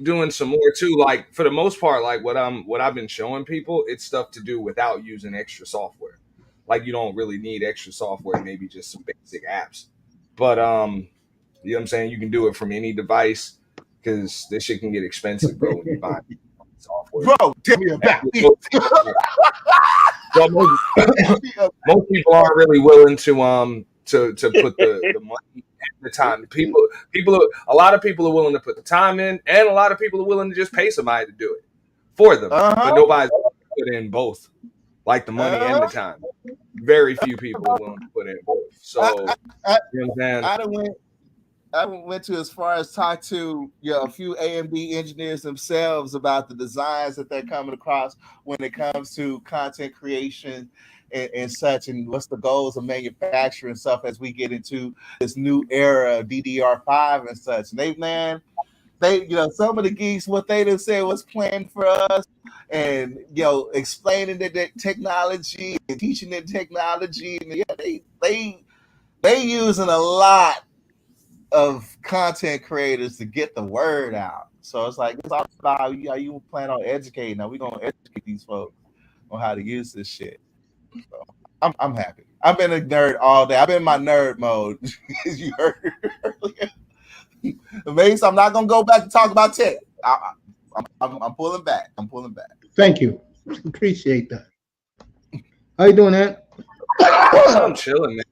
doing some more too. Like for the most part, like what I've been showing people, it's stuff to do without using extra software. Like you don't really need extra software, maybe just some basic apps. But you know what I'm saying? You can do it from any device because this shit can get expensive, bro, when you buy software. Bro, tell me about it. Well, most people aren't really willing to put the money and the time. A lot of people are willing to put the time in, and a lot of people are willing to just pay somebody to do it for them. But nobody's willing to put in both, like the money and the time. Very few people are willing to put in both. So you know what I'm saying? I went to as far as talk to a few AMD engineers themselves about the designs that they're coming across when it comes to content creation and such, and what's the goals of manufacturing stuff as we get into this new era of DDR5 and such. And they some of the geeks, what they done said was planned for us, and explaining the technology and teaching the technology, and they using a lot of content creators to get the word out. So it's like, it's all about how you plan on educating. Now we're gonna educate these folks on how to use this shit. So I'm happy. I've been a nerd all day. I've been in my nerd mode, as you heard earlier. Mace, I'm not gonna go back and talk about tech. I'm pulling back. I'm pulling back. Thank you. Appreciate that. How you doing, Ant? I'm chilling, man.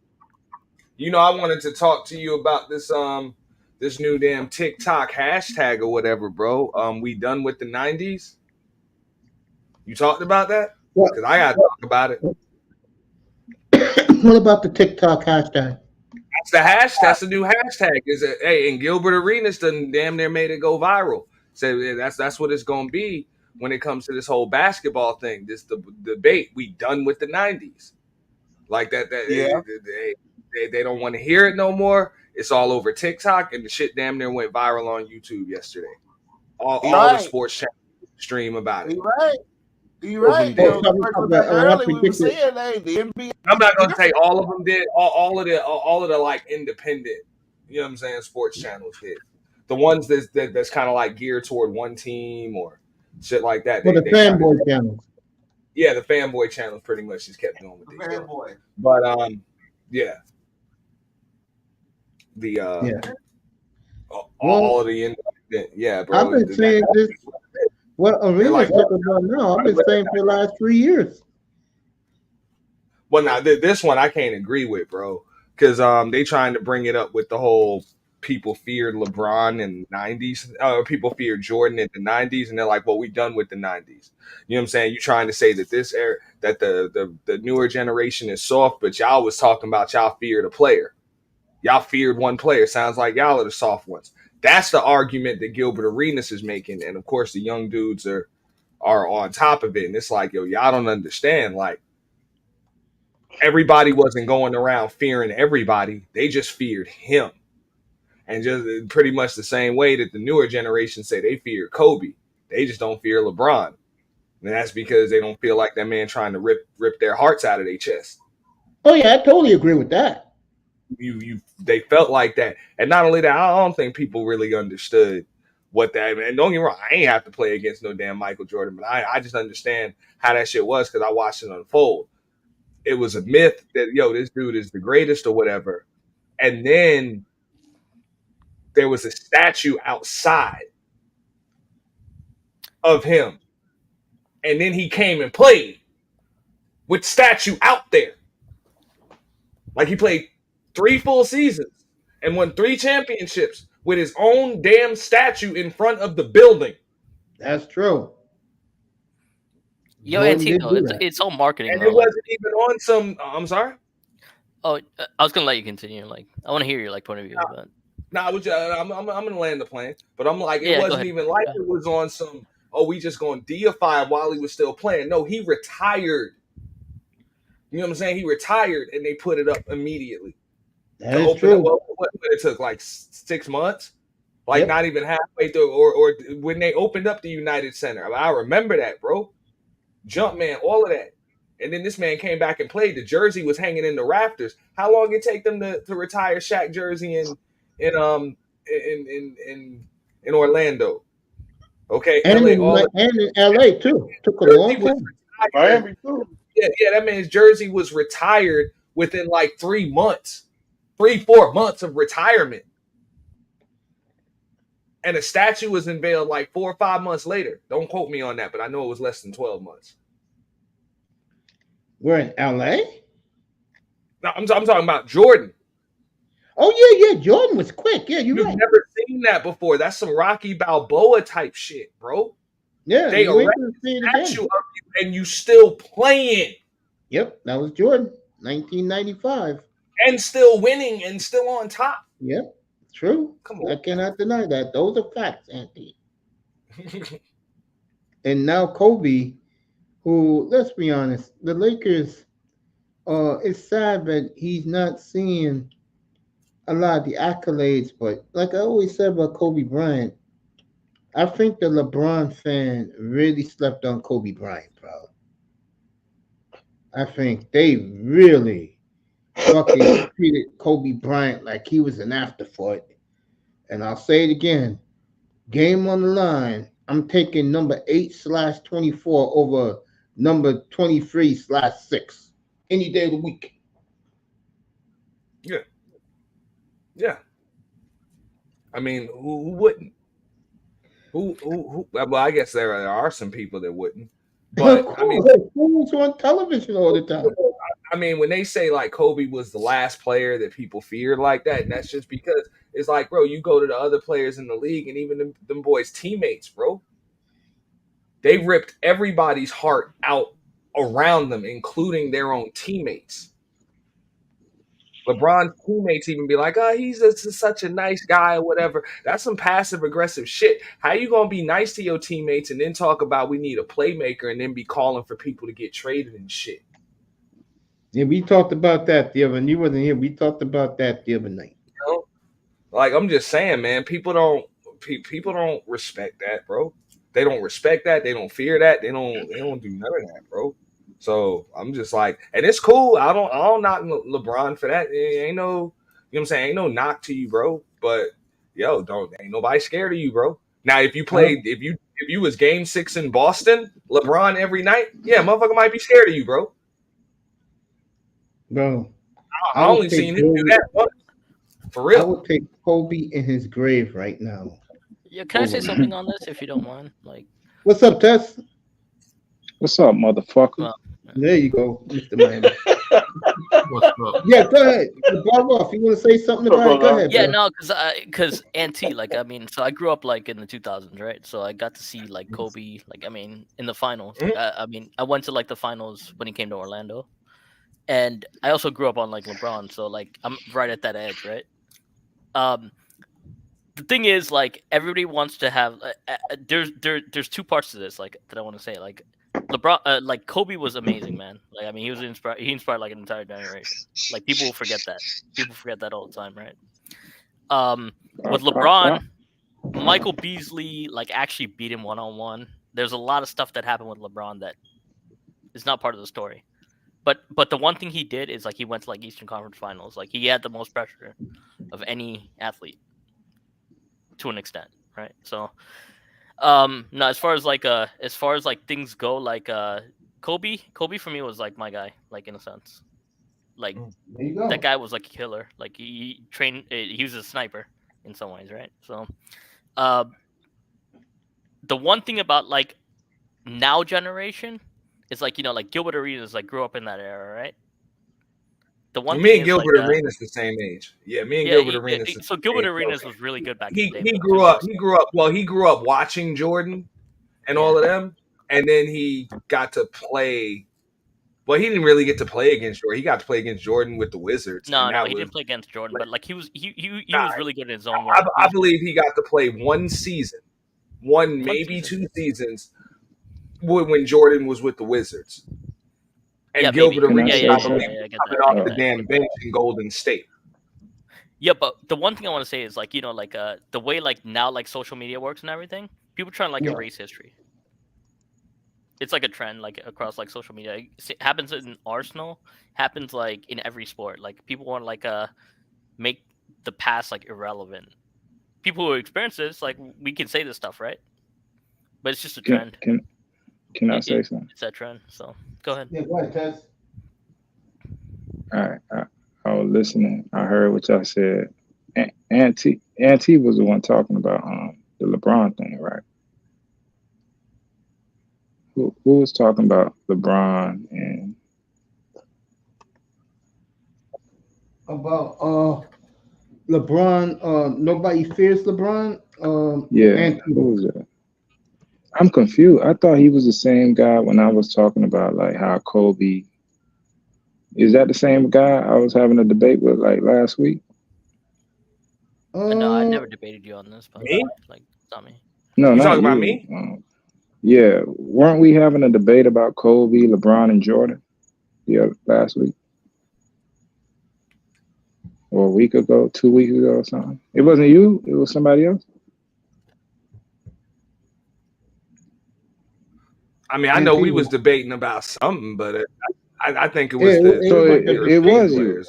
You know, I wanted to talk to you about this this new damn TikTok hashtag or whatever, bro. We done with the 90s. You talked about that? What? Because I gotta talk about it. What about the TikTok hashtag? That's the hash. That's the new hashtag. Is it? Hey, and Gilbert Arenas done damn near made it go viral. So yeah, that's what it's gonna be when it comes to this whole basketball thing. This the debate. We done with the 90s. Like that. Yeah. They don't want to hear it no more. It's all over TikTok, and the shit damn near went viral on YouTube yesterday. All the sports channels stream about it. You're right. You're right. Early we were saying, hey, the NBA. I'm not gonna say all of them did. All of the like independent, you know what I'm saying, sports channels did. The ones that's kind of like geared toward one team or shit like that. For the fanboy channels. Yeah, the fanboy channels pretty much just kept doing what they did. Fanboy. But yeah. All of the independent, yeah, bro. I've been saying this. What Arenas talking about now? I've been saying for the last 3 years. Well, now this one I can't agree with, bro, because they trying to bring it up with the whole people feared LeBron in the 90s. People feared Jordan in the 90s, and they're like, well, we done with the 90s. You know what I'm saying? You trying to say that this era, that the newer generation is soft, but y'all was talking about y'all feared a player. Y'all feared one player. Sounds like y'all are the soft ones. That's the argument that Gilbert Arenas is making, and of course the young dudes are on top of it. And it's like, yo, y'all don't understand. Like, everybody wasn't going around fearing everybody; they just feared him, and just pretty much the same way that the newer generation say they fear Kobe. They just don't fear LeBron, and that's because they don't feel like that man trying to rip their hearts out of their chest. Oh yeah, I totally agree with that. They felt like that, and not only that, I don't think people really understood what that. And don't get me wrong, I ain't have to play against no damn Michael Jordan, but I just understand how that shit was because I watched it unfold. It was a myth that this dude is the greatest or whatever, and then there was a statue outside of him, and then he came and played with the statue out there, like he played 3 full seasons and won 3 championships with his own damn statue in front of the building. That's true. Yo, it's all marketing. And it wasn't even on some. I'm sorry. Oh, I was gonna let you continue. Like, I want to hear your point of view. I'm gonna land the plane, but I'm like, it wasn't even like it was on some. Oh, we just gonna deify him while he was still playing. No, he retired. You know what I'm saying? He retired, and they put it up immediately. That is true. What it took, like 6 months, like not even halfway through, or when they opened up the United Center. I remember that, bro. Jumpman, all of that, and then this man came back and played. The jersey was hanging in the rafters. How long did it take them to retire Shaq jersey in Orlando? Okay, and in LA too. Took a long time. Miami too. Yeah, that man's jersey was retired within like 3 months. 3-4 months of retirement. And a statue was unveiled like 4 or 5 months later. Don't quote me on that, but I know it was less than 12 months. We're in LA? No, I'm talking about Jordan. Oh, yeah. Jordan was quick. Yeah, you've right. Never seen that before. That's some Rocky Balboa type shit, bro. Yeah, they erected a statue of you and you still playing. Yep, that was Jordan, 1995. And still winning and still on top. Yep, true. Come on. I cannot deny that. Those are facts, Anthony. And now Kobe, who, let's be honest, the Lakers, it's sad that he's not seeing a lot of the accolades, but like I always said about Kobe Bryant, I think the LeBron fan really slept on Kobe Bryant, bro. I think they really fucking treated Kobe Bryant like he was an afterthought. And I'll say it again. Game on the line. I'm taking number 8/24 over number 23/6 any day of the week. Yeah. Yeah. I mean, who wouldn't? Who? Well, I guess there are some people that wouldn't. Of But I mean, course, who's on television all the time? I mean, when they say like Kobe was the last player that people feared like that, and that's just because it's like, bro, you go to the other players in the league, and even them boys' teammates, bro, they ripped everybody's heart out around them, including their own teammates. LeBron's teammates even be like, "Oh, he's such a nice guy," or whatever. That's some passive aggressive shit. How you gonna be nice to your teammates and then talk about we need a playmaker and then be calling for people to get traded and shit? Yeah, we talked about that the other. You wasn't here. We talked about that the other night. You know? Like I'm just saying, man. People don't respect that, bro. They don't respect that. They don't fear that. They don't do none of that, bro. So I'm just like, and it's cool. I don't knock LeBron for that. It ain't no, you know what I'm saying? Ain't no knock to you, bro. But yo, ain't nobody scared of you, bro. Now, if you played, if you was Game 6 in Boston, LeBron every night, yeah, motherfucker might be scared of you, bro. Bro, I only seen him do that once. For real. I would take Kobe in his grave right now. Yeah, can I say something on this if you don't mind? Like, what's up, Tess? What's up, motherfucker? Well, there you go, Mr. Miami. What's up? Yeah, go ahead. If you want to say something about it, go ahead. yeah, bro. no, because Auntie, like, I mean, so I grew up like in the 2000s, right? So I got to see like Kobe, like, I mean, in the finals. I mean, I went to like the finals when he came to Orlando, and I also grew up on like LeBron, so like I'm right at that edge, right? The thing is, like, everybody wants to have. There's two parts to this, like, that I want to say, like. LeBron, like Kobe was amazing, man. Like, I mean, he inspired like an entire generation. Like, people will forget that. People forget that all the time, right? With LeBron, Michael Beasley like actually beat him 1-on-1. There's a lot of stuff that happened with LeBron that is not part of the story. But the one thing he did is like he went to like Eastern Conference Finals. Like he had the most pressure of any athlete to an extent, right? So. No, as far as like things go, like Kobe for me was like my guy, like in a sense, like that guy was like a killer. Like he trained, he was a sniper in some ways, right? So, the one thing about like now generation is like, you know, like Gilbert Arenas like grew up in that era, right? The one me and Gilbert Arenas the same age. Yeah, me and Gilbert Arenas. So Gilbert Arenas was really good back in the day. He grew up. Well, he grew up watching Jordan and all of them, and then he got to play. Well, he didn't really get to play against Jordan. He got to play against Jordan with the Wizards. No, he didn't play against Jordan, but like he was really good in his own way. I believe he got to play one season, maybe 2 seasons, when Jordan was with the Wizards. And Gilbert Arenas coming off the damn bench in Golden State. Yeah, but the one thing I want to say is like, you know, like the way like now like social media works and everything, people try to like erase history. It's like a trend like across like social media. It happens in Arsenal, happens like in every sport. Like people want to like make the past like irrelevant. People who experience this, like we can say this stuff, right? But it's just a trend. Can I say something? It's that trend. So go ahead. Yeah, go ahead, Tess. All right. I was listening. I heard what y'all said. Auntie was the one talking about the LeBron thing, right? Who was talking about LeBron and about LeBron? Nobody fears LeBron. Yeah, who was that? I'm confused. I thought he was the same guy when I was talking about like how Kobe. Is that the same guy I was having a debate with like last week? No, I never debated you on this. But me? Like, not me. No, you not talking you. about me? Yeah, weren't we having a debate about Kobe, LeBron, and Jordan last week? Or a week ago, 2 weeks ago or something? It wasn't you, it was somebody else? I mean, I know we was debating about something, but I think it was it was you.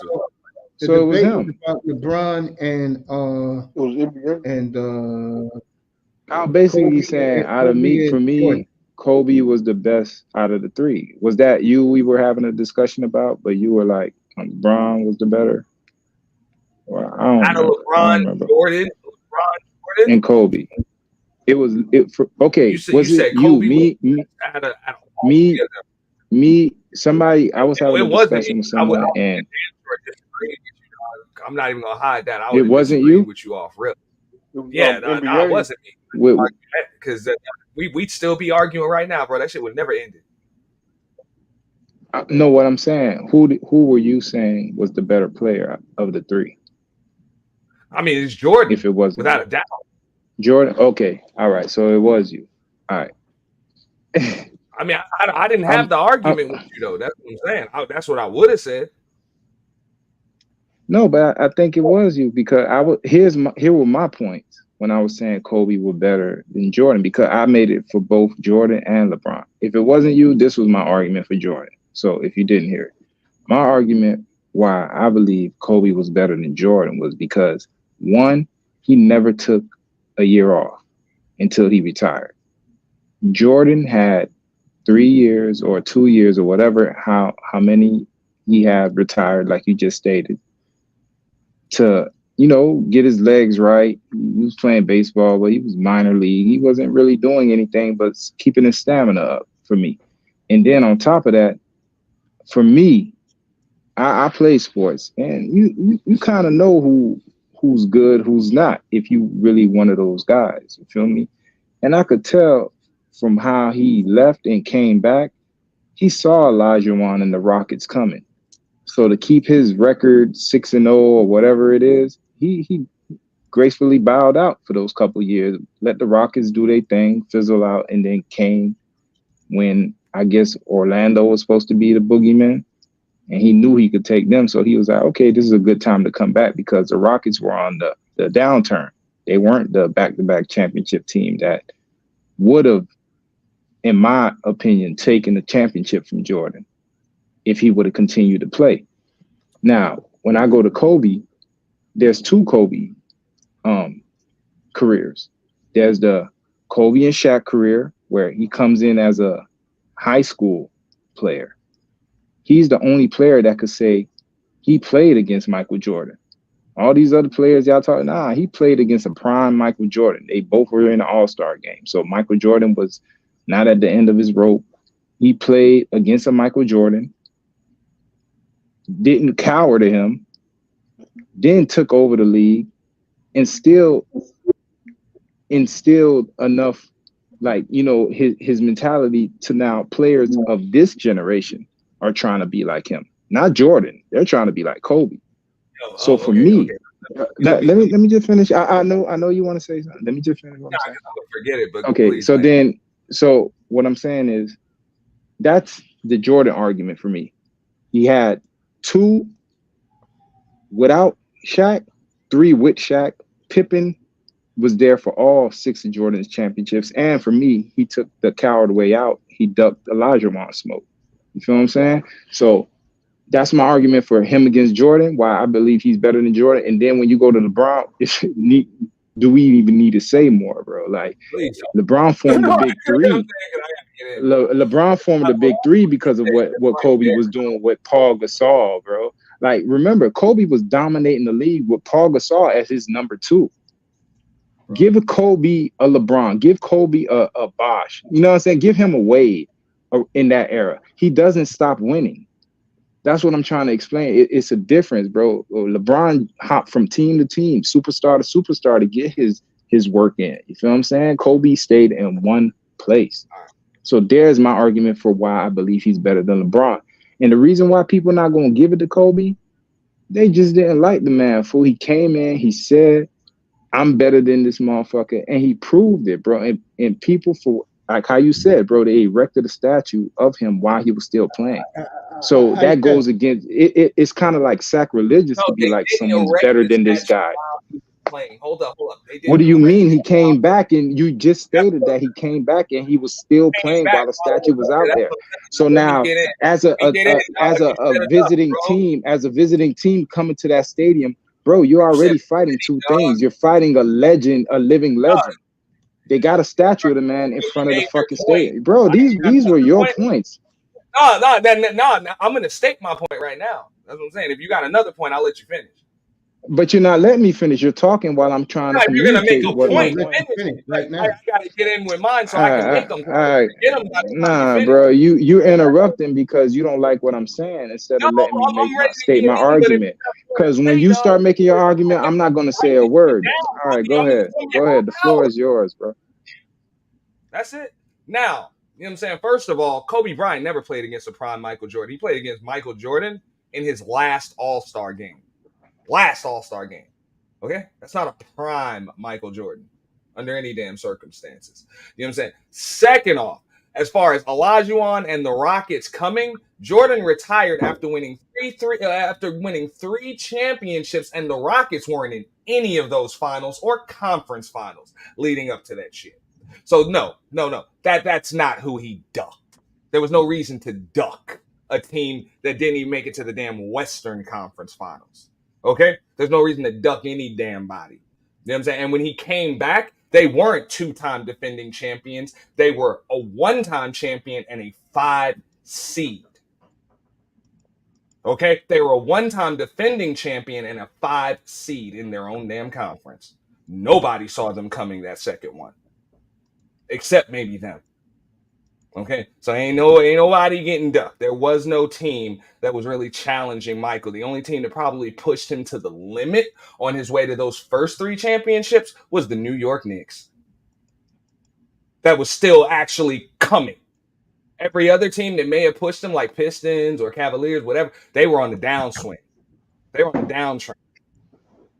So it was him. About LeBron and I was basically saying for me, Kobe was the best out of the three. Was that you we were having a discussion about, but you were like LeBron was the better? Well, I don't Out of remember. I don't remember. Jordan, And Kobe. It was okay. Was you it said you, Kobe me, out of all me, three of them. me? Somebody? I was having It a wasn't discussion me. with someone, and Disagree with you, dog. I'm not even gonna hide that. I it would have wasn't disagreed you. with you off rip. NBA. No, it wasn't me. Because we'd still be arguing right now, bro. That shit would never ended. No, what I'm saying. Who were you saying was the better player of the three? I mean, it's Jordan. If it wasn't without a doubt. Jordan. Okay, all right. So it was you. All right. I mean, I didn't have the argument with you though. That's what I'm saying. That's what I would have said. No, but I think it was you because here were my points when I was saying Kobe was better than Jordan because I made it for both Jordan and LeBron. If it wasn't you, this was my argument for Jordan. So if you didn't hear it, my argument why I believe Kobe was better than Jordan was because one, he never took a year off until he retired. Jordan had 3 years or 2 years or whatever, how many he had retired, like you just stated, to, get his legs right. He was playing baseball, but he was minor league. He wasn't really doing anything but keeping his stamina up for me. And then on top of that, for me, I play sports, and you kind of know who's good, who's not, if you really one of those guys. You feel me? And I could tell from how he left and came back, he saw Olajuwon and the Rockets coming. So to keep his record 6-0 or whatever it is, he gracefully bowed out for those couple years, let the Rockets do their thing, fizzle out, and then came when I guess Orlando was supposed to be the boogeyman, and he knew he could take them. So he was like, okay, this is a good time to come back because the Rockets were on the downturn. They weren't the back-to-back championship team that would have, in my opinion, taken the championship from Jordan if he would have continued to play. Now, when I go to Kobe, there's two Kobe careers. There's the Kobe and Shaq career where he comes in as a high school player. He's the only player that could say he played against Michael Jordan. All these other players y'all talking, he played against a prime Michael Jordan. They both were in the All-Star game. So Michael Jordan was not at the end of his rope. He played against a Michael Jordan, didn't cower to him, then took over the league, and still instilled enough, his mentality to now players of this generation are trying to be like him. Not Jordan. They're trying to be like Kobe. So for me, let me just finish. I know you want to say something. Let me just finish what I'm saying. Forget it. But okay, please, so what I'm saying is that's the Jordan argument for me. He had 2 without Shaq, 3 with Shaq. Pippen was there for all 6 of Jordan's championships. And for me, he took the coward way out. He ducked Olajuwon smoke. You feel what I'm saying? So that's my argument for him against Jordan, why I believe he's better than Jordan. And then when you go to LeBron, do we even need to say more, bro? Like, LeBron formed the big 3. LeBron formed the big 3 because of what Kobe was doing with Paul Gasol, bro. Like, remember, Kobe was dominating the league with Paul Gasol as his number 2. Give Kobe a LeBron. Give Kobe a Bosh. You know what I'm saying? Give him a Wade in that era. He doesn't stop winning. That's what I'm trying to explain. It's a difference, bro. LeBron hopped from team to team, superstar to superstar to get his work in. You feel what I'm saying? Kobe stayed in one place. So there's my argument for why I believe he's better than LeBron. And the reason why people not going to give it to Kobe, they just didn't like the man. Fool, he came in, he said, I'm better than this motherfucker. And he proved it, bro. And people, for like how you said, bro, they erected a statue of him while he was still playing. So that goes against it. It's kind of like sacrilegious to be like someone's better than this guy. Hold up. What do you mean he came back? And you just stated that he came back and he was still playing while the statue was out there. So now, as a visiting team coming to that stadium, bro, you're already fighting 2 things. You're fighting a legend, a living legend. They got a statue of the man in front of the fucking stadium, bro. These were your points. No, I'm gonna state my point right now. That's what I'm saying. If you got another point, I'll let you finish. But you're not letting me finish. You're talking while I'm trying to Now, if you're gonna make communicate a what my point, Let you finish. finish right I now. gotta get in with mine so all I can right, make them. all right. Get them by the time you Nah, finish. bro, you interrupting because you don't like what I'm saying instead No, of letting me I'm make ready to state get my in, but if you argument. got more Because to when say, you dog, start making your argument, I'm not gonna say a word. All right, go I'm gonna ahead. tell you Go how ahead. The floor power. is yours, bro. That's it. Now, you know what I'm saying? First of all, Kobe Bryant never played against a prime Michael Jordan. He played against Michael Jordan in his last All-Star game. Last All-Star game. Okay? That's not a prime Michael Jordan under any damn circumstances. You know what I'm saying? Second off, as far as Olajuwon and the Rockets coming, Jordan retired after winning three championships, and the Rockets weren't in any of those finals or conference finals leading up to that shit. So no. That's not who he ducked. There was no reason to duck a team that didn't even make it to the damn Western Conference Finals. Okay? There's no reason to duck any damn body. You know what I'm saying? And when he came back, they weren't two-time defending champions. They were a one-time champion and a 5 seed. Okay? They were a one-time defending champion and a 5 seed in their own damn conference. Nobody saw them coming that second one. Except maybe them. Okay, so ain't nobody getting ducked. There was no team that was really challenging Michael. The only team that probably pushed him to the limit on his way to those first 3 championships was the New York Knicks. That was still actually coming. Every other team that may have pushed him, like Pistons or Cavaliers, whatever, they were on the downswing. They were on the downtrend.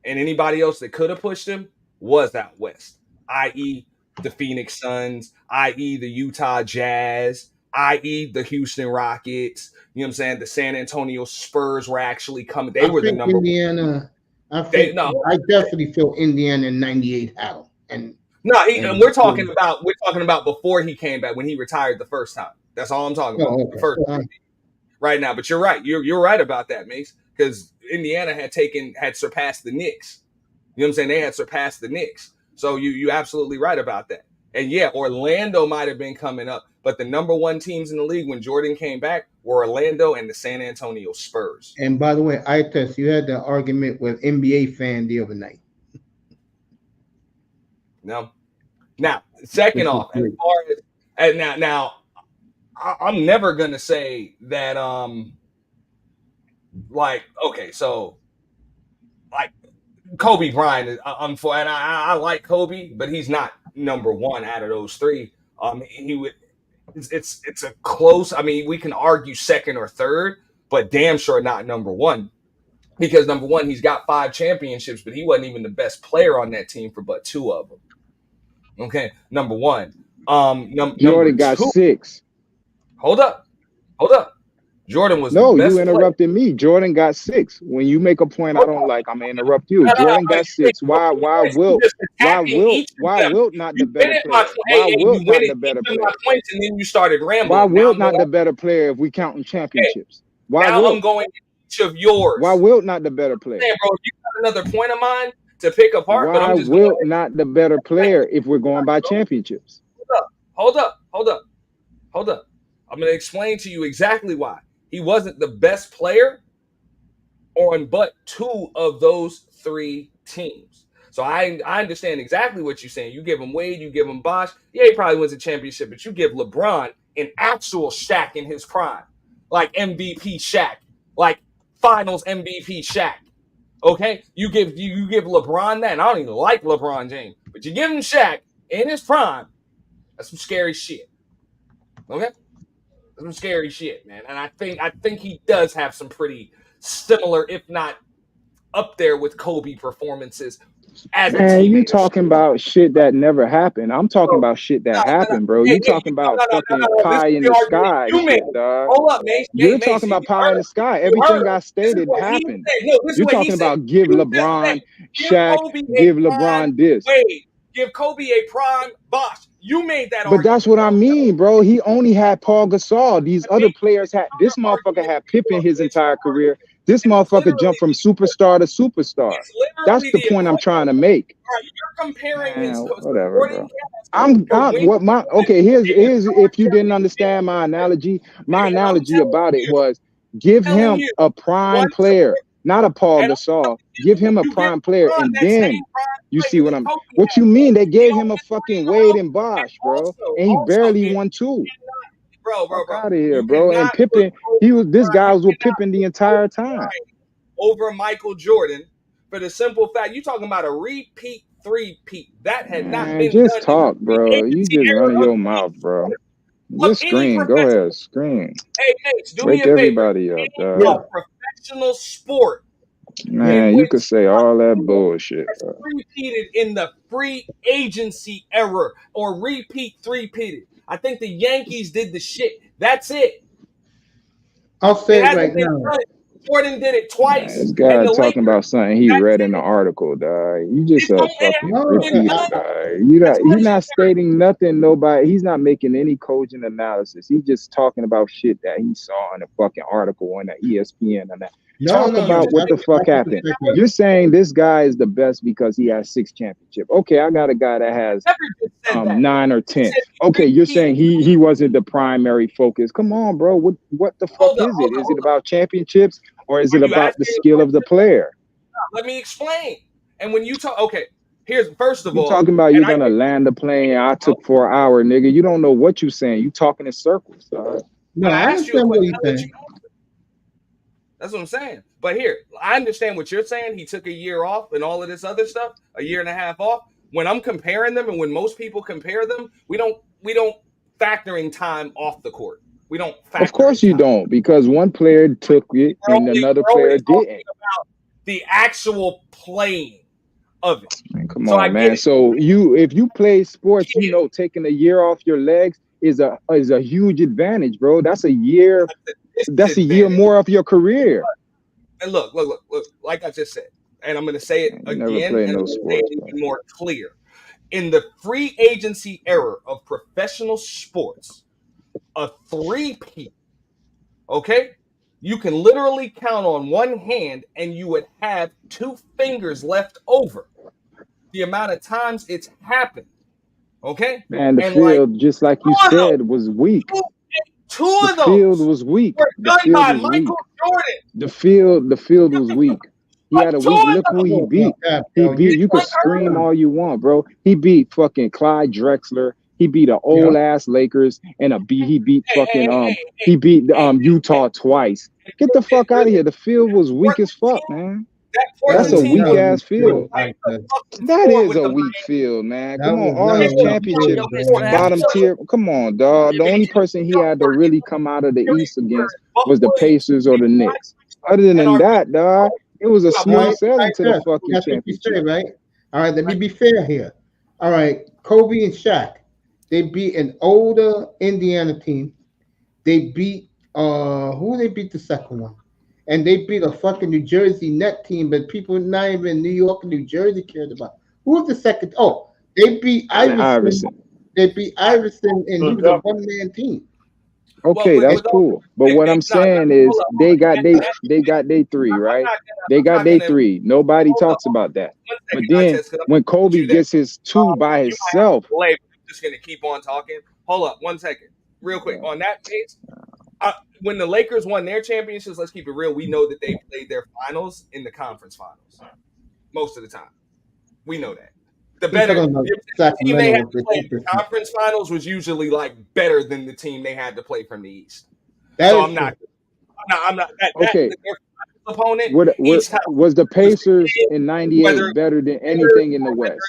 And anybody else that could have pushed him was out west, i.e., the Phoenix Suns, i.e. the Utah Jazz, i.e. the Houston Rockets. You know what I'm saying? The San Antonio Spurs were actually coming. They were the number Indiana. I definitely feel Indiana in '98 had them. And we're talking about before he came back when he retired the first time. That's all I'm talking about. Okay. The first time. Right now, but you're right. You're right about that, Mace, because Indiana had surpassed the Knicks. You know what I'm saying? They had surpassed the Knicks. So you absolutely right about that. And yeah, Orlando might have been coming up, but the number 1 teams in the league when Jordan came back were Orlando and the San Antonio Spurs. And by the way, you had the argument with NBA fan the other night. No. Now, second off, as far as now, I'm never gonna say that Kobe Bryant is and I like Kobe, but he's not number 1 out of those 3. It's a close. I mean, we can argue second or third, but damn sure not number 1. Because number 1, he's got 5 championships, but he wasn't even the best player on that team for but 2 of them. Okay, number 1. Jordan got 6. Hold up. Jordan was no. The best You interrupted me. Jordan got 6. When you make a point I don't like, I'm gonna interrupt you. Jordan got 6. Why Wilt not the better player? Why Wilt not the better player? Points and then you started rambling. Why Wilt not the better player if we counting championships? Why now Wilt? I'm going each of yours. Why Wilt not the better player? Man, bro, you got another point of mine to pick apart. Why but I'm just Wilt not the better player if we're going by championships? Hold up. I'm going to explain to you exactly why. He wasn't the best player on but 2 of those 3 teams. So I understand exactly what you're saying. You give him Wade, you give him Bosh. Yeah, he probably wins a championship, but you give LeBron an actual Shaq in his prime. Like MVP Shaq. Like finals MVP Shaq. Okay? You give LeBron that, and I don't even like LeBron James, but you give him Shaq in his prime. That's some scary shit. Okay? That's some scary shit, man. And I think he does have some pretty similar, if not up there with Kobe performances as a Man, team. you talking about shit that never happened. I'm talking about shit that happened, bro. You talking about fucking pie in the sky shit, dog. Hold up, man. You're talking about pie in the sky. Everything I stated happened. You're talking about give LeBron Shaq, give LeBron this. Wait, give Kobe a prime Bosh. You made that But that's what I mean, bro. He only had Paul Gasol. These other players had this motherfucker had Pippen his entire career. This motherfucker jumped from superstar to superstar. That's the point I'm trying to make. You're comparing whatever, bro. Here's if you didn't understand my analogy about it was give him a prime player not a Paul And Gasol. Give him a you give prime player, LeBron and that same then prime you play see that what the I'm. Kobe What had. you mean? They He gave don't him a win fucking rings, Wade bro. and Bosh, bro, Also, and he barely it, won two. bro, Fuck out of here, you bro. And cannot put Pippen, this guy was with Pippen the entire time. over Michael Jordan for the simple fact you talking about a repeat three-peat. That had not Man, been just done talk, in the bro. You agency just era running of your mouth, bro. of Just any scream. Go professional. ahead, scream. Hey, Mates, do me Wake a favor. everybody up, Name dog. a professional sport Man, in you which could say all that bullshit, has bro. repeated in the free agency era or repeat three-peated. I think the Yankees did the shit. That's it. I'll say It it hasn't right been now. done. Jordan did it Man, twice. this And guy the talking Lakers, about something he that's read it. in the article, dog. You just It a don't, it fucking hasn't No, been repeater, done. dog. That's what He's he not said. stating nothing. Nobody. He's not making any coaching analysis. He's just talking about shit that he saw in a fucking article on the ESPN and that. No, Talk no, about no. what the fuck That's a happened. perspective. You're saying this guy is the best because he has 6 championships. Okay, I got a guy that has Never just said that. 9 or He 10. said he Okay, you're repeated. saying he wasn't the primary focus. Come on, bro. What the fuck Hold up, is hold it? up, Is hold it up. about championships or is Are it you about the asking a skill of the question? player? Let me explain. And when you talk, okay, here's first of You all, talking about and you're I gonna get land the plane? I took for an hour, nigga. You don't know what you saying. You talking in circles, dog. No, when I I asked you a understand what question, he's I let saying. you answer. That's what I'm saying. But here, I understand what you're saying. He took a year off and all of this other stuff, a year and a half off. When I'm comparing them, and when most people compare them, we don't factor in time off the court. We don't factor Of course in you time. don't, because one player took it and another We're player only talking didn't. about the actual playing of it. Man, come So I on, get man. it. So if you play sports, you Yeah. know taking a year off your legs is a huge advantage, bro. That's a year. That's a year Disadvantage. more of your career. And look, like I just said, and I'm going to say it You never again, played and I'm no going to say sports, it bro. even more clear. In the free agency era of professional sports, a three-peat, okay? You can literally count on one hand, and you would have 2 fingers left over. The amount of times it's happened, okay? Man, the And like field, just like you said, was weak. two The of field those was weak. were The done field by was weak. Michael Jordan. The field was weak. He had a Two weak. of Look who he Oh, beat. God, He bro. beat. You could Unheard scream of. all you want, bro. He beat fucking Clyde Drexler. He beat an old ass Lakers and he beat fucking he beat Utah twice. Get the fuck out of here. The field was weak as fuck, man. That That's Portland a was team weak not a ass weak field. like that. That floor is with a the weak field, man. That Come on, was all not his a weak championships, field, man. bottom tier. Come on, dog. The only person he had to really come out of the East against was the Pacers or the Knicks. Other than that, dog, it was a All smooth right, sailing to the that's fucking what you championship. say, right? All right, let me be fair here. All right, Kobe and Shaq, they beat an older Indiana team. They beat who they beat the second one? And they beat a fucking New Jersey net team, but people not even in New York and New Jersey cared about. Who was the second? Oh, they beat Iverson. Iverson. They beat Iverson, and he was a one-man team. Okay, that's cool. But what I'm saying is they got they 3, right? They got they 3. Nobody talks about that. But then when Kobe gets his 2 by himself, I'm just gonna keep on talking. Hold up, 1 second, real quick. On that case, when the Lakers won their championships, let's keep it real. We know that they played their finals in the conference finals most of the time. We know that. The better the team they had to play in the conference finals was usually like better than the team they had to play from the East. So I'm not. Okay. Their opponent was the Pacers in '98 better than anything in the West?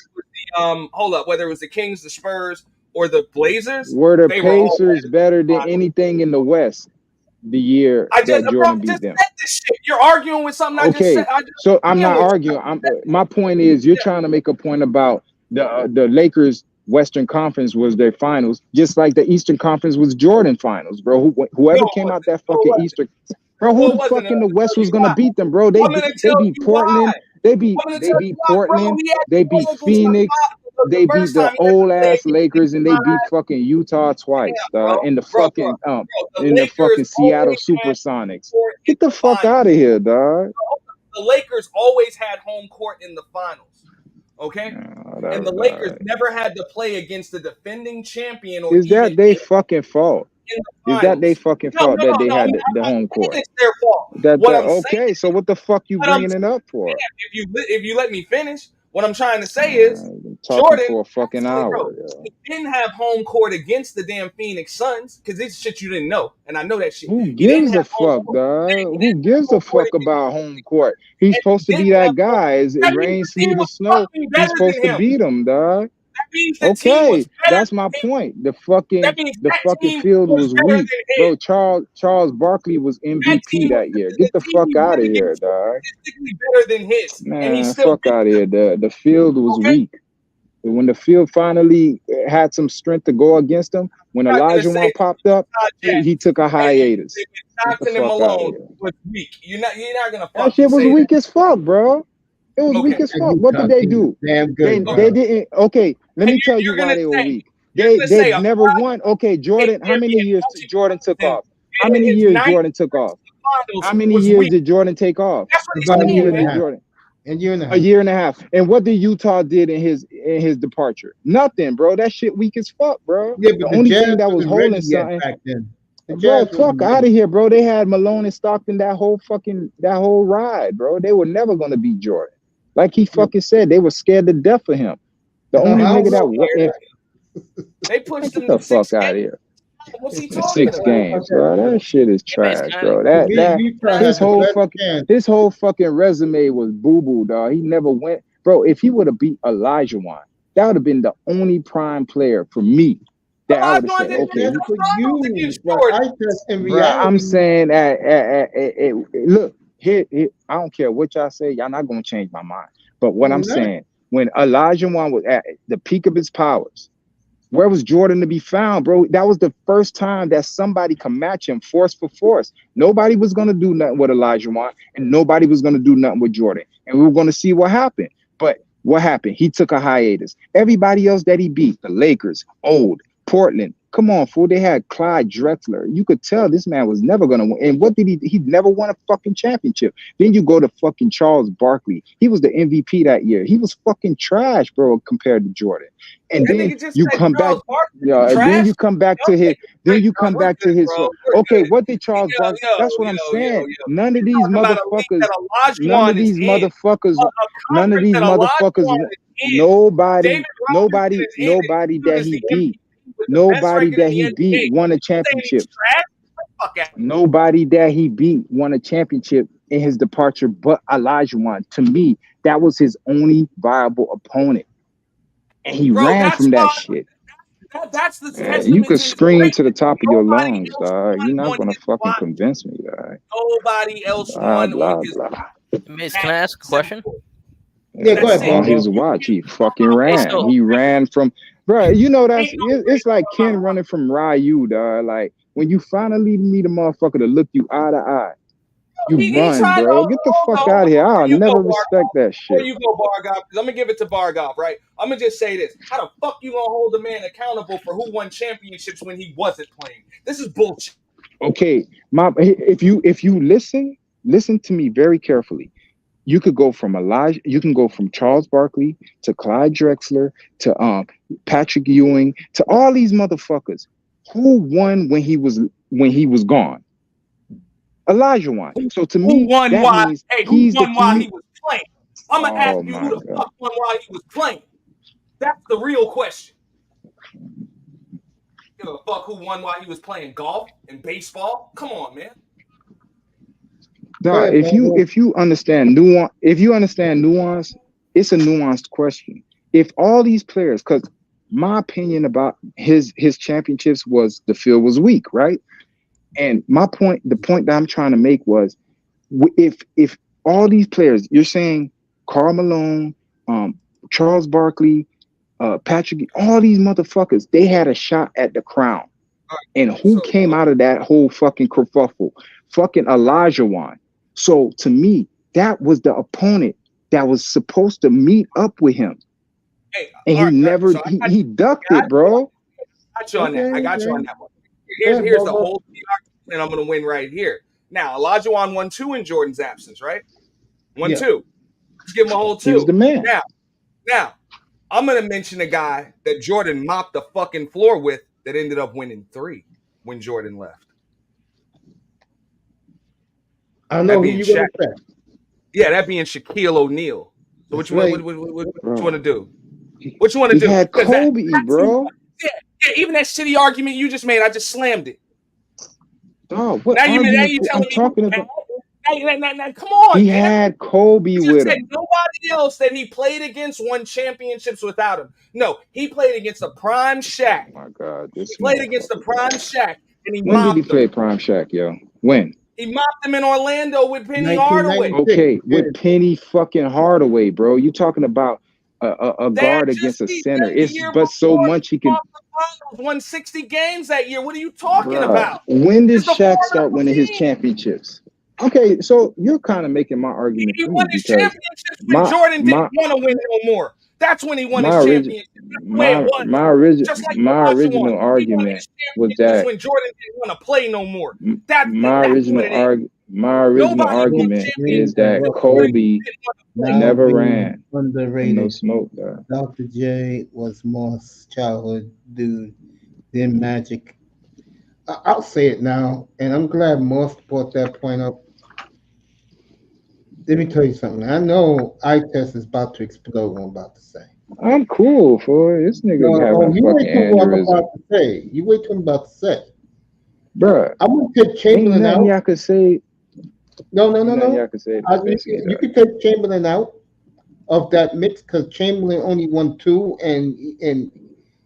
Hold up, whether it was the Kings, the Spurs, or the Blazers, were the Pacers better than anything in the West the year that Jordan beat them? You're arguing with something I just said. So I'm not arguing. My point is you're trying to make a point about the Lakers Western Conference was their finals, just like the Eastern Conference was Jordan finals, bro. Whoever came out that fucking Eastern, bro, who the fuck in the West was gonna beat them, bro? They beat Portland. They beat Portland. They beat Phoenix. They beat the old ass Lakers, and they beat fucking Utah twice in the fucking Seattle Supersonics. Get the fuck out of here, dog. The Lakers always had home court in the finals. Okay, and the Lakers never had to play against the defending champion. Is that they fucking fault? the Is that they finals. fucking No, fault no, that no, they no. had I'm the not home saying court? it's their fault. That What I'm saying, okay? So what the fuck you what I'm bringing it up for? if you let me finish, what I'm trying to say is Been talking Jordan for a fucking actually, bro, hour. Yo. he didn't have home court against the damn Phoenix Suns because this shit you didn't know, and I know that shit. Who He didn't gives a have home fuck, court. dog? He Who didn't have gives a home court fuck about home court? He's and supposed to he be didn't have that home. guy. Is it That means rain, the sleet, team or was snow? fucking He's better supposed than to him. beat him, dog. That means the team Okay, was better that's my than him. point. The That means that fucking team field was was better weak, than bro. his. Charles Barkley was That MVP team was that year. the Get the team fuck he out went of here, against was dog. statistically better than his, and he Man, still fuck beat out of here. The field was them. Okay, weak. When the field finally had some strength to go against him, when I'm not gonna Elijah say Wan popped up, Jack he took a and hiatus. Get the Stockton and fuck out of Malone here. was weak. You're not gonna That fucking shit was say that. weak as fuck, bro. It was weak Okay, as That fuck. What Utah did they team do? is damn They good, bro. they didn't. Okay, let and me tell you you're why gonna they were say weak. you're gonna say They've a never won. Okay, Jordan. How there many being years Jordan took multi-talented off? How many his years 90 Jordan took off? finals How many was years weak. did Jordan take off? That's what he's About a How many year saying, years and a did man. half. Jordan? A year and a A half. year and a half. And what did Utah did in his departure? Nothing, bro. That shit weak as fuck, bro. Yeah, The but the only Jazz thing that was wasn't ready holding yet something, back then. The bro, Jazz fuck wasn't out ready. of here, bro. They had Malone and Stockton that whole ride, bro. They were never gonna beat Jordan. Like he fucking said, they were scared to death of him. The I only don't nigga that know. if They pushed get him the to fuck 6 out of games. here. What's he The talking 6 about? games, bro. That shit is Hey, Mace, trash, can I bro. To me, That Utah his had the whole best fucking chance. his whole fucking resume was boo boo, dog. He never went, bro. If he would have beat Elijah Wan, that would have been the only prime player for me that I would have Olajuwon said, didn't okay, have That's no for struggles you, against but Jordan. I just in bro. I'm reality, saying look here. I don't care what y'all say. Y'all not gonna change my mind. But what no, I'm we're not. saying, when Elijah Wan was at the peak of his powers, where was Jordan to be found, bro? That was the first time that somebody could match him force for force. Nobody was going to do nothing with Elijah Wan, and nobody was going to do nothing with Jordan. And we were going to see what happened. But what happened? He took a hiatus. Everybody else that he beat, the Lakers, old, Portland, come on, fool. They had Clyde Drexler. You could tell this man was never going to win. And what did he? He never won a fucking championship. Then you go to fucking Charles Barkley. He was the MVP that year. He was fucking trash, bro, compared to Jordan. And That then nigga just you said come back, Charles Barkley yeah, and then trash. you come back to his, then you come We're back to good, his. bro. We're Okay, good. what did Charles Yo, Barkley? That's what I'm saying. yo. None of We're these talking about a league motherfuckers, that none of Olajuwon is these in. motherfuckers, A none of conference these that motherfuckers, Olajuwon is in. nobody, David Robinson nobody, is in it. nobody Dude that is he the beat, MVP with the best nobody record that in the he beat NBA. won a You saying championship. he's trash? Fuck out. Nobody that he beat won a championship in his departure but Elijah Wan. To me, that was his only viable opponent. And he Bro, ran that's from that why shit. that's the Man, you testament could to his scream greatness. to the top of your Nobody lungs, else dog. You're won not on gonna his fucking watch. convince me, dog. Nobody else Blah won on blah his blah. Mace, can I ask a question? Yeah, go That's ahead, it. On his Bongo. watch, he fucking Okay, ran. so He ran from, bro. You know Ain't no it's like great Ken running from Ryu, dog. Like when you finally meet a motherfucker to look you eye to eye, you He run, tried to bro. Get the hold fuck on out of here. before I'll you go, never Bargov. respect that Before shit. you go, Bargov, because I'm gonna give it to Bargov, right? I'm gonna just say this: how the fuck you gonna hold a man accountable for who won championships when he wasn't playing? This is bullshit. Okay, if you listen to me very carefully. You could go from you can go from Charles Barkley to Clyde Drexler to Patrick Ewing to all these motherfuckers. Who won when he was gone? Elijah won. So to Who me, won that why? means Hey, who he's the won while he key. was playing? I'm gonna ask Oh you who my the God. fuck won while he was playing. That's the real question. Give a fuck who won while he was playing golf and baseball? Come on, man. Nah, if you understand nuance, it's a nuanced question. If all these players, because my opinion about his championships was the field was weak, right? And the point that I'm trying to make was, if all these players, you're saying Karl Malone, Charles Barkley, Patrick, all these motherfuckers, they had a shot at the crown. And who came out of that whole fucking kerfuffle? Fucking Elijah Wan. So to me, that was the opponent that was supposed to meet up with him. Hey, and he never he ducked it, bro. I got you on that. I got you on that one. Here's the whole argument, and I'm gonna win right here. Now, Olajuwon won 2 in Jordan's absence, right? 1-2. Let's give him a whole 2. He was the man. Now, I'm gonna mention a guy that Jordan mopped the fucking floor with that ended up winning 3. when Jordan left? I don't know who being you gonna Shaq. say. Yeah, that being Shaquille O'Neal. So That's what you right. want to do? What you want to He do? had 'Cause that- Kobe, bro. yeah, even that shitty argument you just made, I just slammed it. Dog, what Now you argument? telling I'm me talking who's about. bad? Now, come on, He man. had Kobe You with said him. nobody else that he played against won championships without him. No, he played against a prime Shaq. Oh my God, this He played against the motherfucker, prime bro. Shaq, and he When did he mopped play him. Prime Shaq, yo? When? He mopped him in Orlando with Penny Hardaway. 1996. Okay, with Penny fucking Hardaway, bro. You talking about a guard against a center? The It's year but so before, much he can. won 60 games that year. What are you talking Bruh, about? when did It's the Shaq Florida start winning his team. championships? Okay, so you're kind of making my argument He too, won his because championships when Jordan didn't want to win no more. That's when he won his championship. That's the way it was. Just like my Russ original won. He won argument his was championships that when Jordan didn't want to play no more. That's my what original it is. argument Nobody is that Kobe never ran from no Underrated. smoke, though. Dr. J was more childhood dude than Magic. I'll say it now, and I'm glad Moss brought that point up. Let me tell you something. I know iTest is about to explode. What I'm about to say. I'm cool for it. This nigga having You a wait fucking till what I'm aneurysm. about to say. You wait till I'm about to say. Bruh, I'm gonna take ain't Chamberlain nothing out. y'all could say. No. Nothing y'all could say to defensively, You though. can take Chamberlain out of that mix because Chamberlain only won 2, and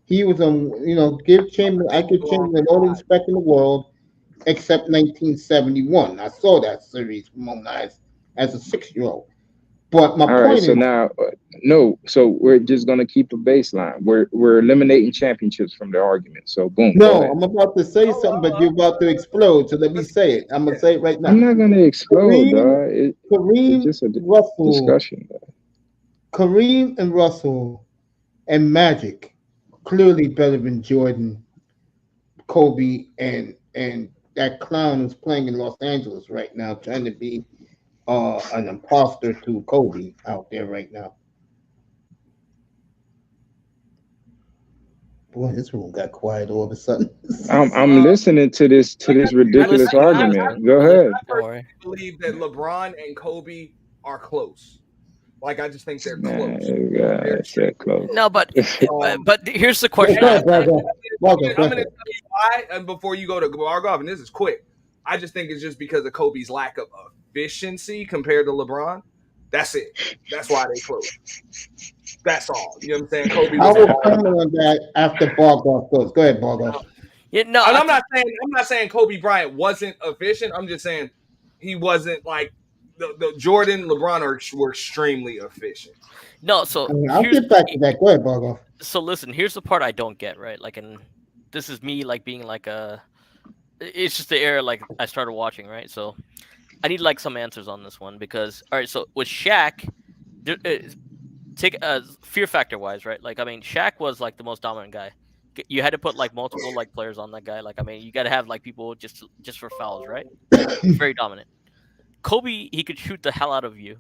he was give Chamberlain. I give Chamberlain all the respect in the world, except 1971. I saw that series from 09 as a 6-year-old. But my All right, point so is, now, no, so we're just gonna keep a baseline. We're eliminating championships from the argument. So boom, go no, ahead. I'm about to say something, but you're about to explode. So let me say it. I'm gonna say it right now. I'm not gonna explode, Kareem, dog. It's Kareem just a Russell, discussion. Dog. Kareem and Russell and Magic clearly better than Jordan, Kobe, and that clown who's playing in Los Angeles right now, trying to be an imposter to Kobe out there right now. Boy, this room got quiet all of a sudden. I'm listening to this ridiculous listening, argument. Go ahead. I personally believe that LeBron and Kobe are close. Like, I just think they're Man, close. God, said close. No, but here's the question. Go ahead, I'm Margo. going to tell you why, and before you go to Margov, and this is quick. I just think it's just because of Kobe's lack of efficiency compared to LeBron. That's it. That's why they close. That's all. You know what I'm saying? Kobe I was will comment on that after Bargoff goes. Go ahead, Bargoff. Yeah, no, and I'm not saying Kobe Bryant wasn't efficient. I'm just saying he wasn't like the Jordan, LeBron were extremely efficient. No, so I'll get back to that. Go ahead, Bargoff. So listen, here's the part I don't get, right? Like, and this is me like being like it's just the era like I started watching, right? So I need like some answers on this one because all right, so with Shaq, take fear factor wise, right? Like, I mean, Shaq was like the most dominant guy. You had to put like multiple like players on that guy. Like, I mean, you got to have like people just for fouls, right? Very dominant. Kobe, he could shoot the hell out of you,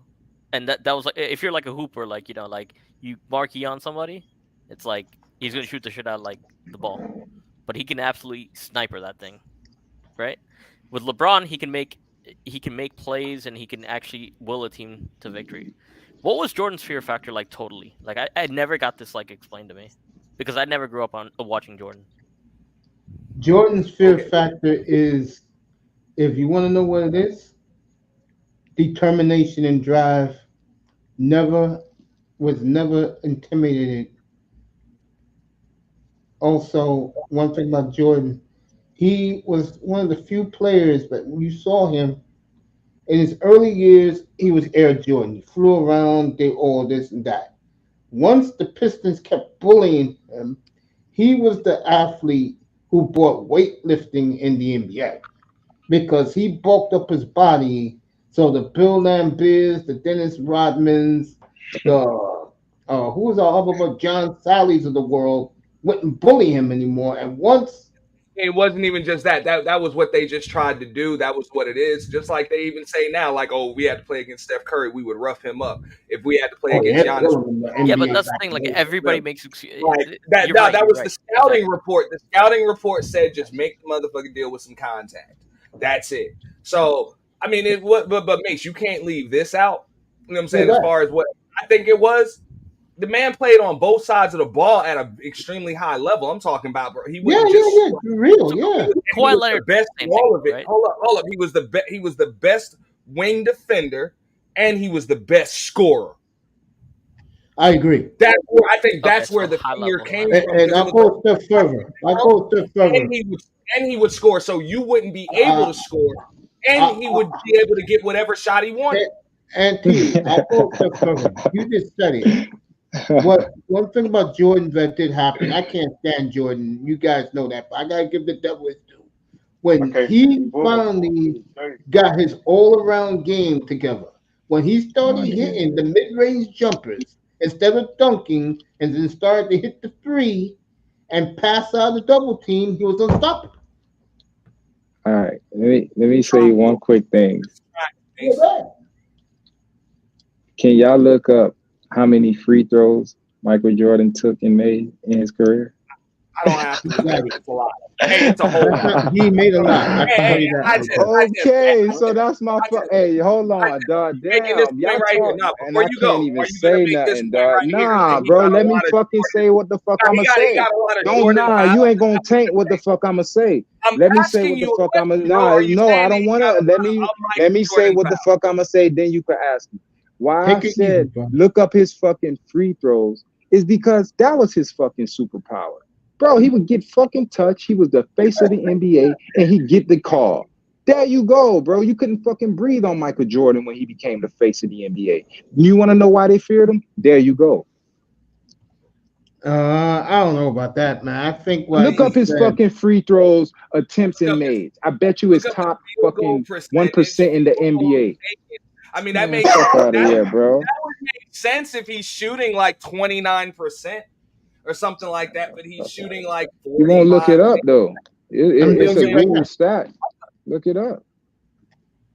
and that was like if you're like a hooper, like like you marquee on somebody, it's like he's gonna shoot the shit out of, like the ball, but he can absolutely sniper that thing, right? With LeBron, he can make plays and he can actually will a team to victory. What was Jordan's fear factor like? Totally, like I never got this like explained to me because I never grew up on watching Jordan. Jordan's fear factor is, if you want to know what it is, determination and drive. Was never intimidated. Also, one thing about Jordan, he was one of the few players that when you saw him in his early years, he was Air Jordan. He flew around, did all this and that. Once the Pistons kept bullying him, he was the athlete who brought weightlifting in the NBA because he bulked up his body. So the Bill Lambiers, the Dennis Rodmans, the who was our other John Sallies of the world wouldn't bully him anymore. And once it wasn't even just that. That was what they just tried to do. That was what it is. Just like they even say now, like, oh, we had to play against Steph Curry, we would rough him up. If we had to play against Giannis, Yeah, but that's the thing. Like everybody makes like that. That was the scouting report. The scouting report said just make the motherfucking deal with some contact. That's it. So I mean, but Mace, you can't leave this out. You know what I'm saying? As far as what I think it was. The man played on both sides of the ball at an extremely high level. I'm talking about, bro. He wouldn't Kawhi Leonard, best all of it. Right? Hold up. He was the best wing defender, and he was the best scorer. I agree. I think that's where the fear came from. And I'll go a step further. And he would score, so you wouldn't be able to score, and he would be able to get whatever shot he wanted. And T, I'll go a step further. You just said it. One thing about Jordan that did happen, I can't stand Jordan. You guys know that, but I gotta give the devil his due. When he finally got his all-around game together, when he started hitting the mid-range jumpers instead of dunking, and then started to hit the three and pass out the double team, he was unstoppable. All right, let me say one quick thing. Can y'all look up how many free throws Michael Jordan took and made in his career? I don't have to do that. It's a lot. Hey, it's a whole lot. He made a lot. Okay, so that's my Hey, hold on, dog. Damn, y'all talk, and I can't even say nothing, dog. Nah, bro, let me fucking say what the fuck I'ma say. You ain't gonna taint what the fuck I'ma say. Let me say what the fuck I'ma. No, I don't wanna. Let me say what the fuck I'ma say. Then you can ask me. Why I said look up his fucking free throws is because that was his fucking superpower. Bro, he would get fucking touched. He was the face of the NBA, and he'd get the call. There you go, bro. You couldn't fucking breathe on Michael Jordan when he became the face of the NBA. You want to know why they feared him? There you go. I don't know about that, man. I think look up his fucking free throws, attempts, and made. I bet you it's top fucking 1% in the NBA. I mean, that makes bro. That would make sense if he's shooting like 29%. Or something like that, but he's shooting like 45. You won't look it up though. It's a Google stat. Look it up.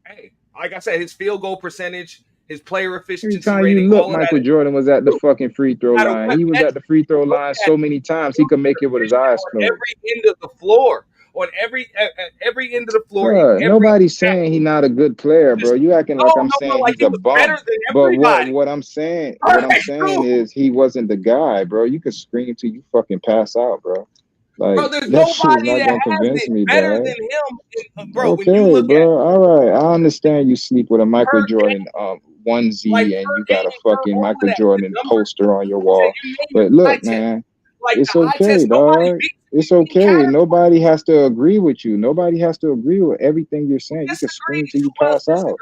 Hey, like I said, his field goal percentage, his player efficiency every time rating. You look, Michael Jordan was at the fucking free throw line. He was at the free throw line so many times he could make it with his eyes closed. Every end of the floor. On every end of the floor. Bruh, nobody's saying he's not a good player, bro. You acting like I'm saying he's a bum. But what I'm saying is he wasn't the guy, bro. You could scream till you fucking pass out, bro. Like bro, there's that shit is nobody not gonna convince me, better bro. than him, bro. Okay, when you look bro. All right, I understand you sleep with a Michael Jordan onesie and you got a fucking Michael Jordan poster on your wall. But look, man, it's okay, dog. It's okay. Nobody has to agree with you. Nobody has to agree with everything you're saying. You can scream till you pass out.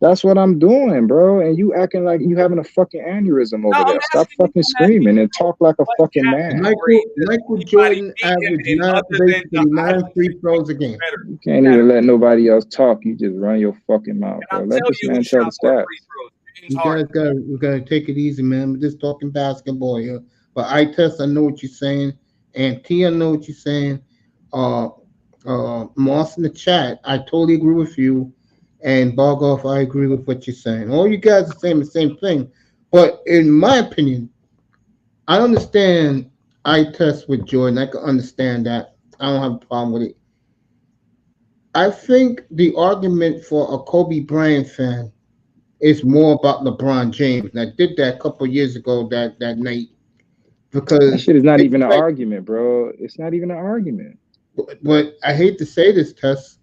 That's what I'm doing, bro. And you acting like you having a fucking aneurysm over there. Stop fucking screaming and talk like a fucking man. Michael Jordan averaged 9 free throws a game. You can't even let nobody else talk. You just run your fucking mouth, bro. Let this man tell the stats. You guys gotta take it easy, man. We're just talking basketball here. But I know what you're saying. And Tia, know what you're saying. Moss in the chat, I totally agree with you. And Bargoff, I agree with what you're saying. All you guys are saying the same thing. But in my opinion, I understand eye test with Jordan. I can understand that. I don't have a problem with it. I think the argument for a Kobe Bryant fan is more about LeBron James. And I did that a couple of years ago that night. Because that shit is not even an argument, bro. It's not even an argument. But I hate to say this, Tess.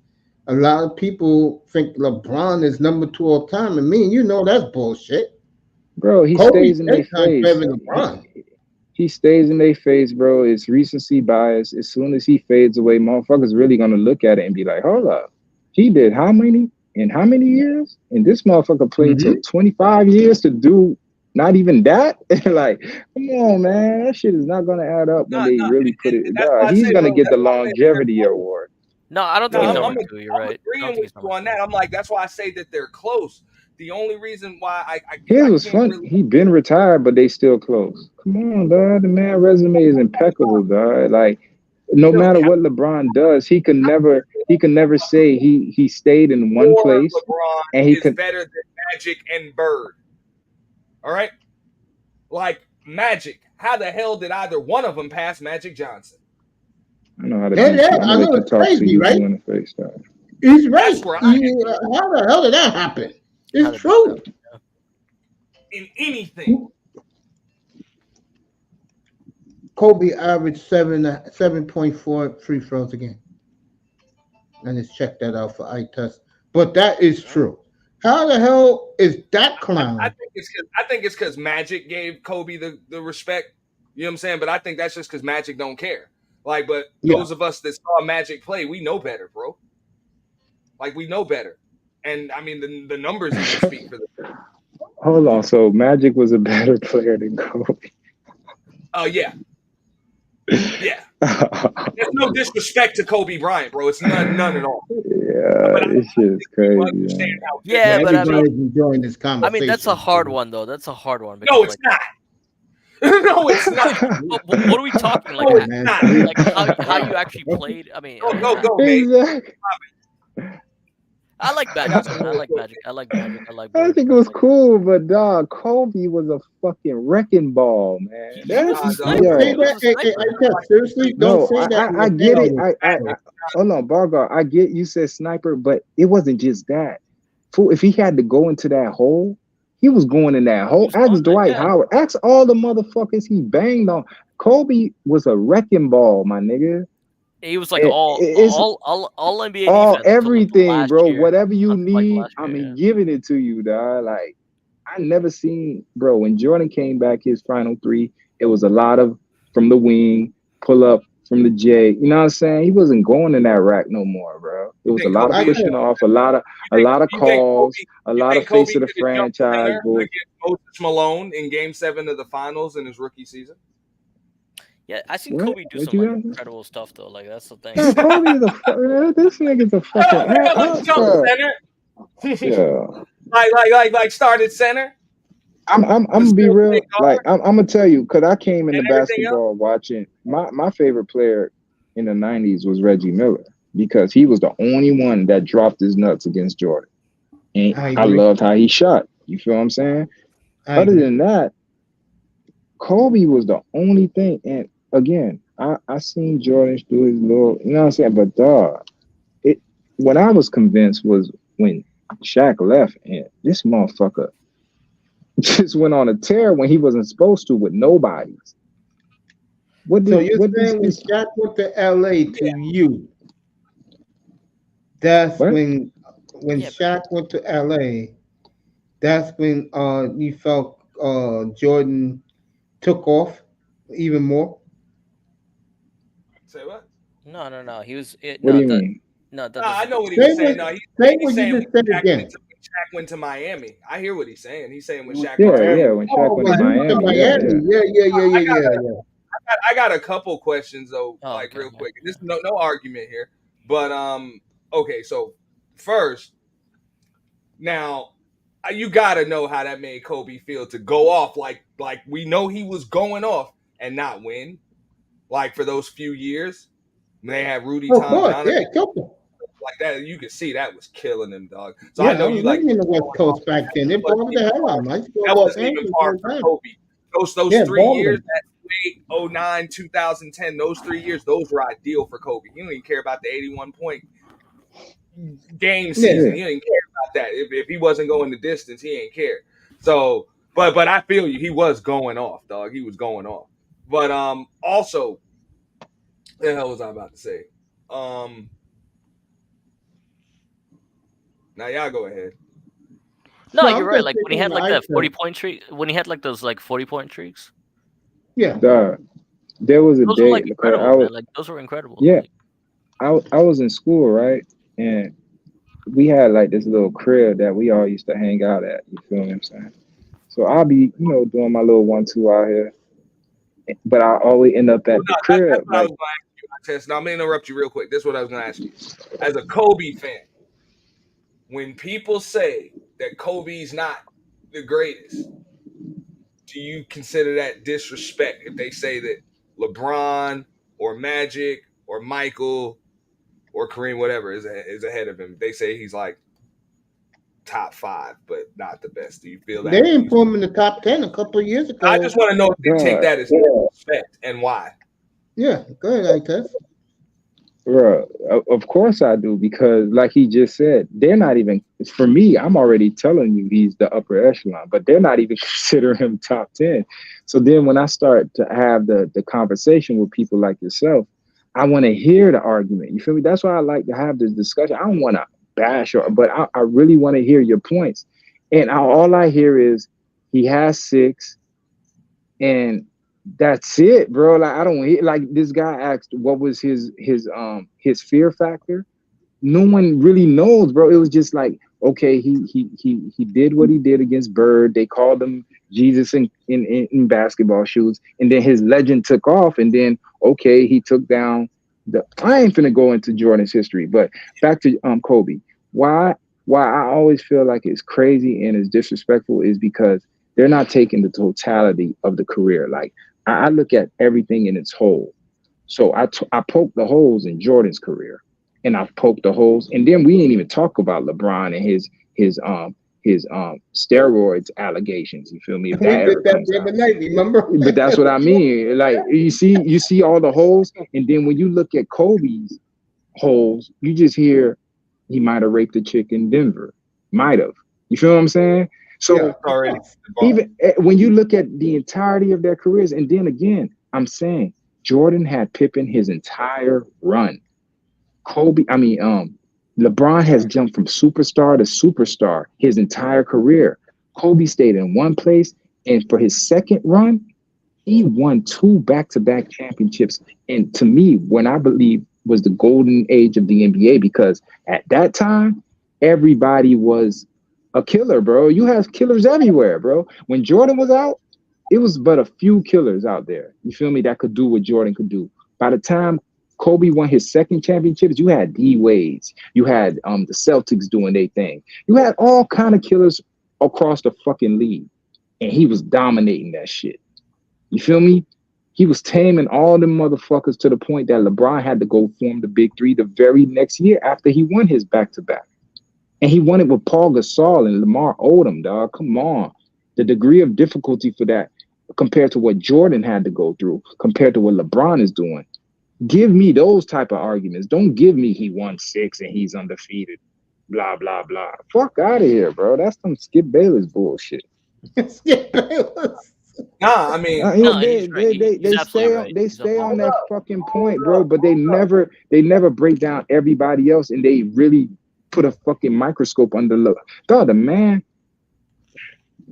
A lot of people think LeBron is number 2 all time, and you know that's bullshit. Bro, he stays in their face. He stays in their face, bro. It's recency bias. As soon as he fades away, motherfuckers really gonna look at it and be like, hold up. He did how many years? And this motherfucker played till 25 years to do not even that. Like, come on, man. That shit is not gonna add up when they really put it. He's gonna get the longevity award. No, I don't think he's number 2. You're right. Agreeing with you on that. I'm like, that's why I say that they're close. The only reason why His was fun. Really... He been retired, but they still close. Come on, dog. The man resume is impeccable, dog. Like, no matter what LeBron does, he can never say he stayed in one Or place LeBron and he is can. better than Magic and Bird. All right? Like Magic, how the hell did either one of them pass Magic Johnson? I know how to Yeah, beat yeah, you. I I know they know can it's talk to crazy, you right? in the face. Though. He's right. That's where I am. How the hell did that happen? How It's did true. In anything. Kobe averaged 7.4 free throws a game. And let's check that out for eye test. But that is true. How the hell is that clown? I think it's because Magic gave Kobe the respect. You know what I'm saying? But I think that's just because Magic don't care. Like, but those of us that saw Magic play, we know better, bro. Like, we know better. And I mean, the numbers even speak for them. Hold on. So Magic was a better player than Kobe. Oh yeah. Yeah. There's no disrespect to Kobe Bryant, bro. It's none at all. Yeah, this shit's crazy. Man. Yeah, but I mean, everybody's enjoying this conversation. I mean, that's a hard one, though. That's a hard one. No, it's not. No, it's not. What are we talking like? No, it's not. Like how you actually played? I mean, go, mate. Exactly. I like Magic. I like Magic. I like Magic. I like. I think it was cool, but dog, Kobe was a fucking wrecking ball, man. Don't That's say that. Seriously, don't say that. I get it. I hold on, Bargar. I get you said sniper, but it wasn't just that. Fool, if he had to go into that hole, he was going in that hole. Ask Dwight Howard. Ask all the motherfuckers he banged on. Kobe was a wrecking ball, my nigga. He was like all NBA all defense everything, bro. year. Whatever you need, year, I mean, giving it to you, dog. Like I never seen, bro. When Jordan came back his final three, it was a lot of from the wing, pull up from the J. You know what I'm saying? He wasn't going in that rack no more, bro. It was a lot of pushing off, a lot of calls, a lot of face of the franchise. Against Moses Malone in Game 7 of the Finals in his rookie season. Yeah, I seen Kobe do some incredible stuff though. Like that's the thing. Yeah, Kobe's this nigga's a fucking jump center. Yeah. like started center. I'm gonna be real. Like I'm gonna tell you, cause I came into basketball watching my favorite player in the '90s was Reggie Miller because he was the only one that dropped his nuts against Jordan, and I loved how he shot. You feel what I'm saying? Other than that, Kobe was the only thing. And again, I seen Jordan do his little, you know what I'm saying? But what I was convinced was when Shaq left and this motherfucker just went on a tear when he wasn't supposed to with nobody. So you're saying when Shaq went to LA to you, that's when Shaq went to LA, that's when you felt Jordan took off even more? Say what? No. He was. What do you mean? No, I know what he was saying. No, he's saying when Shaq went to Miami. I hear what he's saying. He's saying when Shaq went to Miami. When Shaq went to Miami. Yeah. I got a couple questions though, real quick. There's no argument here, but okay. So first, now you gotta know how that made Kobe feel to go off like we know he was going off and not win, like for those few years when they had Rudy Tom Johnson. Like that, you could see that was killing him, dog. So I know you like in the West Coast back then. It bothered the hell out. That wasn't even part of Kobe. Those 3 years, that 2009, 2010, those 3 years, those were ideal for Kobe. He don't even care about the 81-point game season. He didn't care about that. If he wasn't going the distance, he ain't care. So, but I feel you. He was going off, dog. He was going off. But also, what the hell was I about to say? Now y'all go ahead. No, you're right. Like when he had like that 40-point streak, when he had like those 40-point streaks. Yeah. There was a those day. Were, like, incredible, those were incredible. Yeah. I was in school, right? And we had like this little crib that we all used to hang out at. You feel what I'm saying? So I'll be, doing my little 1-2 out here. But I always end up at the crib. That's what I was going to ask you. Now, I'm going to interrupt you real quick. This is what I was going to ask you. As a Kobe fan, when people say that Kobe's not the greatest, do you consider that disrespect if they say that LeBron or Magic or Michael or Kareem, whatever, is ahead of him. They say he's like top 5, but not the best. Do you feel that? They didn't put him in the top 10 a couple of years ago. I just want to know if they take that as disrespect and why. Yeah, go ahead, I guess. Bro, of course I do, because like he just said, they're not even, for me, I'm already telling you he's the upper echelon, but they're not even considering him top 10. So then when I start to have the conversation with people like yourself, I want to hear the argument. You feel me? That's why I like to have this discussion. I don't want to bash, but I really want to hear your points. And all I hear is he has 6 and that's it, bro. Like I don't hear, like this guy asked what was his fear factor. No one really knows, bro. It was just like, okay, he did what he did against Bird. They called him Jesus in basketball shoes, and then his legend took off, and then okay, he took down the. I ain't finna go into Jordan's history, but back to Kobe. Why I always feel like it's crazy and it's disrespectful is because they're not taking the totality of the career. Like I look at everything in its whole. So I poked the holes in Jordan's career, and I poked the holes, and then we ain't even talk about LeBron and his steroids allegations. You feel me? If that ever comes out. Remember? But that's what I mean. Like you see all the holes, and then when you look at Kobe's holes, you just hear he might have raped a chick in Denver. Might have. You feel what I'm saying? So even when you look at the entirety of their careers, and then again, I'm saying Jordan had Pippen his entire run. LeBron has jumped from superstar to superstar his entire career. Kobe stayed in one place, and for his second run, he won 2 back-to-back championships. And to me, when I believe was the golden age of the NBA, because at that time, everybody was a killer, bro. You have killers everywhere, bro. When Jordan was out, it was but a few killers out there. You feel me? That could do what Jordan could do. By the time Kobe won his second championships, you had D-Wades. You had the Celtics doing their thing. You had all kind of killers across the fucking league. And he was dominating that shit. You feel me? He was taming all them motherfuckers to the point that LeBron had to go form the Big Three the very next year after he won his back-to-back. And he won it with Paul Gasol and Lamar Odom, dog. Come on. The degree of difficulty for that compared to what Jordan had to go through, compared to what LeBron is doing. Give me those type of arguments. Don't give me he won 6 and he's undefeated. Blah, blah, blah. Fuck out of here, bro. That's some Skip Bayless bullshit. Skip Bayless. Nah, I mean, they stay on that fucking point, bro. But they never break down everybody else, and they really put a fucking microscope under the man.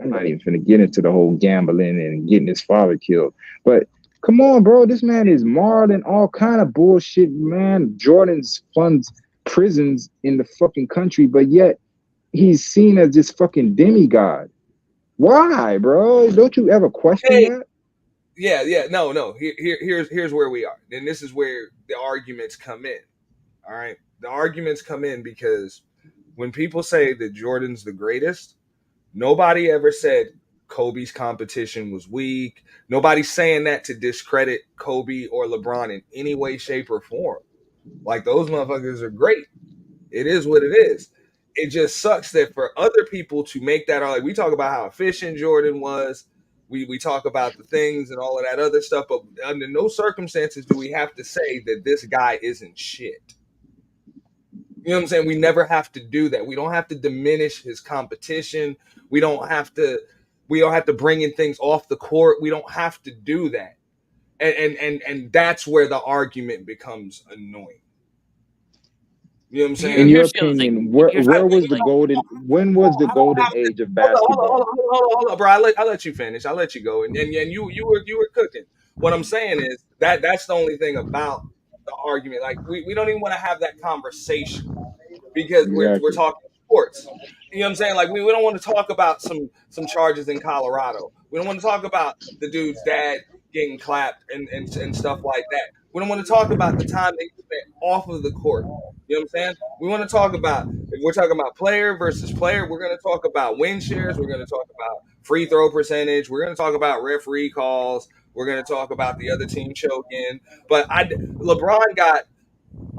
I'm not even gonna get into the whole gambling and getting his father killed, but come on, bro. This man is marred in all kind of bullshit, man. Jordan's funds prisons in the fucking country, but yet he's seen as this fucking demigod. Why, bro? Don't you ever question that? Yeah. No. Here's where we are. And this is where the arguments come in. All right. The arguments come in because when people say that Jordan's the greatest, nobody ever said Kobe's competition was weak. Nobody's saying that to discredit Kobe or LeBron in any way, shape, or form. Like, those motherfuckers are great. It is what it is. It just sucks that for other people to make that, like, we talk about how efficient Jordan was. We talk about the things and all of that other stuff, but under no circumstances do we have to say that this guy isn't shit. You know what I'm saying? We never have to do that. We don't have to diminish his competition. We don't have to bring in things off the court. We don't have to do that. And that's where the argument becomes annoying. You know what I'm saying? In your opinion, where was the golden? When was the golden age of basketball? Hold on, bro. I'll let you finish. I'll let you go. And you were cooking. What I'm saying is that's the only thing about the argument. Like, we don't even want to have that conversation because we're talking sports. You know what I'm saying? Like, we don't want to talk about some charges in Colorado. We don't want to talk about the dude's dad getting clapped and stuff like that. We don't want to talk about the time they spent off of the court. You know what I'm saying? We want to talk about, if we're talking about player versus player, we're going to talk about win shares. We're going to talk about free throw percentage. We're going to talk about referee calls. We're going to talk about the other team choking. But LeBron got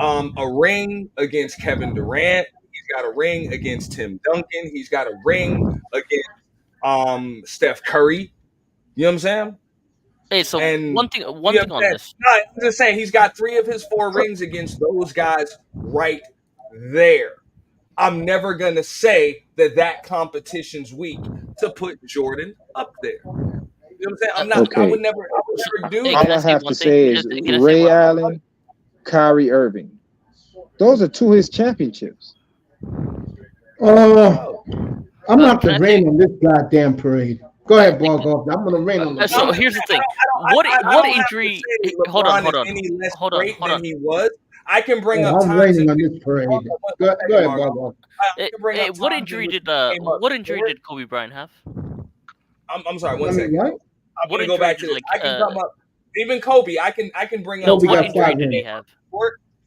a ring against Kevin Durant. He's got a ring against Tim Duncan. He's got a ring against Steph Curry. You know what I'm saying? Hey, so one thing on this. No, I'm just saying he's got 3 of his 4 rings against those guys right there. I'm never gonna say that competition's weak to put Jordan up there. You know what I'm saying? I'm not. Okay. I would never do All that. I have to say is Ray Allen, Kyrie Irving. Those are 2 of his championships. I'm not to rain on this goddamn parade. Go ahead, Bogov. I'm gonna rain on this. So here's the thing. What injury? Hold on. Any less great than he was. I can bring up. I'm raining on this parade. Go ahead, Bogov. What injury did Kobe Bryant have? I'm sorry. One second. I'm gonna go back to this. I can come up. Even Kobe, I can bring up. Kobe What got injury 5 did he rings. have?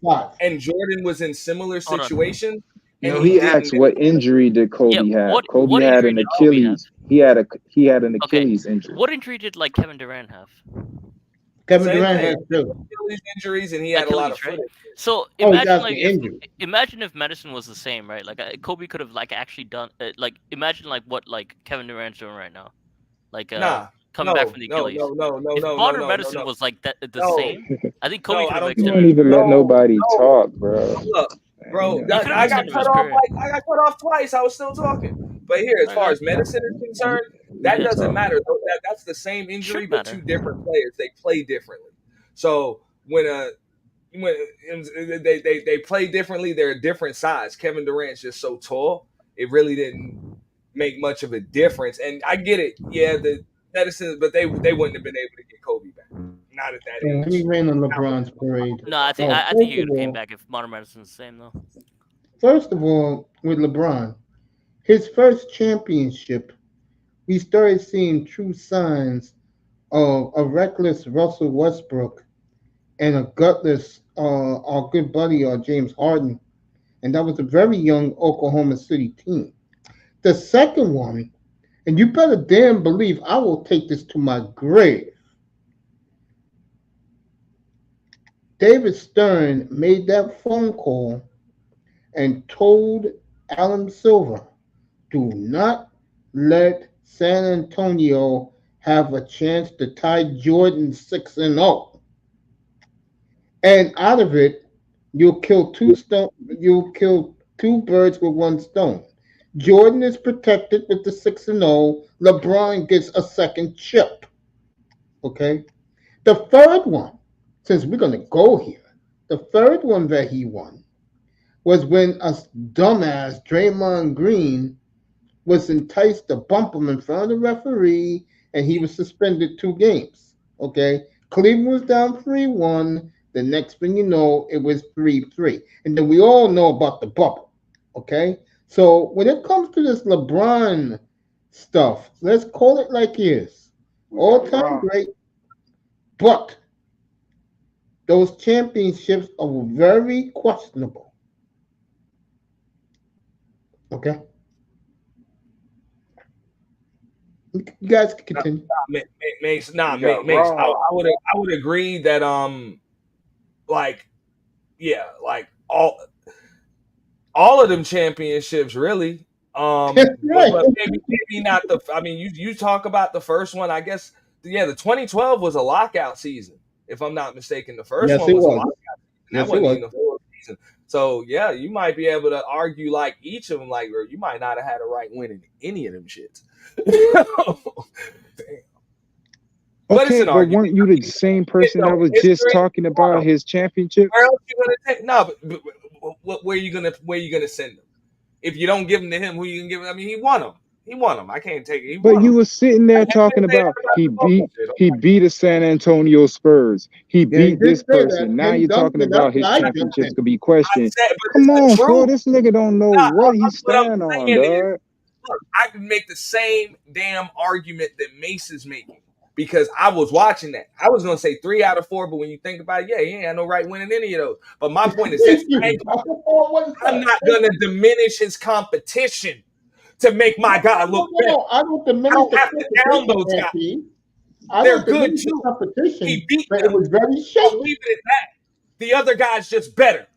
5. And Jordan was in similar situations. No, he asked what injury did Kobe have. Kobe had an Achilles. He had an Achilles injury. What injury did Kevin Durant have? Kevin Durant had 2 Achilles injuries, and he had a lot of footage. So imagine if medicine was the same, right? Like Kobe could have actually done imagine what Kevin Durant's doing right now, coming back from the Achilles. No. If modern medicine was like that the same, I think Kobe could have You don't even let nobody talk, bro. Look, bro, I got cut off twice. I was still talking. But here, as far as medicine is concerned, that doesn't matter. That's the same injury, but 2 different players. They play differently. So when they play differently, they're a different size. Kevin Durant's just so tall, it really didn't make much of a difference. And I get it, the medicine, but they wouldn't have been able to get Kobe back. Not at that age. Let me rain on LeBron's parade. No, I think he would have came back if modern medicine's the same though. First of all, with LeBron, his first championship, we started seeing true signs of a reckless Russell Westbrook and a gutless our good buddy James Harden, and that was a very young Oklahoma City team. The second one, and you better damn believe I will take this to my grave. David Stern made that phone call and told Adam Silver, do not let San Antonio have a chance to tie Jordan 6-0. And out of it, you'll kill 2 birds with 1 stone. Jordan is protected with the 6-0. LeBron gets a second chip. Okay? The third one, since we're going to go here, the third one that he won was when a dumbass Draymond Green was enticed to bump him in front of the referee, and he was suspended 2 games. Okay? Cleveland was down 3-1. The next thing you know, it was 3-3. And then we all know about the bubble. Okay? So when it comes to this LeBron stuff, let's call it like it is. All-time great. But those championships are very questionable. Okay? You guys can continue. I would agree that all of them championships really. Right. But maybe not the. I mean, you talk about the first one. I guess the 2012 was a lockout season, if I'm not mistaken. The first one was a lockout season. That wasn't even the full season. So yeah, you might be able to argue like each of them, like you might not have had a right win in any of them shits. Okay, but weren't you the same person that was just talking about his championship? Where else you gonna take? No, but where you gonna send him? If you don't give him to him, who you gonna give him? I mean, he won them. I can't take it. But you were sitting there talking about he beat the San Antonio Spurs. He beat this person. Now you're talking about his championships could be questioned. Come on, bro. This nigga don't know what he's standing on, dog. Look, I can make the same damn argument that Mace is making because I was watching that. I was gonna say 3 out of 4, but when you think about it, he ain't had no right winning any of those. But my point is this: I'm not gonna diminish his competition to make my guy look better. I don't diminish have to down those guys. I They're don't think good it was too. a competition, He beat but it them. was very I'll shaky. leave it at that. The other guy's just better.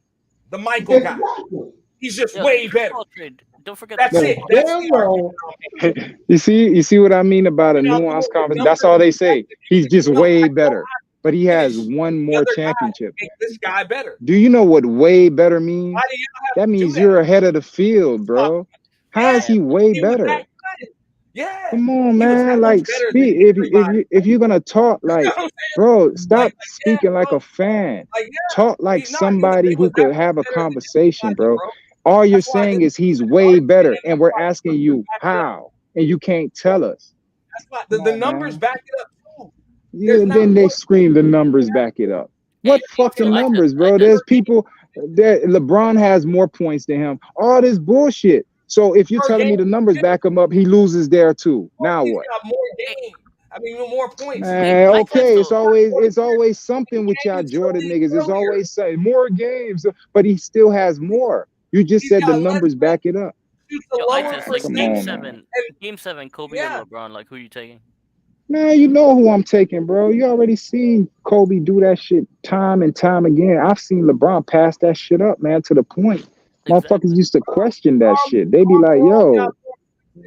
The Michael guy. Exactly. He's just Yo, way Chris better. Paul trade. Don't forget That's the it. Chris Paul That's Damn the well. argument. You see what I mean about a Now, nuanced the conversation? numbers That's all they don't say. matter. He's just No, way I don't better, but he has finish. one The more other guy championship. make this guy better. Do you know what way better means? Why do you have That to do means that? you're ahead of the field, bro. How is Yeah, he way he was better? that good. Yeah, Come on, he was man. that Like, much better than speak everybody. if you're gonna talk, You know like, what I'm saying? bro, stop Yeah, speaking like bro. a fan. Like, yeah. Talk like somebody He who was that could much have a better than conversation, everybody, bro. bro. All you're That's why saying this is he's is way argument, better, and and that's we're why asking the you numbers back it up. how, and you can't tell us. That's why Come the on, numbers man. back it up too. Yeah, There's not then they one. scream the numbers back it up. What Hey, fucking so numbers, bro? I There's people that LeBron has more points than him. All this bullshit. So if you're Per telling me the game, numbers back him up, he loses there too. Now he's what? got more games. I mean, more points. Man, I said okay, so. it's always something with y'all Jordan niggas. It's Earlier. always saying more games, but he still has more. You just He's said the got less numbers back it up. shoots a Yo, I lower test like Come game on, seven, And game seven, Kobe yeah, or LeBron. Like, who you taking? Man, you know who I'm taking, bro. You already seen Kobe do that shit time and time again. I've seen LeBron pass that shit up, man, to the point. Exactly. Motherfuckers used to question that shit. They be like, yo,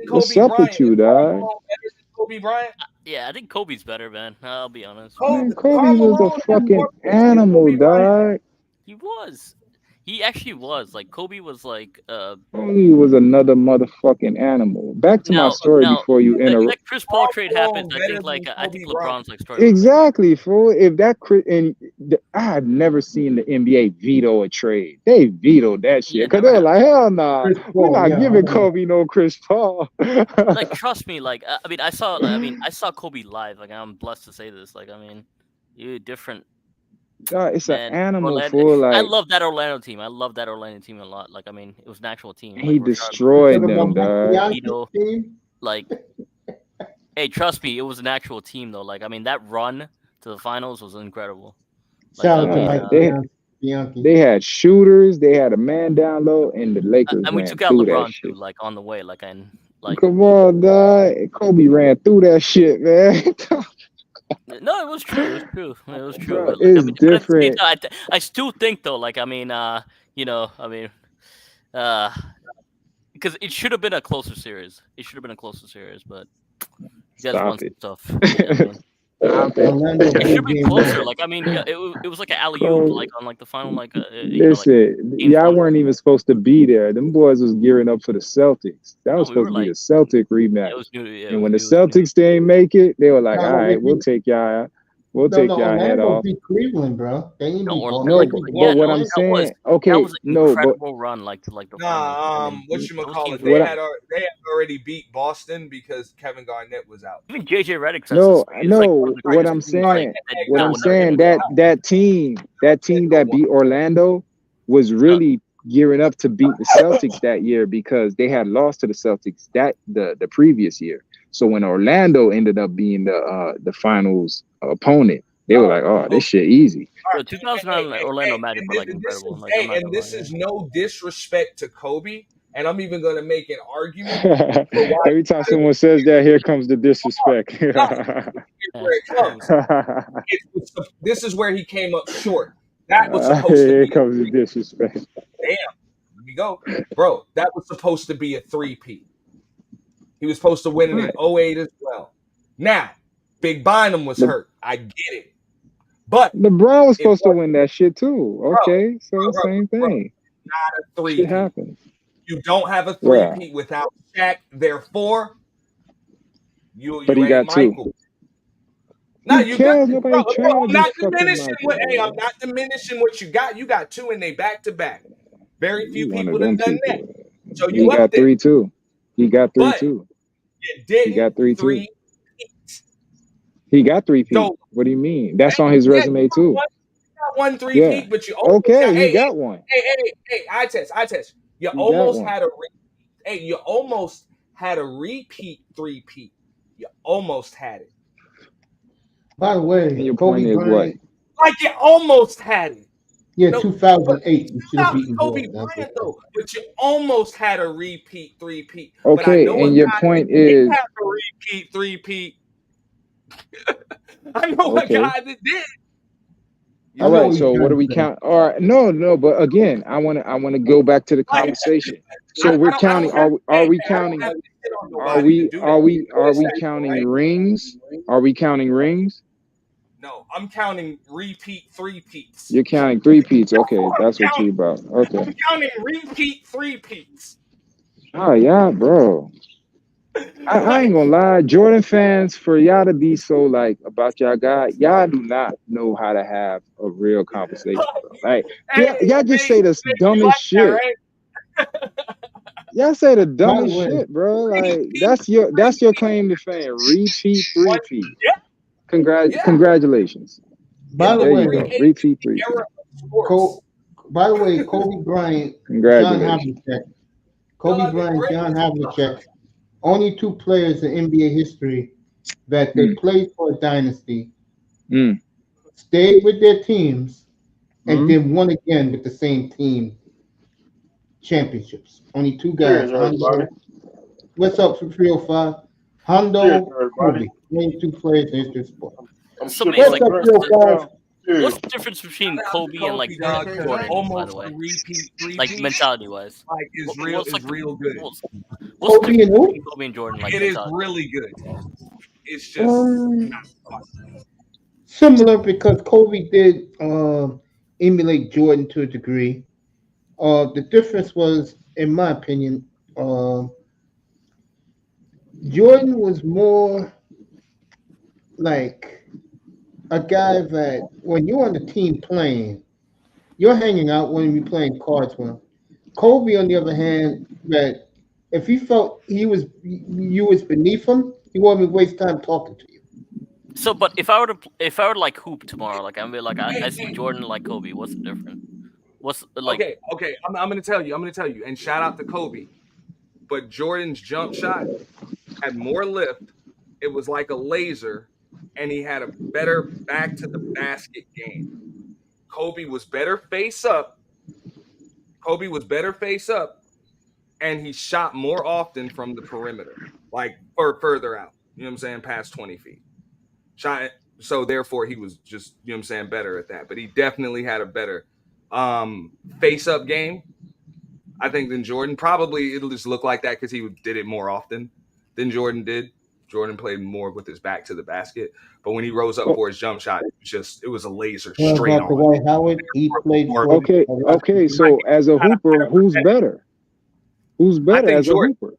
what's Kobe up with Bryant. you, Is Karl dog? Malone better than Kobe Bryant? Yeah, I think Kobe's better, man. I'll be honest. Man, Karl Kobe was Malone a has fucking more points than animal, Kobe Bryant. dog. He was. He actually was. Like, Kobe was like Kobe was another motherfucking animal. Back to my story before you that interrupt. Chris Paul trade happens. Malone I think better like than I think Kobe Bryant. LeBron's like starting. Exactly, fool. If that I have never seen the NBA veto a trade. They vetoed that shit because they were like, hell nah, Chris we're Paul, not yeah, giving I know. Kobe no Chris Paul. Like, trust me. Like, I mean, I saw Kobe live. Like, I'm blessed to say this. Like, I mean, you different. It's Man, an animal, Orlando, fool. I Like, love that Orlando team. I love that Orlando team a lot. Like, I mean, it was an actual team. he Like, destroyed Talking them, about my dog. fiance Vito, team. like, hey, trust me, it was an actual team though. Like, I mean, that run to the finals was incredible. Like, Shout out to Nah, my fiance. they had shooters. They had a man down low, and the Lakers and we ran took out through that LeBron shit. too, like on the way, like, and like. Come on, dog. Kobe ran through that shit, man. No, it was true. It was true. It was true. Bro, But, like, it's I mean, but at the same different. time, I still think though, like, I mean, you know, I mean, because it should have been a closer series. It should have been a closer series, but you guys Stop won some it. stuff. Yeah, I mean, Orlando it should be being closer. better. Like, I mean, yeah, it was like an alley Bro, oop, like on like the final, like you know, like listen, games y'all one. weren't even supposed to be there. Them boys was gearing up for the Celtics. That was No, we were supposed to be like, the Celtic yeah, rematch. it was new. Yeah, And when the it was new. Celtics didn't make it, they were like, No, all right, we'll take y'all head Orlando off. beat Cleveland, bro. They ain't No, beat Boston. No, like, but yeah, what no, I'm that saying, was okay, an no, but incredible run, like the finals. I mean, What those you teams they were. had already beat Boston because Kevin Garnett was out. Even JJ Redick says no, is like one of the what greatest I'm teams, like, saying, that what no I'm one ever saying, did. that team that beat Orlando was really gearing up to beat the Celtics that year because they had lost to the Celtics the previous year. So when Orlando ended up being the finals opponent, they were like, "Oh, this shit easy." The 2009 Orlando Magic were like incredible. Like, I'm not gonna This lie. is no disrespect to Kobe, and I'm even going to make an argument for why. Every time someone says that, here comes the disrespect. Here's where it comes. This is where he came up short. That was supposed to Here be comes the disrespect. Damn, let me go, bro. That was supposed to be a 3-peat. He was supposed to win it in 08 as well. Now, Big Bynum was hurt. I get it. But LeBron was supposed to win that shit too. Okay, so same thing. Not a 3-peat. Shit happens. You don't have a 3-peat without Shaq. Therefore, you But he ain't got Michael. two. No, you cares? got. Nobody trying to I'm be not fucking diminishing Michael. I'm not diminishing what you got. You got two, and they back to back. Very few One people of them have done people. that. So He you up got there. 3 too. He got 3 But too. You didn't. He got 3 three. too. He got 3 peat. So, What do you mean? That's on his resume too. You got 1 3-peat, but you almost Okay, got, he got one. Hey, I test. You He almost got one. had a you almost had a repeat 3-peat. You almost had it. By the way, And your Kobe point is Bryant, what? Like you almost had it. yeah, No, 2008, you should have Not beaten Kobe Boston. Bryant though, but you almost had a repeat 3-peat. Okay, but I know and a your guy point who didn't is have a repeat 3-peat. I know Okay. a guy that did. All know right. what So you're what do trying we to say. count? All right. No. But again, I want to go back to the Like, conversation. I So we're don't counting. have Are we I don't counting? have to shit on Are nobody to we do are that. we are we Right? counting rings? Are we counting rings? No, I'm counting three-peats. You're counting 3-peats. Okay, I'm that's what counting, you about. Okay. I'm counting repeat three-peats. Oh yeah, bro. I ain't gonna lie, Jordan fans, for y'all to be so like about y'all guy, y'all do not know how to have a real conversation, bro. Like y'all just say the You dumbest like that, shit. right? Y'all say the By the dumbest way, shit, bro. Like Repeat that's your three-peat. claim to fame. Repeat What? 3-peat. Yeah. Congratulations. by In the the way, There you though, go. Repeat 3-peat. era of sports. by the way, Kobe Bryant, John Congratulations. Havlicek, Kobe No, the Bryant, John greatest. Havlicek, only two players in NBA history that they played for a dynasty, Mm. stayed with their teams, and Mhm. then won again with the same team championships. Only two guys. Cheers, everybody. What's up for 305? Cheers, Hondo, everybody. Kobe. Only two players in history of sport. I'm Somebody sipping What's on like up, drink right 305? now. Cheers. what's the difference between Shout out to Kobe and like dog, 'cause Jordan, by almost the way? a repeat Like three-peat, mentality wise. like is real What's like real good. what's the Kobe and difference who? between Kobe and Jordan like It is mentality? really good. It's just not fun. Similar because Kobe did emulate Jordan to a degree. The difference was, in my opinion, Jordan was more like a guy that when you're on the team playing, you're hanging out when you're playing cards with him. Kobe, on the other hand, that if he felt you was beneath him, he wouldn't waste time talking to you. So, but if I were to like hoop tomorrow, like I'm be like I see Jordan like Kobe. What's the difference? What's like? Okay. I'm gonna tell you. And shout out to Kobe. But Jordan's jump shot had more lift. It was like a laser, and he had a better back to the basket game. Kobe was better face up, and he shot more often from the perimeter, like or further out. You know what I'm saying? Past 20 feet. Shot. So therefore, he was just better at that. But he definitely had a better face up game, I think, than Jordan. Probably it'll just look like that because he did it more often than Jordan did. Jordan played more with his back to the basket, but when he rose up for his jump shot, it was a laser What straight about the on. Dwight Howard? He played for. Okay. So as a hooper, who's better? Who's better as a hooper?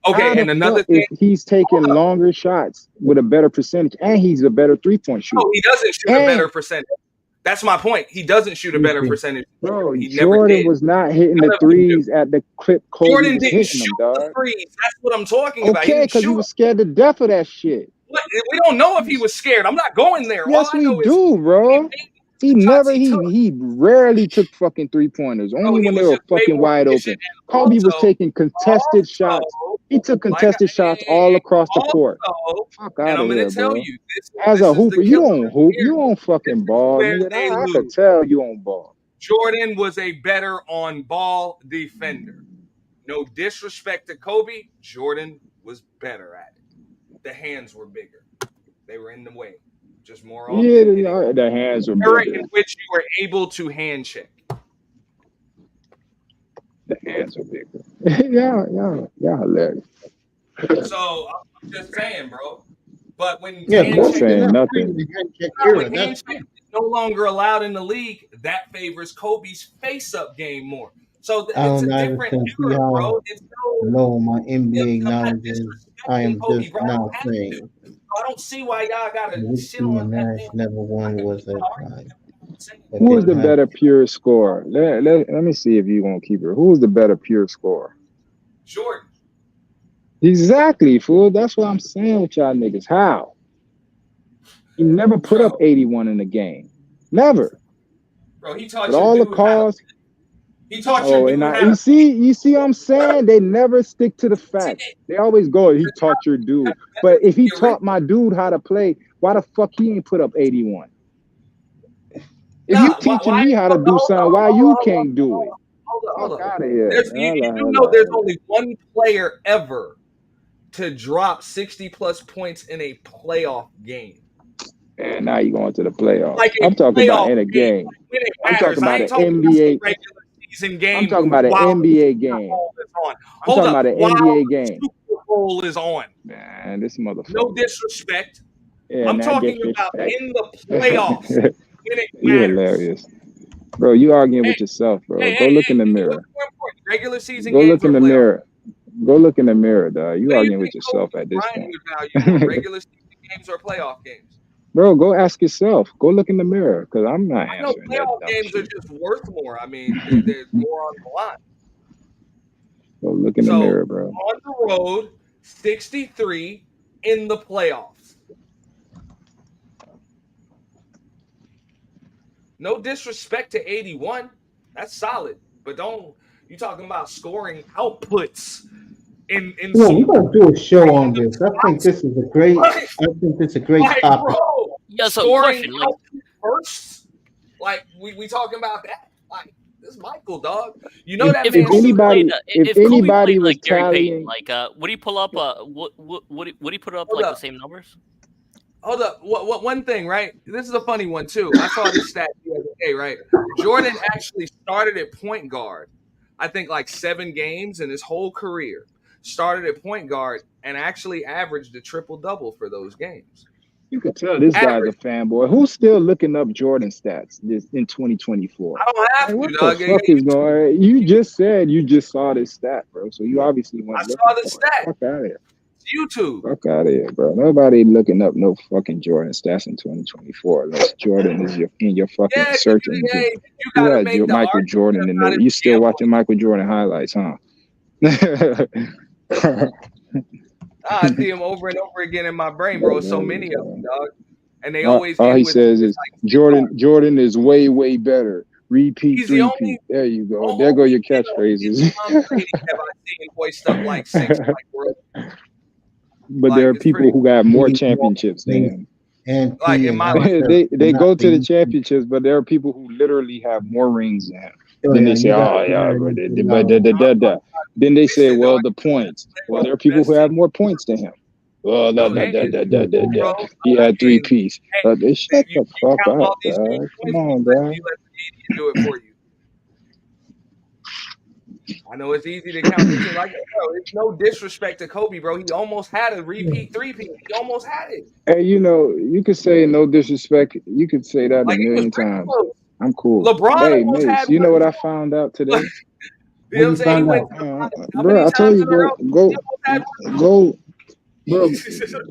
How Okay, the and another fuck thing, if he's taking longer shots with a better percentage and he's a better 3-point shooter? no, he doesn't shoot a better percentage. That's my point. He doesn't shoot a better percentage. Bro, He never Jordan did. was not hitting the threes at the clip Kobe Jordan was didn't hitting them, shoot dog. the threes. That's what I'm talking about. He Okay, didn't because he shoot. was scared to death of that shit. What? We don't know if he was scared. I'm not going there. Yes, All I we know is do, bro. He never he took. he rarely took fucking 3-pointers. Only he when they was were just way fucking more wide efficient. open. And Kobe was taking contested shots. He took contested shots all across the court. Fuck out and I'm of going here, to tell bro. you, As this a is the hooper, you killer don't hoop. here. You don't fucking ball, where nigga. they I could lose. tell you on ball. Jordan was a better on ball defender. No disrespect to Kobe, Jordan was better at it. The hands were bigger. They were in the way. Just more often. Yeah, the hands were era bigger. in which you were able to hand check. The hands were bigger. yeah, hilarious. So I'm just saying, bro. But when Not saying nothing. when hand check is no longer allowed in the league, that favors Kobe's face-up game more. So I it's don't a know different see era, how bro. It's low my NBA I'm not knowledge is. I am Kobe, just bro. now saying. I don't see why y'all gotta Whiskey shit on and that. Nash never won was that time. Who was the better pure scorer? Let me see if you won't keep it. Who was the better pure scorer? Jordan. Exactly, fool. That's what I'm saying with y'all niggas. How? He never put up 81 in the game. Never. Bro, he taught With all the calls. He taught you and you see what I'm saying? They never stick to the facts. They always go, he taught your dude. But if he taught my dude how to play, why the fuck he ain't put up 81? If you teaching me how to do something, why you can't do it? Hold Fuck on. out of here. You know there's only one player ever to drop 60+ points in a playoff game. And now you're going to the playoffs. Like I'm talking about in a game. I'm talking about an NBA. Regular season game. I'm talking about an NBA game. I'm talking about an NBA game. Super Bowl is on. Man, this motherfucker. No disrespect. Yeah, I'm talking about in the playoffs. You're hilarious. Bro, you arguing with yourself, bro. Go look in the mirror. Regular season Go games look in the mirror. Go look in the mirror, dog. You What do arguing you with think yourself Kobe at this Bryant point. would value more, regular season games or playoff games? Bro, go ask yourself. Go look in the mirror, because I'm not I know answering that playoff dumb games are shit. just worth more. I mean, there's more on the line. Go look in the So mirror, bro. on the road, 63 in the playoffs. No disrespect to 81. That's solid. But don't you talking about scoring outputs in Yeah, we're gonna do a show on this. I think this is a great. Topic. Bro, Yeah, so scoring question, like, output first. Like we talking about that? Like this is Michael, dog. You know that if man. Kobe played, if Kobe anybody played was like Gary tallying- Payton, like would he pull up would he put up Hold like up. the same numbers? Hold up. What one thing, right? This is a funny one too. I saw this stat the other day, right? Jordan actually started at point guard. I think like 7 games in his whole career. Started at point guard and actually averaged a triple-double for those games. You can tell this guy's a fanboy. Who's still looking up Jordan stats in 2024? I don't have What to, dog. the fuck is going on? You just said you just saw this stat, bro. So you obviously went I looking saw the for it. stat. Fuck out of here. YouTube. Fuck out of here, bro. Nobody looking up no fucking Jordan stats in 2024 unless Jordan is in your fucking search engine. You You gotta had make the Michael argument Jordan in about there. it You still being watching Michael Jordan highlights, huh? I see him over and over again in my brain, bro. So many of them, dog. And they always all end he with says is Jordan is way better. Repeat, He's the repeat. only- There you go. There go your catchphrases. Tom Brady have I seen hoist up like 6 like world. But Like, there are it's people pretty- who got more championships than him. And Like, in my life, they go to the championships, but there are people who literally have more rings than him. Then they say, Then they say, well, the points. Well, there are people who have more points than him. Well, he had 3 piece. They shut the fuck up, dog. Come on, bro. You let the media do it for you. I know it's easy to count. Like, bro, it's no disrespect to Kobe, bro. He almost had a repeat 3-peat. He almost had it. Hey, you could say no disrespect. You could say that Like, a it was million pretty times. close. I'm cool. LeBron Hey, almost Mace, had you know one. what I found out today? You know what I'm saying? He went how Bro, many I told times you, in a row? bro, He almost had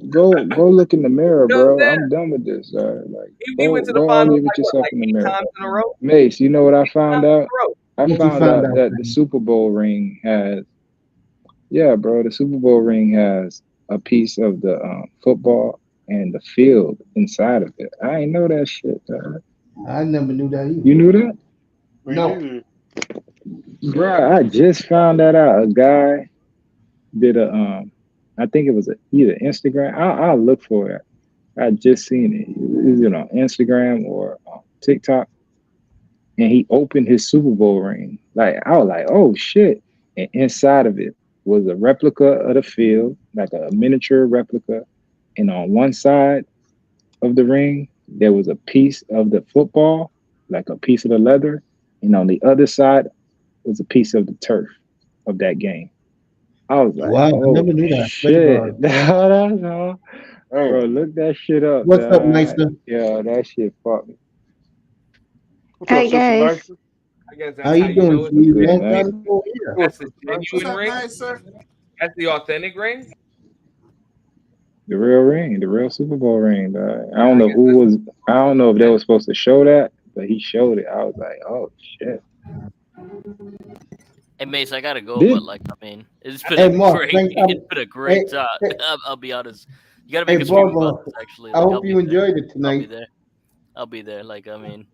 one. go look in the mirror, You know what bro. I'm I'm done with this. Like, He went to the go finals argue with like, yourself what, in the 8 mirror. times in a row? Mace, you know what I found Times in out? a row. I What you found found out out, that man? the Super Bowl ring has, the Super Bowl ring has a piece of the football and the field inside of it. I ain't know that shit, dog. I never knew that either. You knew that? No. Bro, I just found that out. A guy did a I think it was either Instagram. I'll look for it. I just seen it. Is it on Instagram or TikTok? And he opened his Super Bowl ring. Like, I was like, oh shit. And inside of it was a replica of the field, like a miniature replica. And on one side of the ring, there was a piece of the football, like a piece of the leather. And on the other side was a piece of the turf of that game. I was like, Wow, I oh, never knew that. shit. Bro, look that shit up. What's up, dog. Nicer? Yeah, that shit fucked me. Hi, guys. I guess that's How you doing, it. G, Good, man? man. Gotta go here. That's the genuine ring. That's the authentic ring. The real ring, the real Super Bowl ring. Dog. I don't know if they were supposed to show that, but he showed it. I was like, oh shit. Hey Mace, I gotta go, Did- but like, I mean, it's been Hey, a Mark, great, thank- it's been a great hey, time. hey. I'll be honest. You gotta make Hey, a stream Bobo, about this. Actually, I Like, hope I'll you be there. enjoyed it I'll be tonight. there. I'll be there. Like, I mean,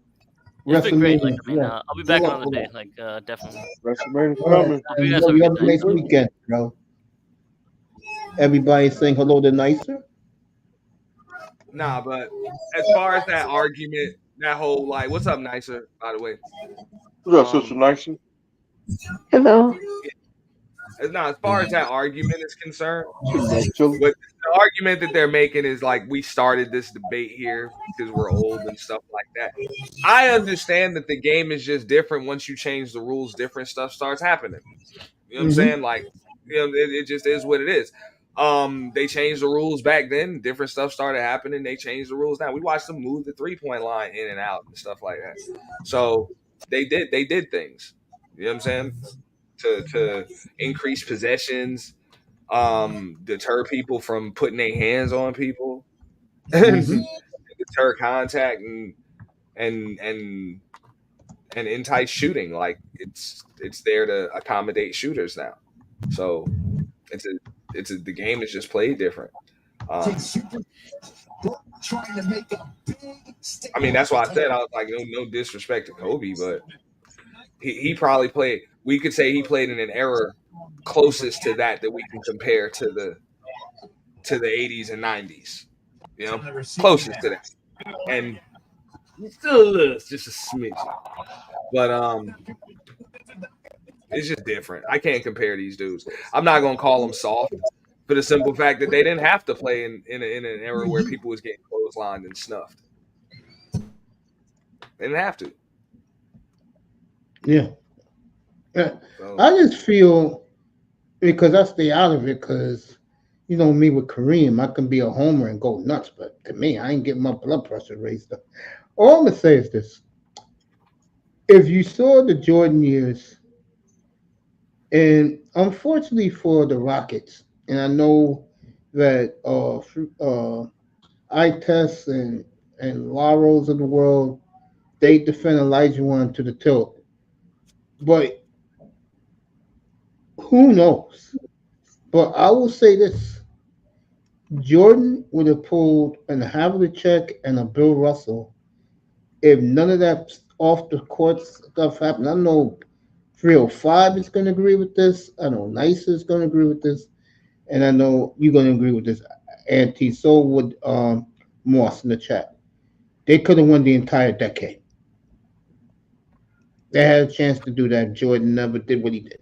it's been great. Like, I mean, I'll be back another day. Like, definitely. WrestleMania's All right. coming. Hope you guys Enjoy have a your good night. nice weekend, bro. Everybody saying hello to Nicer. Nah, but as far as that argument, that whole like, what's up, Nicer? By the way, What's up, Sister Nicer? Hello. Now, as far as that argument is concerned, Actually, but the argument that they're making is like we started this debate here because we're old and stuff like that. I understand that the game is just different. Once you change the rules, different stuff starts happening. You know what I'm saying? Like, it just is what it is. They changed the rules back then. Different stuff started happening. They changed the rules now. We watched them move the 3-point line in and out and stuff like that. So they did things. You know what I'm saying? To increase possessions, deter people from putting their hands on people, deter contact and entice shooting. Like it's there to accommodate shooters now. So the game is just played different. I mean, that's why I said I was like, no disrespect to Kobe, but he probably played. We could say he played in an era closest to that we can compare to the 80s and 90s. You know, closest to that, and still just a smidge. But it's just different. I can't compare these dudes. I'm not gonna call them soft for the simple fact that they didn't have to play in an era where people was getting clotheslined and snuffed. They didn't have to. Yeah. So, I just feel, because I stay out of it, because you know me with Kareem, I can be a homer and go nuts, but to me, I ain't getting my blood pressure raised up. All I'm gonna say is this: if you saw the Jordan years, and unfortunately for the Rockets, and I know that Ites and Laros of the world, they defend Elijah One to the tilt, but who knows? But I will say this: Jordan would have pulled an Havlicek and a Bill Russell if none of that off the court stuff happened. I know 305 is going to agree with this. I know Nice is going to agree with this, and I know you're going to agree with this. Auntie, so would Moss in the chat. They could have won the entire decade. They had a chance to do that. Jordan never did what he did.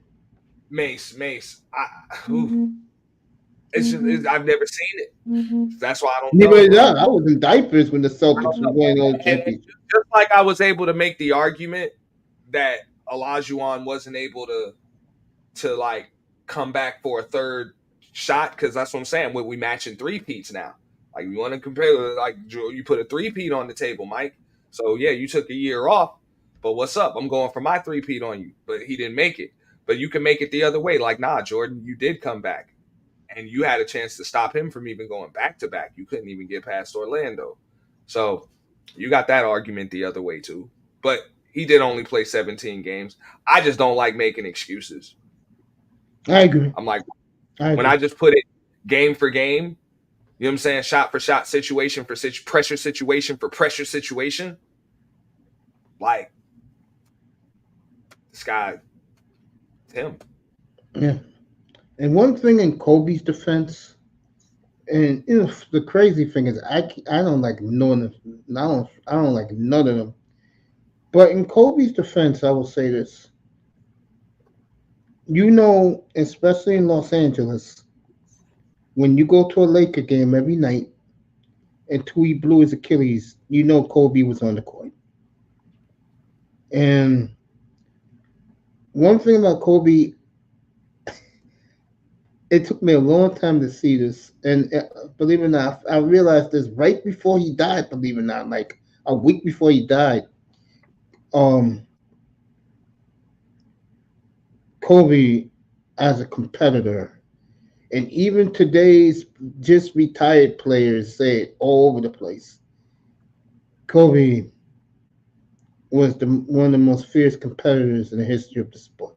Mace. I've never seen it. That's why I don't know. I was in diapers when the Celtics were winning all the championships. Just like I was able to make the argument that Olajuwon wasn't able to like come back for a third shot, because that's what I'm saying. We matching three-peats now. Like, you want to compare, like, you put a three-peat on the table, Mike. So yeah, you took a year off, but what's up? I'm going for my three-peat on you, but he didn't make it. But you can make it the other way. Like, nah, Jordan, you did come back, and you had a chance to stop him from even going back to back. You couldn't even get past Orlando. So you got that argument the other way too. But he did only play 17 games. I just don't like making excuses. I agree. I'm like, when I just put it game for game, you know what I'm saying? Shot for shot, situation for pressure situation for pressure situation. Like, this guy, it's him. Yeah. And one thing in Kobe's defense, and you know, the crazy thing is, I don't like none of them. I don't like none of them. But in Kobe's defense, I will say this. You know, especially in Los Angeles, when you go to a Laker game every night and Tui blew his Achilles, you know Kobe was on the court. And one thing about Kobe, it took me a long time to see this. And believe it or not, I realized this right before he died, believe it or not, like a week before he died. Kobe as a competitor, and even today's just retired players say it all over the place. Kobe was one of the most fierce competitors in the history of the sport.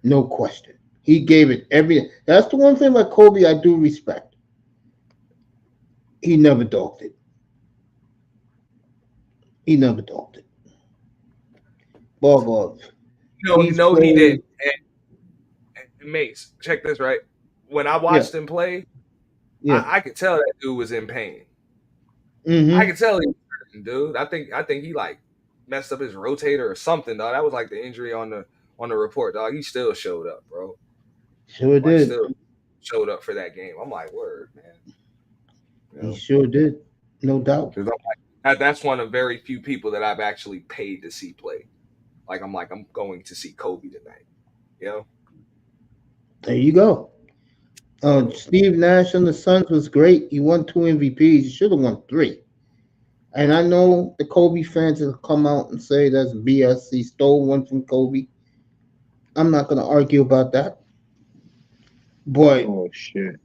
No question. He gave it everything. That's the one thing about Kobe I do respect. He never dogged it. He never dogged it. Bob. No, he did. And Mace, check this, right? When I watched him play, I could tell that dude was in pain. Mm-hmm. I could tell he was hurting, dude. I think he like messed up his rotator or something, dog. That was like the injury on the report, dog. He still showed up, bro. Sure Like, did. still showed up for that game. I'm like, word, man. You He know? sure did. No doubt. 'Cause I'm like, that's one of very few people that I've actually paid to see play. Like, I'm going to see Kobe tonight. You know? There you go. Steve Nash on the Suns was great. He won 2 MVPs. He should have won 3. And I know the Kobe fans will come out and say that's BS. He stole one from Kobe. I'm not going to argue about that. But Oh shit.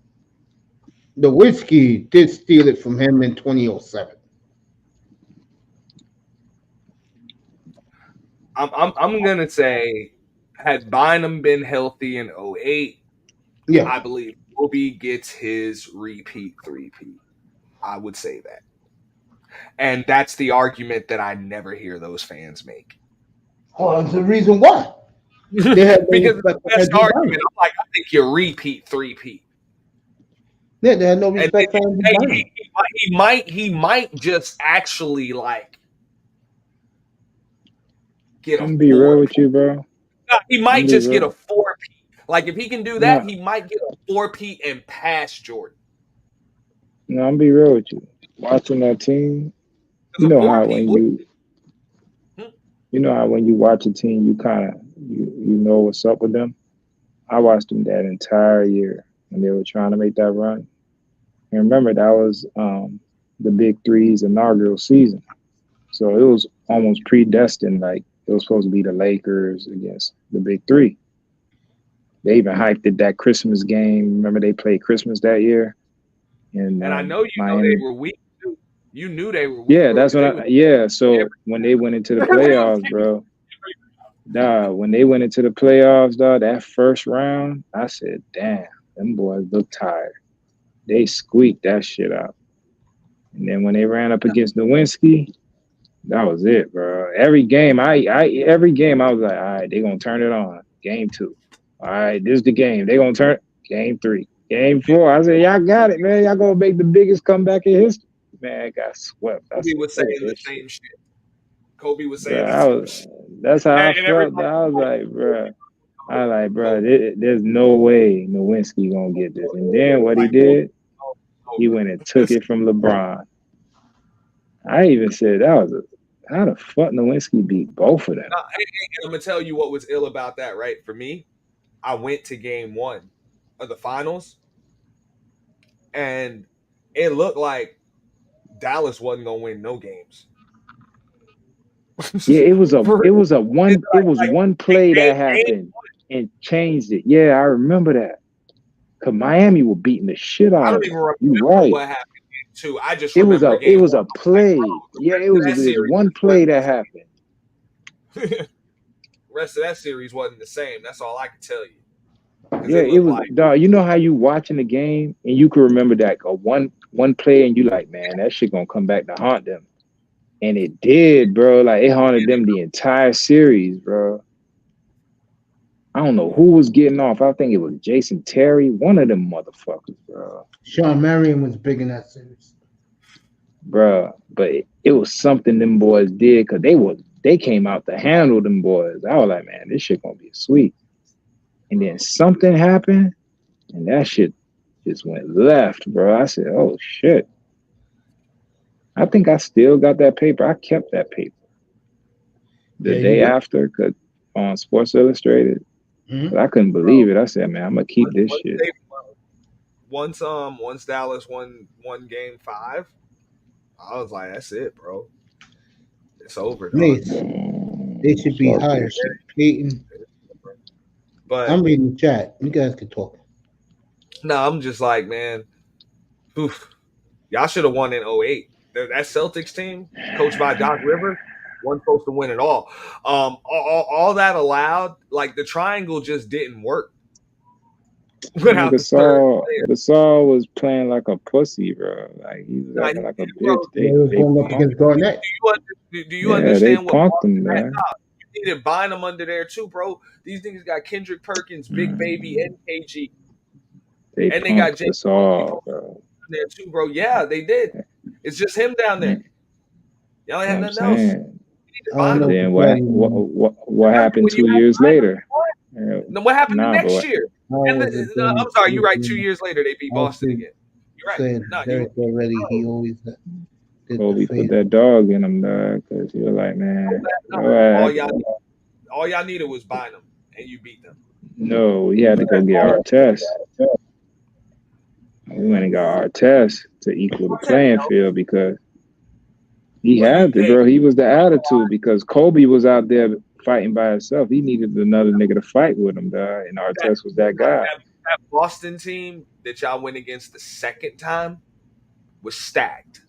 the whiskey did steal it from him in 2007. I'm gonna say, had Bynum been healthy in 08, Yeah. I believe Kobe gets his repeat 3-peat. I would say that. And that's the argument that I never hear those fans make. Oh, that's the reason why. They had no Because it's the respect for best Andrew argument. Bynum. I'm like, I think you repeat 3-peat. Yeah, they had no And respect for Andrew Bynum. he might just actually like get I'm a gonna be real 4. with you, bro. He might I'm just be get a real. 4-peat. Like if he can do that, No. he might get a 4-peat and pass Jordan. No, I'm be real with you. Watching that team, you know how when you watch a team, you kind of you know what's up with them. I watched them that entire year when they were trying to make that run. And remember, that was the Big Three's inaugural season, so it was almost predestined. Like it was supposed to be the Lakers against the Big Three. They even hyped it that Christmas game. Remember, they played Christmas that year. And I know Miami. they were weak too. You knew they were weak. Yeah, that's what so when they went into the playoffs, bro. When they went into the playoffs, that first round, I said, damn, them boys look tired. They squeaked that shit out. And then when they ran up against Nowinski, that was it, bro. Every game, I was like, all right, they gonna turn it on. Game 2. All right, this is the game. They gonna turn game 3. Game 4. I said, y'all got it, man. Y'all gonna make the biggest comeback in history. Man, I got swept. Kobe was saying the same shit. Kobe was saying that's how I felt. I was like, bro. There's no way Nowinski gonna get this. And then what he did, he went and took it from LeBron. I even said how the fuck Nowinski beat both of them? I'm gonna tell you what was ill about that, right? For me, I went to game 1 of the finals, and it looked like Dallas wasn't gonna win no games. Yeah, it was one play that happened and changed it. Yeah, I remember that. Cause Miami were beating the shit out of them. You right. What happened too. I just it was a play. Yeah, it was one play that happened. The rest of that series wasn't the same. That's all I can tell you. Yeah, it was dog. You know how you watching the game and you can remember that one play and you like, man, that shit gonna come back to haunt them. And it did, bro. Like it haunted them the entire series, bro. I don't know who was getting off. I think it was Jason Terry, one of them motherfuckers, bro. Sean Marion was big in that series, bro. But it was something them boys did because they came out to handle them boys. I was like, man, this shit gonna be sweet. And then something happened, and that shit just went left, bro. I said, oh shit. I think I still got that paper. I kept that paper the day after, cause on Sports Illustrated. Mm-hmm. I couldn't believe it. I said, man, I'm gonna keep this shit. Once Dallas won game 5, I was like, that's it, bro. It's over. They should be higher. Peyton. But I'm reading the chat. You guys can talk. No, I'm just like, man, oof. Y'all should have won in 08. That Celtics team, coached by Doc Rivers, wasn't supposed to win at all. All that allowed, like the triangle just didn't work. Gasol was playing like a pussy, bro. Like he was acting like a bitch. They going up against Garnett. Do you understand what punked him, man? You need to bind them under there too, bro. These niggas got Kendrick Perkins, Big Baby, and KG. And they got Gasol, bro. There too, bro. Yeah, they did. It's just him down there. Y'all ain't have nothing else. And then what happened 2 years later? What happened the next year? And was it I'm sorry, you're right. 2 years later, they beat Boston again. You're right. Said No, Derek already. He always did Kobe the put face. that dog in him, dog, because he was like, man, all y'all needed was Bynum, and you beat them. no, we had to go get our test. We went and got our test to equal the playing field because he had to, bro. He was the attitude because Kobe was out there fighting by himself. He needed another nigga to fight with him, dog, and our test was that guy. That Boston team that y'all went against the second time was stacked.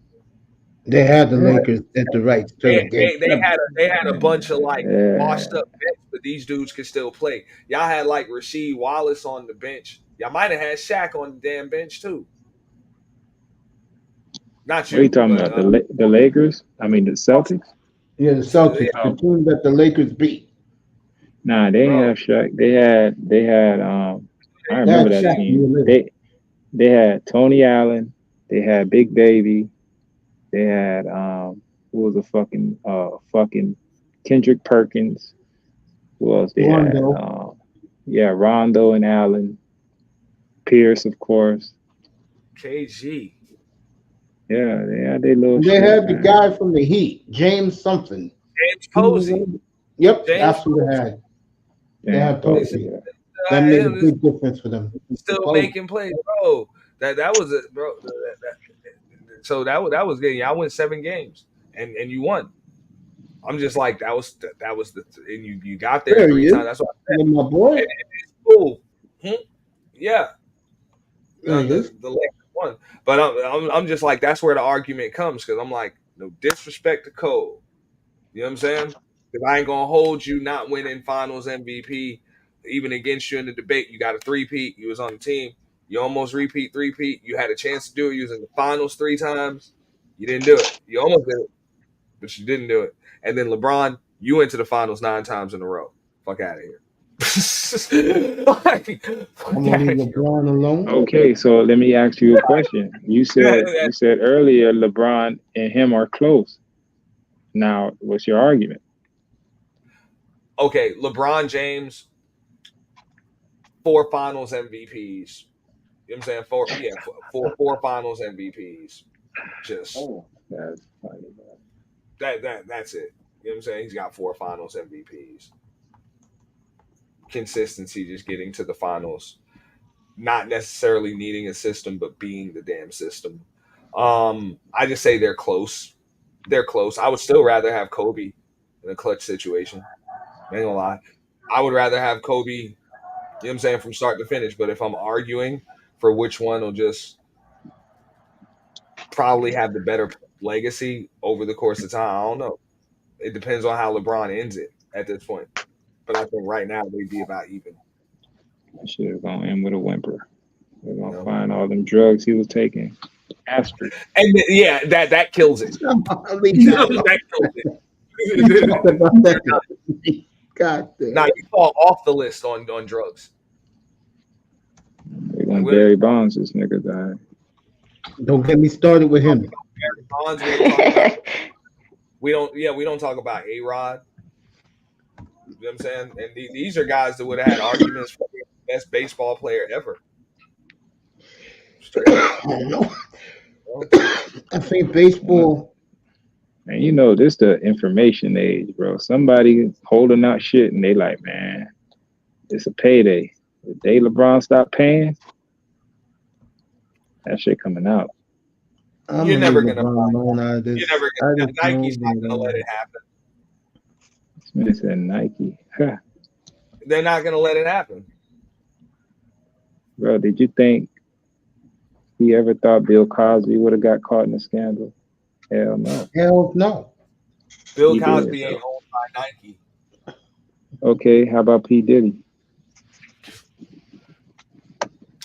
They had the Lakers at the right time. They had a bunch of like washed up bench, but these dudes could still play. Y'all had like Rasheed Wallace on the bench. Y'all might have had Shaq on the damn bench too. Not you. What are you talking about? The Lakers? I mean the Celtics? Yeah, the Celtics. The team that the Lakers beat. Nah, they didn't have Shaq. They had I remember that team. They had Tony Allen, they had Big Baby, they had who was a fucking Kendrick Perkins. Who else they Rondo. had? Rondo and Allen. Pierce, of course. KG. Yeah, they had their little. They had the guy from the Heat, James something. James Posey. Yep, that's who they had. They had Posey. That made a big difference for them. Still making plays, bro. That was it, bro. So that was good. Y'all won 7 games, and you won. I'm just like that was the and you got there 3 times. That's what I said. My boy. It's cool. Yeah. The Lakers won, but I'm just like that's where the argument comes because I'm like no disrespect to Cole. You know what I'm saying? Because I ain't gonna hold you not winning Finals MVP. Even against you in the debate, you got a 3-peat. You was on the team. You almost repeat 3-peat. You had a chance to do it. You was in the Finals 3 times. You didn't do it. You almost did it, but you didn't do it. And then LeBron, you went to the Finals 9 times in a row. Fuck out of here. I'm gonna leave LeBron alone. Okay, so let me ask you a question. You said earlier LeBron and him are close. Now, what's your argument? Okay, LeBron James, 4 Finals MVPs. You know what I'm saying? 4 Finals MVPs. Just that's funny, that's it. You know what I'm saying? He's got 4 Finals MVPs. Consistency, just getting to the finals, not necessarily needing a system, but being the damn system. I just say they're close. They're close. I would still rather have Kobe in a clutch situation. I ain't gonna lie. I would rather have Kobe, you know what I'm saying, from start to finish. But if I'm arguing for which one will just probably have the better legacy over the course of time, I don't know. It depends on how LeBron ends it at this point. But I think right now they'd be about even. That shit is gonna end with a whimper. They're gonna find all them drugs he was taking. Aspirin. And that kills it. That kills it. God damn. Now you fall off the list on drugs. They're gonna Barry Bonds this nigga died. Don't get me started with him. Barry Bonds, we don't talk about A-Rod. You know what I'm saying? And these are guys that would have had arguments for the best baseball player ever. I don't know. I think baseball. And you know, this the information age, bro. Somebody holding out shit and they like, man, it's a payday. The day LeBron stop paying, that shit coming out. You're never gonna Nike's not gonna let it happen. Smith said Nike. They're not gonna let it happen. Bro, did you think he ever thought Bill Cosby would have got caught in a scandal? Hell no. Hell no. Bill Cosby ain't owned by Nike. Okay, how about P. Diddy?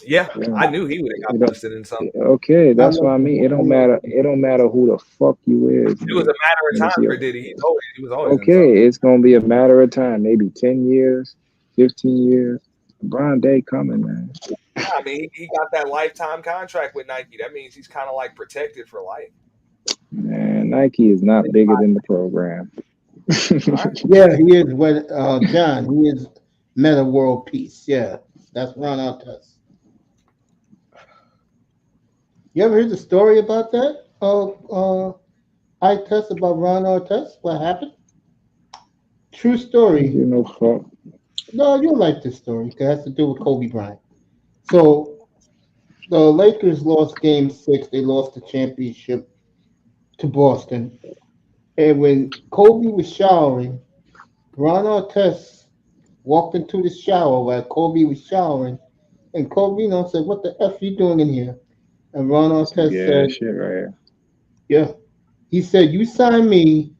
Yeah, I knew he would have got busted in something. Okay, that's what I mean. It don't matter. It don't matter who the fuck you is. It was a matter of time for Diddy. He was always okay. It's gonna be a matter of time. Maybe 10 years, 15 years. LeBron Day coming, man. Yeah, I mean, he got that lifetime contract with Nike. That means he's kind of like protected for life. Man, Nike is not bigger than the program. Yeah, he is. What John? He is Meta World Peace. Yeah. That's Ron Artest. You ever heard the story about that? I test about Ron Artest. What happened? True story. You know, fuck. No, you'll like this story because it has to do with Kobe Bryant. So the Lakers lost Game 6. They lost the championship to Boston. And when Kobe was showering, Ron Artest walked into the shower while Kobe was showering, and Kobe, said, "What the f you doing in here?" And Ron Artest Yeah, said, shit right here. "Yeah." He said, "You sign me,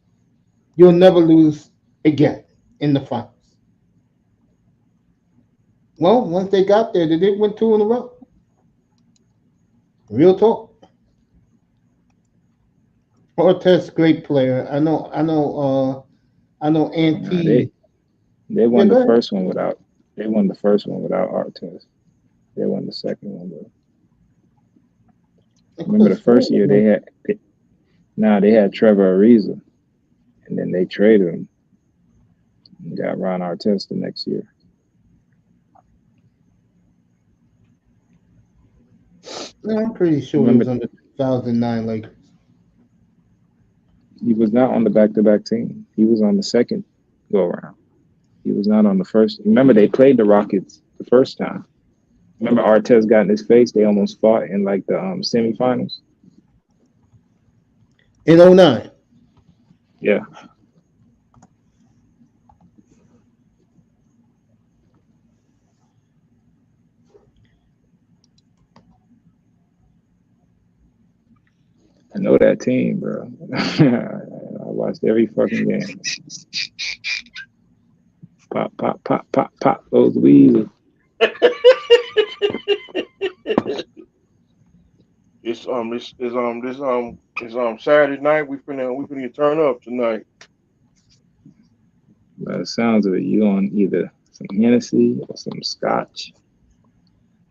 you'll never lose again in the finals." Well, once they got there, they did win 2 in a row. Real talk. Artest, great player. I know. Nah, Auntie. they won Yeah, go the ahead. first one without. They won the first one without Artest. They won the second one. But remember the first year they had Trevor Ariza, and then they traded him and got Ron Artest the next year. No, I'm pretty sure he was on the 2009 Lakers. He was not on the back-to-back team. He was on the second go-around. He was not on the first. Remember, they played the Rockets the first time. Remember, Artest got in his face. They almost fought in like the semifinals. In 2009. Yeah. I know that team, bro. I watched every fucking game. Pop, pop, pop, pop, pop those weasels. It's Saturday night. We finna turn up tonight. By the sounds of it, you on either some Hennessy or some Scotch.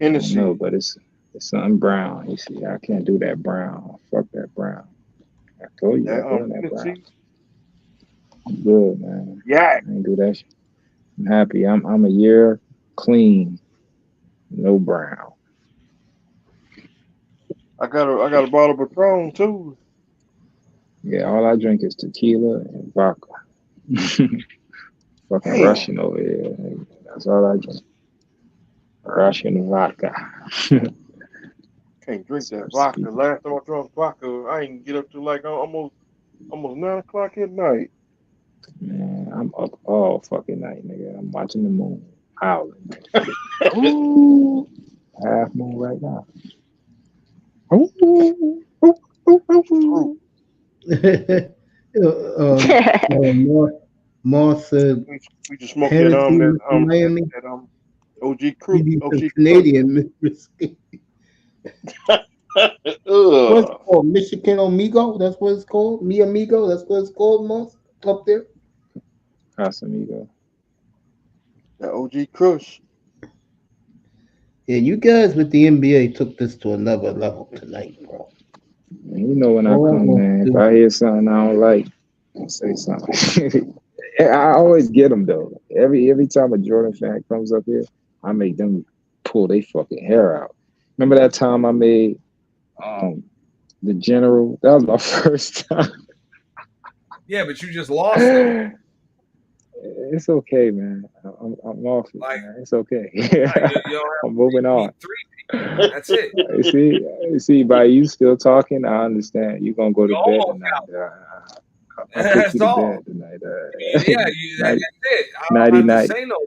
Hennessy. No, but it's something brown. You see, I can't do that brown. Fuck that brown. I told you, That, I doing that brown. Hennessy. I'm good, man. Yeah. I ain't do that shit. I'm happy. I'm a year clean, no brown. I got a bottle of Patron too. Yeah, all I drink is tequila and vodka. Fucking Damn. Russian over here. That's all I drink. Russian vodka. Can't drink that vodka. Last time I drank vodka, I didn't get up to like almost 9 o'clock at night. Man, I'm up all fucking night, nigga. I'm watching the moon, howling. Ooh, half moon right now. Ooh, ooh, ooh, ooh, ooh. Moore said, we just smoked Hennessy that Miami. that OG crew. Maybe OG some Canadian whiskey. What's it called? Michigan Amigo? That's what it's called? Mi Amigo? That's what it's called, Moss? Up there? Casamigo. That OG Crush. Yeah, you guys with the NBA took this to another level tonight, bro. You know when I come, man, if I hear something I don't like, I'll say something. I always get them, though. Every time a Jordan fan comes up here, I make them pull their fucking hair out. Remember that time I made the General? That was my first time. Yeah, but you just lost them. It's okay, man. I'm off it, man. It's okay. I'm moving on. That's it. You see, by you still talking, I understand. You're gonna go to bed tonight. I'll put you to bed tonight. That's it. I Nighty don't have night. to say no.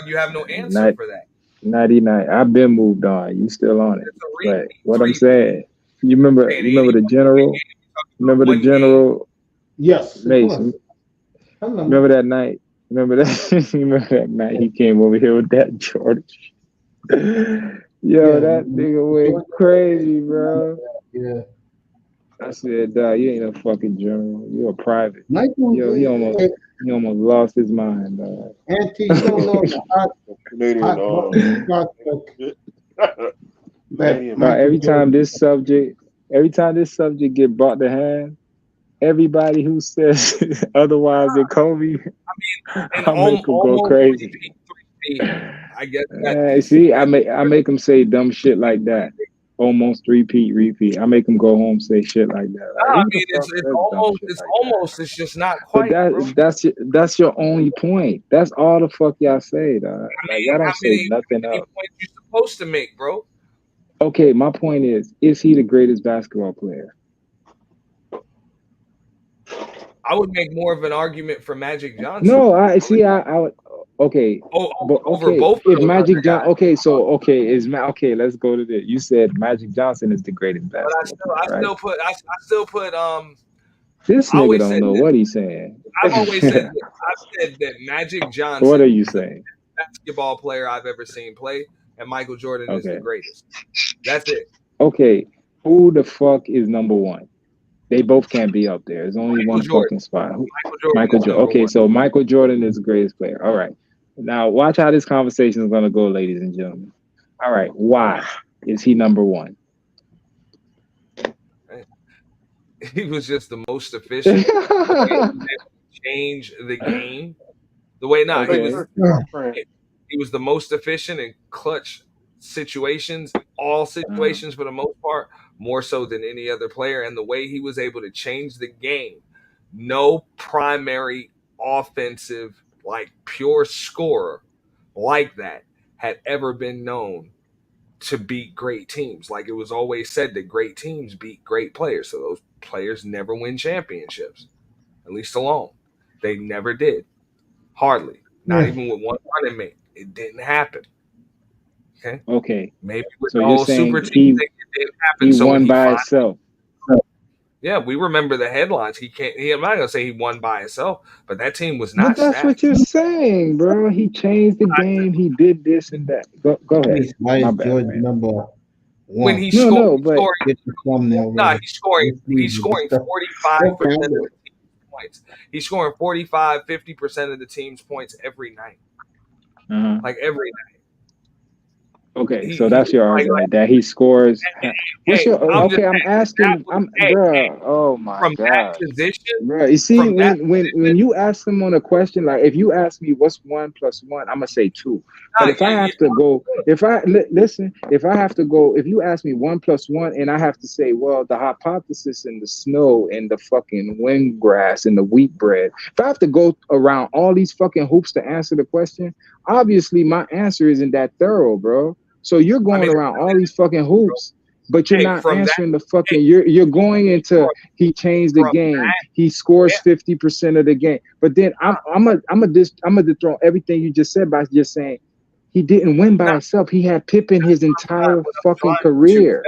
You have no answer for that. Nighty night. I've been moved on. You still on it. But what I'm saying, you remember the General? Remember the General? Yes. Mason. Remember that night? Remember that night he came over here with that Jordan? Yo, that nigga went crazy, bro. Yeah. I said, dog, you ain't no fucking General. You're a private. Michael, Yo, he almost lost his mind, dog. Auntie, you don't know the every time this subject get brought to hand, everybody who says otherwise than Kobe, I make them go crazy. I guess that. See, I make them say dumb shit like that. Almost repeat. I make them go home say shit like that. Like, I mean, it's just not quite. But that's your only point. That's all the fuck y'all say, dog. Like, y'all don't say nothing else. Points you supposed to make, bro? Okay, my point is he the greatest basketball player? I would make more of an argument for Magic Johnson. No, I would. Okay, over both. If Magic Johnson, okay, let's go to this. You said Magic Johnson is the greatest basketball player, right? I still put This nigga don't know what he's saying. I've always said that Magic Johnson. What are you saying? Basketball player I've ever seen play, and Michael Jordan is the greatest. That's it. Okay, who the fuck is number one? They both can't be up there. There's only one fucking spot. Michael Jordan. Okay, so Michael Jordan is the greatest player. All right. Now watch how this conversation is gonna go, ladies and gentlemen. All right, why is he number one? He was just the most efficient. Change the game. The way he was the most efficient in clutch situations, all situations for the most part, more so than any other player. And the way he was able to change the game, no primary offensive, like pure scorer like that had ever been known to beat great teams. Like it was always said that great teams beat great players. So those players never win championships, at least alone. They never did. Hardly. Not even with one running mate. It didn't happen. Okay. Maybe with so the you're whole saying super team thing, it didn't happen. He won by himself. Yeah, we remember the headlines. I'm not gonna say he won by himself, but that team was not. But that's stacked. what you're saying, bro. He changed the game. He did this and that. Go ahead. Why is Jordan number one? When he He's scoring 45% of the team's points. He's scoring 45, 50% of the team's points every night. Like every night. Okay, so that's your argument that he scores. I'm asking. Bro. Oh my from god. That position, bro. You see, when you ask someone a question, like if you ask me what's 1 + 1, I'm gonna say 2. But if I have to go, if you ask me 1 + 1, and I have to say, well, the hypothesis and the snow and the fucking wind grass and the wheat bread. If I have to go around all these fucking hoops to answer the question, obviously my answer isn't that thorough, bro. So you're going around all these fucking hoops, but you're not answering the fucking. You're going into he changed the game. He scores 50% of the game. But then I'm gonna dethrone everything you just said by just saying he didn't win by himself. He had Pippen his entire fucking career.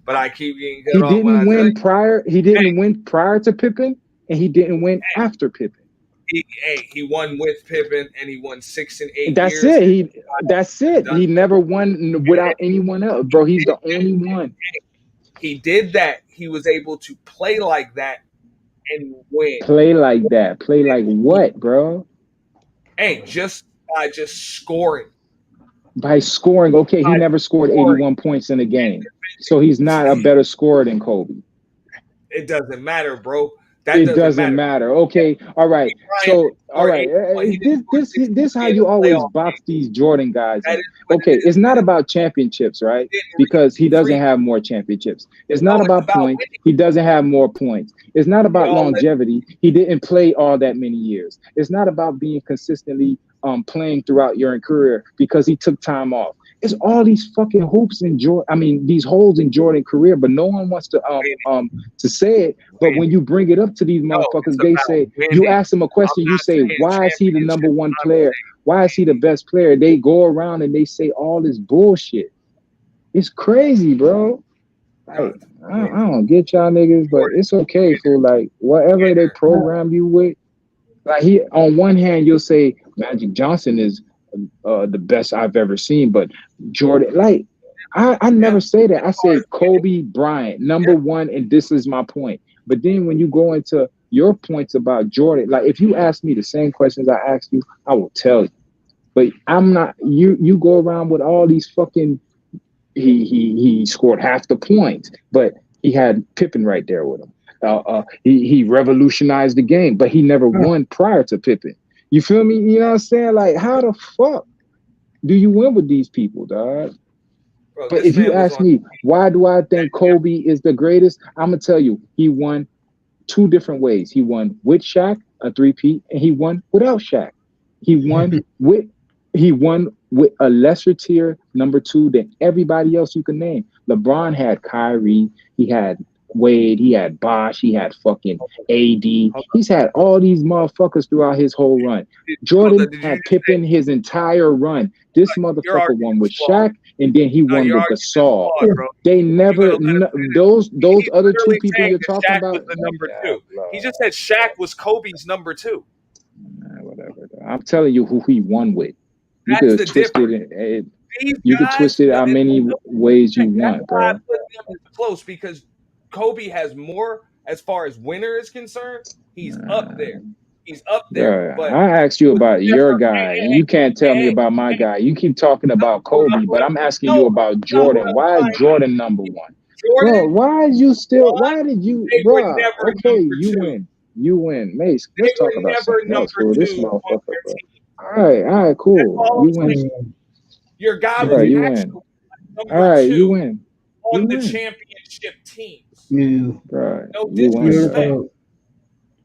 But I keep getting he didn't win prior. He didn't win prior to Pippen, and he didn't win after Pippen. He won with Pippen, and he won 6 and 8 That's years. That's it. He never won without anyone else, bro. He's the only one. He did that. He was able to play like that and win. Play like that. Play like what, bro? Hey, just by scoring. By scoring. Okay, he never scored 81 points in a game. So he's not a better scorer than Kobe. It doesn't matter, bro. It doesn't matter. Okay, all right. So, all right. This how you always box these Jordan guys. Okay, it's not about championships, right? Because he doesn't have more championships. It's not about points. He doesn't have more points. It's not about longevity. He didn't play all that many years. It's not about being consistently playing throughout your career because he took time off. It's all these fucking hoops in Jordan. I mean, these holes in Jordan career, but no one wants to say it. But when you bring it up to these motherfuckers, they say you ask them a question. You say, "Why is he the number one player? Why is he the best player?" They go around and they say all this bullshit. It's crazy, bro. Like, I don't get y'all niggas, but it's okay for like whatever they program you with. Like on one hand, you'll say Magic Johnson is the best I've ever seen, but Jordan, like I never say that. I say Kobe Bryant, number one, and this is my point. But then when you go into your points about Jordan, like if you ask me the same questions I asked you, I will tell you. But I'm not. You go around with all these fucking. He scored half the points, but he had Pippen right there with him. He revolutionized the game, but he never won prior to Pippen. You feel me? You know what I'm saying? Like, how the fuck do you win with these people, dog? Bro, But this if you man was ask on. me, why do I think Kobe is the greatest? I'm gonna tell you, he won two different ways. He won with Shaq, a three-peat, and he won without Shaq. He won with a lesser tier number two than everybody else you can name. LeBron had Kyrie, he had Wade, he had Bosh, he had fucking AD. He's had all these motherfuckers throughout his whole run. Jordan had Pippen his entire run. This Your motherfucker argument won with is flawed. Shaq, and then he No, won your with argument is Gasol. flawed, bro. They You're never gonna let him say that. those He's other two literally people saying you're that talking Shaq about. was the number Yeah, two. blah, He just said Shaq was Kobe's number two. whatever. I'm telling you who he won with. You That's could the twist difference. it. These You could guys, twist it how many ways you that's want, why I bro. put them as close, because Kobe has more as far as winner is concerned. He's up there. He's up there. Bro, But I asked you about your different. guy, and you can't tell me about my guy. You keep talking about Kobe, but I'm asking you No, about that's not what Jordan. I'm Why is trying to Jordan number one? Bro, Jordan why is you still? won. Why did you, They were bro? never Okay, number you two. win. You win, Mace. They Let's were talk about never something else, number fool. This two on motherfucker, their bro. team. All right, That's cool. all You I'm win, saying. Your guy bro. was You win. actually All number right, you two win. You on the win, championship teams. You bro. No You win, disrespect. bro.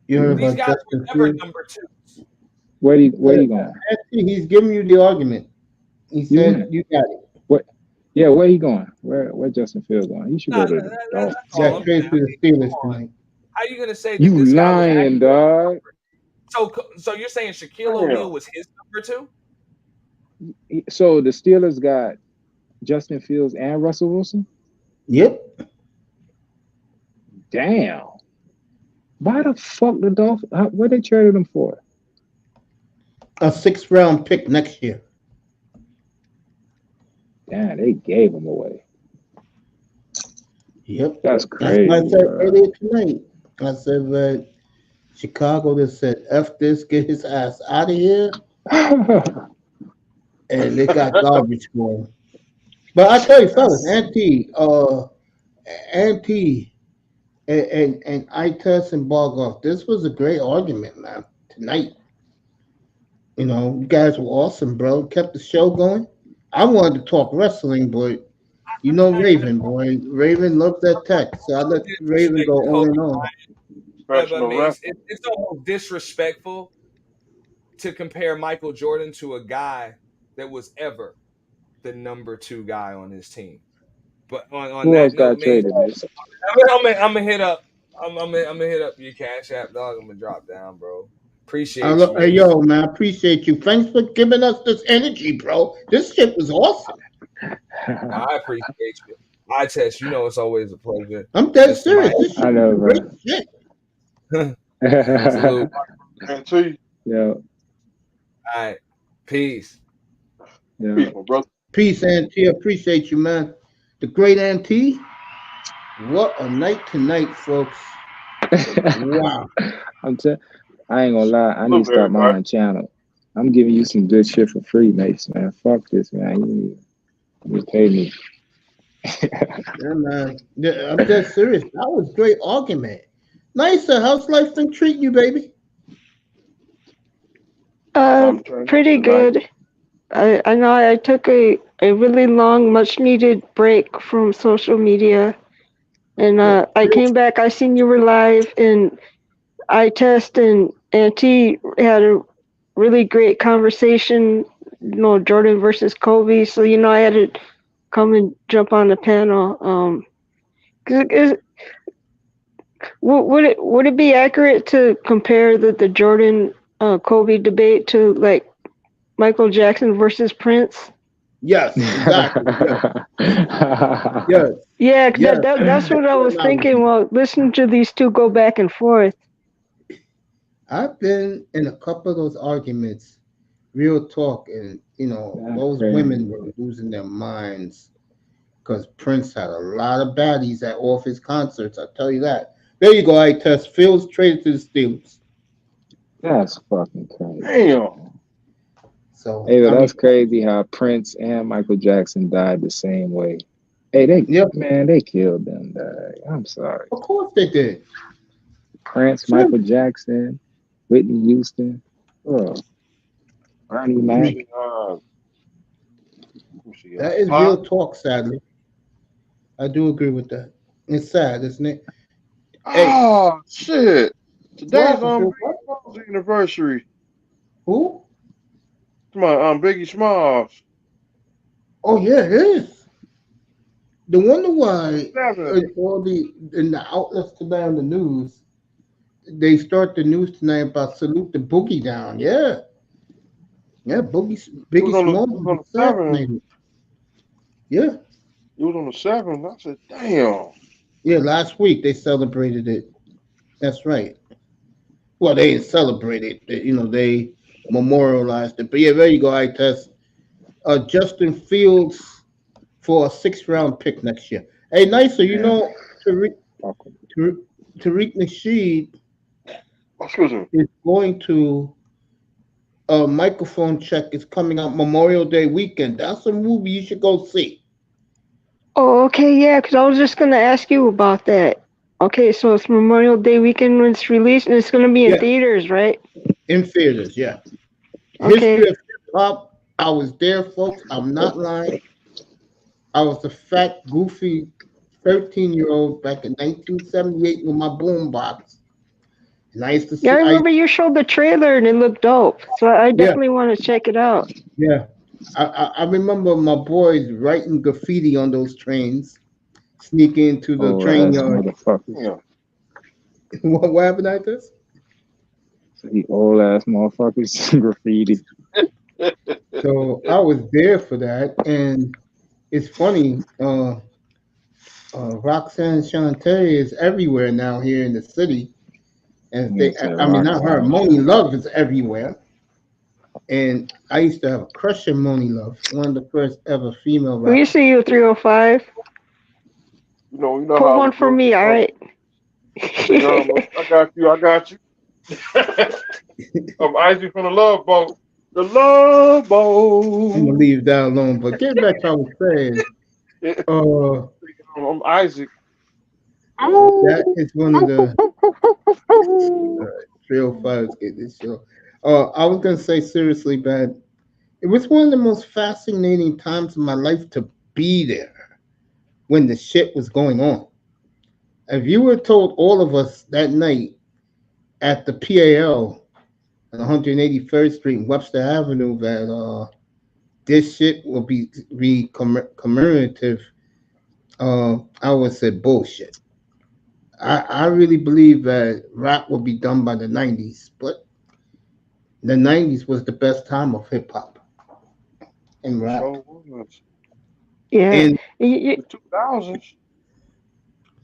you heard These about guys were Justin never Fields? number two. Where you going? Actually, he's giving you the argument. He You said win. you got it. What? Yeah, where he going? Where Justin Fields going? He should Nah, go to the that's Dolphins. all Got I'm traded saying. to the Steelers Come on. tonight. How are you gonna say that You this guy was lying, actually dog. so you're saying Shaquille O'Neal was his number two? So the Steelers got Justin Fields and Russell Wilson? Yep. Damn. Why the fuck the Dolphins? What they traded him for? A 6th-round pick next year. Damn, they gave him away. Yep. That's That's crazy. what I said Bro. earlier tonight. I said, Chicago just said, F this, get his ass out of here. And they got garbage for him. But I tell you, fellas, Auntie, and Itus and Bargoff, this was a great argument, man, tonight. You know, you guys were awesome, bro. Kept the show going. I wanted to talk wrestling, but you know Raven, boy. Raven loves that tech, so I let Raven go on and on. But I mean, it's almost disrespectful to compare Michael Jordan to a guy that was ever the number two guy on his team. But on Who that else got note, man, traded, Mace? I'm gonna hit up. I'm gonna hit up your Cash App, dog. I'm gonna drop down, bro. Appreciate you. Hey, yo, man, I appreciate you. Thanks for giving us this energy, bro. This shit was awesome. I appreciate you. I test. You know, it's always a pleasure. I'm dead serious. This shit I know, was bro. great shit. Salute. Yeah. All right. Peace. Yeah. Peace, my brother. Peace, Auntie. Appreciate you, man. The great Auntie. What a night tonight, folks. Wow. I ain't gonna lie. I need to start my own channel. I'm giving you some good shit for free, Mace, man. Fuck this, man. You pay me. Yeah, man. Yeah, I'm dead serious. That was a great argument. Nicer. How's life been treating you, baby? Pretty good. I know I took a really long, much needed break from social media. And I came back, I seen you were live, and iTest and Auntie had a really great conversation, Jordan versus Kobe. So, I had to come and jump on the panel. Would it be accurate to compare the Jordan Kobe debate to like Michael Jackson versus Prince? Yes, exactly. Yes. Yeah, that's what I was thinking. Well, listen to these two go back and forth. I've been in a couple of those arguments, real talk, and those women were losing their minds because Prince had a lot of baddies at all of his concerts. I'll tell you that. There you go, iTest. Fields traded to the Steelers. That's fucking crazy. Damn. So, hey, but that's crazy how Prince and Michael Jackson died the same way. Hey, they killed them. I'm sorry. Of course they did. Prince, Michael Jackson, Whitney Houston, Bernie Mac. That is real talk, sadly. I do agree with that. It's sad, isn't it? Oh shit! Today's What? Biggie Smalls' anniversary. Who? Come on, Biggie Smalls. Oh yeah, it is. The wonder why all in the outlets tonight on the news, they start the news tonight about salute the boogie down. Yeah, Biggie Smalls was assassinated. Yeah, it was on the 7th. I said, damn. Yeah, last week they celebrated it. That's right. Well, they didn't celebrate it. They memorialized it. But yeah, there you go, I test. Justin Fields for a 6th-round pick next year. Hey, nicer, Tariq Nasheed is going to a microphone check is coming out Memorial Day weekend. That's a movie you should go see. Oh, okay, yeah, because I was just going to ask you about that. Okay, so it's Memorial Day weekend when it's released, and it's going to be in theaters, right? In theaters, yeah. Okay. History of hip-hop, I was there, folks. I'm not lying. I was a fat, goofy 13-year-old back in 1978 with my boombox. And I used to see. Yeah, I remember you showed the trailer and it looked dope. So I definitely want to check it out. Yeah. I remember my boys writing graffiti on those trains, sneaking into the train yard. Motherfuckers. What happened like this? The old ass motherfuckers graffiti. So I was there for that, and it's funny. Roxanne Shante is everywhere now here in the city, and not her. Moni Love is everywhere, and I used to have a crush on Moni Love, one of the first ever female rappers. We see you 305. Put one for me, all right? I got you. I'm Isaac from the Love Boat. The Love Boat. I'm gonna leave that alone, but get back to what I was saying. I'm Isaac. That is one of the 305s get this show. I was gonna say seriously, but it was one of the most fascinating times of my life to be there when the shit was going on. If you were told all of us that night at the PAL on 181st Street and Webster Avenue that this shit will be commemorative, I would say bullshit. I really believe that rap will be done by the 90s, but the 90s was the best time of hip hop and rap. Yeah. And the 2000s.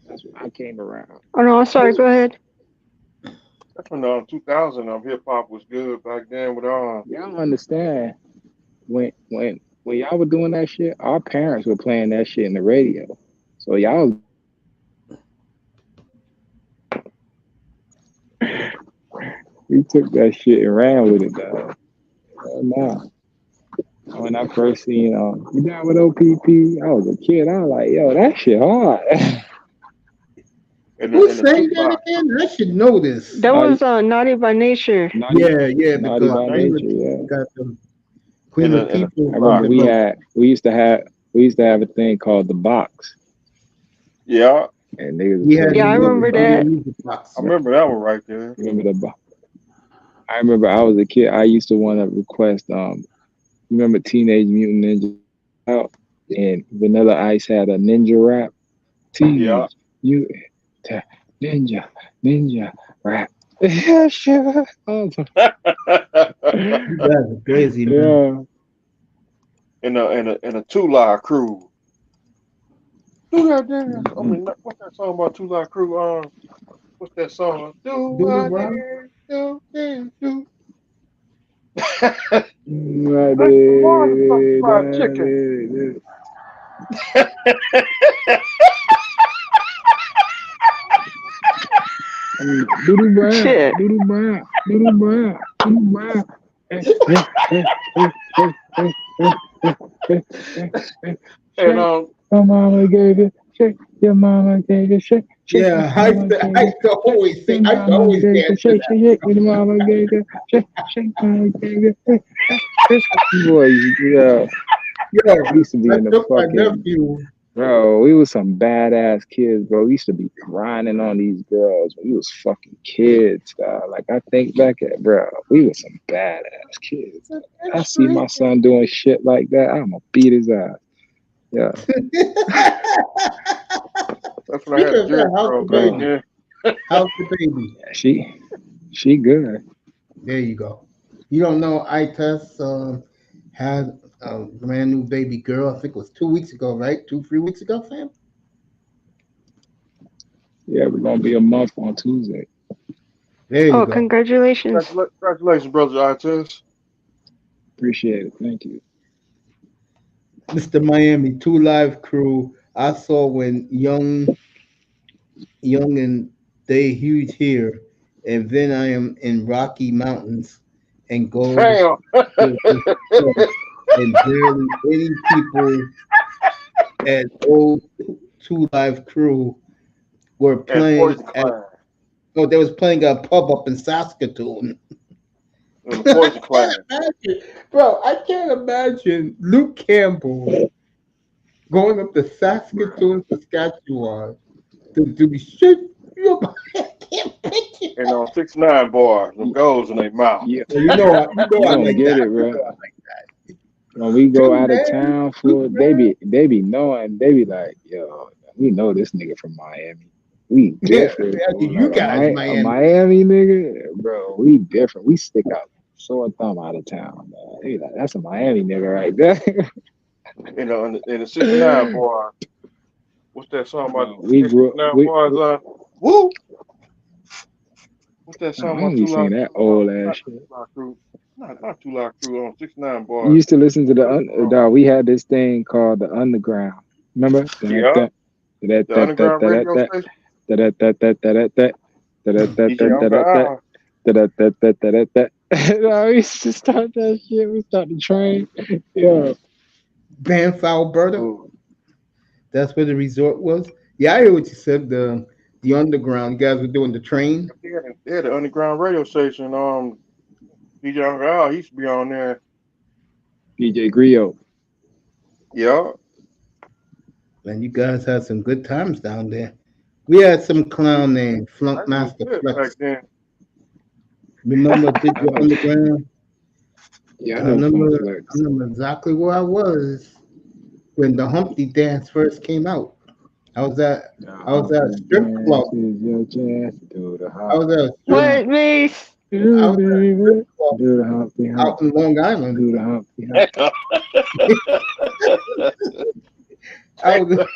That's when I came around. Oh no, sorry. Go ahead. That's when 2000 hip hop was good back then. With y'all understand when y'all were doing that shit, our parents were playing that shit in the radio. So y'all. We took that shit and ran with it, though. Nah. When I first seen you down with OPP, I was a kid. I was like, yo, that shit hard. Who sang that again? I should know this. That was Naughty by Nature. Yeah, Naughty by Nature, yeah. Got the Queen of People. I remember we used to have a thing called the box. Yeah. And I remember that. I remember that one right there. Remember the box. I remember I was a kid. I used to want to request. Remember Teenage Mutant Ninja out, and Vanilla Ice had a ninja rap. Teenage Mutant Ninja rap. Yeah, sure. You guys are crazy, man. Yeah. And a Two-Lie Crew. I mean, what's that song about Two-Lie Crew? What's that song? Fried chicken. Doodle brown. And my mama gave it shake. Your mama gave it shake. Yeah, I used to always sing. I used to always dance to that. Shake. Your mama gave it shake. Mama gave it shake. Boy, Yo, I used to be I in the took my fucking nephew. bro. We was some badass kids, bro. We used to be grinding on these girls when we was fucking kids, dog. Like I think back at, bro, we was some badass kids. I see my son doing shit like that, I'm gonna beat his ass. Yeah, That's when I had a Jerry How's curl the back baby? then. How's the baby? she good. There you go. You don't know Itas had a brand new baby girl. I think it was 2 weeks ago, right? 3 weeks ago, fam. Yeah, we're gonna be a month on Tuesday. There you Oh, go. congratulations. Congratulations, brother Artez. Appreciate it. Thank you. Mr. Miami, 2 Live Crew. I saw when Young and they huge here, and then I am in Rocky Mountains and go Damn. and barely any people at old 2 Live Crew were And playing Poison at. Clan. Oh, they was playing a pub up in Saskatoon. And the Poison Clan. Bro, I can't imagine Luke Campbell going up to Saskatoon, Saskatchewan to do shit. I can't picture. And on 6'9" boy, them goals in their mouth. Yeah, You know I you don't like get that. it, bro. When we go out of town for they be knowing, they be like, yo, we know this nigga from Miami. We different. Yeah, bro. you Like, guys, a Miami. Miami nigga, bro. We different. We stick out sore thumb out of town, man. They be like, that's a Miami nigga right there. You know, and the 6'9" boy. What's that song about? We grew up. Boys, woo. What's that I song ain't about? even seen that old ass shit. Not 2 Live Crew on 6'9" boy. You used to listen to the we had this thing called the Underground. Remember? Yeah. The underground radio station. We used to start that shit. We start the train. Yeah. Banff, Alberta. That's where the resort was. Yeah, I hear what you said. The underground. You guys were doing the train. Yeah, the underground radio station. DJ Uncle Al, he used to be on there. DJ Griot. Yeah. And you guys had some good times down there. We had some clown named Flunk Master Flex. Back then. Remember Digital Underground? Yeah, I remember exactly where I was when the Humpty Dance first came out. I was at a strip club. What, Mace? Out in Long Island. I was at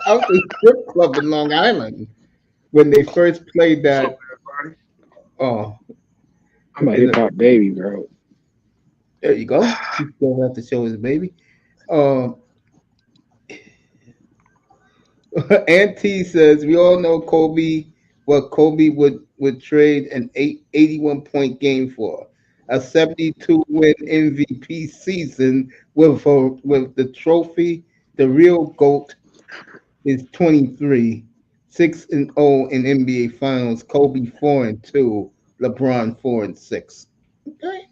a strip club in Long Island when they first played that. Oh, I'm a hip hop baby, bro. There you go. He still have to show his baby. Auntie says we all know what Kobe would trade an 81-point game for. A 72-win MVP season with the trophy. The real GOAT is 23, 6-0 in NBA Finals. Kobe 4-2, LeBron 4-6. Okay.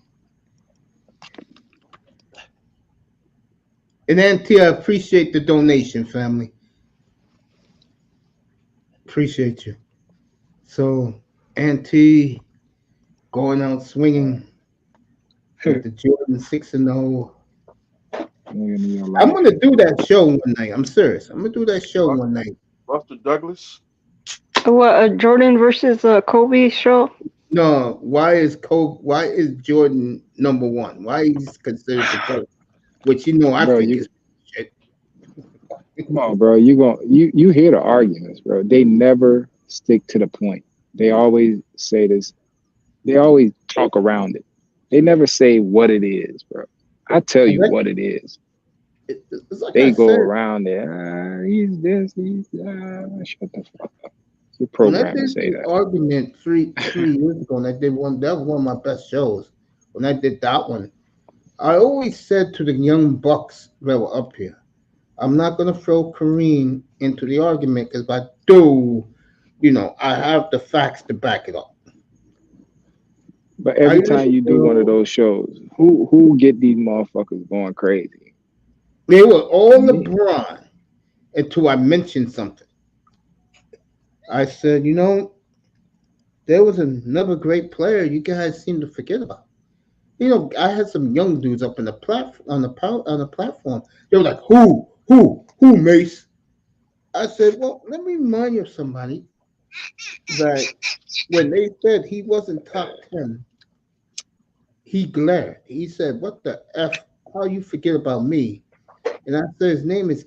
And Auntie, I appreciate the donation, family. Appreciate you. So, Auntie going out swinging with the Jordan 6-0. I'm gonna do that show one night. I'm serious. I'm gonna do that show one night. Buster Douglas. What, a Jordan versus Kobe show? No, why is Jordan number one? Why he's considered the GOAT? Which I think is shit. Come on, bro. You hear the arguments, bro. They never stick to the point. They always say this. They always talk around it. They never say what it is, bro. I tell you what it is. Like they go around there. He's this. He's that. Shut the fuck up. Your program to say that. Argument three years ago, and I did one. That was one of my best shows. When I did that one, I always said to the young bucks that were up here, I'm not gonna throw Kareem into the argument because if I do, I have the facts to back it up. But every time you do one of those shows, who get these motherfuckers going crazy? They were all LeBron until I mentioned something. I said, there was another great player you guys seem to forget about. I had some young dudes up in the on the platform. They were like, who, Mace? I said, well, let me remind you of somebody that when they said he wasn't top 10, he glared. He said, what the F? How you forget about me? And I said, his name is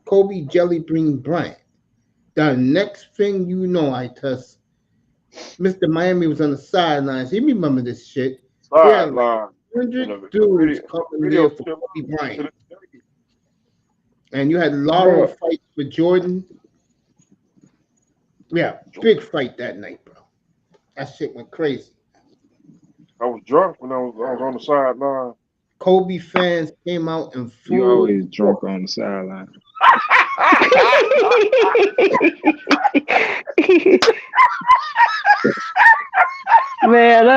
Kobe Jelly Bean Bryant. The next thing you know, Mr. Miami was on the sidelines. He remember this shit. He had like Sideline. 100 dudes coming there for Kobe Bryant. And you had Laurel fight for Jordan. Yeah, big fight that night, bro. That shit went crazy. I was drunk when I was on the sideline. Kobe fans came out and You always drunk on the sideline. Man,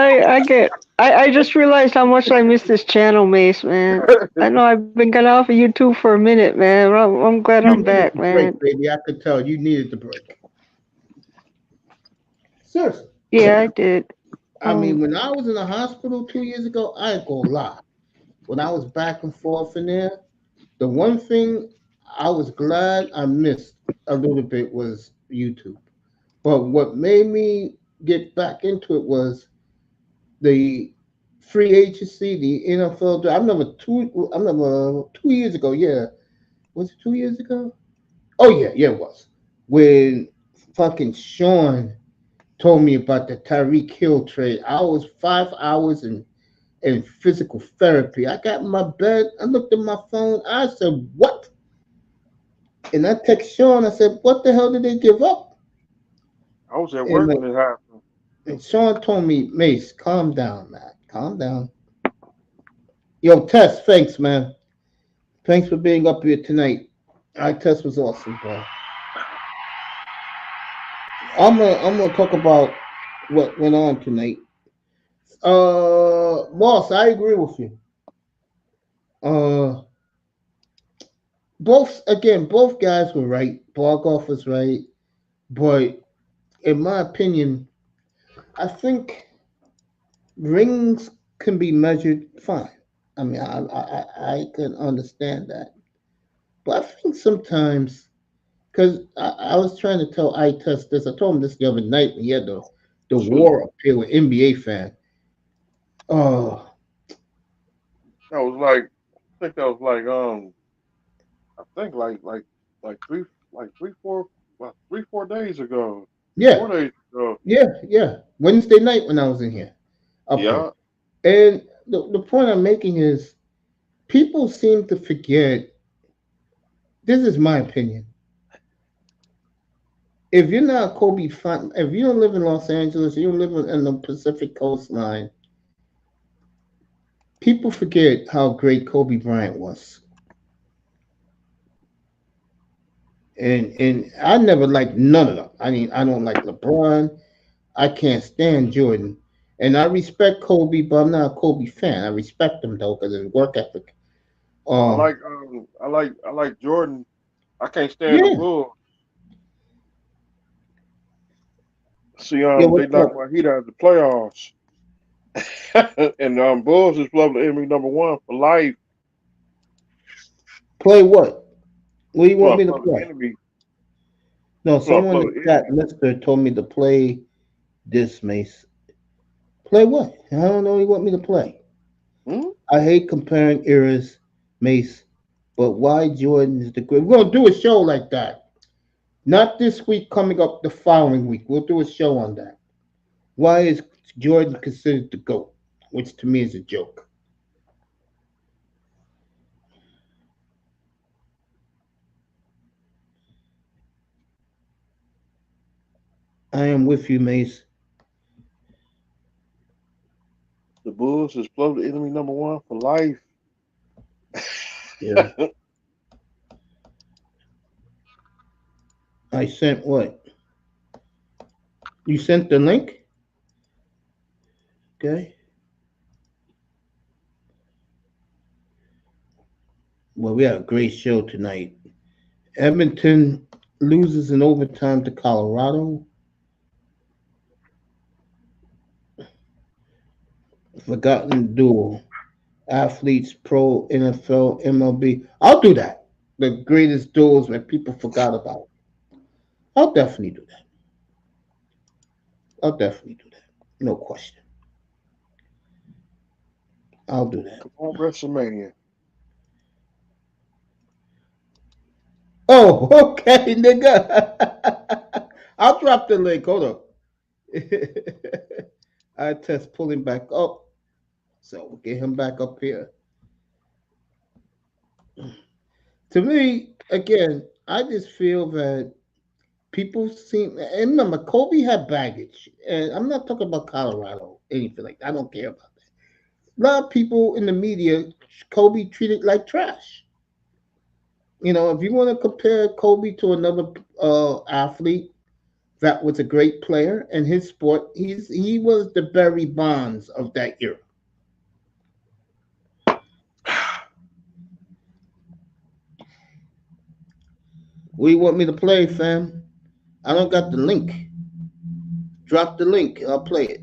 I just realized how much I miss this channel, Mace, man. I know I've been gone off of YouTube for a minute, man. I'm glad I'm back, man. Break, baby. I could tell you needed the break. Seriously. Yeah, I did. I mean, when I was in the hospital 2 years ago, I ain't gonna lie. When I was back and forth in there, the one thing I was glad I missed a little bit was YouTube. But what made me get back into it was the free agency, the NFL. I remember 2 years ago. Yeah, was it 2 years ago? Oh yeah, it was when fucking Sean told me about the Tyreek Hill trade. I was 5 hours in physical therapy. I got in my bed. I looked at my phone. I said, "What?" And I text Sean. I said, "What the hell did they give up?" I was at work when it happened. And Sean told me, "Mace, calm down, man. Calm down." Yo, Tess, thanks, man. Thanks for being up here tonight. Tess was awesome, bro. I'm gonna talk about what went on tonight. Boss, I agree with you. Both guys were right. Bargoff was right, but in my opinion, I think rings can be measured fine. I mean, I can understand that, but I think sometimes because I was trying to tell Test this. I told him this the other night when he had the war up here with NBA fan. That was like, I think that was like I think like 3-4 days ago. Yeah. 4 days ago. Yeah. Wednesday night when I was in here. Yeah. And the point I'm making is people seem to forget. This is my opinion. If you're not Kobe fan, if you don't live in Los Angeles, you don't live in the Pacific coastline, people forget how great Kobe Bryant was. And I never liked none of them. I mean, I don't like LeBron. I can't stand Jordan. And I respect Kobe, but I'm not a Kobe fan. I respect him though because of his work ethic. I like Jordan. I can't stand the Bulls. See, they knocked my heat out of the playoffs. And Bulls is probably enemy number one for life. Play what? What do you want me to play? No, someone in the chat, Mister, told me to play this, Mace. Play what? I don't know what you want me to play. I hate comparing eras, Mace, but why Jordan is the great? We're going to do a show like that. Not this week, coming up the following week. We'll do a show on that. Why is Jordan considered the GOAT? Which to me is a joke. I am with you, Mace. The Bulls is probably enemy number one for life. Yeah. I sent what? You sent the link? Okay. Well, we had a great show tonight. Edmonton loses in overtime to Colorado. Forgotten duel. Athletes, pro, NFL, MLB. I'll do that. The greatest duels that people forgot about. I'll definitely do that. I'll definitely do that. No question. I'll do that. Come on, WrestleMania. Oh, okay, nigga. I'll drop the link. Hold up. I test pulling back up. So we'll get him back up here. To me, again, I just feel that people seem, and remember, Kobe had baggage. And I'm not talking about Colorado, anything like that. I don't care about that. A lot of people in the media, Kobe treated like trash. You know, if you want to compare Kobe to another athlete that was a great player in his sport, he was the Barry Bonds of that era. What do you want me to play, fam? I don't got the link. Drop the link. I'll play it.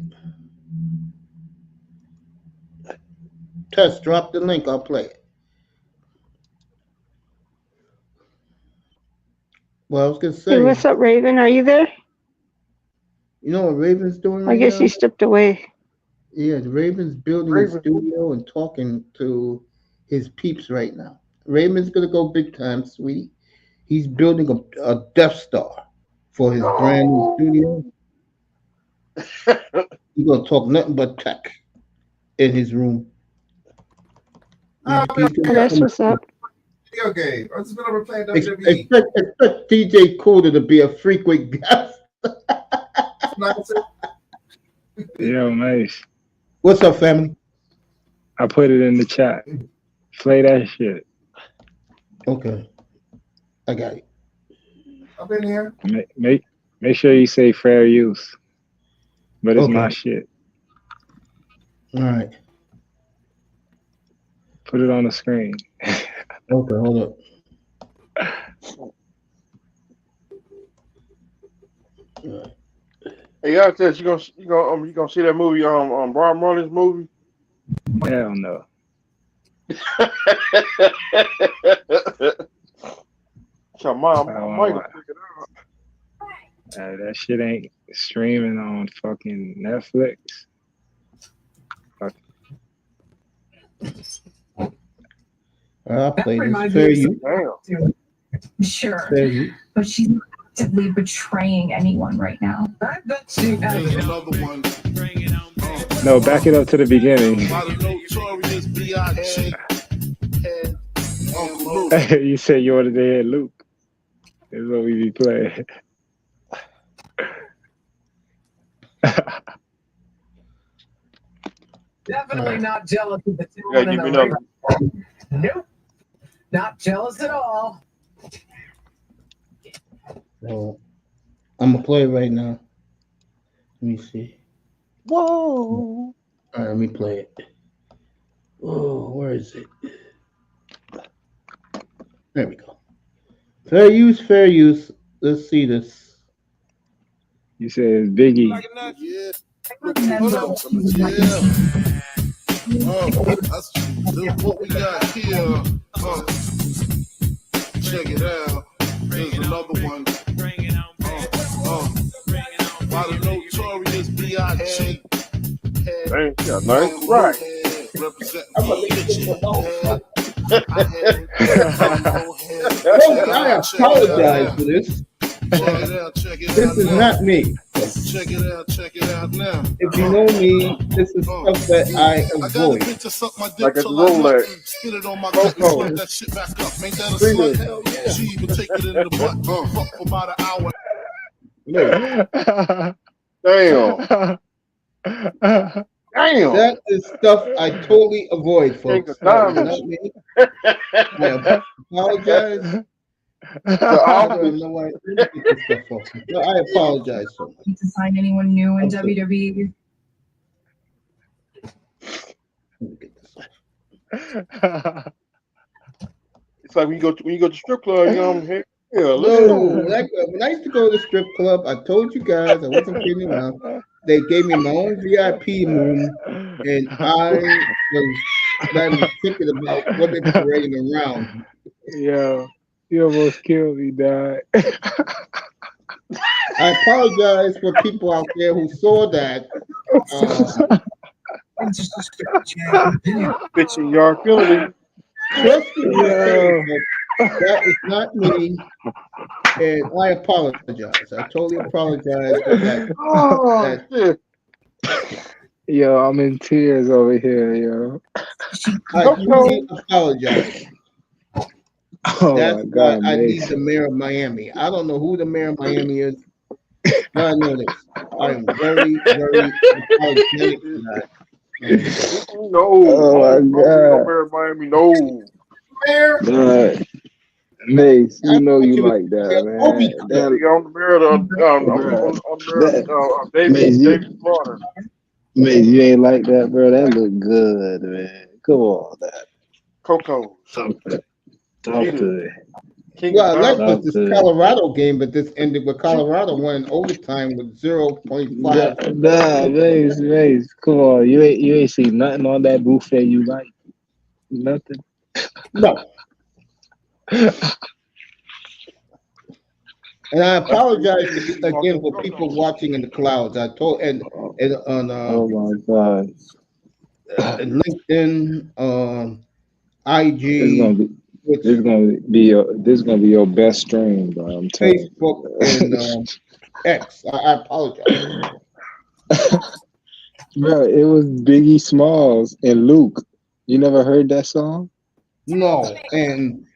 Test, drop the link. I'll play it. Well, I was going to say. Hey, what's up, Raven? Are you there? You know what Raven's doing right I guess now? he stepped away. Yeah, the Raven's building a studio and talking to his peeps right now. Raven's going to go big time, sweetie. He's building a Death Star for his brand new studio. He's going to talk nothing but tech in his room. That's what's up. Video game. I've just been over playing WWE. Expect DJ Cooler to be a frequent guest. Yo, Mace. What's up, family? I put it in the chat. Play that shit. Okay. I got it. I've been here. Make sure you say fair use. But it's Okay. my shit. All right. Put it on the screen. Okay, hold up. Hey, y'all, tell you gonna see that movie Brian Marley's movie? Hell no. So mom, Michael figured out. That shit ain't streaming on fucking Netflix. Fuck. I'll play this. Fair use. Sure, Fair use. but she's not actively betraying anyone right now. No, back it up to the beginning. You said you wanted to hear Luke. That's what we be playing. Definitely not jealous of the Yeah, Tomlin give and me the Raven. Nope. Not jealous at all. So, I'm gonna play it right now. Let me see. Whoa! All right, let me play it. Oh, where is it? There we go. Fair use, fair use. Let's see this. You said it's Biggie. That's what we got here. Check it out. There's another one. By the notorious B.I.G. Dang, yeah, nice. Right. I apologize for this. This is not me. Check it out now. If you know me, this is stuff that I avoid. Like a Rolex. Spit it on my gut and sweat that shit back up. Ain't that a slut? Hell yeah. She even take it in the butt. Fuck for about an hour. Damn. Damn. That is stuff I totally avoid, folks. That is not me. I apologize. I don't know why I did this stuff, folks. No, I apologize so much. To sign anyone new in WWE. It's like when you go to strip club, you know, hey, yeah, let's No, go. when I used to go to the strip club, I told you guys I wasn't kidding around. They gave me my own VIP room, and I was not even thinking about what they parading around. Yo, you almost killed me, dog. I apologize for people out there who saw that. Bitching your feeling. Trust me, when I say Yo. it, that is not me, and I apologize. I totally apologize for that. Oh, shit. Yo, I'm in tears over here, yo. I truly apologize. Oh That's my why God, I need Mace. the mayor of Miami. I don't know who the mayor of Miami is, but I know this. I am very, very apologetic for that. No, Oh my God. no, Miami, no. Mace, you know you like that, man. That, On the mirror, on David, Mace, David Slaughter. Mace, you ain't like that, bro. That look good, man. Come on, that. Coco. Talk to it. Well, I like Talk was this to it. Colorado game, but this ended with Colorado winning overtime with 0.5. Nah, Mace, come on. You ain't see nothing on that buffet you like. Nothing. No. And I apologize again for people watching in the clouds. I told and on Oh my God. LinkedIn, This is gonna IG, be which this is gonna be your best stream, bro. I'm telling Facebook, you. and X. I apologize. Bro, it was Biggie Smalls and Luke. You never heard that song? No, and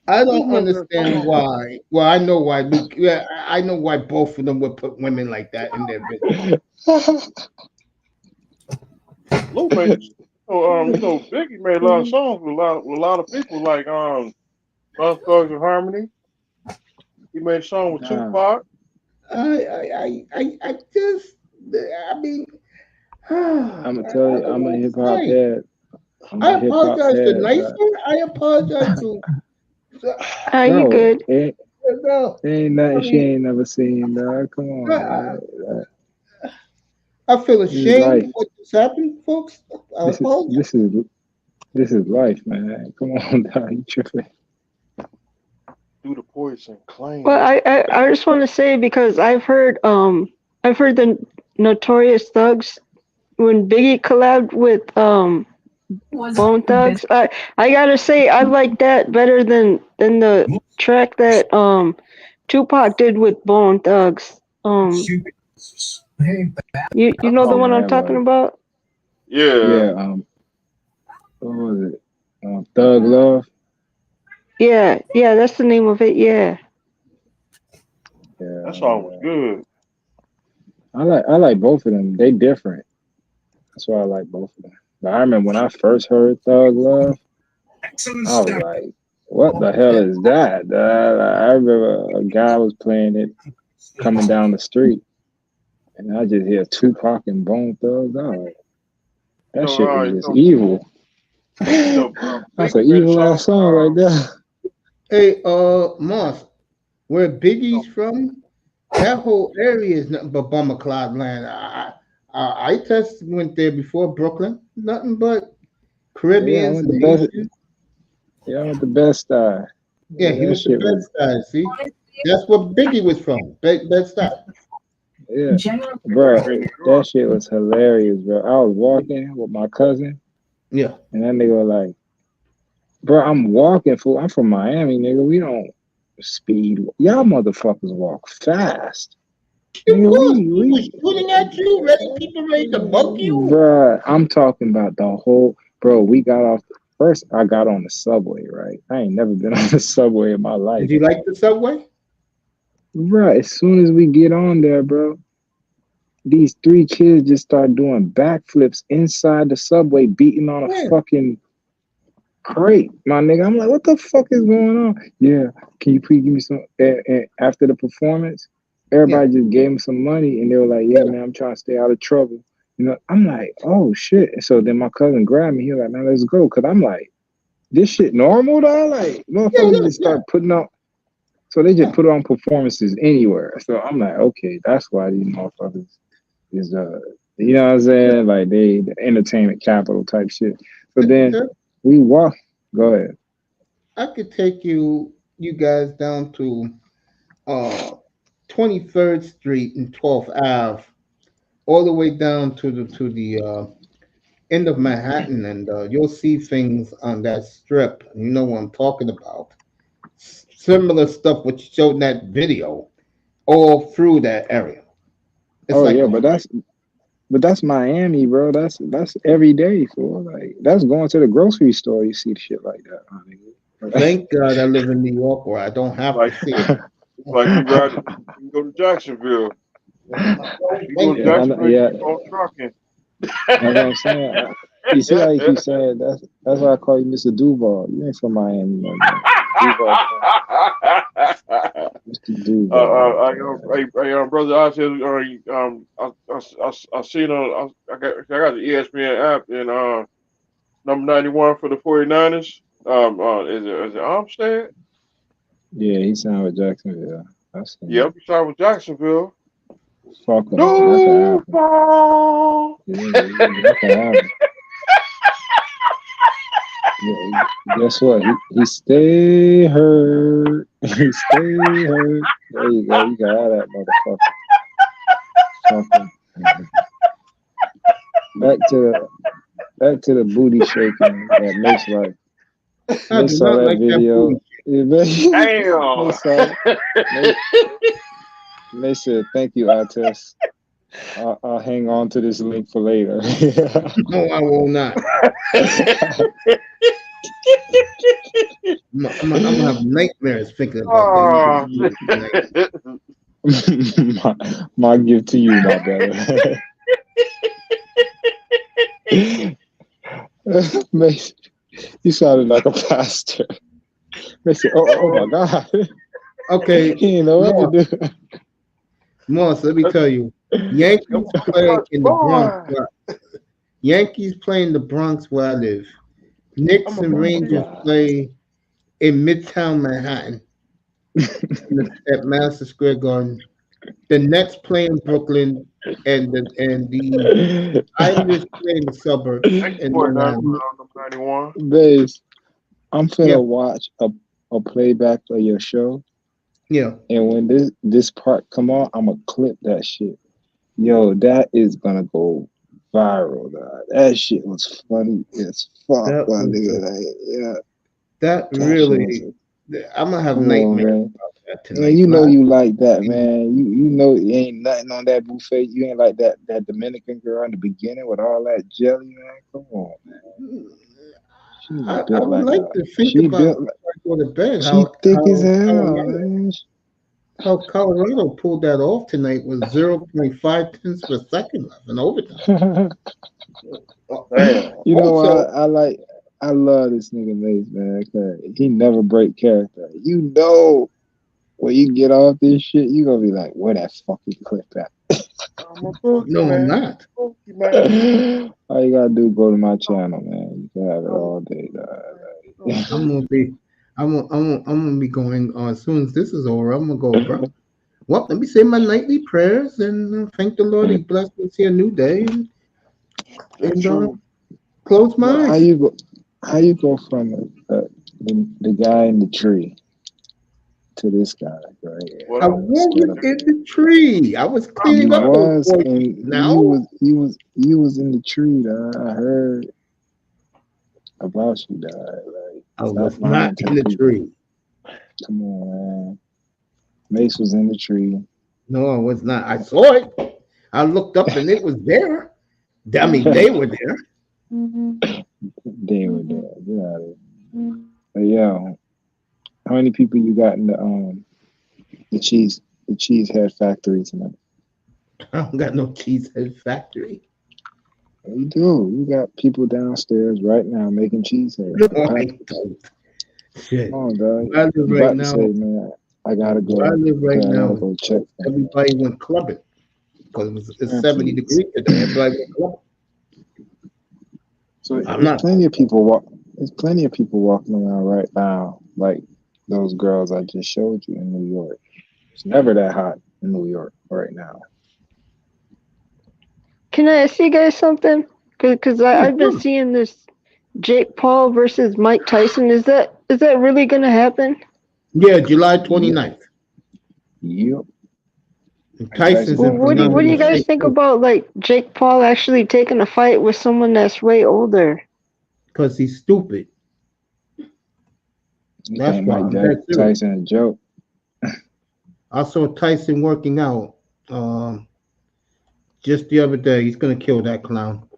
I don't understand why. Well, I know why Luke. Yeah, I know why both of them would put women like that in their video. Luke made, Biggie made a lot of songs with a lot of people, like Love Thugs and Harmony. He made a song with Tupac. I just, I mean, I'm gonna tell you, I'm a hip hop right. head. I apologize to Nicer. I apologize to. Are you good? No, Ain't nothing she ain't never seen, dog. Come on, man. I feel This is ashamed life. of what just happened, folks. I apologize. This is life, man. Come on, dog. You tripping? Do the poison claim. Well, I just want to say, because I've heard the Notorious Thugs when Biggie collabed with Bone Thugs. I gotta say I like that better than the track that Tupac did with Bone Thugs. You know the one I'm talking about? Yeah. What was it? Thug Love. Yeah, that's the name of it. Yeah. Yeah. That song was good. I like both of them. They different. That's why I like both of them. But I remember when I first heard Thug Love, I was like, what the hell is that? I remember a guy was playing it coming down the street, and I just hear Tupac and Bone Thugs. I was like, that shit was just evil. That's an evil ass song right there. Hey, Moss, where Biggie's from, that whole area is nothing but bummer cloud land. I just went there before Brooklyn, nothing but Caribbeans and Asians. Yeah, I went to Bed-Stuy. Yeah, he was the Bed-Stuy. See, that's where Biggie was from, Bed-Stuy. Yeah, bro, that shit was hilarious, bro. I was walking with my cousin. Yeah, and that nigga was like, bro, I'm walking, fool. I'm from Miami, nigga. We don't speed. Y'all motherfuckers walk fast. He was shooting at you, people ready to bump you. Bro, I'm talking about the whole, bro, we got off. First, I got on the subway, right? I ain't never been on the subway in my life. Did you like the subway? Bro, as soon as we get on there, bro, these 3 kids just start doing backflips inside the subway, beating on a fucking crate, my nigga. I'm like, what the fuck is going on? Yeah, can you please give me some? And after the performance, everybody just gave him some money, and they were like, yeah, man, I'm trying to stay out of trouble. You know, I'm like, oh shit. And so then my cousin grabbed me. He was like, man, let's go. Cause I'm like, this shit normal though? Like motherfuckers just start putting up. So they just put on performances anywhere. So I'm like, okay, that's why these motherfuckers is you know what I'm saying? Like they the entertainment capital type shit. So then we walk. Go ahead. I could take you guys down to 23rd Street and 12th Ave, all the way down to the end of Manhattan, and you'll see things on that strip. You know what I'm talking about. Similar stuff which showed in that video, all through that area. It's like, yeah, but that's Miami, bro. That's every day, for like that's going to the grocery store. You see shit like that. Thank God I live in New York where I don't have to see it. Like you go to Jacksonville. You go to Jacksonville, you go trucking. That's what I'm saying. You see how you keep saying that's why I call you Mr. Duval. You ain't from Miami, no, man. Duval. Mr. Duval. Brother, I said, I seen I got the ESPN app and number 91 for the 49ers. Is it Armstead? Yeah, he signed with Jacksonville. Yep, he signed with Jacksonville. Fuck him. Duval. Yeah, guess what? He stay hurt. He stay hurt. There you go. You got all that motherfucker. Back to the booty shaking that makes like. They saw that like video. Damn. They said, "Thank you, Artest. I'll hang on to this link for later." No, I will not. I'm gonna have nightmares thinking about that. my gift to you, my brother. Mason, you sounded like a pastor. Mason, oh my God. Okay. He didn't know what to do. Moss, let me tell you, Yankees play in the Bronx. Yankees play in the Bronx where I live. Knicks and Rangers play in Midtown Manhattan at Madison Square Garden. The Nets play in Brooklyn, and the Islanders play in the suburbs. Baze, I'm finna watch a playback of your show. Yeah. And when this part come on, I'm gonna clip that shit. Yo, that is gonna go viral. Dog. That shit was funny as fuck, my nigga. That really, I'm gonna have nightmares about that tonight. Man, you know you like that, man. You know it ain't nothing on that buffet. You ain't like that Dominican girl in the beginning with all that jelly, man. Come on, man. I would like to think about before I go to bed. She thick as hell, man. How Colorado pulled that off tonight with 0.5 tenths per second left in overtime. You know what? I love this nigga Mace, man. Cause he never break character. You know, when you get off this shit, you gonna be like, where that fucking clip at? No, I'm not. All you gotta do is go to my channel, man. You can have it all day. I'm gonna be going as soon as this is over. I'm gonna go, bro. Well, let me say my nightly prayers and thank the Lord. He blessed me to see a new day and close my eyes. How you go from the guy in the tree to this guy right here? I wasn't in the tree. I was cleaning up. Now you was in the tree. I heard about you, dog. Like, I was not in the tree. Come on, man. Mace was in the tree. No, I was not. I saw it. I looked up and it was there. I mean, they were there. They were there. Get out of here. But yeah, how many people you got in the cheesehead factory tonight? I don't got no cheesehead factory. You do. You got people downstairs right now making cheesehead. No, I don't. Shit. Come on, dog. I live right now. Say, man, I gotta go. I live right now. Go check. Everybody went clubbing because it's 70 degrees today. Everybody went clubbing. So plenty of people There's plenty of people walking around right now, like those girls I just showed you in New York. It's never that hot in New York right now. Can I ask you guys something? Because I've been seeing this Jake Paul versus Mike Tyson. Is that really gonna happen? Yeah, July 29th. Yep. Tyson's Well, in what do you guys think about like Jake Paul actually taking a fight with someone that's way older? Because he's stupid. You That's think why. Mike Tyson a joke. I saw Tyson working out just the other day. He's gonna kill that clown.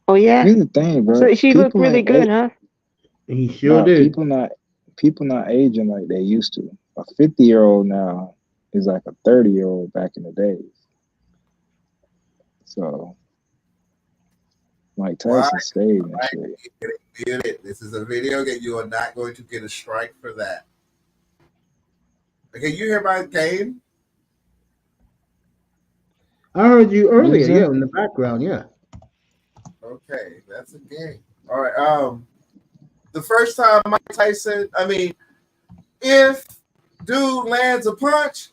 Oh yeah. Here's the thing, bro. So she looked People really ain't good, huh? He sure did. People not aging like they used to. A 50-year-old now is like a 30-year-old back in the days. So Mike Tyson stayed and shit. This is a video that you are not going to get a strike for that. Okay, you hear my game? I heard you earlier, yeah, in the background, yeah. Okay, that's a game. All right. The first time Mike Tyson, if dude lands a punch,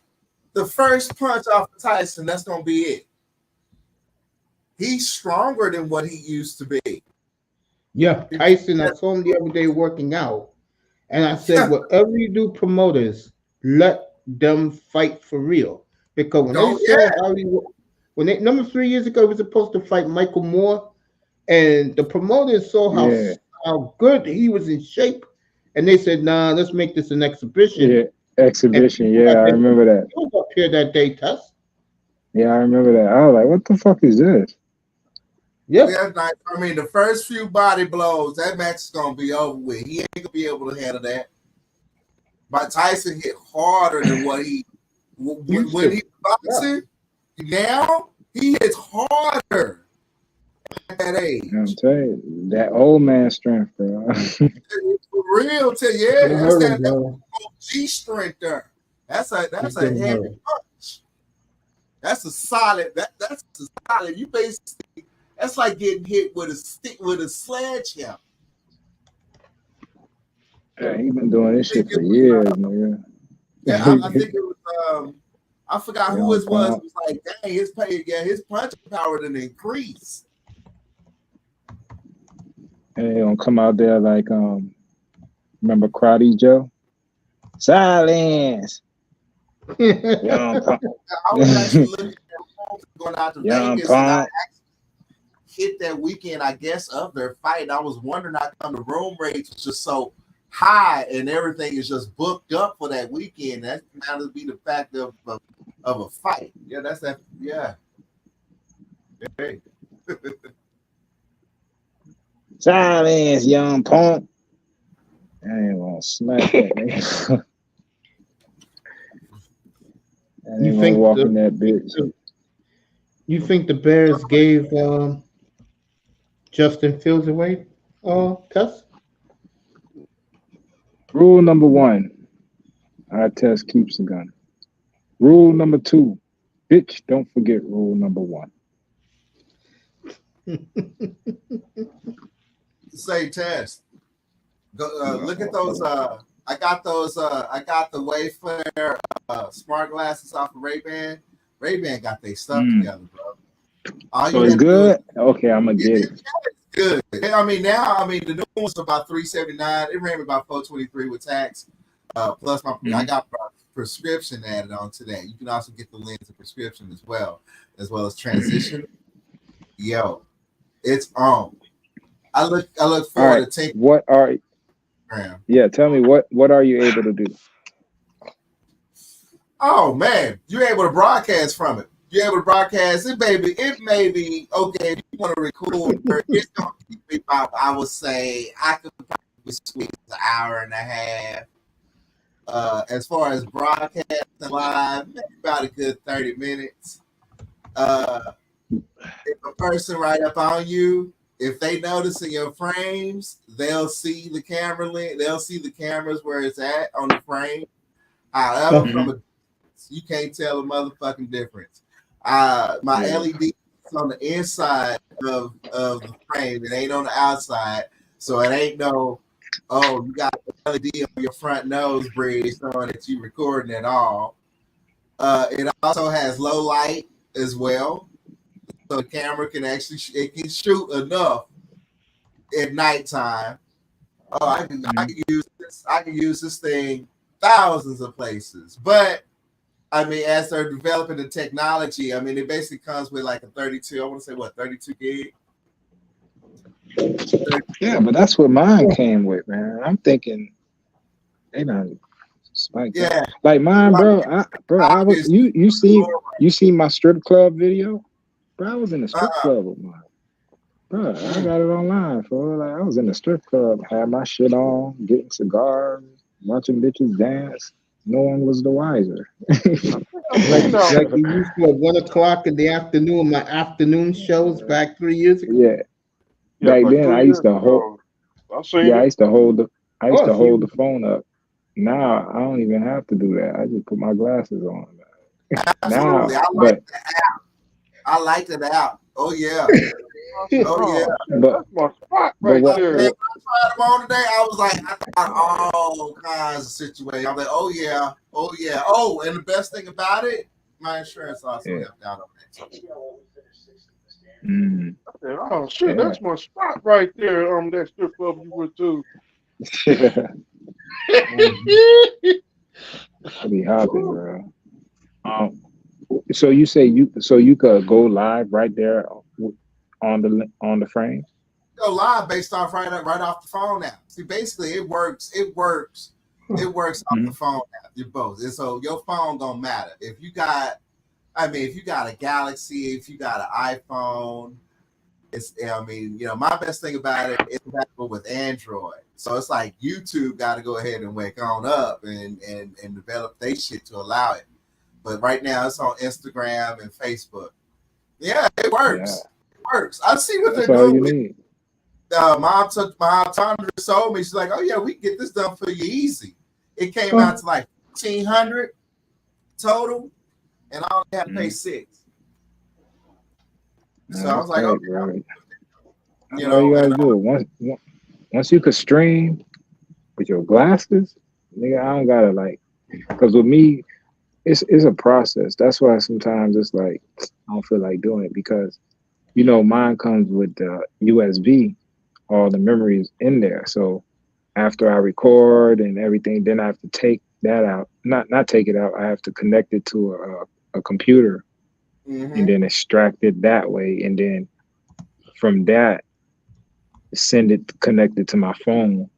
the first punch off of Tyson, that's gonna be it. He's stronger than what he used to be. Yeah, Tyson, I saw him the other day working out, and I said, whatever you do, promoters, let them fight for real. Because when they saw how he, when they, number 3 years ago, he was supposed to fight Michael Moore, and the promoters saw how good he was in shape, and they said, nah, let's make this an exhibition. Yeah, exhibition. Yeah, I remember that. He was up here that day, Tess. Yeah, I remember that. I was like, what the fuck is this? Yeah. The first few body blows, that match is gonna be over with. He ain't gonna be able to handle that. But Tyson hit harder than what he when he boxing. Now he hits harder at that age. I'm telling you, that old man strength, bro. For real, that's that OG strength there. That's a heavy punch. That's a solid. That's a solid. You basically, that's like getting hit with a stick with a sledgehammer. Yeah, he's been doing this shit for years, nigga. Yeah, I think it was. I forgot who it was. It was like, dang, his punching power didn't increase. And they gonna come out there like, remember Karate Joe? Silence. I was actually looking at going out to Vegas, and I actually hit that weekend, I guess, of their fight. And I was wondering how come the room rates was just so high and everything is just booked up for that weekend. That's now to be the fact of a fight. Yeah, that's that. Yeah. Hey. Silence, young punk. I ain't gonna smack that nigga. You think that bitch. You think the Bears gave Justin Fields away? Tess? Rule number 1, our test keeps the gun. Rule number 2, bitch, don't forget rule number 1. Say test. Go look at those. I got those. I got the Wayfair smart glasses off of Ray-Ban. Ray-Ban got their stuff together, bro. So it's good. Okay, I'm gonna get it. Good. Now, the new one's about $379. It ran me about $423 with tax. Plus I got my prescription added on to that. You can also get the lens and prescription as well as transition. Yo, it's on. I look forward to taking. What are? Yeah, tell me what are you able to do? Oh man, you're able to broadcast from it. You're able to broadcast it, baby. It may be okay if you want to record. It's gonna keep me about, I would say, I could probably squeeze an hour and a half. As far as broadcasting live, maybe about a good 30 minutes. If a person right up on you, if they notice in your frames, they'll see the camera link. They'll see the cameras where it's at on the frame. However, you can't tell a motherfucking difference. My LED is on the inside of the frame. It ain't on the outside. So it ain't no, oh, you got the LED on your front nose bridge showing that you recording at all. It also has low light as well. So the camera can actually it can shoot enough at nighttime. Oh, I can use this. I can use this thing thousands of places. But I mean, as they're developing the technology, I mean, it basically comes with like a 32. I want to say what 32 gig. Yeah, but that's what mine came with, man. I'm thinking they done spiked up. Yeah, Like mine, bro. I was you see my strip club video, bro. I was in the strip club with mine, bro. I got it online, for like I was in the strip club, had my shit on, getting cigars, watching bitches dance. No one was the wiser. like you used to at 1 o'clock in the afternoon, my afternoon shows back 3 years ago. Yeah. Back then, I used to hold. Yeah, I used to hold the. I used to hold the phone up. Now I don't even have to do that. I just put my glasses on. Absolutely. Now, I like the app. I like the app. Oh yeah. Oh yeah. But my spot right When I there. tried them on today, I was like, I thought all kinds of situations. I'm like, oh yeah. Oh, and the best thing about it, my insurance also helped out on that. Mm. I said, oh shit, that's my spot right there. That strip club you went to. I'll be hopping, bro. So you say you could go live right there on the frame? Go live based off right off the phone now. See, basically it works off the phone app. You both. And so your phone gonna matter. If you got a Galaxy, if you got an iPhone, my best thing about it is compatible with Android. So it's like YouTube got to go ahead and wake on up and develop their shit to allow it. But right now it's on Instagram and Facebook. Yeah, it works. Yeah. It works. I see what That's they're all doing. you need. My optometrist told me, she's like, oh yeah, we can get this done for you easy. It came out to like $1,500 total, and I only had to pay $6. So I was like, okay, right. All you gotta do once you could stream with your glasses, nigga, I don't gotta because with me, it's a process. That's why sometimes it's like I don't feel like doing it because mine comes with the USB, all the memories in there. So after I record and everything, then I have to take that out. Not take it out. I have to connect it to a computer. Mm-hmm. And then extract it that way, and then from that connect it to my phone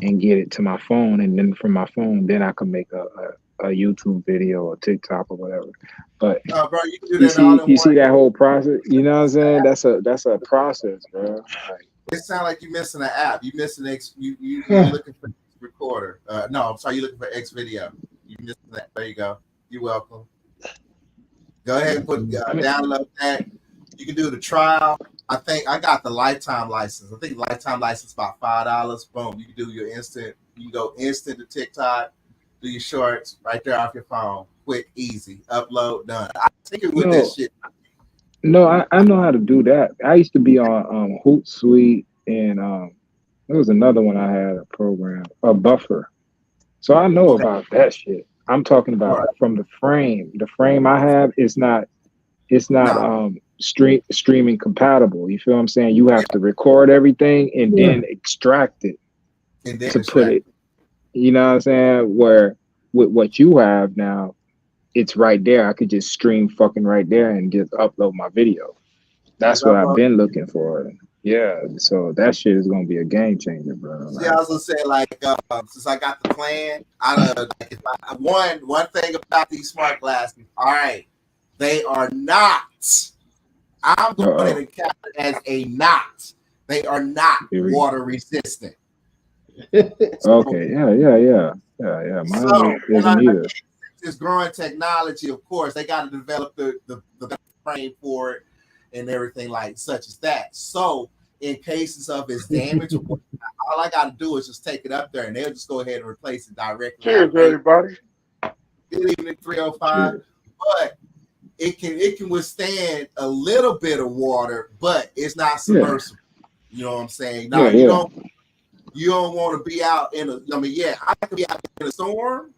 and get it to my phone, and then from my phone then I can make a YouTube video or TikTok or whatever. But bro, you see that whole process, you know what I'm saying? That's a process, bro. It sounds like you're missing an app. You're missing you're looking for recorder. No, I'm sorry, you're looking for X video. You missing that. There you go. You're welcome. Go ahead and download that. You can do the trial. I think I got the lifetime license. I think the lifetime license is about $5. Boom. You can do your instant. You can go instant to TikTok, do your shorts right there off your phone. Quick, easy. Upload, done. I think it with this shit. No, I know how to do that. I used to be on Hootsuite, and there was another one I had a program, a Buffer. So I know about that shit. I'm talking about from the frame. The frame I have is not streaming compatible. You feel what I'm saying? You have to record everything and then extract it put it. You know what I'm saying? Where with what you have now, it's right there. I could just stream fucking right there and just upload my video. That's what I've been looking for. Yeah, so that shit is gonna be a game changer, bro. See, I was gonna say, since I got the plan, one thing about these smart glasses, all right, they are not. I'm going to count it as a not. They are not water resistant. Okay, yeah. Mine isn't either. This growing technology, of course, they got to develop the frame for it and everything like such as that. So in cases of its damage, all I got to do is just take it up there and they'll just go ahead and replace it directly. Cheers, everybody. Good evening, 305. Cheers. But it can withstand a little bit of water, but it's not submersible. You know what I'm saying? Now you don't want to be out in a. I mean, yeah, I can be out in a storm,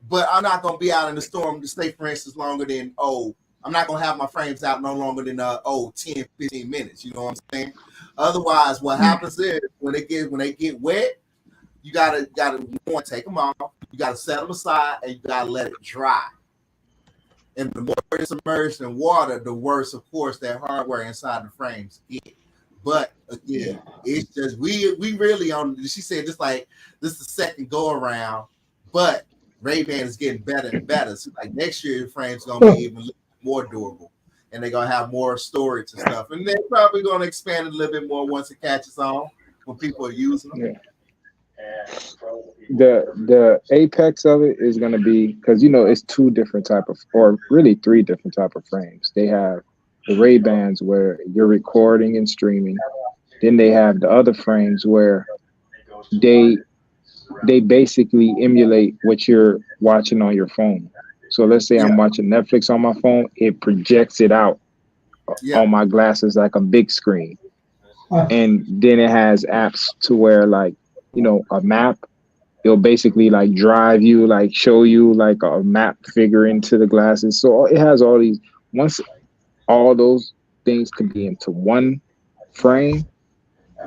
but I'm not gonna be out in the storm to stay, for instance, longer than I'm not gonna have my frames out no longer than 10, 15 minutes. You know what I'm saying? Otherwise, what happens is when they get wet, you gotta take them off. You gotta set them aside and you gotta let it dry. And the more it's submerged in water, the worse, of course, that hardware inside the frames get. But again, it's just we really on. She said just like this is the second go around, but Ray-Ban is getting better and better. So like next year, the frame's gonna be even more durable, and they're gonna have more storage and stuff. And they're probably gonna expand it a little bit more once it catches on when people are using them. The apex of it is going to be because it's two different type of, or really three different type of frames. They have the Ray-Bans where you're recording and streaming. Then they have the other frames where they basically emulate what you're watching on your phone. So let's say I'm watching Netflix on my phone, it projects it out on my glasses like a big screen. And then it has apps to where like, a map, it'll basically like drive you, like show you like a map figure into the glasses. So it has all these, once all those things could be into one frame,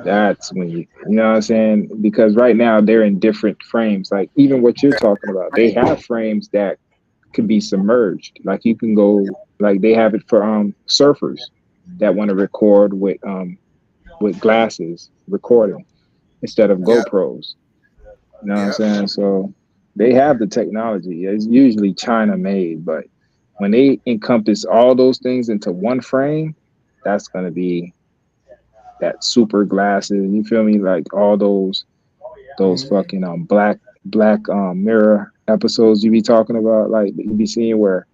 that's when you know what I'm saying? Because right now they're in different frames. Like even what you're talking about, they have frames that could be submerged. Like you can go, like they have it for surfers that want to record with glasses recording instead of GoPros. You know what I'm saying? So they have the technology. It's usually China made, but when they encompass all those things into one frame, that's gonna be that super glasses. You feel me? Like all those fucking black mirror episodes you be talking about, like you be seeing where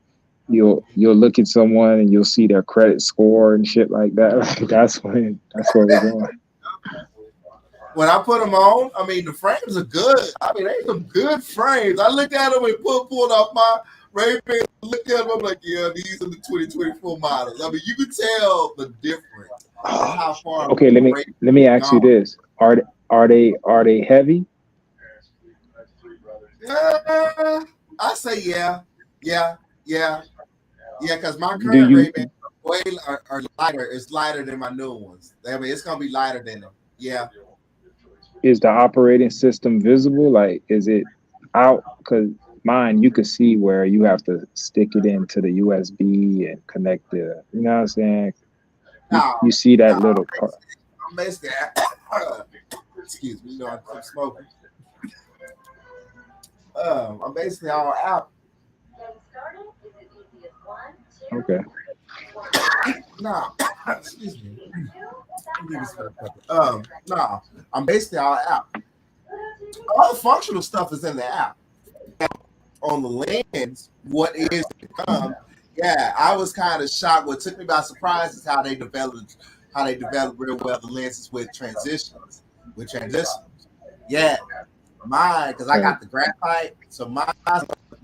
you'll look at someone and you'll see their credit score and shit like that. Like that's where we're going. When I put them on, I mean, the frames are good. I mean, they some good frames. I looked at them and pulled off my Ray-Ban, looked at them, I'm like, yeah, these are the 2024 models. I mean, you can tell the difference. How far okay, let me ask you this. Are they heavy? I say yeah, because my current Ray-Ban are lighter. It's lighter than my new ones. I mean, it's gonna be lighter than them. Yeah. Is the operating system visible? Like, is it out? Because mine, you could see where you have to stick it into the USB and connect the, you know what I'm saying? You see that little part. I'm basically, excuse me, I'm smoking. I'm basically all out. Okay. No, excuse me. No, I'm basically all out. All the functional stuff is in the app. On the lens, what is to come? Yeah, I was kind of shocked. What took me by surprise is how they developed real well the lenses with transitions. Yeah, mine, because I got the graphite, so mine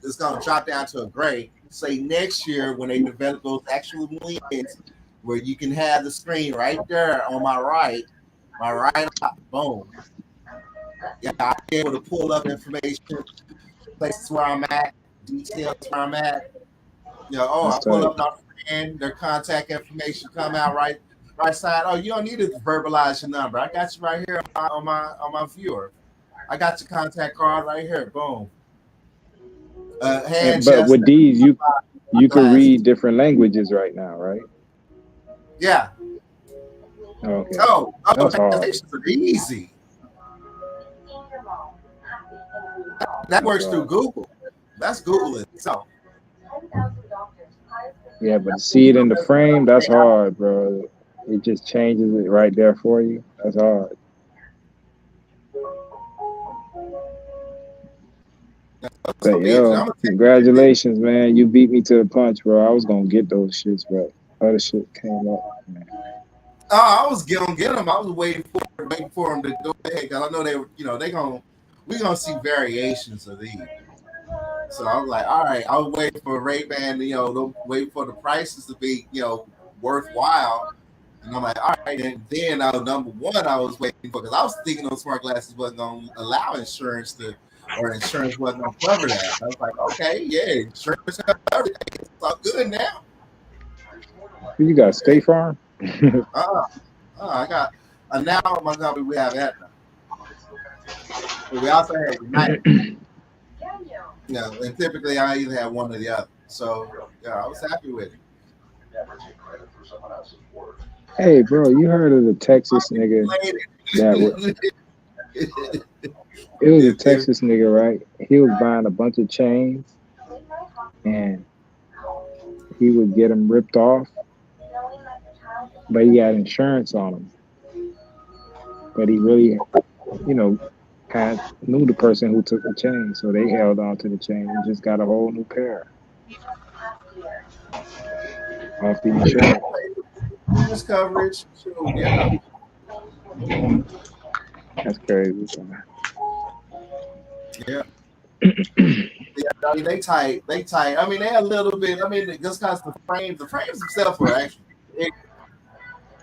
is gonna drop down to a gray. Say next year when they develop those actual lenses where you can have the screen right there on my right boom. Yeah, I'll be able to pull up information, places where I'm at, details where I'm at. I pull up my friend, their contact information come out right side. Oh, you don't need to verbalize your number. I got you right here on my viewer. I got your contact card right here. Boom. But with these, you can read different languages right now, right? Yeah. Okay. That's translations are easy. That works through Google. That's Google itself. Yeah, but to see it in the frame, that's hard, bro. It just changes it right there for you. That's hard. But yo, congratulations, man. You beat me to the punch, bro. I was gonna get those shits, but other shit came up, man. I was gonna get them. I was waiting for them to go ahead because I know they were, we're gonna see variations of these. So I was like, all right, I was waiting for Ray-Ban, waiting for the prices to be, worthwhile. And I'm like, all right. And then number one, I was waiting for, because I was thinking those smart glasses wasn't going to allow insurance to, or insurance wasn't going to cover that. I was like, okay, yeah, insurance covers everything. It's all good now. You got State Farm? I got, now in my company, we have that now. But we also have United. And typically I either have one or the other. So, yeah, I was happy with it. Hey, bro, you heard of the Texas nigga that was, it was a Texas nigga, right? He was buying a bunch of chains and he would get them ripped off, but he had insurance on them. But he really, knew the person who took the chain, so they held on to the chain and just got a whole new pair off the insurance. This coverage, yeah. That's crazy. Yeah. I mean, they tight. I mean, they a little bit. I mean, just because the frames themselves are actually big.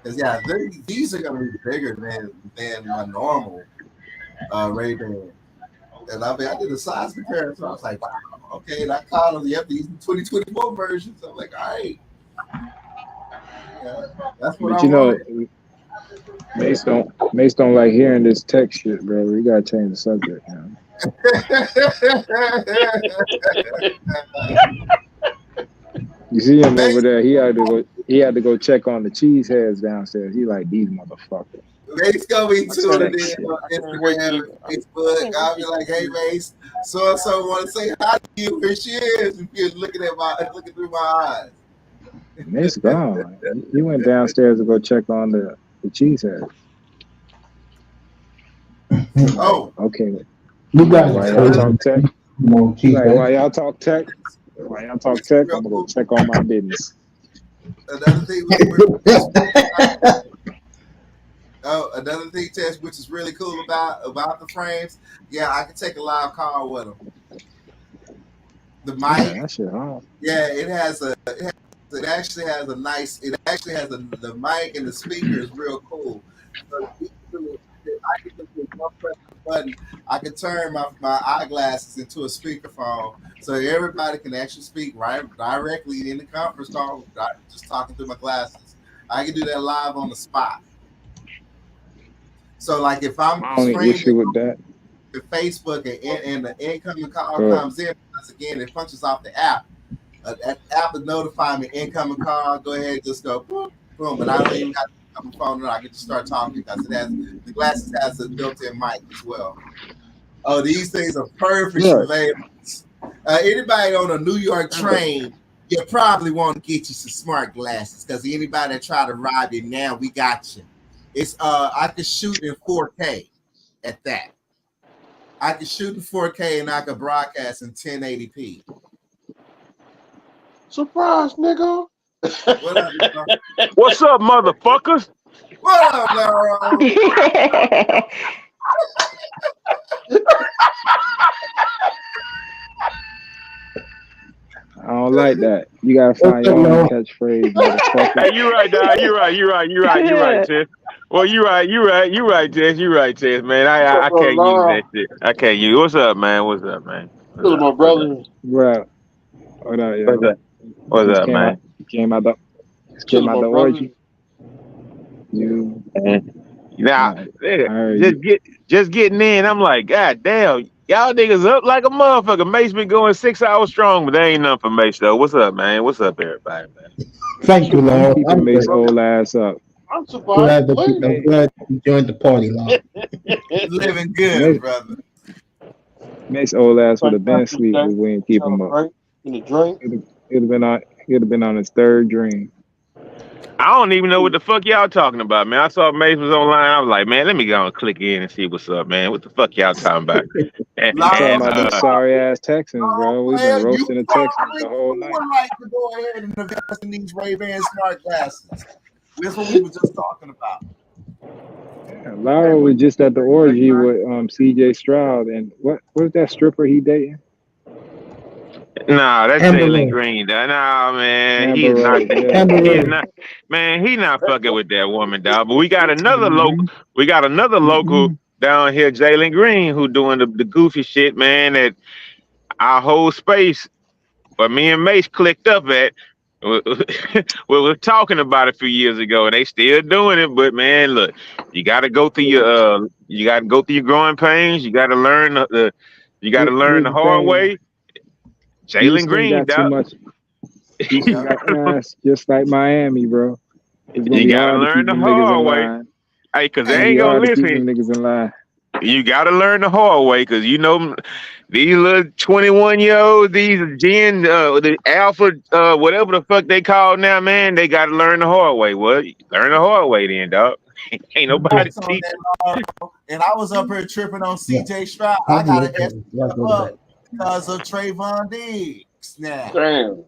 Because these are gonna be bigger than my normal Ray-Ban. And I did a size comparison. So I was like, wow, okay. And I called them. Yep, these 2024 versions. I'm like, all right. Yeah, that's what Mace don't like hearing this tech shit, bro. We gotta change the subject now. You see him over there. He had to go check on the cheese heads downstairs. He like, these motherfuckers. Mace gonna be tuning in on Instagram and Facebook. I'll be like, hey Mace, so and so want to say hi to you. Here she is. And you're looking through my eyes. Mace gone. He went downstairs to go check on the cheese heads. Oh, okay. You got why y'all talk tech? Why y'all talk tech? I'm gonna go check on my business. Another thing, Tess, which is really cool about the frames. Yeah, I can take a live call with them. The mic. That shit hard. Yeah, it actually has the mic and the speaker is real cool. So I can just with one press of the button, I can turn my eyeglasses into a speakerphone, so everybody can actually speak directly in the conference call, just talking through my glasses. I can do that live on the spot. So, like, if I'm issue with that. The Facebook and the incoming call comes in, once again, it functions off the app. That app will notify me incoming call. Go ahead, just go boom, boom. But I don't even have to pick up my phone. I can just start talking because the glasses has a built-in mic as well. Oh, these things are perfect for labels. Anybody on a New York train, you probably want to get you some smart glasses because anybody that try to rob you now, we got you. It's I can shoot in 4K at that. I can shoot in 4K and I can broadcast in 1080p. Surprise, nigga. What up, what's up, motherfuckers? What up, Laura? I don't like that. You gotta find your own catchphrase, motherfucker. Hey, you're right, dog. You're right, Tess. Well, you're right, Tess. Man, I can't use that shit. I can't use. What's up, man? What's up, man? What's my brother? What up, yo? What's up, man? Came out the orgy. You. Nah, just getting in. I'm like, God damn, y'all niggas up like a motherfucker. Mace been going 6 hours strong, but there ain't nothing for Mace though. What's up, man? What's up, everybody, man? Thank you, Lord. I'm Mace old ass up. I'm glad you joined the party, Lord. Living good, brother. Mace old ass would have been asleep if we didn't keep him up. In the drink. He'd have been on his third dream. I don't even know what the fuck y'all talking about, man. I saw Mace was online. I was like, man, let me go and click in and see what's up, man. What the fuck y'all talking about? Talking about them sorry ass Texans, bro. We've been roasting the Texans the whole night. You would like to go ahead and invest in these Ray-Ban smart glasses. That's what we were just talking about. Yeah, Laura was just at the orgy with CJ Stroud and what was that stripper he dating? Nah, that's Amber Jalen Rose. Green. Nah, man, Amber he's not. Rose, yeah. Amber He's Rose. not. Man, he not fucking with that woman, dog. But we got another local. Mhm. We got another local Mhm. down here, Jalen Green, who doing the goofy shit, man. That our whole space, but me and Mace clicked up at. We were talking about it a few years ago, and they still doing it. But man, look, you got to go through your growing pains. You got to learn you got to learn Here's the the hard thing. way. Jalen Houston Green, got too dog. much. Houston got ass, just like Miami, bro. It's gonna You be got to hard to learn keep the them niggas hard in way. line. Hey, cause It's they gonna ain't be gonna hard to keep listen. them niggas in line. You got to learn the hard way, cause you know these little 21-year-olds, these the alpha, whatever the fuck they call now, man. They got to learn the hard way. Well, learn the hard way, then, dog. Ain't nobody Facts on teach. that, and I was up here tripping on Yeah. CJ Stroud. I I'll be got okay. to Let's go to bed. because of Trayvon Diggs. Now Damn.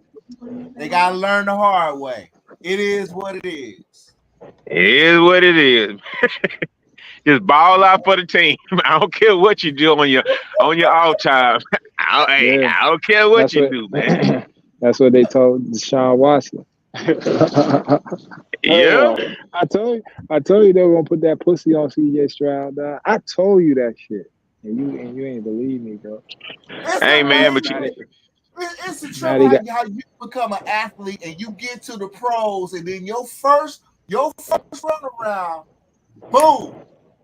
they got to learn the hard way. It is what it is. It is what it is. Just ball out for the team. I don't care what you do on your off time. Yeah, I don't care what that's you what do, man. that's what they told Deshaun Watson. Yeah. I told you they were gonna put that pussy on CJ Stroud. Dog. I told you that shit, and you ain't believe me, bro. It's Hey, man, but amazing. you, It's a Now trip they how you become an athlete and you get to the pros, and then your first run around, boom.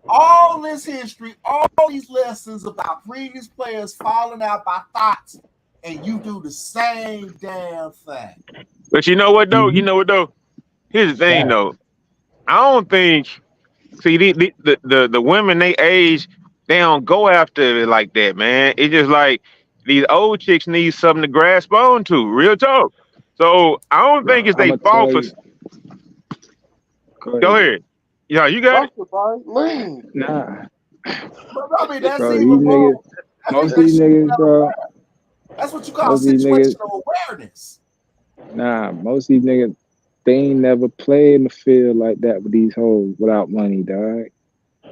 All this history, all these lessons about previous players falling out by thoughts, and you do the same damn thing. but you know what though? You know what though? Here's the thing though. I don't think. See, the women they age, they don't go after it like that, man. It's just like these old chicks need something to grasp on to. Real talk. So I don't think it's I'm they gonna fault tell for. you. Go ahead. Yeah, you got it. Lean. Nah, But I mean, that's bro, these even more. niggas, most of these niggas, bro, That's what you call most of these niggas, situational awareness. nah, most of these niggas, they ain't never played in the field like that with these hoes without money, dog.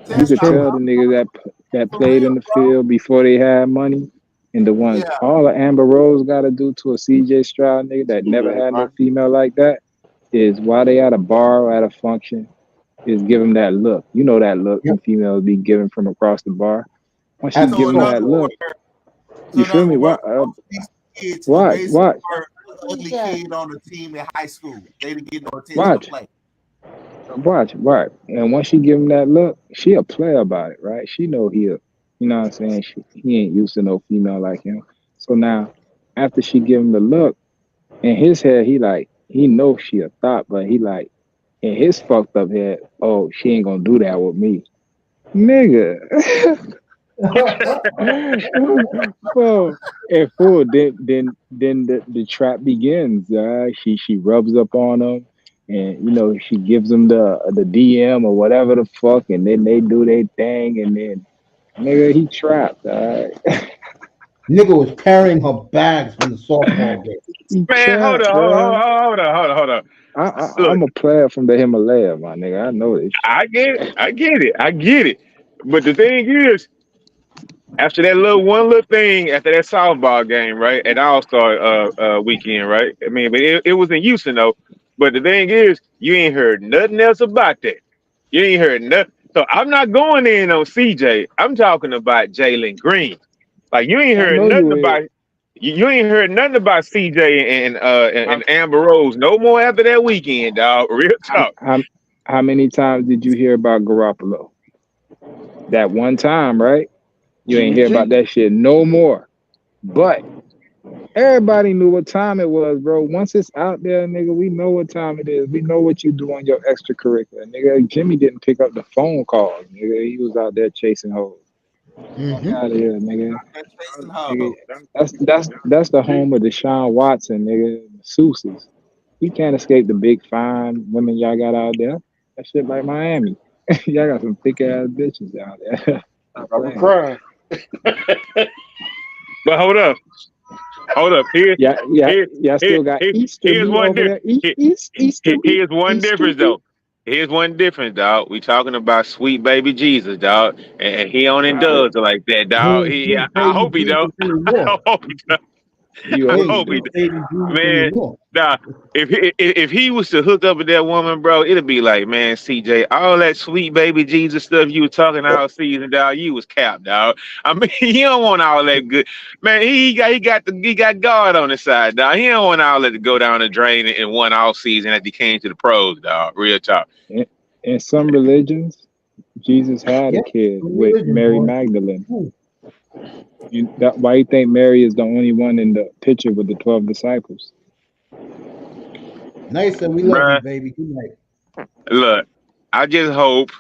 You could tell the niggas that played in the field before they had money, and the ones all the Amber Rose got to do to a CJ Stroud nigga that never had no female like that is while they at a bar or at a function, is give him that look. You know that look the females be giving from across the bar. Once you give him that look, you feel me? What? Kids What? ugly kid on the team in high school. They didn't get no attention to play. Watch. And once she give him that look, she'll play about it, right? She know he'll, you know what I'm saying? He ain't used to no female like him. So now, after she give him the look, in his head, he knows she a thought, but he like, in his fucked up head, oh, she ain't gonna do that with me. Nigga. Well, and fool, then the trap begins. She rubs up on him, and you know she gives him the DM or whatever the fuck, and then they do their thing, and then nigga he trapped. Nigga was carrying her bags from the softball game. Man, hold on. I'm a player from the Himalaya, my nigga. I know this. I get it. But the thing is, after that one little thing, after that softball game, right, at All-Star weekend, right? I mean, but it was in Houston though. But the thing is, you ain't heard nothing else about that. You ain't heard nothing. So I'm not going in on CJ. I'm talking about Jalen Green. Like you ain't heard nothing about. You ain't heard nothing about CJ and Amber Rose no more after that weekend, dog. Real talk. How many times did you hear about Garoppolo? That one time, right? You ain't hear about that shit no more. But everybody knew what time it was, bro. Once it's out there, nigga, we know what time it is. We know what you do on your extracurricular. Nigga, Jimmy didn't pick up the phone call. Nigga, he was out there chasing hoes. Out of here, nigga. That's the home of Deshaun Watson, nigga. Masseuses. You can't escape the big fine women y'all got out there. That shit like Miami. Y'all got some thick ass bitches out there. I'm crying. But hold up. Here, still got Easter. Here's one difference. Here's one difference, though. Here's one difference, dog. We talking about sweet baby Jesus, dog, and he don't indulge like that, dog. I hope he don't. I hope he don't. You I owe me hope he, though. man. Nah, if he was to hook up with that woman, bro, it'd be like, man, CJ, all that sweet baby Jesus stuff you were talking all season, dog, you was capped, dog. I mean, he don't want all that good, man. He got God on his side, dog. He don't want all that to go down the drain in one off season as he came to the pros, dog. Real talk. In some religions, Jesus had a kid with Mary Magdalene. Why you think Mary is the only one in the picture with the 12 disciples? Nice, and we love you, baby. Good night. Look, I just hope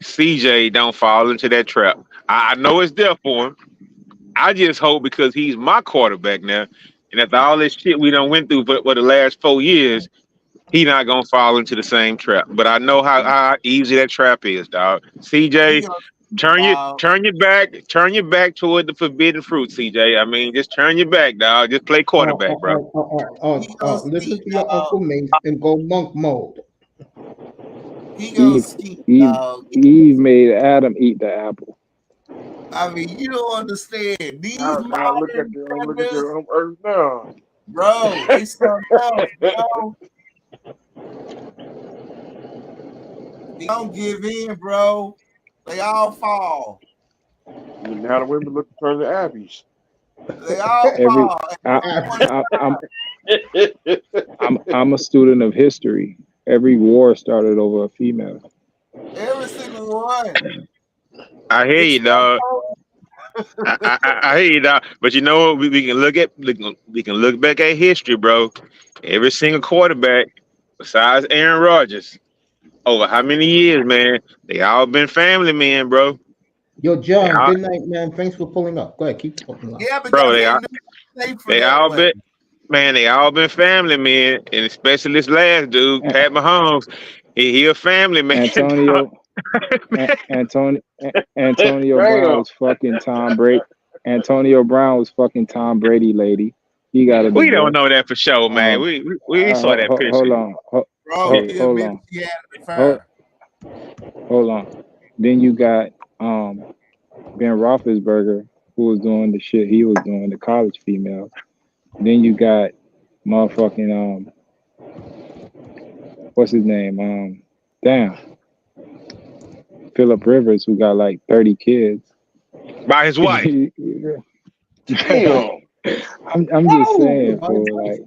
CJ don't fall into that trap. I know it's there for him. I just hope because he's my quarterback now, and after all this shit we done went through for the last 4 years, he not gonna fall into the same trap. But I know how easy that trap is, dog. CJ, turn your back toward the forbidden fruit, CJ. I mean, just turn your back, dog. Just play quarterback, bro. Listen to your Uncle Mace and go monk mode. Eve made Adam eat the apple. I mean, you don't understand. These Now look at your earth now. bro, it's something else, bro. They don't give in, bro. They all fall. Now the women look for the Abbeys. They all fall. I'm a student of history. Every war started over a female. Every single one. I hear you, dog. I hear you, dog. But you know what? We can look back at history, bro. Every single quarterback, besides Aaron Rodgers, over how many years, man? They all been family men, bro. Yo, John, good night, man. Thanks for pulling up. Go ahead, keep talking. Yeah, but bro, they all been family men, and especially this last dude, Pat Mahomes. He a family man. Antonio Brown was fucking Tom Brady. Antonio Brown was fucking Tom Brady, lady. He got to. We don't know that for sure, man. We saw that picture. Hold on. Then you got Ben Roethlisberger, who was doing the shit he was doing, the college females. Then you got motherfucking what's his name? Phillip Rivers, who got like 30 kids by his wife. Damn. I'm just saying, bro. Like,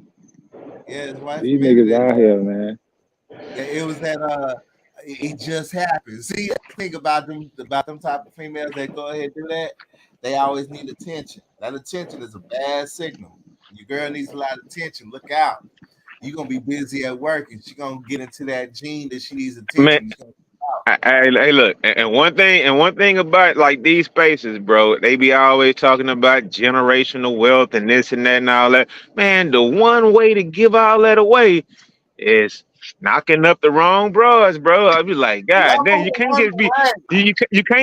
yeah, his wife. These niggas out here, man. It was that it just happened. See, think about them type of females that go ahead and do that. They always need attention. That attention is a bad signal. Your girl needs a lot of attention. Look out. You're gonna be busy at work, and she's gonna get into that gene that she needs attention. Man, hey, look, and one thing about like these spaces, bro, they be always talking about generational wealth and this and that and all that. Man, the one way to give all that away is knocking up the wrong bros, bro. I be like, God damn, you can't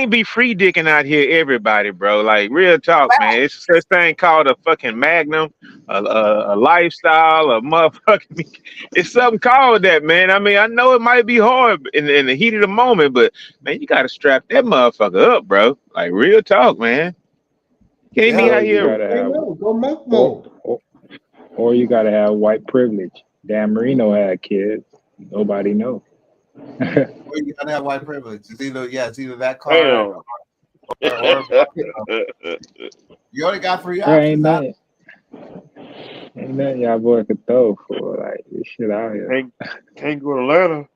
be free dicking out here, everybody, bro. Like real talk, man. It's such thing called a fucking magnum, a lifestyle, a motherfucking. It's something called that, man. I mean, I know it might be hard in the heat of the moment, but man, you gotta strap that motherfucker up, bro. Like real talk, man. Can't be out here. Go monk mode. Or you gotta have white privilege. Dan Marino had kids. Nobody know. Or you gotta have white privilege. It's either that card. You only got 3 options. Ain't nothing y'all boy could throw for like this shit out here. Can't go to Atlanta.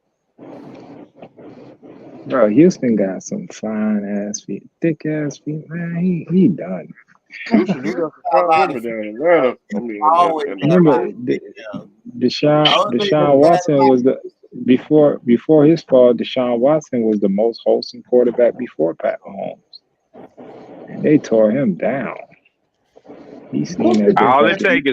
Bro, Houston got some fine ass feet, thick ass feet. Man, he done. Remember Deshaun Watson was before his fall. Deshaun Watson was the most wholesome quarterback before Pat Mahomes, and they tore him down. All it take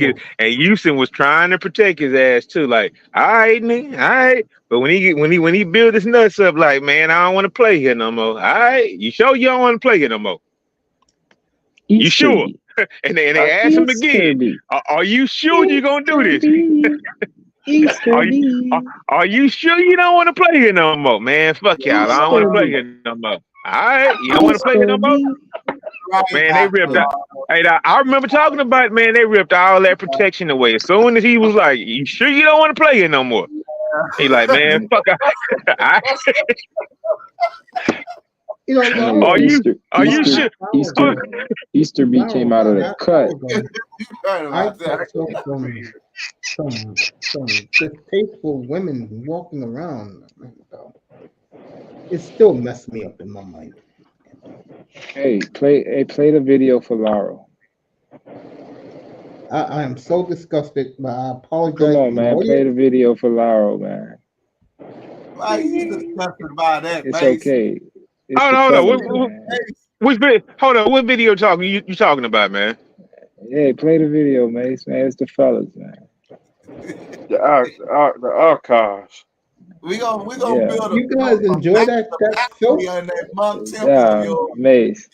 is, and Houston was trying to protect his ass too. Like, all right, man, all right. But when he built his nuts up, like, man, I don't want to play here no more. All right, you sure you don't want to play here no more? You sure? And they asked him again, are you sure you're going to do this? Are you sure you don't want to play here no more? Man, fuck y'all. I don't want to play here no more. All right, you don't want to play here no more? Man, they ripped out. Hey, I remember talking about it, man. They ripped all that protection away. As soon as he was like, "You sure you don't want to play here no more?" He like, "Man, fuck." You know, Are you sure? Easter B came out of the cut. I saw some distasteful women walking around. It still messed me up in my mind. Hey, play the video for Laurel. I am so disgusted, but I apologize. Come on, man. Play the video for Laurel, man. Why you disgusted about that, It's Mace? okay. Hold on. Which video? Hold on. What video you talking about, man? Hey, play the video, Mace. Man, it's the fellas, man. The archives. We gonna Yeah. build a. You guys enjoy that show? Yeah, Mace.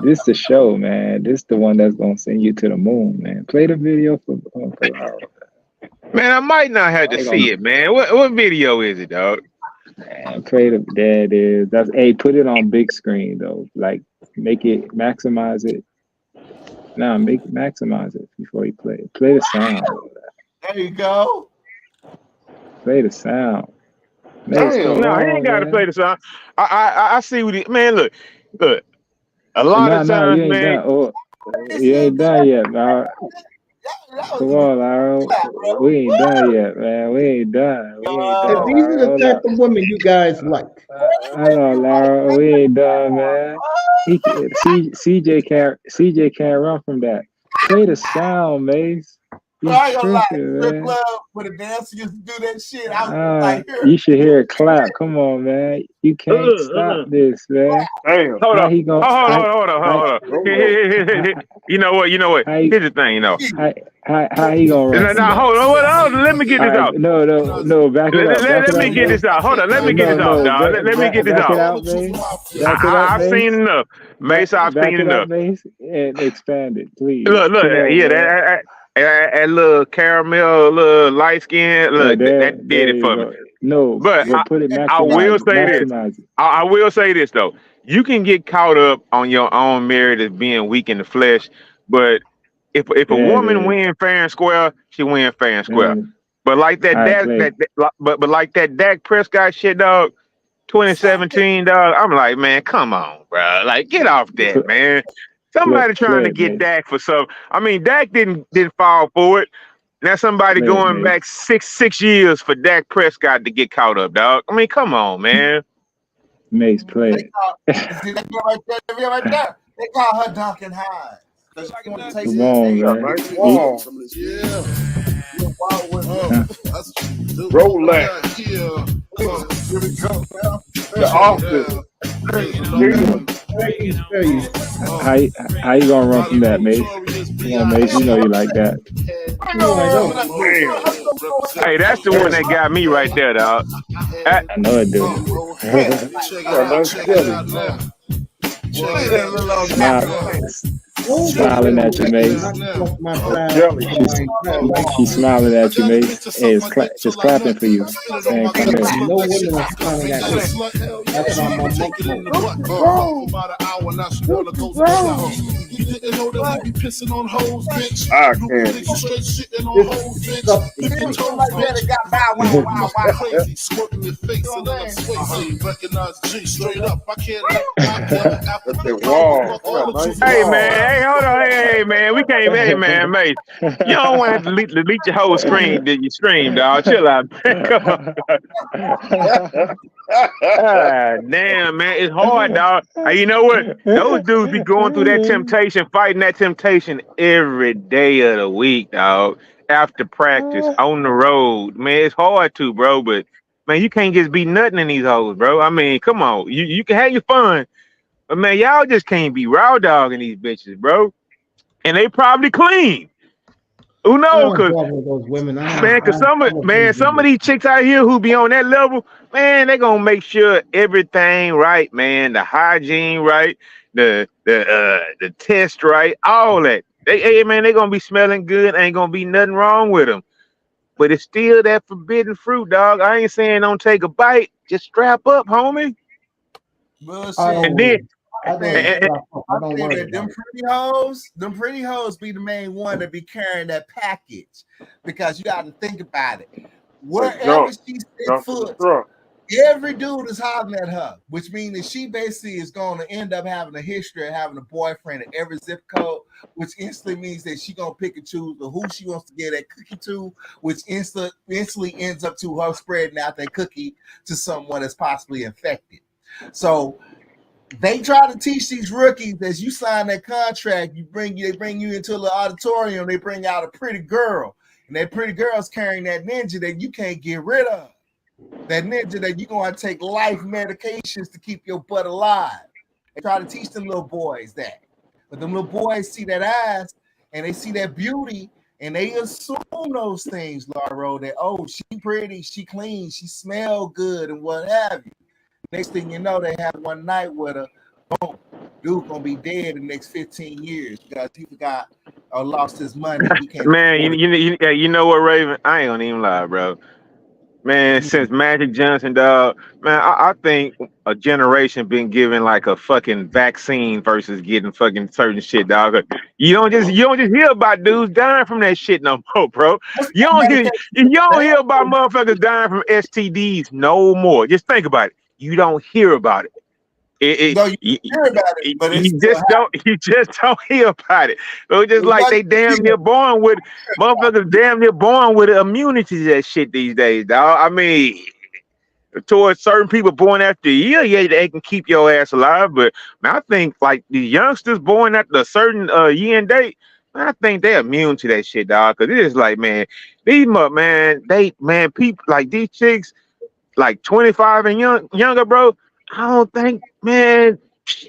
This the show, man. This the one that's gonna send you to the moon, man. Play the video for Laurel. Man, I might not have to see it, man. What video is it, dog? Man, play the there it is. Put it on big screen though. Like maximize it. Maximize it before you play it. Play the sound. There you go. Play the sound. No, he ain't got to play the sound. I see what he. Man, look. A lot of times, man. You ain't done yet, man. Come on, Laurel. We ain't done yet, man. We ain't done. If these are the type of women you guys like. Hold on, Laurel. We ain't done, man. CJ can't run from that. Play the sound, Mace. You I ain't gonna lie, tripping, strip man. club where the dancer used to do that shit. I was like, You should hear it clap. Come on, man. You can't stop this, man. Damn. Hold on. He gonna, Hold on. You know what? Here's the thing, you know. How he gonna run? No, hold on. Let me get this out. No. Back it up. Let me get this out. Hold on. Let me get this out, dog. Let me get this out. I've seen enough. Mace, I've seen enough. Mace, and expand it, please. Look. Yeah, that little caramel, little light skin. Look, that did it for me. No, but I will say this. I will say this though. You can get caught up on your own merit as being weak in the flesh, but if a woman win fair and square, she win fair and square. But like that Dak Prescott shit, dog. 2017, dog. I'm like, man, come on, bro. Like, get off that, man. Somebody trying to get Dak for something. I mean, Dak didn't fall for it. Now somebody going back six years for Dak Prescott to get caught up, dog. I mean, come on, man. Mace, play it. See that girl right there? They call her Duncan Hines. Come on, man. Roll that. The office. How you gonna run from that, Mace? Come on, Mace. You know you like that. Hey, that's the one that got me right there, dog. I know it, dude. Smiling at you, Mace. She's smiling at you, Mace. Hey, it's clapping for you. Man, come here. No women are smiling at me. That's not my I can't. Hey man, hold on, hey man, we can't, hey man, mate. You don't want to delete your whole screen, did you stream, dog? Chill out, man. Come on. Damn, man, it's hard, dog. Hey, you know what? Those dudes be going through that temptation, fighting that temptation every day of the week, dog. After practice, on the road, man, it's hard to, bro. But man, you can't just be nothing in these hoes, bro. I mean, come on, you can have your fun. But man, y'all just can't be raw dogging these bitches, bro. And they probably clean. Who knows? Cause some of these chicks out here who be on that level, man, they gonna make sure everything right, man. The hygiene right, the test right, all that. They gonna be smelling good. Ain't gonna be nothing wrong with them. But it's still that forbidden fruit, dog. I ain't saying don't take a bite. Just strap up, homie. Bullshit. And then I don't worry that them pretty hoes be the main one to be carrying that package, because you got to think about it. Wherever she set foot, every dude is hollering at her, which means that she basically is going to end up having a history of having a boyfriend at every zip code, which instantly means that she's going to pick and choose who she wants to get that cookie to, which instantly ends up to her spreading out that cookie to someone that's possibly infected. So they try to teach these rookies, as you sign that contract, they bring you into the auditorium, they bring out a pretty girl, and that pretty girl's carrying that ninja that you can't get rid of. That ninja that you're going to take life medications to keep your butt alive. They try to teach them little boys that. But them little boys see that ass and they see that beauty and they assume those things, Lauro, that, oh, she pretty, she clean, she smell good and what have you. Next thing you know, they have one night with her, boom, dude gonna be dead in the next 15 years because he forgot or lost his money. He can't you know what, Raven? I ain't gonna even lie, bro. Man, since Magic Johnson, dog, man, I think a generation been given like a fucking vaccine versus getting fucking certain shit, dog. You don't just hear about dudes dying from that shit no more, bro. You don't hear about motherfuckers dying from STDs no more. Just think about it. You don't hear about it. You hear about it, but you just don't hear about it. It's just like they damn near born with motherfuckers damn near born with immunity to that shit these days, dog. I mean, towards certain people born after a year, yeah, they can keep your ass alive. But man, I think like the youngsters born after a certain year and date, man, I think they're immune to that shit, dog. Cause it is like, man, people like these chicks, like 25 and younger, bro. I don't think, man,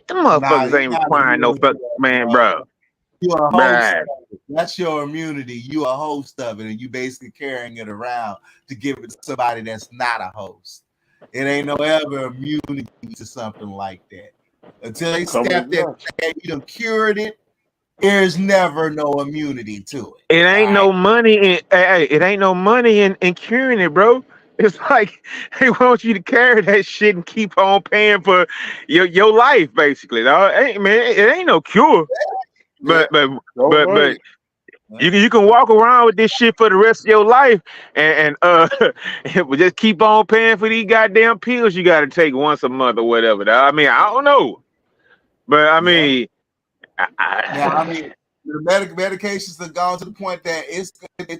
them motherfuckers ain't crying no fuck, man, bro. You a host. That's your immunity. You a host of it, and you basically carrying it around to give it to somebody that's not a host. It ain't no ever immunity to something like that. Until they step there and you done cured it, there's never no immunity to it. It ain't no money in it ain't no money in curing it, bro. It's like they want you to carry that shit and keep on paying for your life, basically. Dog. It ain't no cure. But you can walk around with this shit for the rest of your life and just keep on paying for these goddamn pills you gotta take once a month or whatever. Dog. I mean, I don't know. But I mean the medications have gone to the point that it's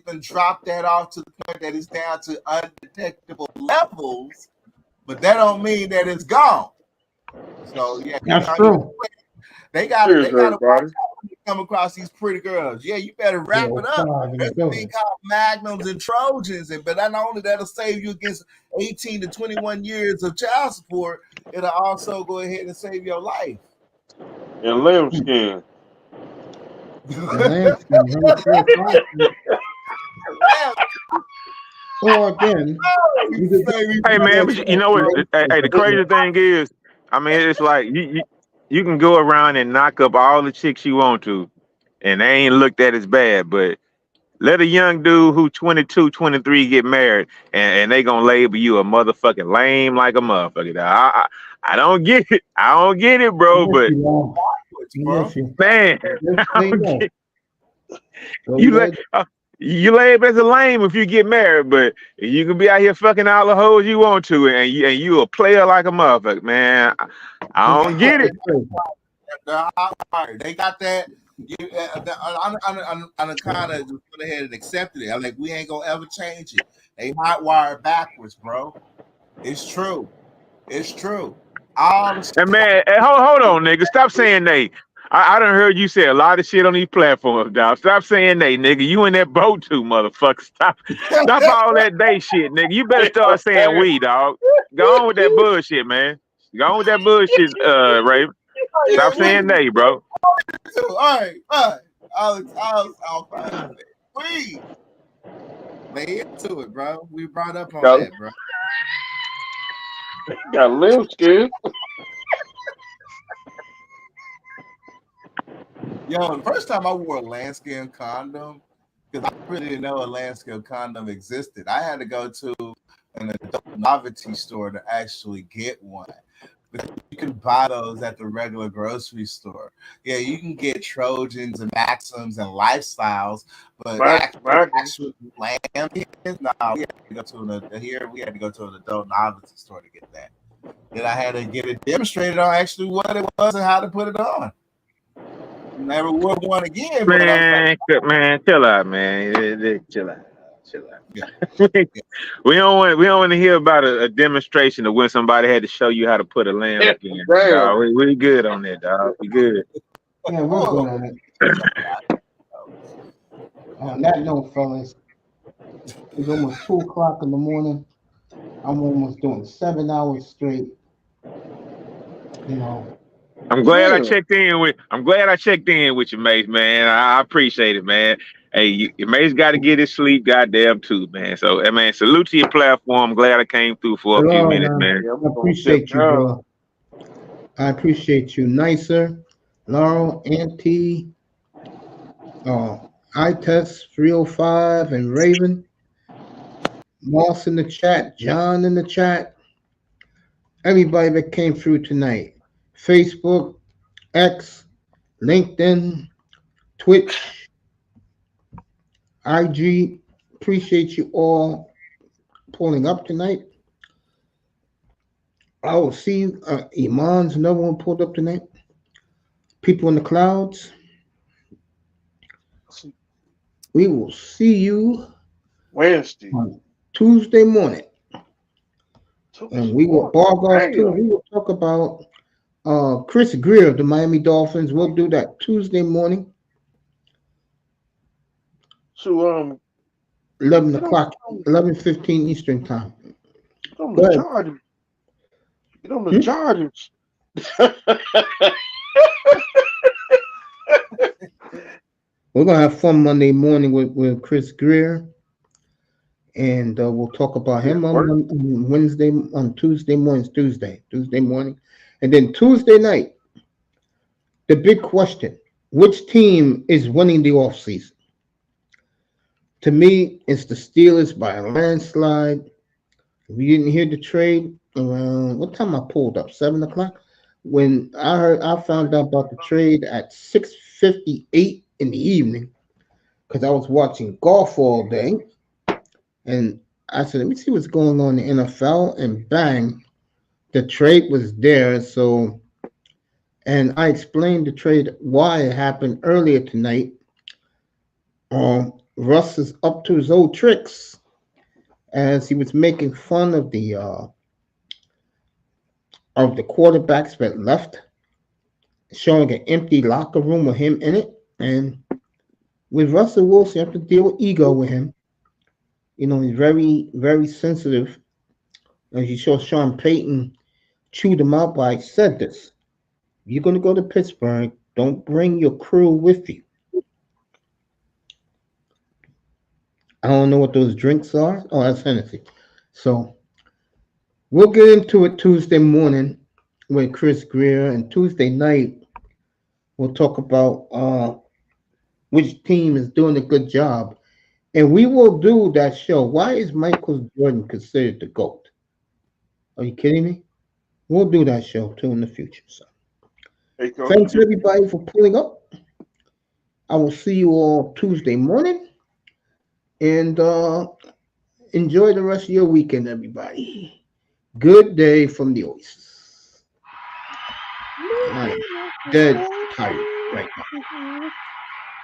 been dropped that off to the point that it's down to undetectable levels, but that don't mean that it's gone. So yeah, that's true. They got to come across these pretty girls. Yeah, you better wrap it up. There's a thing called Magnums and Trojans, but not only that'll save you against 18 to 21 years of child support, it'll also go ahead and save your life. And lambskin. Or again, hey man, but you know what? Hey, the crazy thing is, I mean, it's like you can go around and knock up all the chicks you want to, and they ain't looked at as bad. But let a young dude who 22, 23 get married, and they gonna label you a motherfucking lame like a motherfucker. I don't get it. I don't get it, bro. But man, you label as a lame if you get married, but you can be out here fucking all the hoes you want to, and you a player like a motherfucker, man. I don't get it. They got that. I'm kind of went ahead and accepted it. I'm like, we ain't gonna ever change it. They hot wired backwards, bro. It's true. It's true. And man, hold on, nigga. Stop saying they. I done heard you say a lot of shit on these platforms, dog. Stop saying they, nigga. You in that boat too, motherfucker. Stop all that they shit, nigga. You better start saying we, dog. Go on with that bullshit, man. Go on with that bullshit, Raven. Stop saying they, bro. All right. I'll find it. We lay into it, bro. We brought up on that, bro. Got lambskin. Yo, the first time I wore a lambskin condom, because I really didn't know a lambskin condom existed. I had to go to an adult novelty store to actually get one. You can buy those at the regular grocery store. Yeah, you can get Trojans and Maxims and Lifestyles, but actual lamb, no, we had to go to we had to go to an adult novelty store to get that. Then I had to get it demonstrated on actually what it was and how to put it on. Never wore one again. Man, chill out, man. Chill out. Yeah. we don't want to hear about a demonstration of when somebody had to show you how to put a lamb again. Dog. We good on that, dog. We good. Yeah, we're good on it. On that note, fellas, it's almost 2 o'clock in the morning. I'm almost doing 7 hours straight. You know. I'm glad I checked in with you, Mace, man. I appreciate it, man. Hey, Mace got to get his sleep, goddamn, too, man. So, man, salute to your platform. Glad I came through for a few minutes, man. I appreciate you, bro. I appreciate you. Nicer, Laurel, Auntie, iTest 305, and Raven. Moss in the chat, John in the chat. Everybody that came through tonight. Facebook, X, LinkedIn, Twitch, IG. Appreciate you all pulling up tonight. I will see Iman's another one pulled up tonight. People in the clouds. We will see you Wednesday on Tuesday morning. And we will Bargos too. We will talk about Chris Greer of the Miami Dolphins. We'll do that Tuesday morning. So 11 o'clock, 11:15 Eastern time. Get on the Chargers. Get on the Chargers. We're gonna have fun Monday morning with Chris Greer. And we'll talk about him on Wednesday, on Tuesday morning. And then Tuesday night, the big question, which team is winning the offseason? To me, it's the Steelers by a landslide. If you didn't hear the trade, around what time I pulled up? 7 o'clock? When I found out about the trade at 6:58 in the evening, because I was watching golf all day. And I said, let me see what's going on in the NFL. And bang, the trade was there. So, and I explained the trade, why it happened earlier tonight. Russ is up to his old tricks as he was making fun of the quarterbacks that left, showing an empty locker room with him in it. And with Russell Wilson, you have to deal with ego with him. You know, he's very, very sensitive. As you saw Sean Payton chewed him out, but I said this. You're going to go to Pittsburgh, don't bring your crew with you. I don't know what those drinks are. Oh, that's Hennessy. So we'll get into it Tuesday morning with Chris Greer. And Tuesday night, we'll talk about which team is doing a good job. And we will do that show. Why is Michael Jordan considered the GOAT? Are you kidding me? We'll do that show too in the future. So, thanks everybody for pulling up. I will see you all Tuesday morning. And enjoy the rest of your weekend, everybody. Good day from the Oasis. I'm dead tired right now.